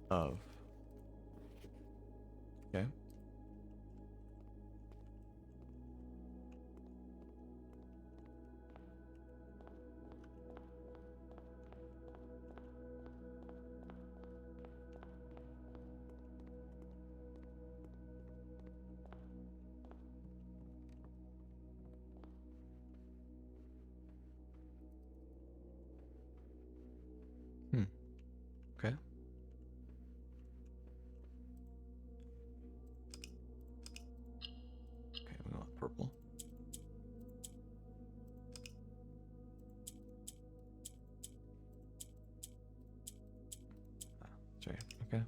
Speaker 1: Of. Okay. Okay. Okay, we want purple. That's right. Okay.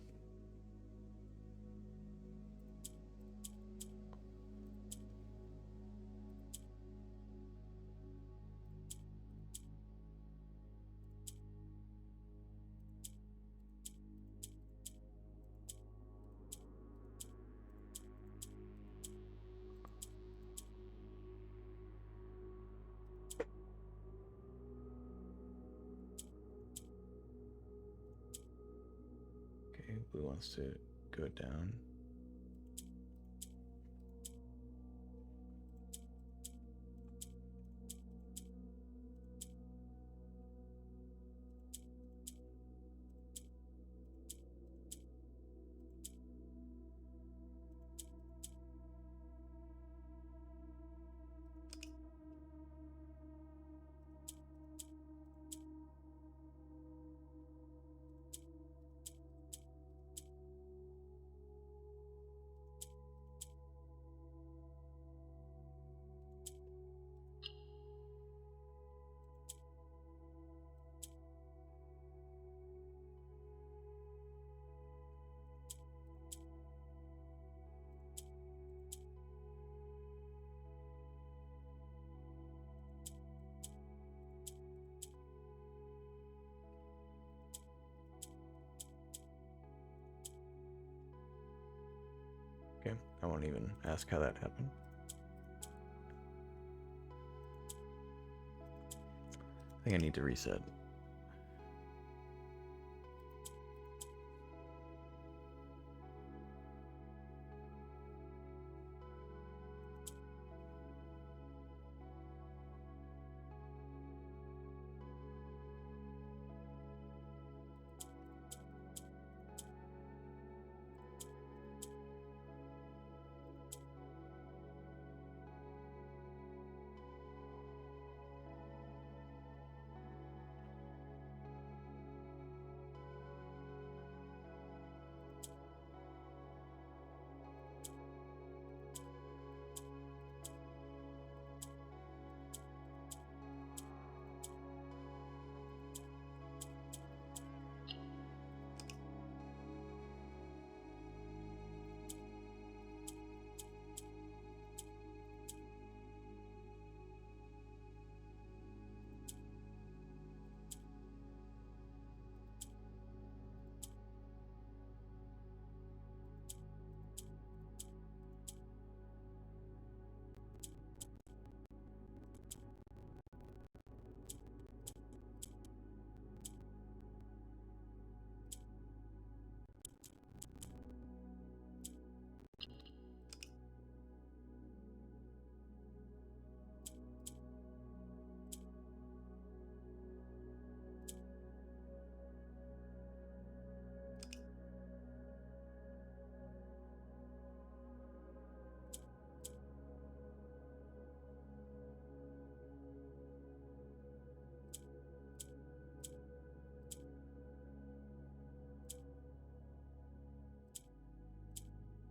Speaker 1: Okay, blue wants to go down. Okay, I won't even ask how that happened. I think I need to reset.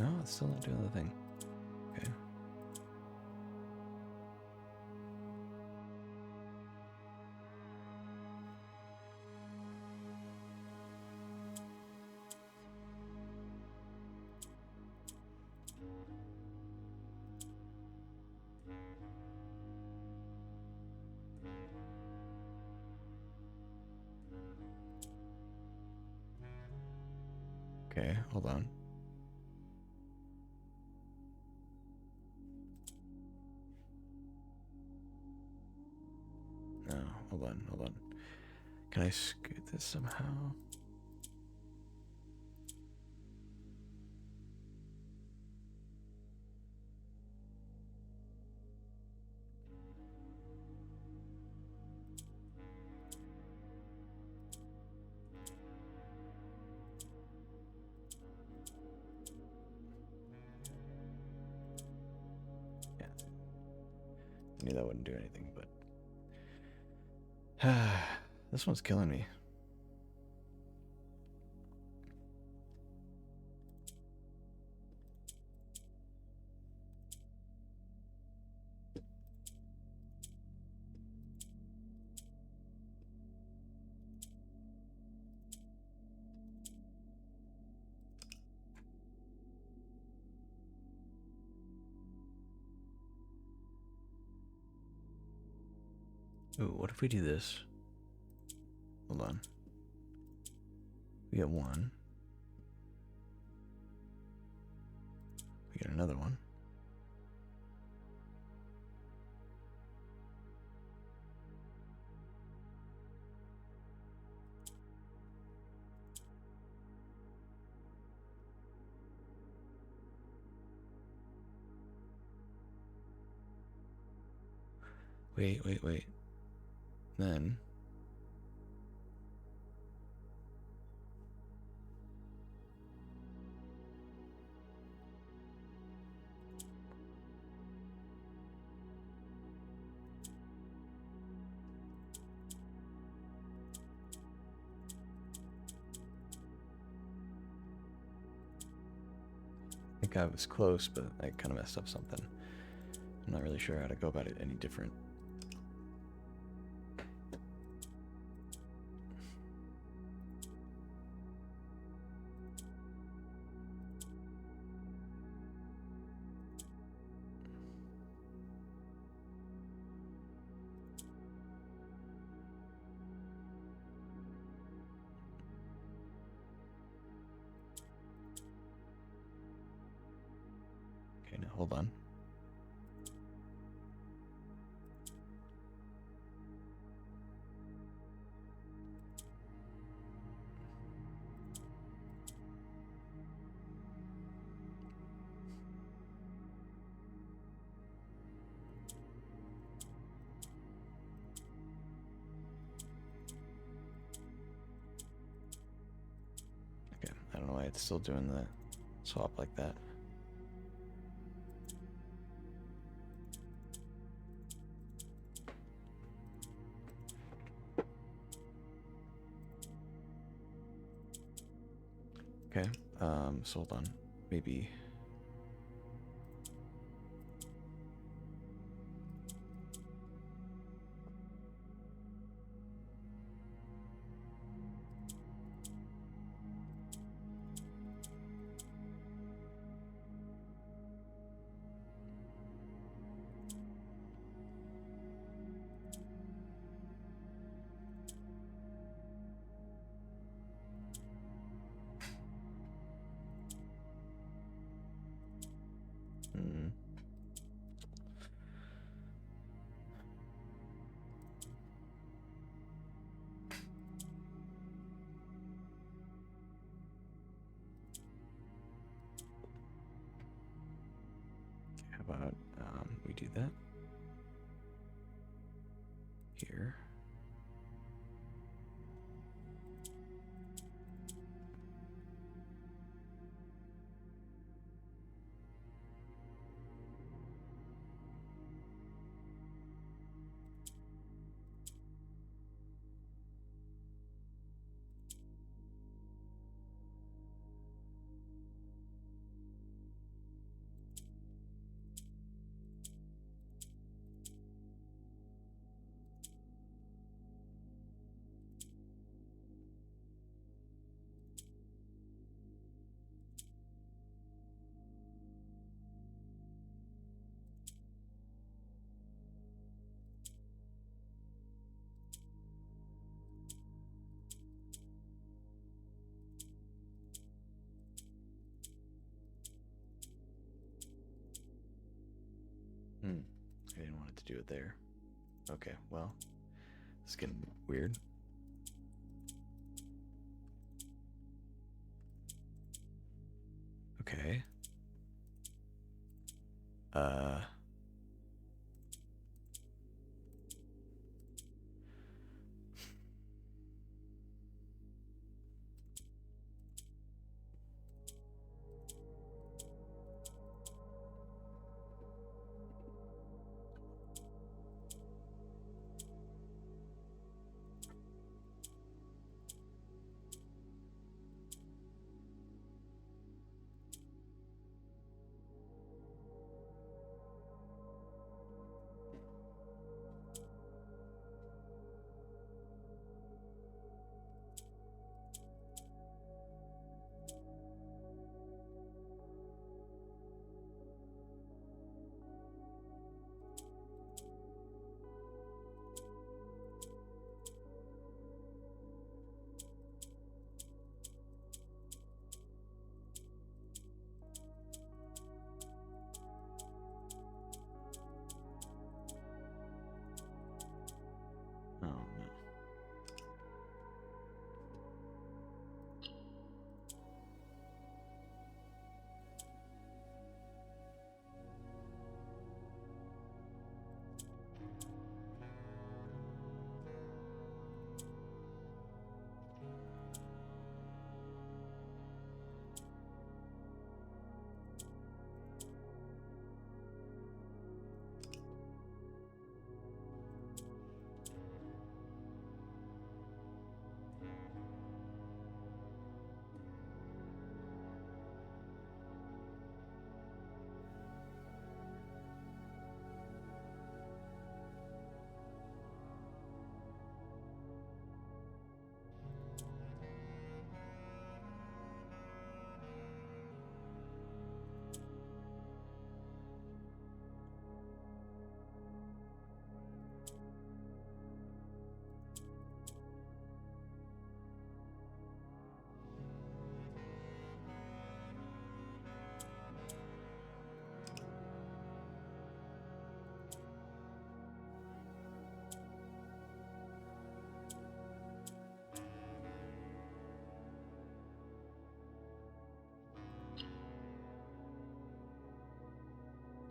Speaker 1: No, it's still not doing the thing. Okay. Okay, hold on. No, hold on. Can I scoot this somehow? Yeah. I knew that wouldn't do anything, but this one's killing me. Ooh, what if we do this? Hold on. We get one. We get another one. Wait. Then I think I was close, but I kind of messed up something. I'm not really sure how to go about it any different. Okay, now hold on. Okay, I don't know why it's still doing the swap like that. Okay, so hold on. Maybe. How about we do that here. do it there. Okay, well, it's getting weird. Okay. Oh no.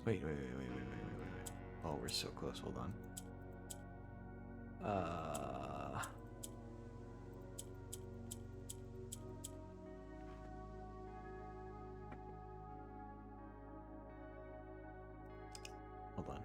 Speaker 1: Wait. Oh, we're so close. Hold on. Hold on.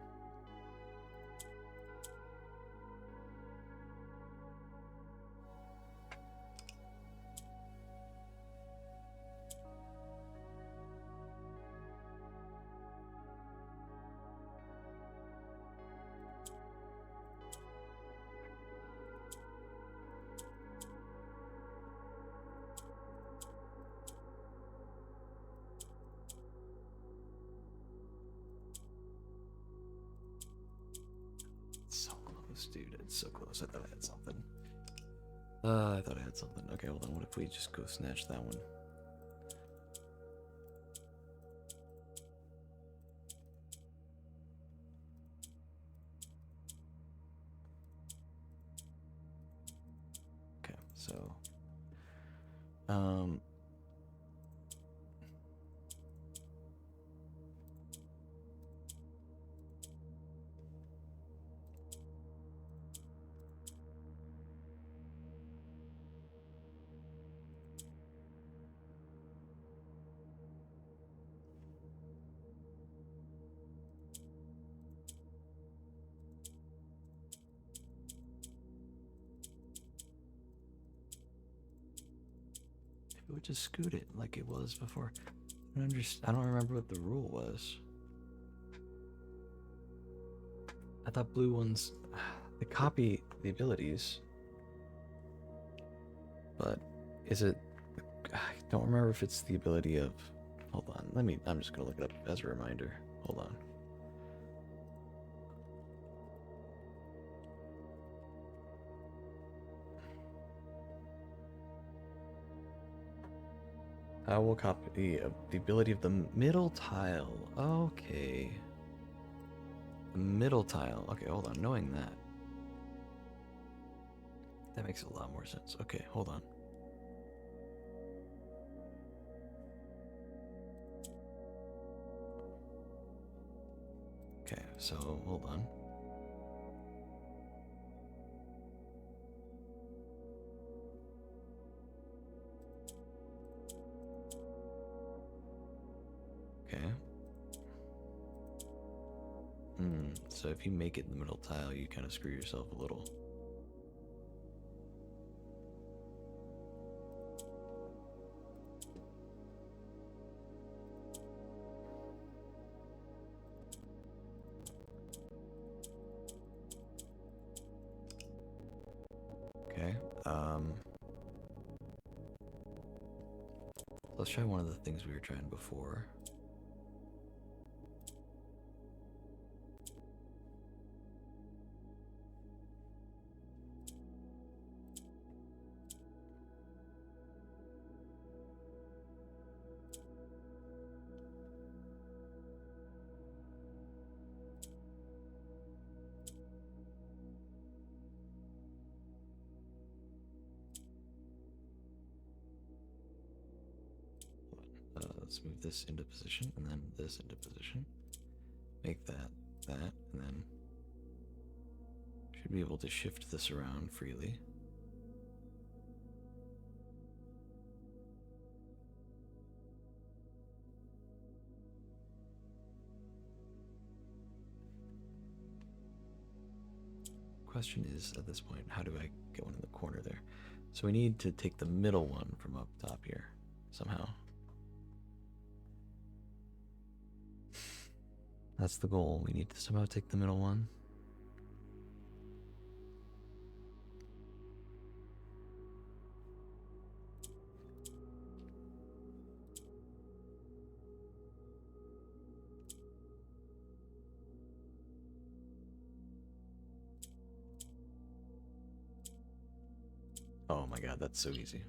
Speaker 1: It's so close, dude. It's so close. I thought I had something. I thought I had something. Okay, hold on. What if we just go snatch that one? Okay, so if we would just scoot it like it was before. I don't remember what the rule was. I thought blue ones they copy the abilities, but is it? I don't remember if it's the ability of. Hold on, I'm just gonna look it up as a reminder. Hold on. I will copy the ability of the middle tile. Okay. The middle tile. Okay, hold on. Knowing that. That makes a lot more sense. Okay, hold on. Okay, so hold on. Okay. So if you make it in the middle tile, you kind of screw yourself a little. Okay. Let's try one of the things we were trying before. Let's move this into position and then this into position. Make that, and then should be able to shift this around freely. Question is, at this point, how do I get one in the corner there? So we need to take the middle one from up top here, somehow. That's the goal. We need to somehow take the middle one. Oh my god, that's so easy.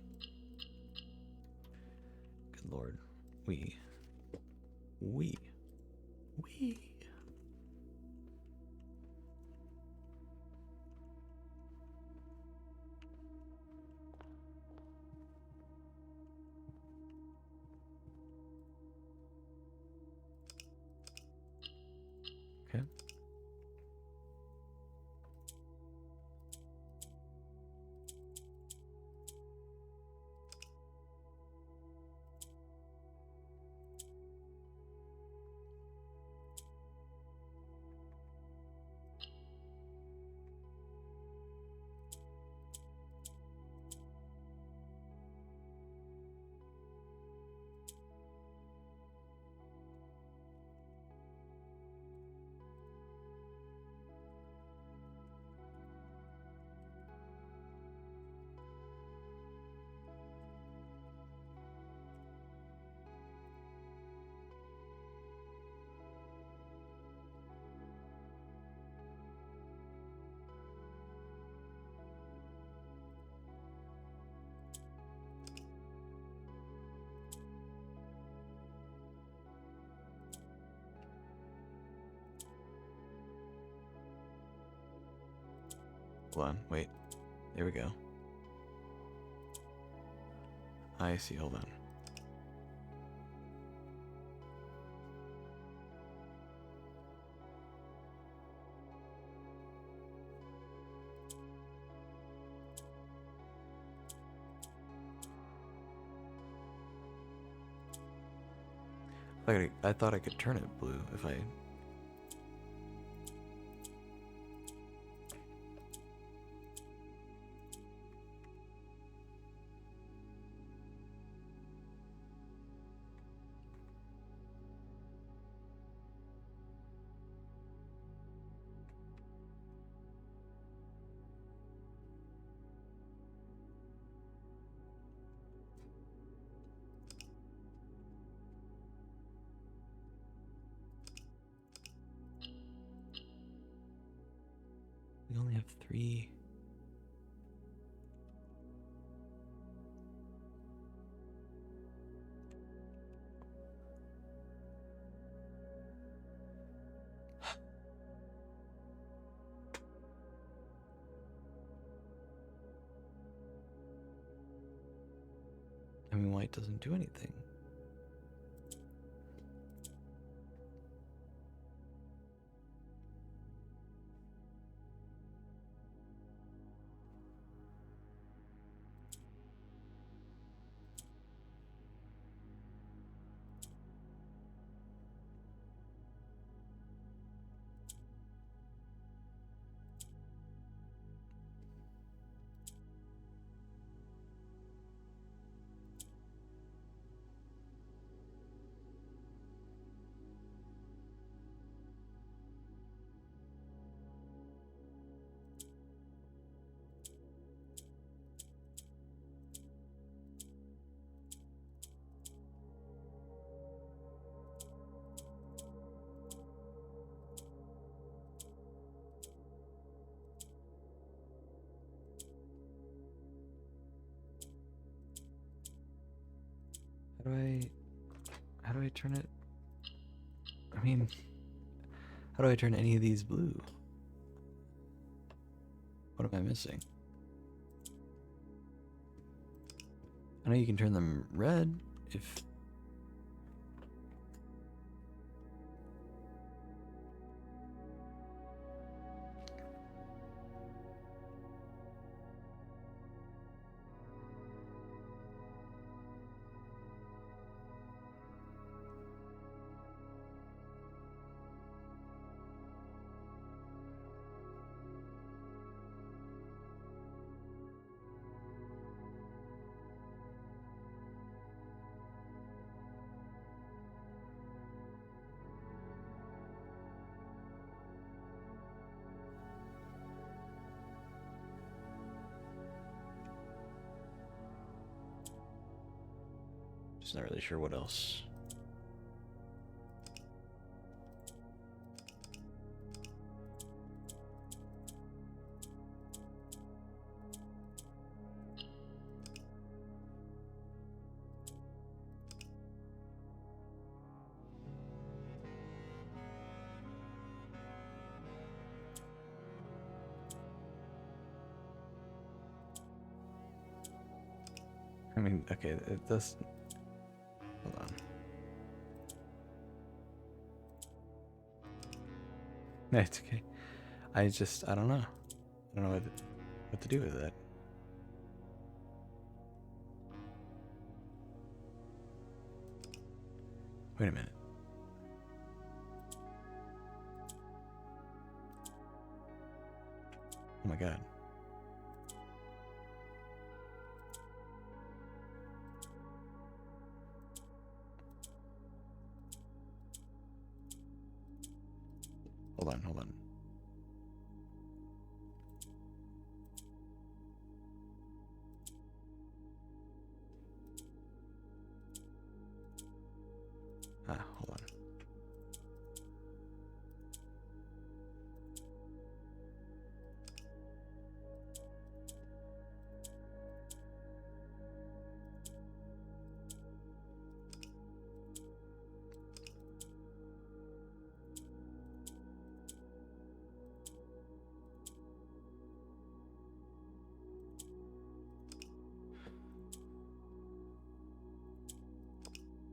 Speaker 1: Good lord. We. Okay. Hold on, wait. There we go. I see, hold on. I thought I could turn it blue if I... We only have 3. white doesn't do anything. How do I turn it? I mean, how do I turn any of these blue? What am I missing? I know you can turn them red if... Just not really sure what else. I mean, okay, it does... Hold on. No, it's okay. I don't know. I don't know what to do with that. Wait a minute. Oh my god. Hold on. Hold on.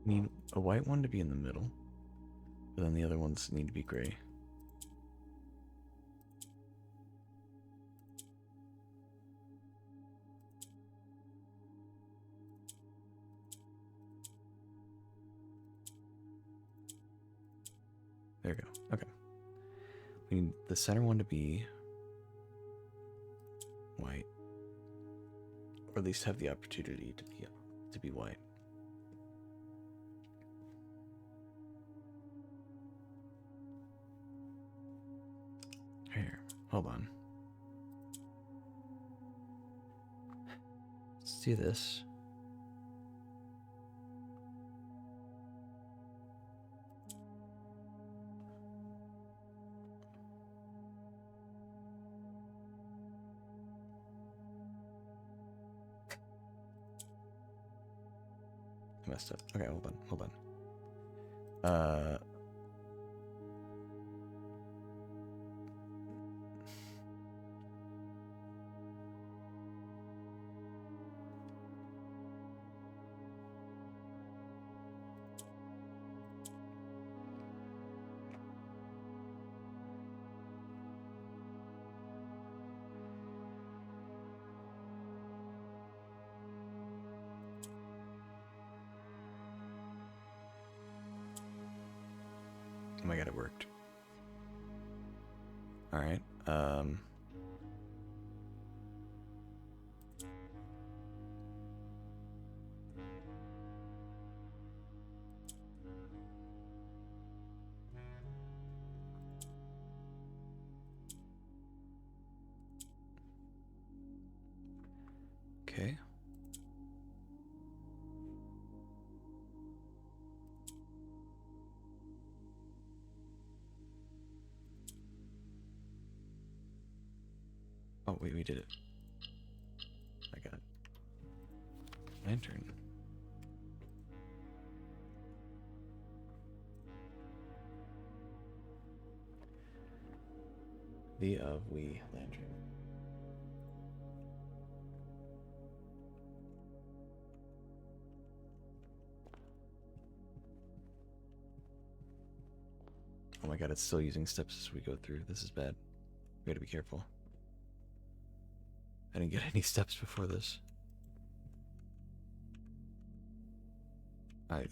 Speaker 1: Need a white one to be in the middle, but then the other ones need to be gray. There we go. Okay. We need the center one to be white, or at least have the opportunity to be white. Here, hold on. Let's do this. I messed up. Okay, hold on. Oh my god, it worked. Alright, okay. Oh, wait, we did it. I got lantern. The of we lantern. Oh my god, it's still using steps as we go through. This is bad. We gotta be careful. I didn't get any steps before this. I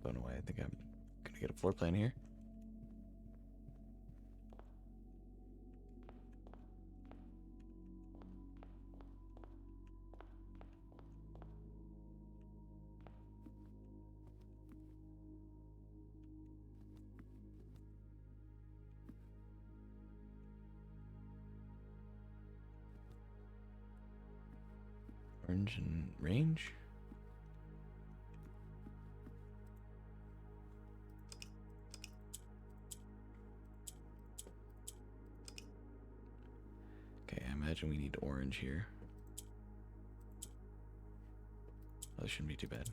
Speaker 1: don't know why. I think I'm gonna get a floor plan here. Orange and range. Okay, I imagine we need orange here. Oh, this shouldn't be too bad.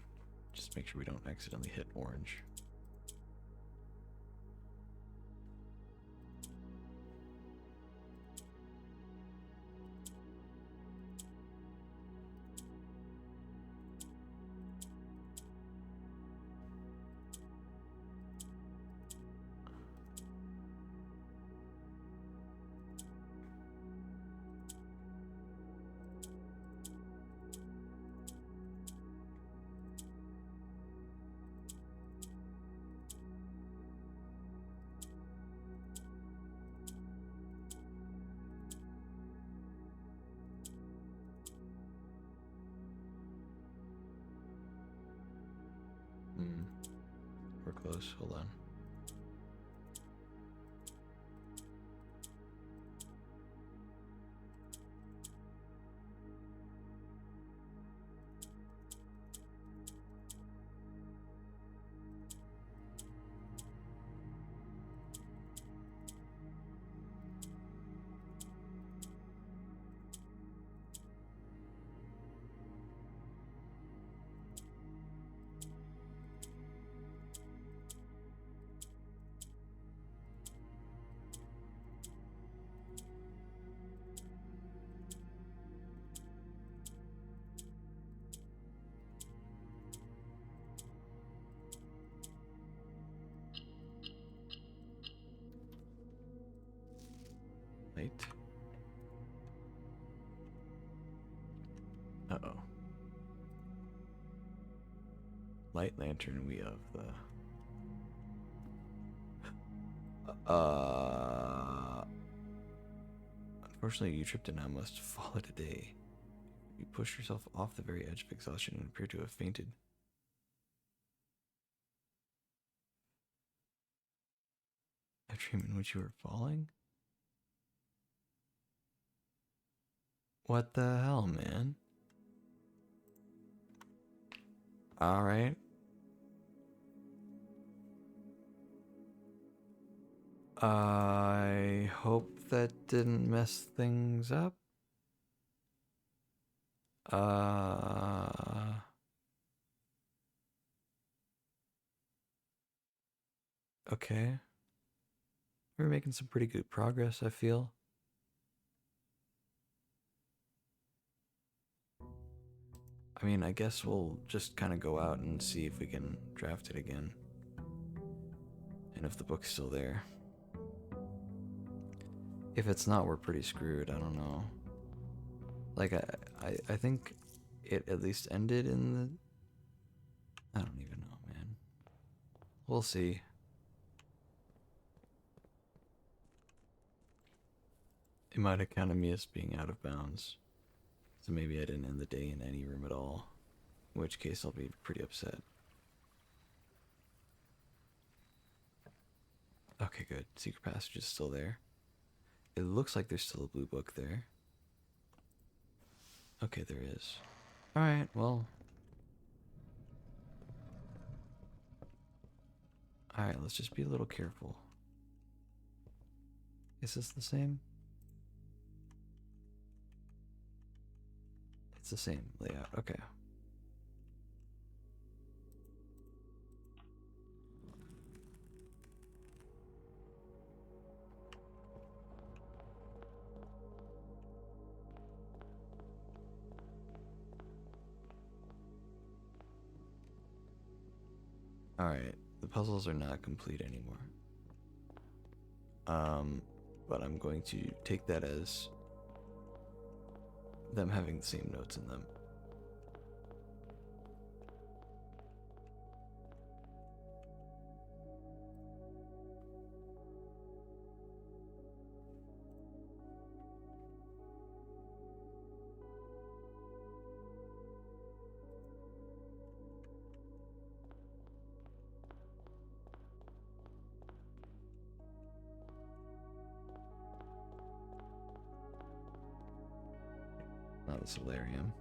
Speaker 1: Just make sure we don't accidentally hit orange. We're close. Hold on. Light. Uh-oh. Light lantern, we have the... Unfortunately, you tripped and now must follow today. You pushed yourself off the very edge of exhaustion and appear to have fainted. A dream in which you were falling? What the hell, man? Alright. I hope that didn't mess things up. Okay. We're making some pretty good progress, I feel. I mean, I guess we'll just kind of go out and see if we can draft it again. And if the book's still there. If it's not, we're pretty screwed. I don't know. Like, I think it at least ended in the... I don't even know, man. We'll see. It might have counted me as being out of bounds. So maybe I didn't end the day in any room at all. In which case I'll be pretty upset. Okay, good. Secret passage is still there. It looks like there's still a blue book there. Okay, there is. Alright, well. Alright, let's just be a little careful. Is this the same? It's the same layout. Okay. Alright, the puzzles are not complete anymore. But I'm going to take that as them having the same notes in them. Not the solarium.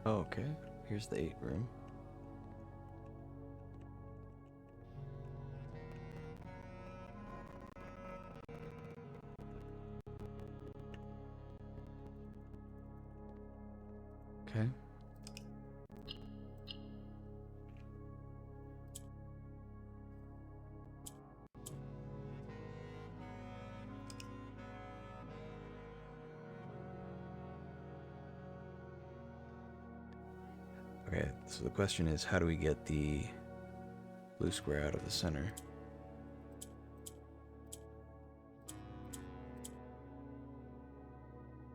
Speaker 1: Oh, okay. Here's the 8 room. Okay. Okay, so the question is, how do we get the blue square out of the center?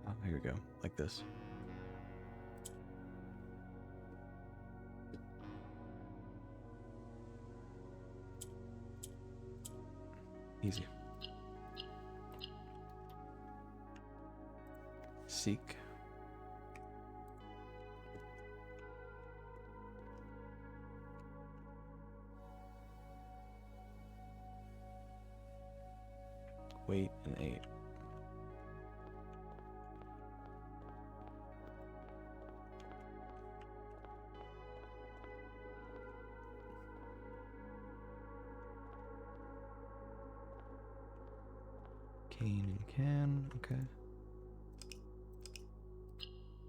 Speaker 1: Oh, here we go, like this. Easy. Seek. Wait, and 8. Cane and can, okay.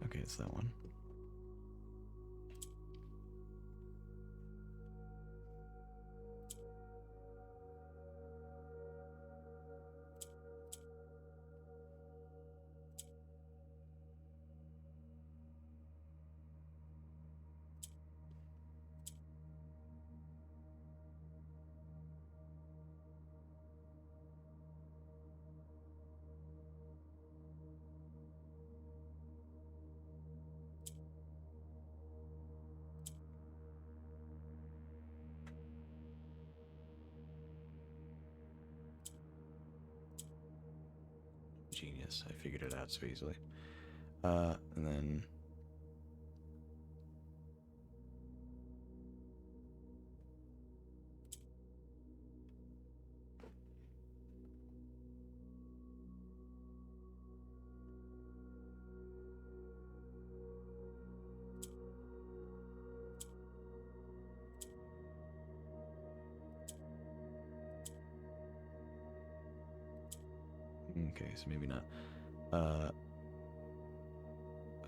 Speaker 1: Okay, it's that one. Genius, I figured it out so easily. And then okay, so maybe not.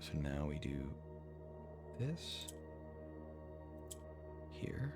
Speaker 1: So now we do this here.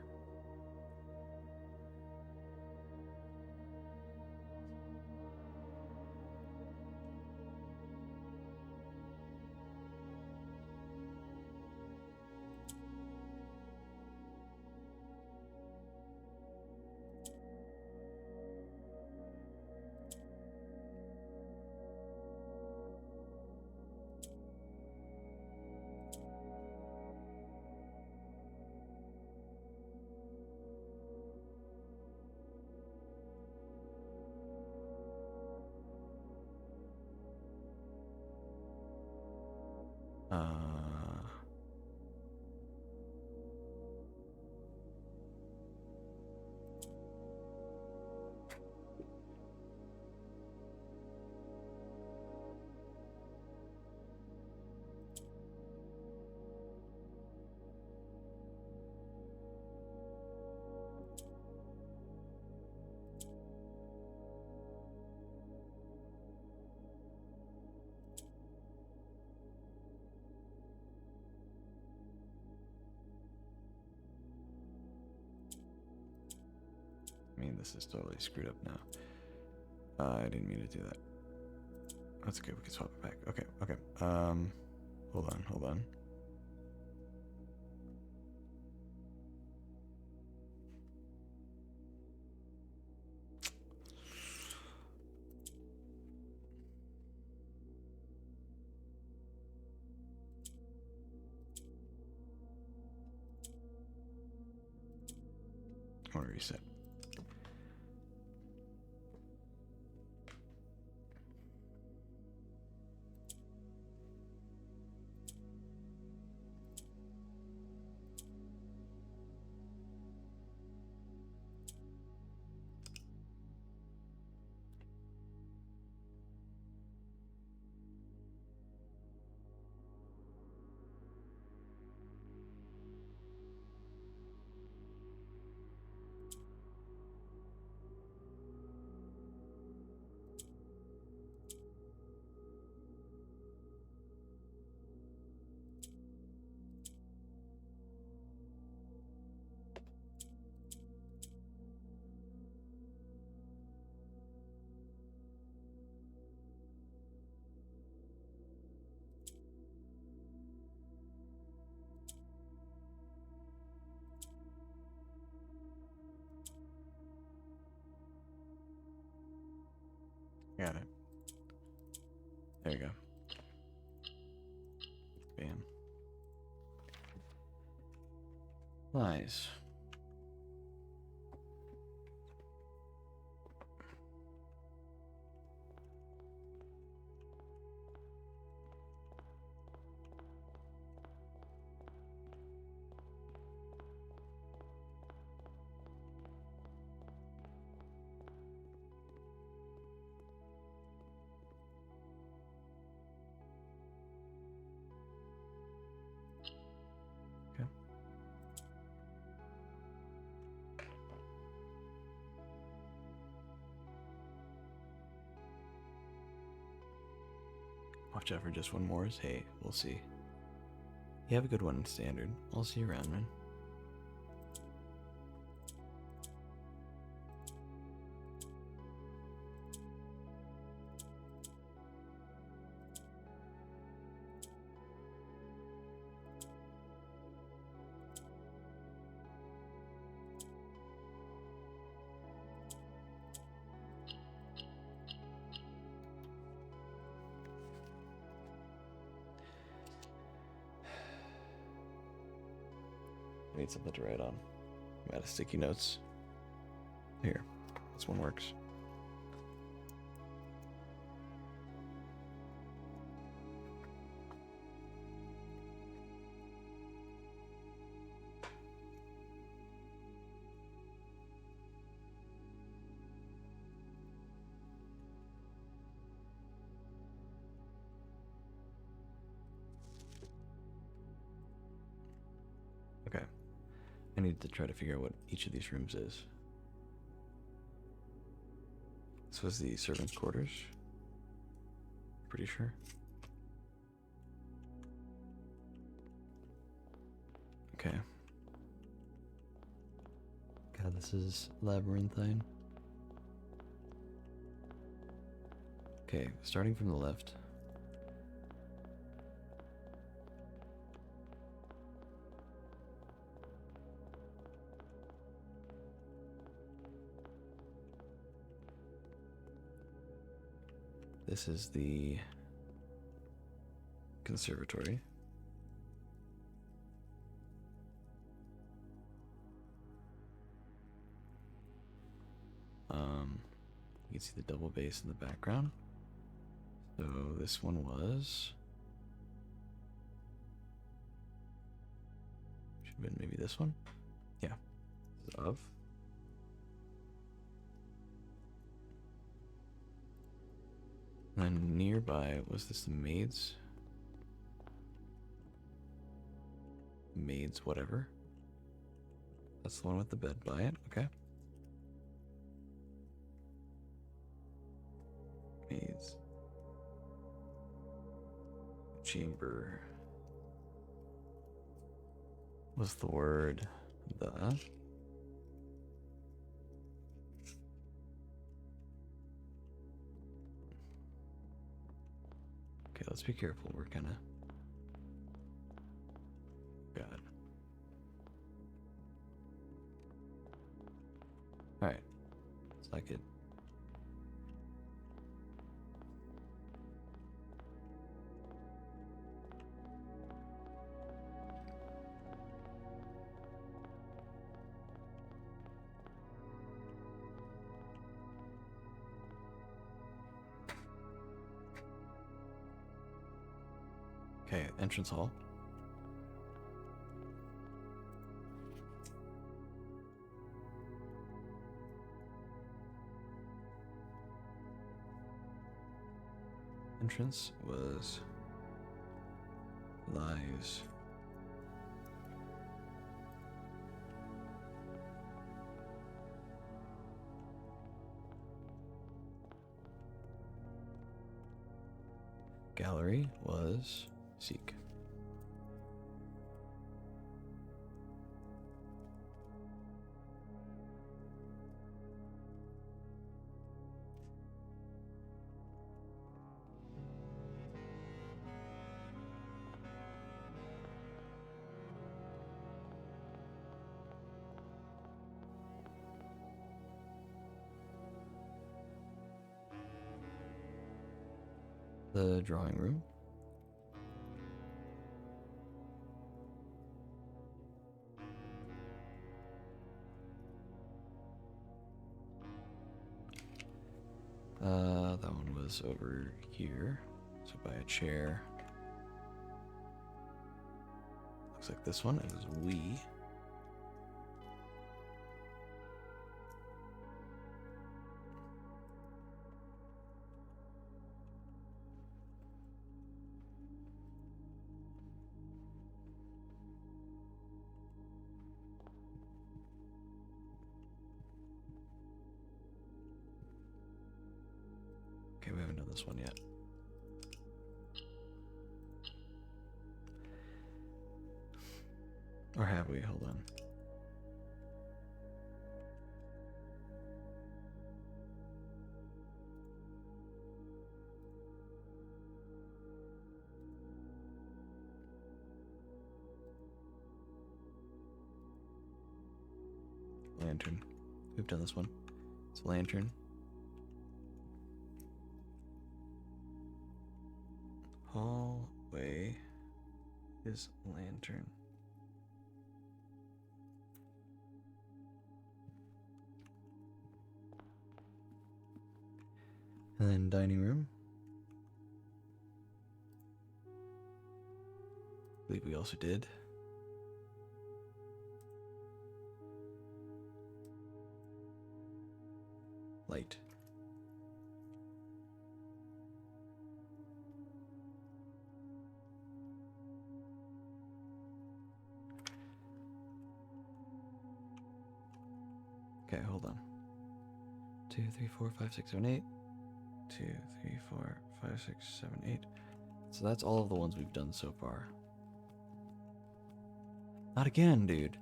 Speaker 1: I mean, this is totally screwed up now. I didn't mean to do that. That's okay, we can swap it back. Okay. Hold on. I want to reset. Got it. There you go. Bam. Nice. Okay. Watch out for just one more. Hey, we'll see. You have a good one in standard. I'll see you around, man. I need something to write on. I'm out of sticky notes. Here, this one works. Okay. I need to try to figure out what each of these rooms is. This was the servants' quarters. Pretty sure. Okay. God, this is labyrinthine. Okay, starting from the left. This is the conservatory. You can see the double bass in the background. So this one was... should have been maybe this one? Yeah. This is of. And then nearby, was this the maids? Maids, whatever. That's the one with the bed by it, okay. Maids. Chamber. Was the word the? Okay, let's be careful. We're kind of... God. Alright. It's like it. Okay, entrance hall. Entrance was lies. Gallery was seek. The drawing room. That one was over here. So by a chair. Looks like this one is we. Okay, we haven't done this one yet. Or have we? Hold on. Lantern. We've done this one. It's a lantern. Hallway is lantern. And then dining room. I believe we also did. Light. Okay, hold on. 2, 3, 4, 5, 6, 7, 8. 2, 3, 4, 5, 6, 7, 8. So that's all of the ones we've done so far. Not again, dude.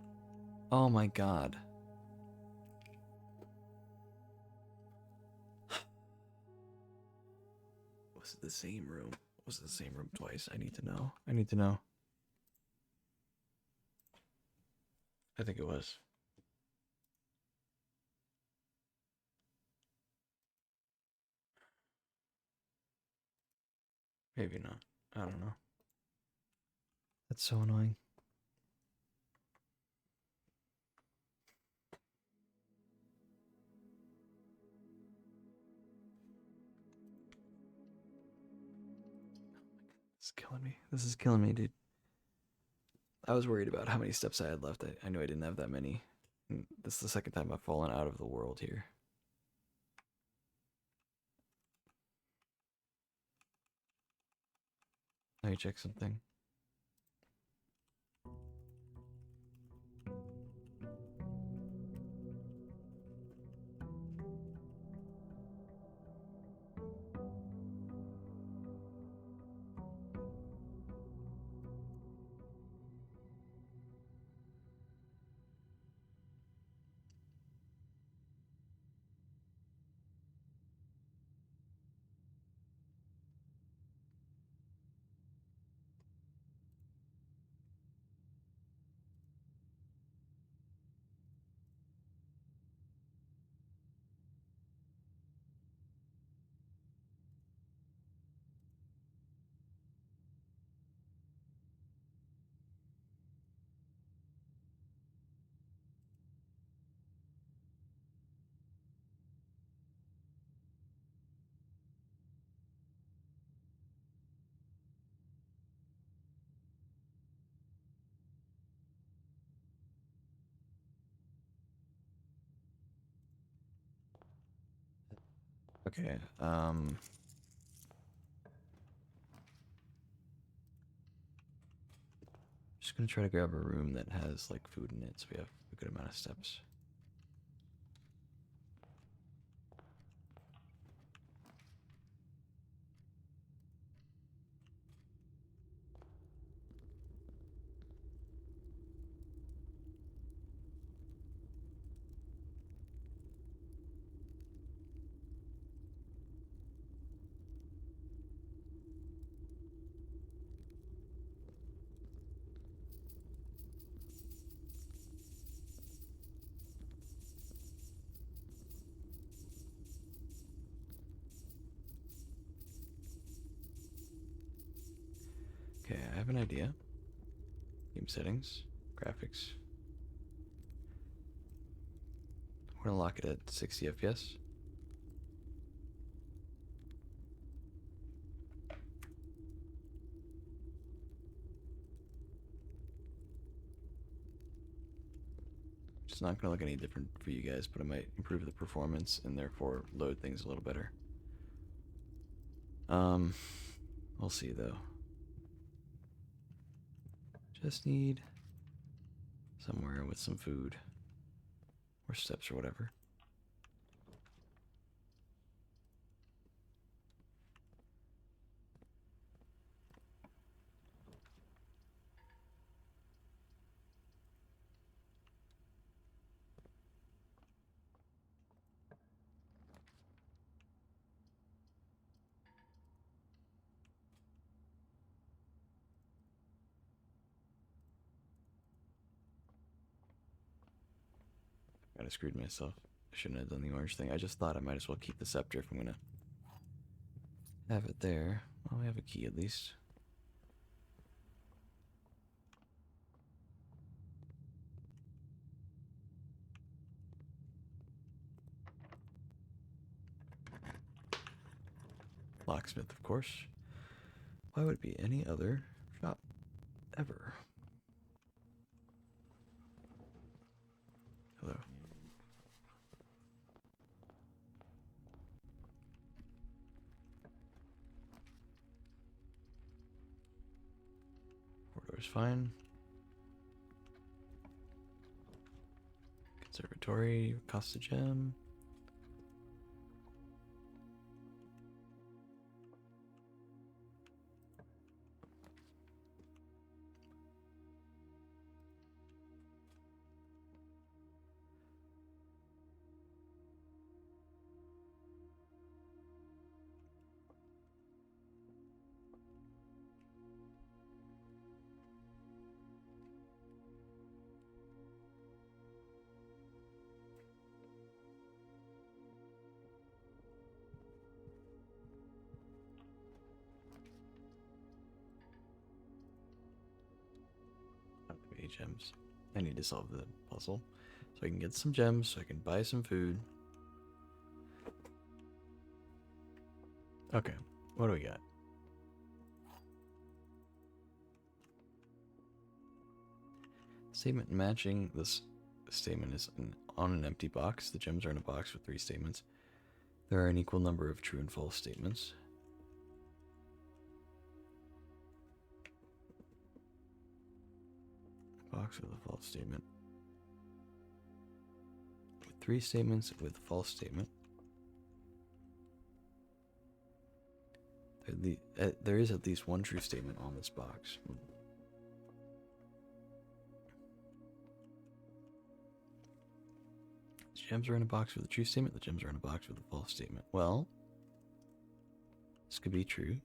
Speaker 1: Oh my god. Was it the same room? Was it the same room twice? I need to know. I need to know. I think it was. Maybe not. I don't know. That's so annoying. It's killing me. This is killing me, dude. I was worried about how many steps I had left. I knew I didn't have that many. And this is the second time I've fallen out of the world here. Let me check something. Okay, just gonna try to grab a room that has like food in it so we have a good amount of steps. Okay, I have an idea. Game settings, graphics. We're gonna lock it at 60 FPS. It's not gonna look any different for you guys, but it might improve the performance and therefore load things a little better. We'll see though. Just need somewhere with some food or steps or whatever. Kinda screwed myself. I shouldn't have done the orange thing. I just thought I might as well keep the scepter if I'm gonna have it there. Well, we have a key at least. Locksmith, of course. Why would it be any other shop ever? Hello. Four doors fine. Conservatory, cost a gem. gems. I need to solve the puzzle so I can get some gems, so I can buy some food. Okay, what do we got? Statement matching. This statement is on an empty box. The gems are in a box with 3 statements. There are an equal number of true and false statements. Box with a false statement. With 3 statements with a false statement. There is at least one true statement on this box. The gems are in a box with a true statement. The gems are in a box with a false statement. Well, this could be true.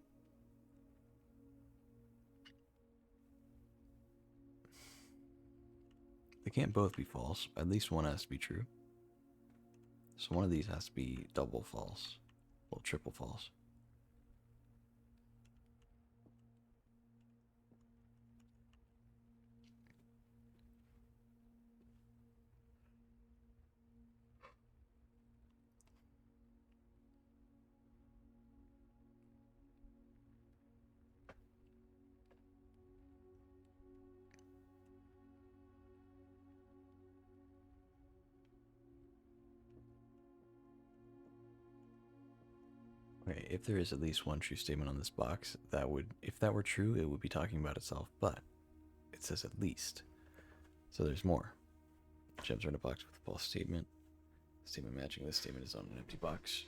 Speaker 1: They can't both be false. At least one has to be true. So one of these has to be double false. Well, triple false. Okay, if there is at least one true statement on this box, if that were true, it would be talking about itself, but it says at least. So there's more. Gems are in a box with a false statement. Statement matching this statement is on an empty box.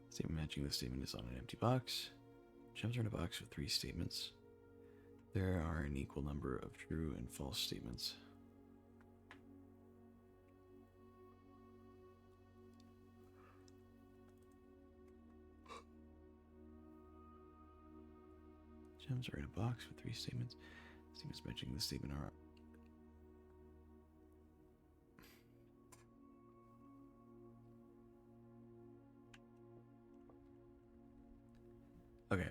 Speaker 1: Statement matching this statement is on an empty box. Gems are in a box with 3 statements. There are an equal number of true and false statements. Gems are in a box with 3 statements. Statements matching this statement are... Okay.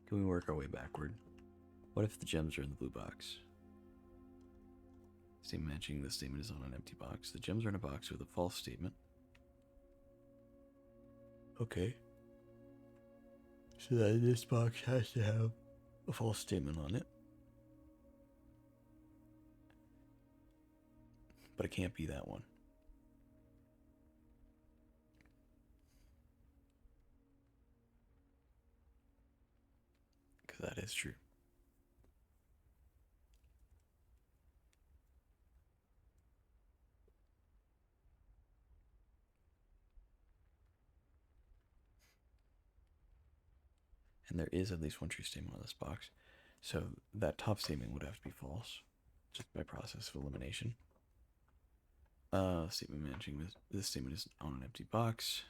Speaker 1: Can we work our way backward? What if the gems are in the blue box? Statement matching this statement is on an empty box. The gems are in a box with a false statement. Okay. So that this box has to have a false statement on it. But it can't be that one. Because that is true. And there is at least one true statement on this box. So that top statement would have to be false, just by process of elimination. Statement matching this statement is on an empty box.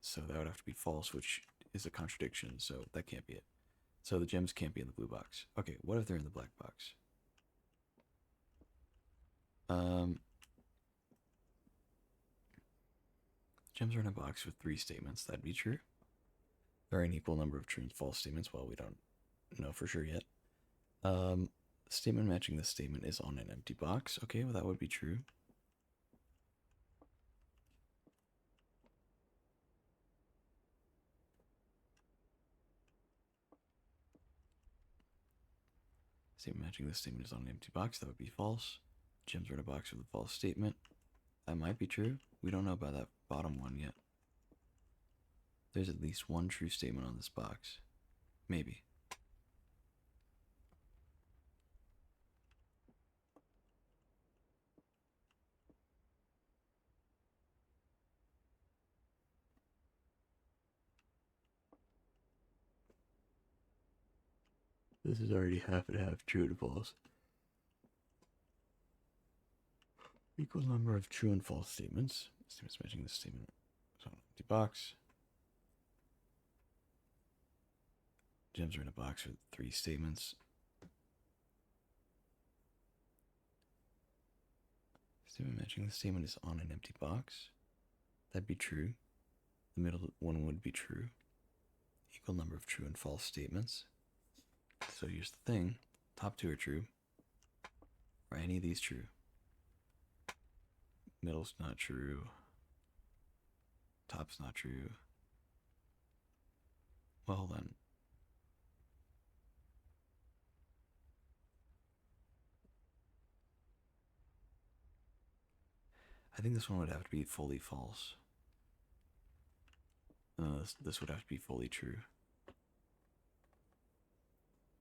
Speaker 1: So that would have to be false, which is a contradiction, so that can't be it. So the gems can't be in the blue box. Okay, what if they're in the black box? Gems are in a box with 3 statements. That'd be true. There are an equal number of true and false statements. Well, we don't know for sure yet. Statement matching this statement is on an empty box. Okay, well, that would be true. Statement matching this statement is on an empty box. That would be false. Gems are in a box with a false statement. That might be true. We don't know about that bottom one yet. There's at least one true statement on this box. Maybe. This is already half and half true and false. Equal number of true and false statements. Statements matching this statement is on an empty box.
Speaker 2: Gems are in a box with 3 statements. Statement matching the statement is on an empty box. That'd be true. The middle one would be true. Equal number of true and false statements. So here's the thing. Top 2 are true. Are any of these true? Middle's not true. Top's not true. Well, hold on. I think this one would have to be fully false. This would have to be fully true.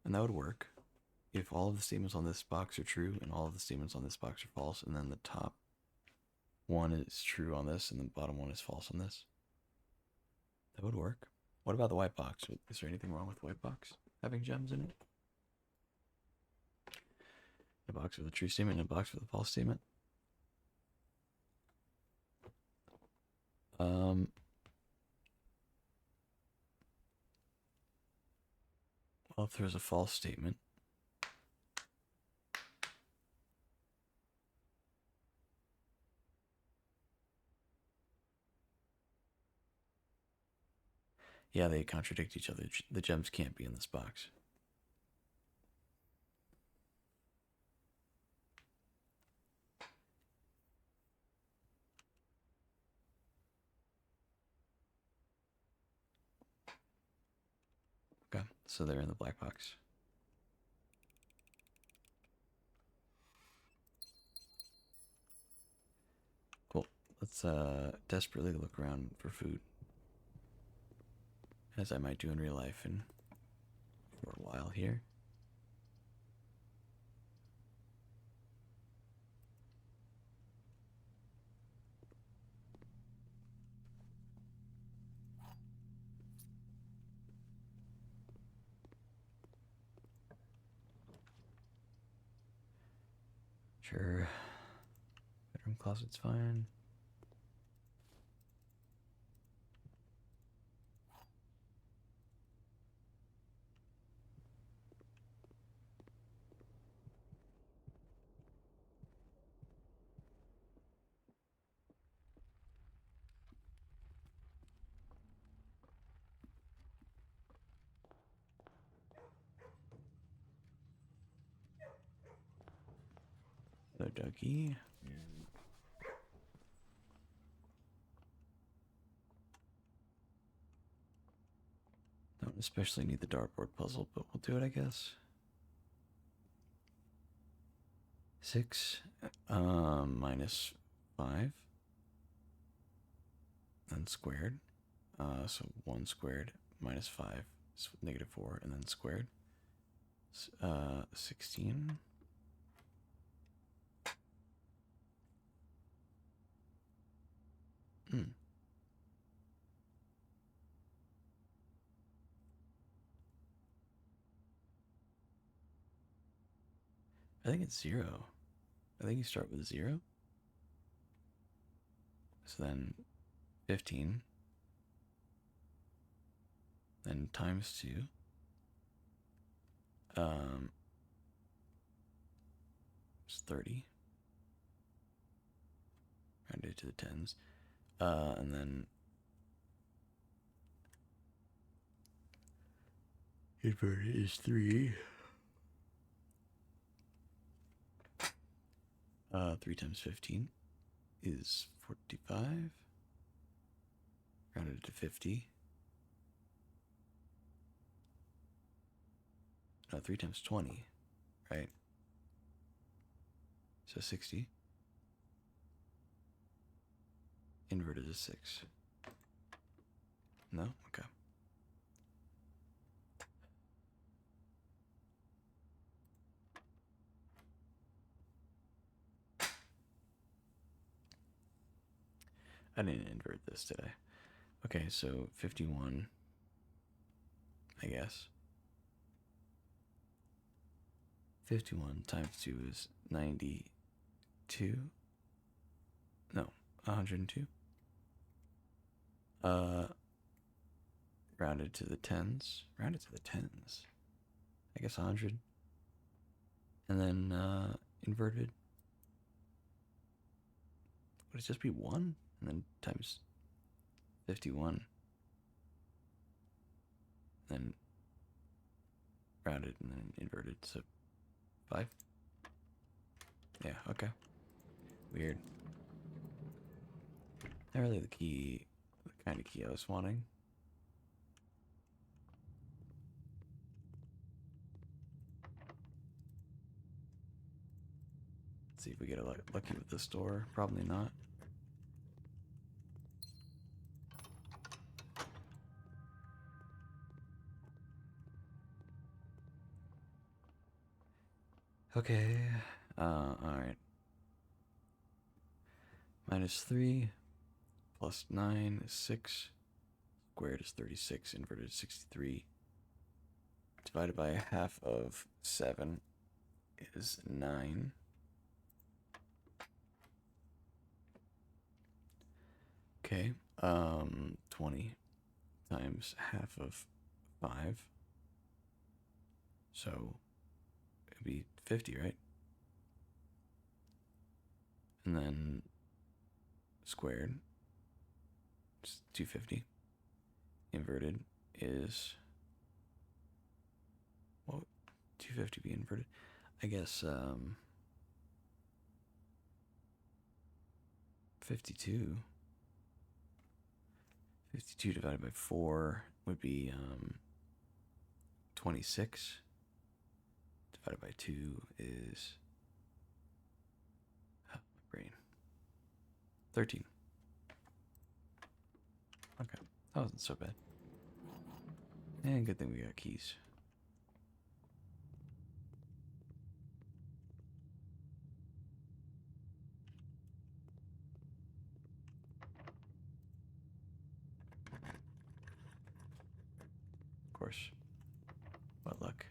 Speaker 2: And that would work if all of the statements on this box are true and all of the statements on this box are false, and then the top one is true on this and the bottom one is false on this. That would work. What about the white box? Is there anything wrong with the white box having gems in it? A box with a true statement and a box with a false statement? Well, if there's a false statement, yeah, they contradict each other. The gems can't be in this box. Okay, so they're in the black box. Cool. Let's desperately look around for food, as I might do in real life and for a while here. Sure. Bedroom closet's fine. Hello, Dougie. Don't especially need the dartboard puzzle, but we'll do it, I guess. 6 minus 5 then squared. So 1 squared minus 5 is -4 and then squared. 16. I think it's 0. I think you start with 0. So then 15. Then times 2. It's 30. Rounded to the tens. And then inverted is 3. 3 times 15 is 45. Rounded to 50. 3 times 20, right? So 60. Inverted is 6. No? Okay. I didn't invert this, did I? Okay, so 51, I guess. 51 times 2 is 92. No, 102. rounded to the tens. Rounded to the tens. I guess 100. And then inverted. Would it just be 1? And then times 51. Then rounded and then inverted. So 5. Yeah, okay. Weird. Not really the key, the kind of key I was wanting. Let's see if we get lucky with this door. Probably not. Okay. Alright. -3 plus 9 is 6. Squared is 36. Inverted is 63. Divided by half of 7 is 9. Okay. 20 times half of 5. So it'd be 50, right? And then squared is 250. Inverted is, what would 250 be inverted? I guess 52. 52 divided by 4 would be 26. Divided by 2 is, my brain, 13. Okay, that wasn't so bad. And good thing we got keys. Of course. What luck.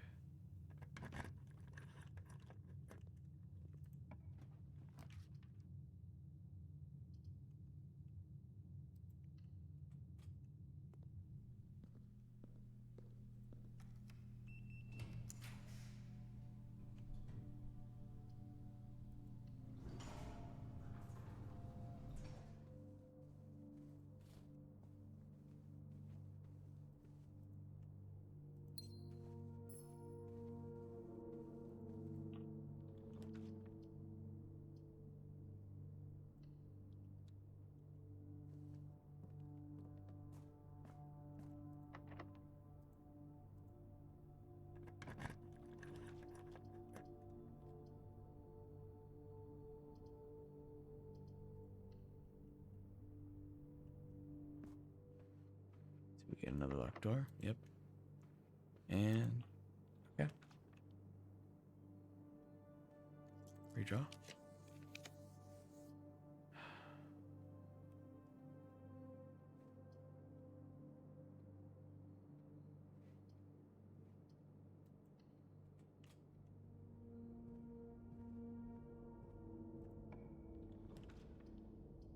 Speaker 2: So we get another locked door. Yep. And okay. Redraw.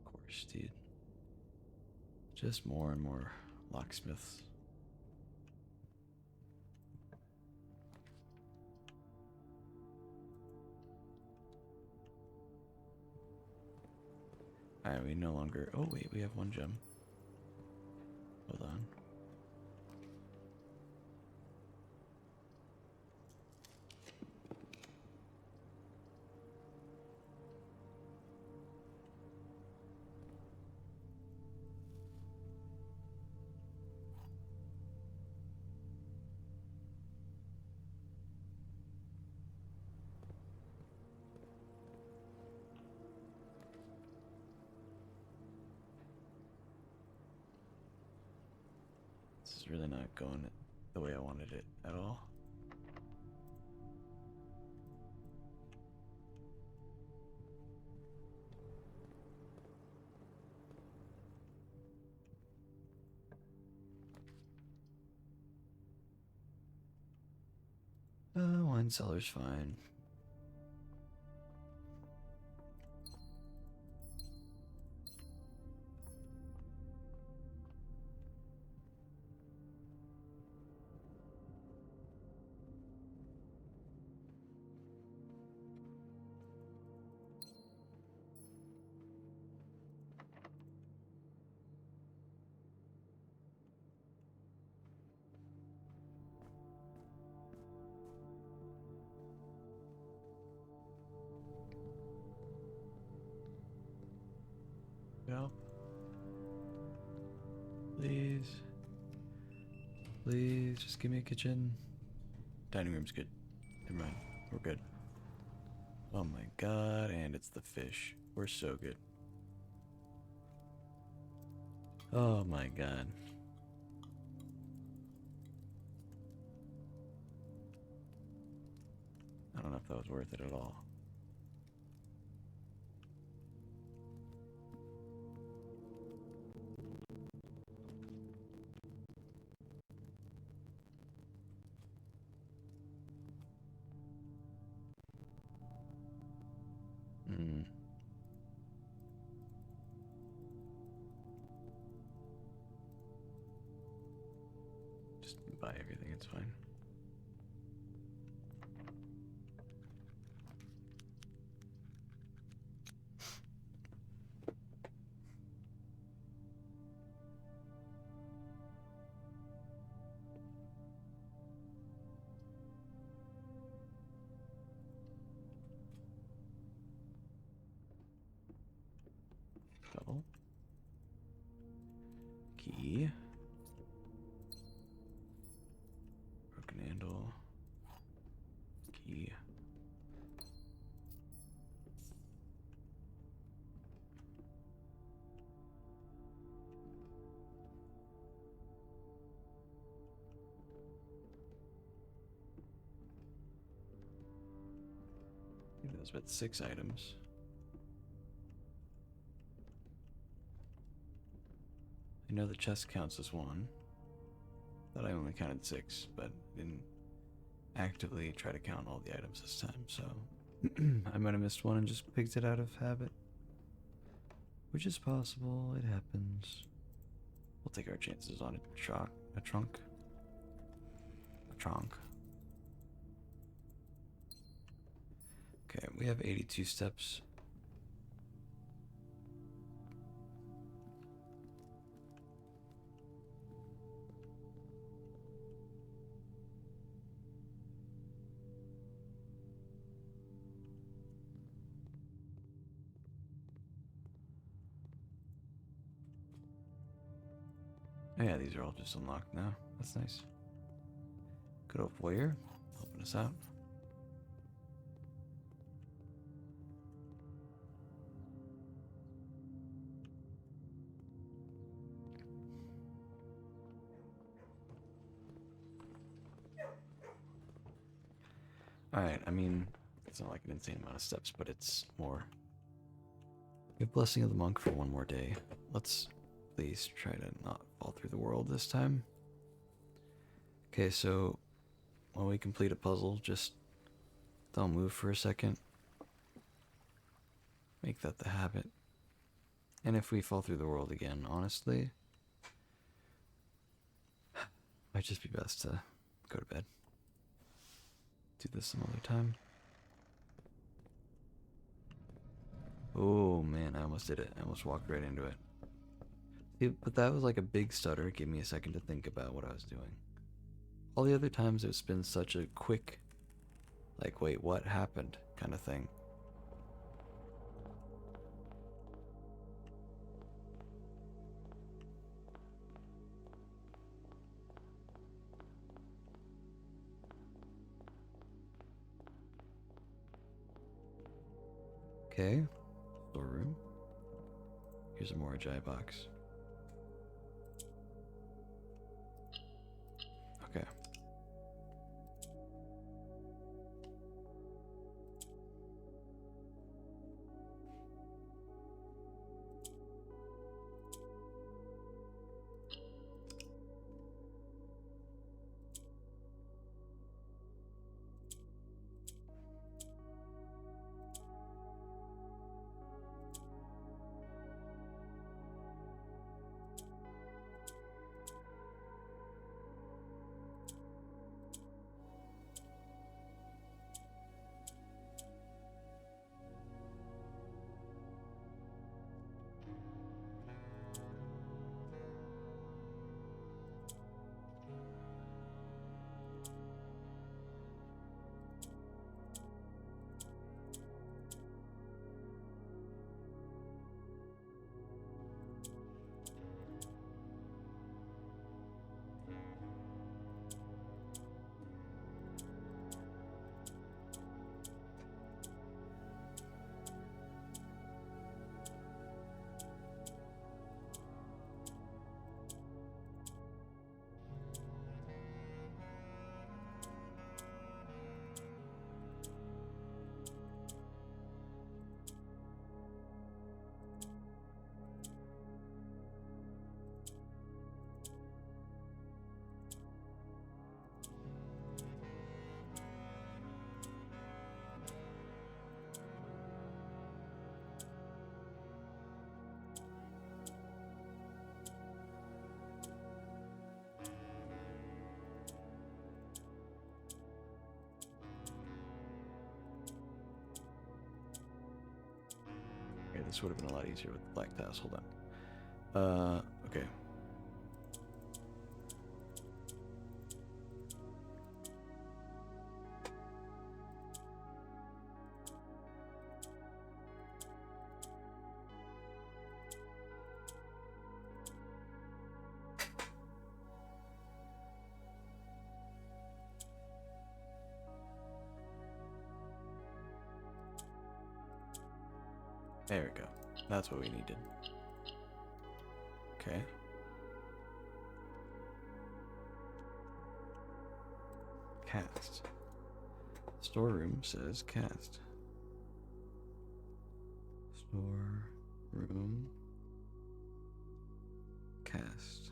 Speaker 2: Of course, dude. Just more and more locksmiths. Alright, we no longer. Oh, wait, we have 1 gem. Hold on. This is really not going the way I wanted it at all. Wine cellar's fine. Please. Please, just give me a kitchen. Dining room's good. Never mind. We're good. Oh my god, and it's the fish. We're so good. Oh my god. I don't know if that was worth it at all. Hmm. Just buy everything, it's fine. Double. Key. Broken handle. Key. I think that was about 6 items. I know the chest counts as 1. Thought I only counted 6, but didn't actively try to count all the items this time, so I might have missed one and just picked it out of habit. Which is possible, it happens. We'll take our chances on a trunk. A trunk. Okay, we have 82 steps. Oh yeah, these are all just unlocked now. That's nice. Good old voyeur, helping us out. Alright, I mean, it's not like an insane amount of steps, but it's more. We have Blessing of the Monk for 1 more day. Let's please try to not fall through the world this time. Okay, so when we complete a puzzle, just don't move for a second. Make that the habit. And if we fall through the world again, honestly, might just be best to go to bed. Do this some other time. Oh man, I almost did it. I almost walked right into it. See, but that was like a big stutter. It gave me a second to think about what I was doing. All the other times it's been such a quick, like, wait, what happened kind of thing. Okay, storeroom. Here's a more Ajay box. Okay. this would have been a lot easier with the black tiles. Hold on. Okay. There we go. That's what we needed. Okay. Cast. Storeroom says cast. Storeroom. Cast.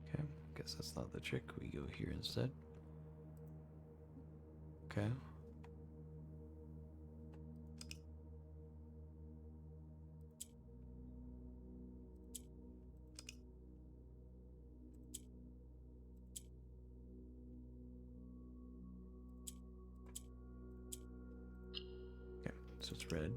Speaker 2: Okay, guess that's not the trick. We go here instead. Okay. Okay, so it's red.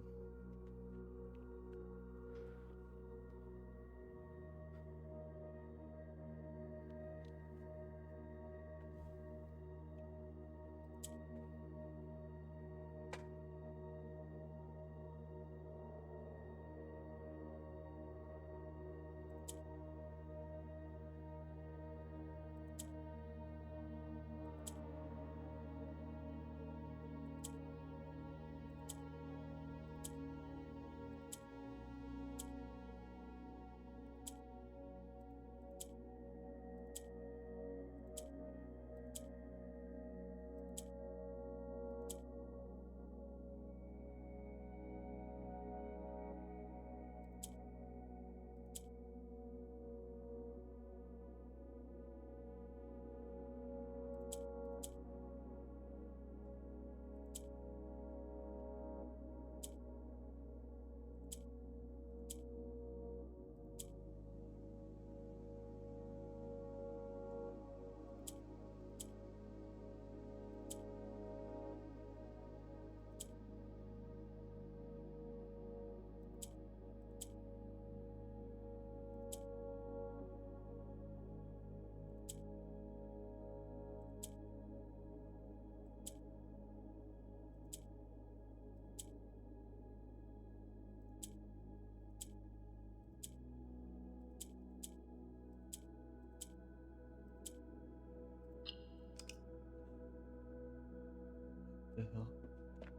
Speaker 2: The hell?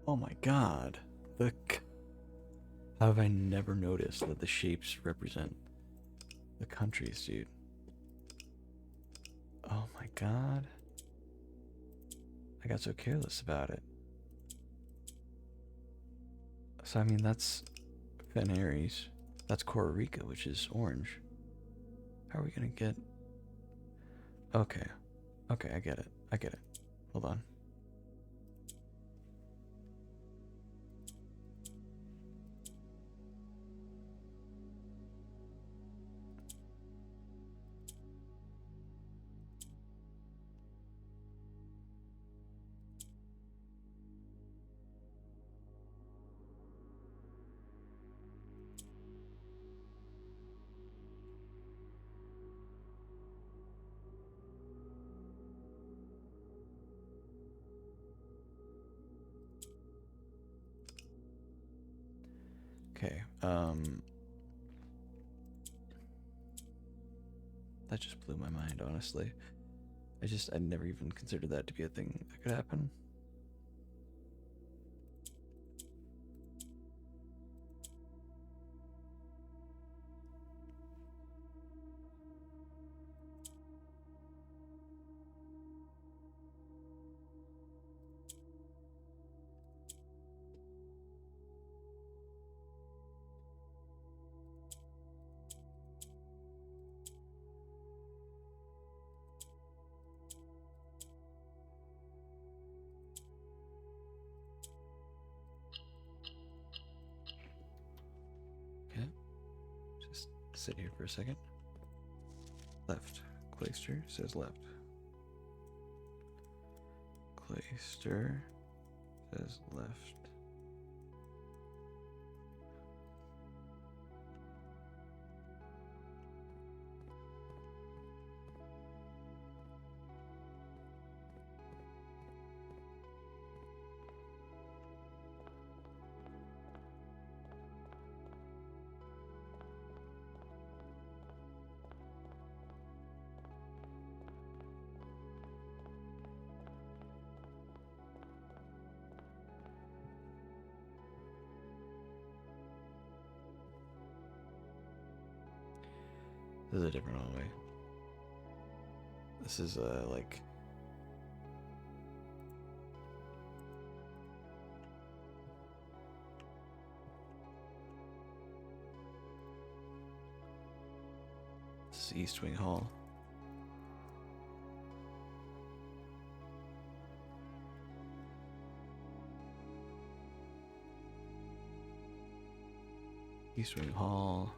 Speaker 2: Oh my god. Look. How have I never noticed that the shapes represent the countries, dude? Oh my god. I got so careless about it. So, I mean, that's Venaries. That's Costa Rica, which is orange. How are we gonna get... Okay. Okay, I get it. I get it. Hold on. Okay, that just blew my mind, honestly. I never even considered that to be a thing that could happen. Sit here for a second. Left. Clayster says left. Clayster says left. This is a different hallway. This is like this is East Wing Hall. East Wing Hall.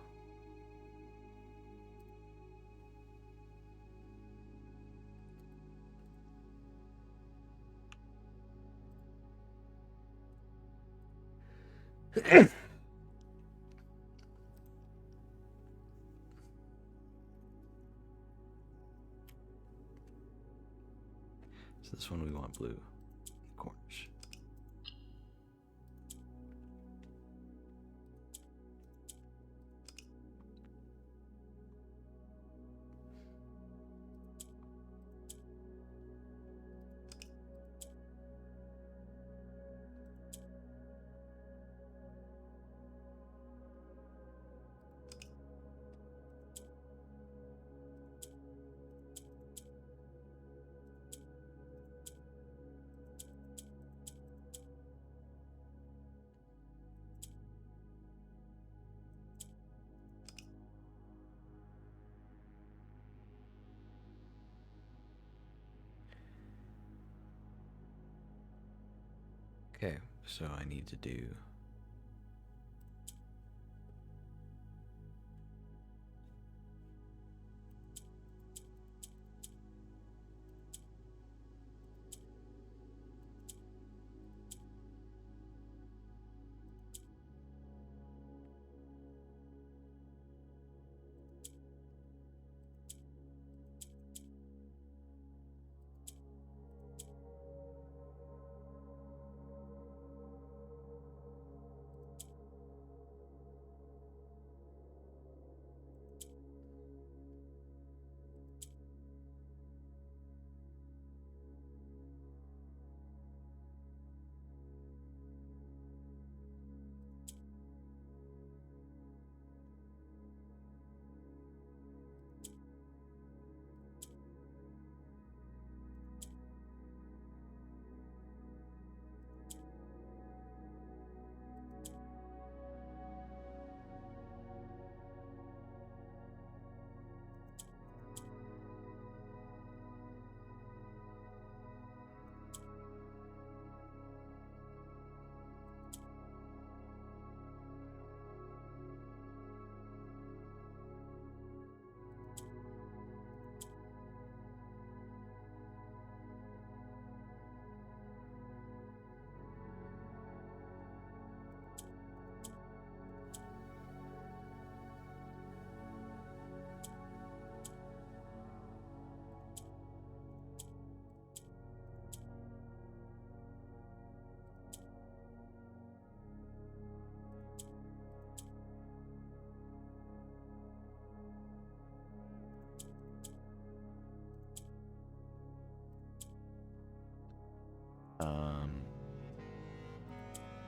Speaker 2: So this one we want blue. Orange. Okay, so I need to do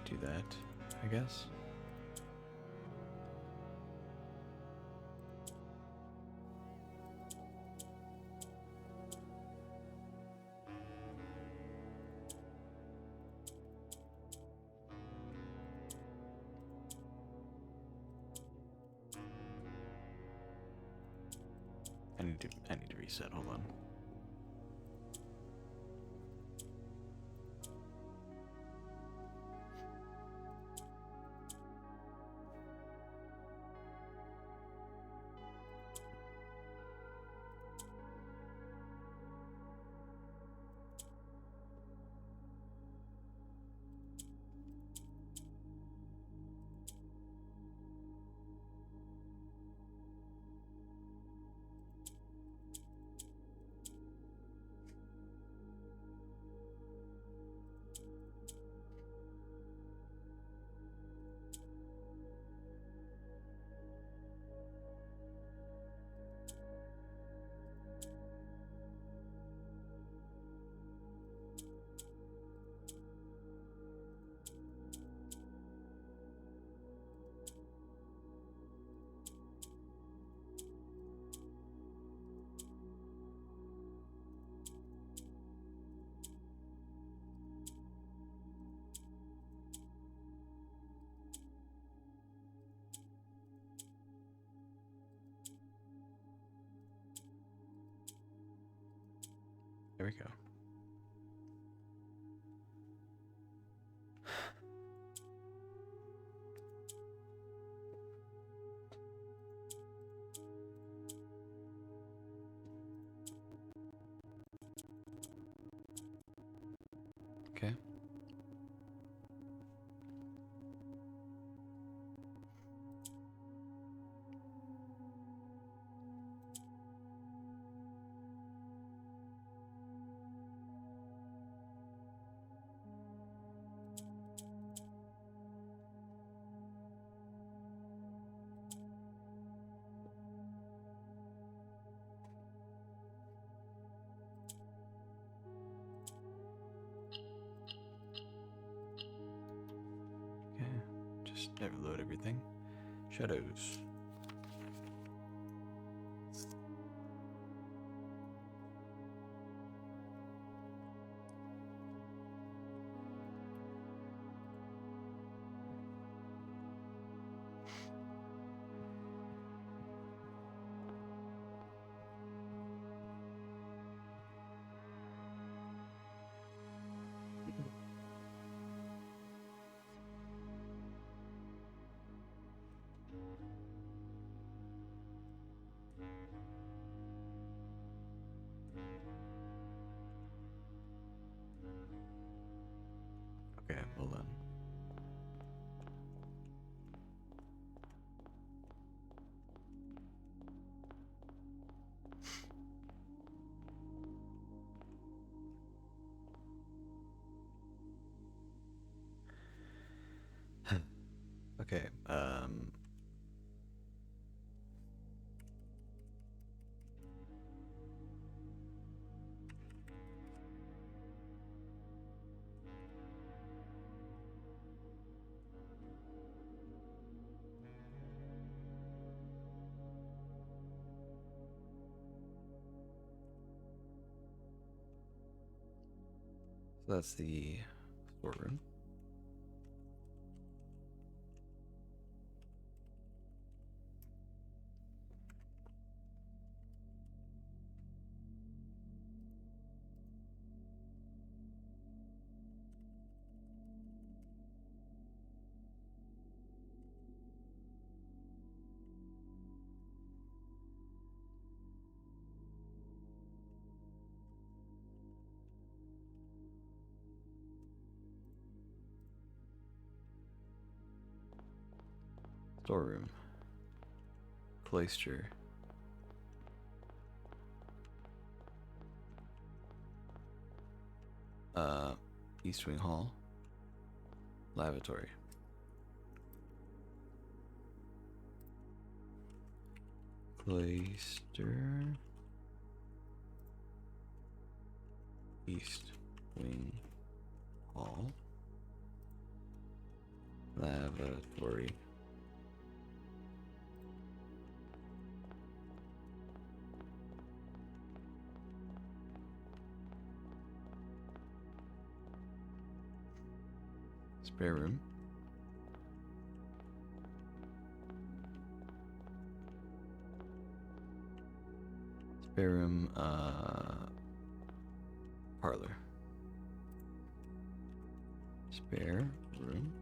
Speaker 2: do that, I guess. I need to reset, hold on. There we go. Okay. Okay. Just never load everything. Shadows. Okay, well then. Okay, so that's the storeroom. Storeroom. Cloister. East Wing Hall. Lavatory. Cloister. East Wing Hall. Lavatory. Spare room. Spare room, parlor. Spare room.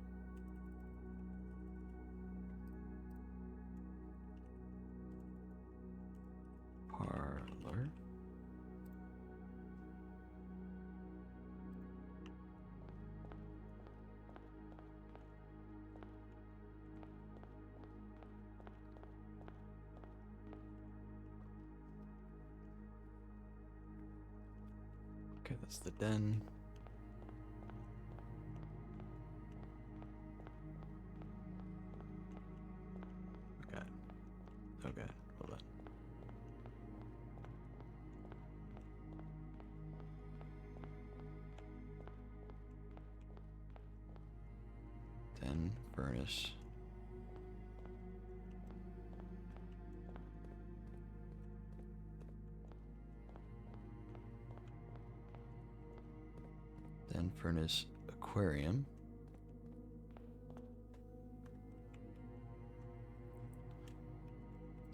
Speaker 2: Parlor. Okay, that's the den. Okay. Okay, hold on. Den, furnace. Den, furnace, aquarium.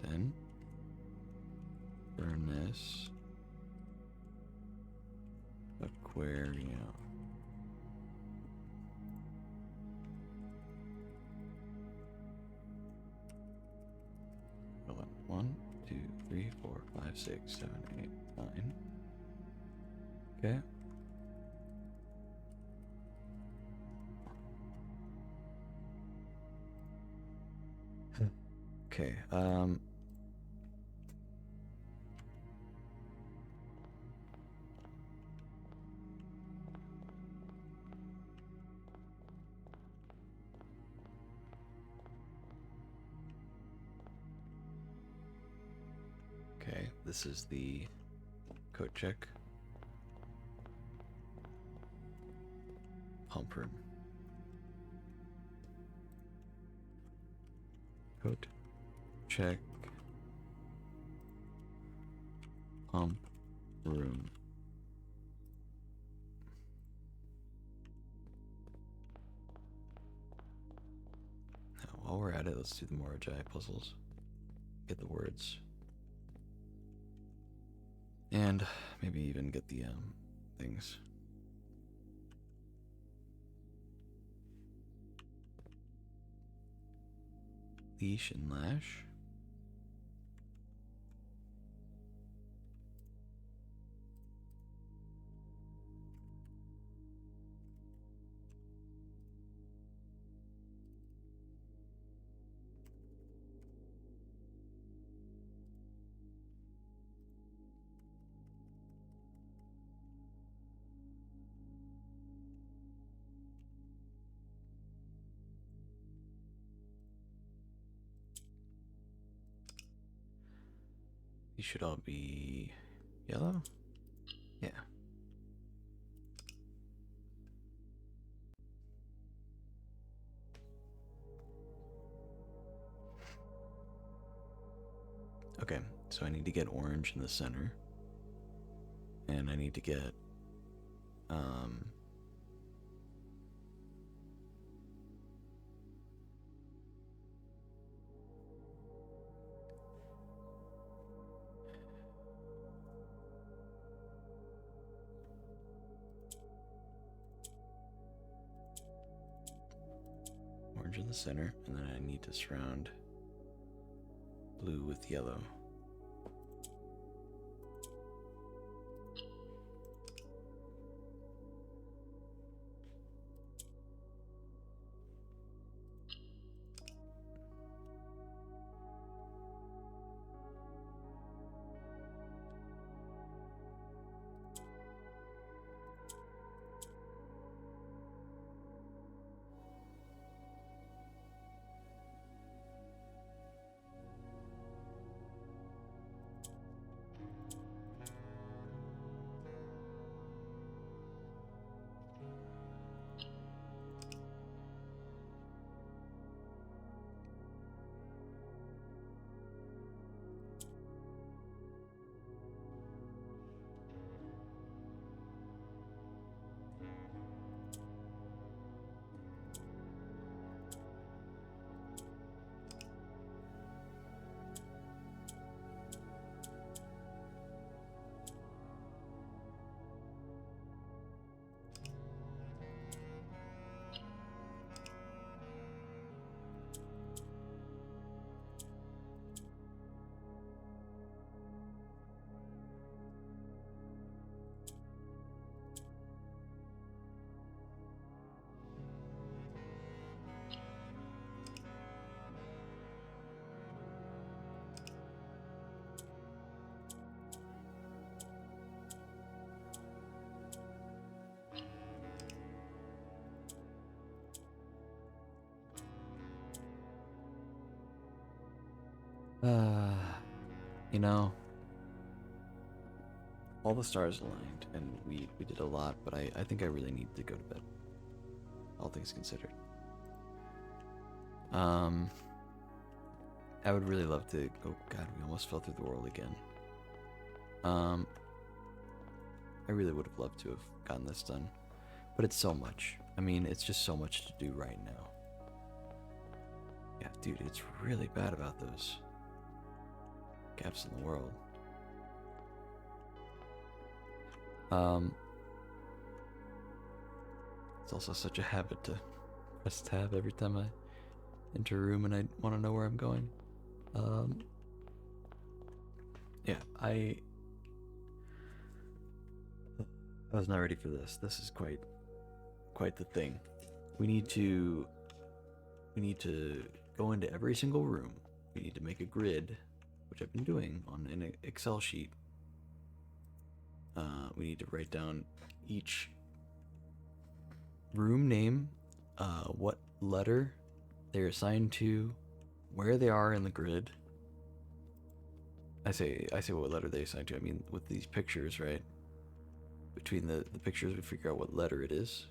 Speaker 2: Then furnace, square, you know. Hold on. 1, 2, 3, 4, 5, 6, 7, 8, 9. Okay. Okay, okay, this is the coat check. Pump room. Coat check. Pump room. Now, while we're at it, let's do the Morajai puzzles. Get the words. And maybe even get the things. Leash and lash. These should all be yellow? Yeah. Okay, so I need to get orange in the center. And I need to get orange in the center, and then I need to surround blue with yellow. You know, all the stars aligned, and we did a lot, but I think I really need to go to bed. All things considered. I would really love to. Oh God, we almost fell through the world again. I really would have loved to have gotten this done, but it's so much. I mean, it's just so much to do right now. Yeah, dude, it's really bad about those gaps in the world. It's also such a habit to press tab every time I enter a room and I want to know where I'm going. Yeah, I was not ready for this. This is quite the thing. We need to go into every single room. We need to make a grid, which I've been doing on an Excel sheet. We need to write down each room name, what letter they're assigned to, where they are in the grid. I say what letter they assigned to. I mean with these pictures, right? Between the pictures, we figure out what letter it is,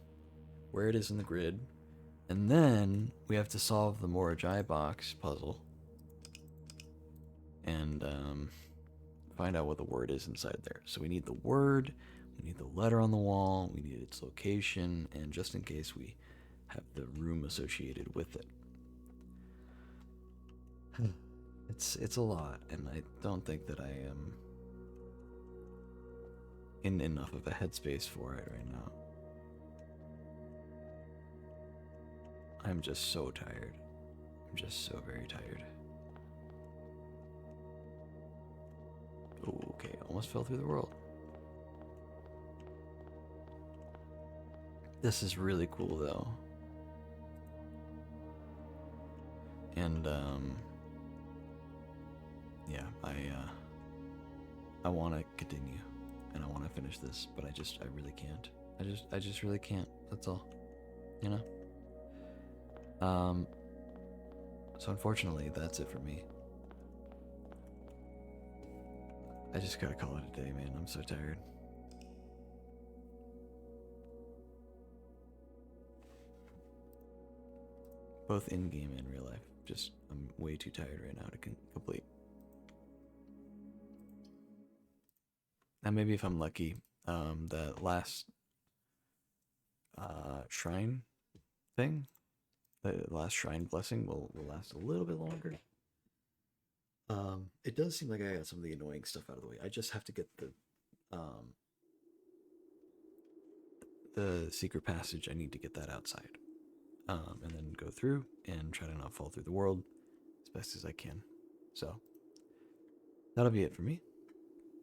Speaker 2: where it is in the grid, and then we have to solve the Morajai box puzzle and find out what the word is inside there. So we need the word, we need the letter on the wall, we need its location, and just in case we have the room associated with it. It's a lot, and I don't think that I am in enough of a headspace for it right now. I'm just so tired. I'm just so very tired. Oh, okay, almost fell through the world. This is really cool though. And yeah, I want to continue and I want to finish this, but I really can't. I just really can't. That's all. You know? So unfortunately, that's it for me. I just gotta call it a day, man. I'm so tired. Both in game and real life. Just, I'm way too tired right now to complete. And maybe if I'm lucky, that last shrine thing, the last shrine blessing will last a little bit longer. It does seem like I got some of the annoying stuff out of the way. I just have to get the secret passage. I need to get that outside, and then go through and try to not fall through the world as best as I can. So that'll be it for me.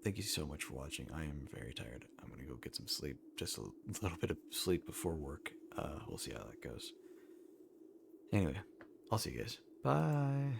Speaker 2: Thank you so much for watching. I am very tired. I'm gonna go get some sleep, just a little bit of sleep before work. We'll see how that goes. Anyway, I'll see you guys. Bye.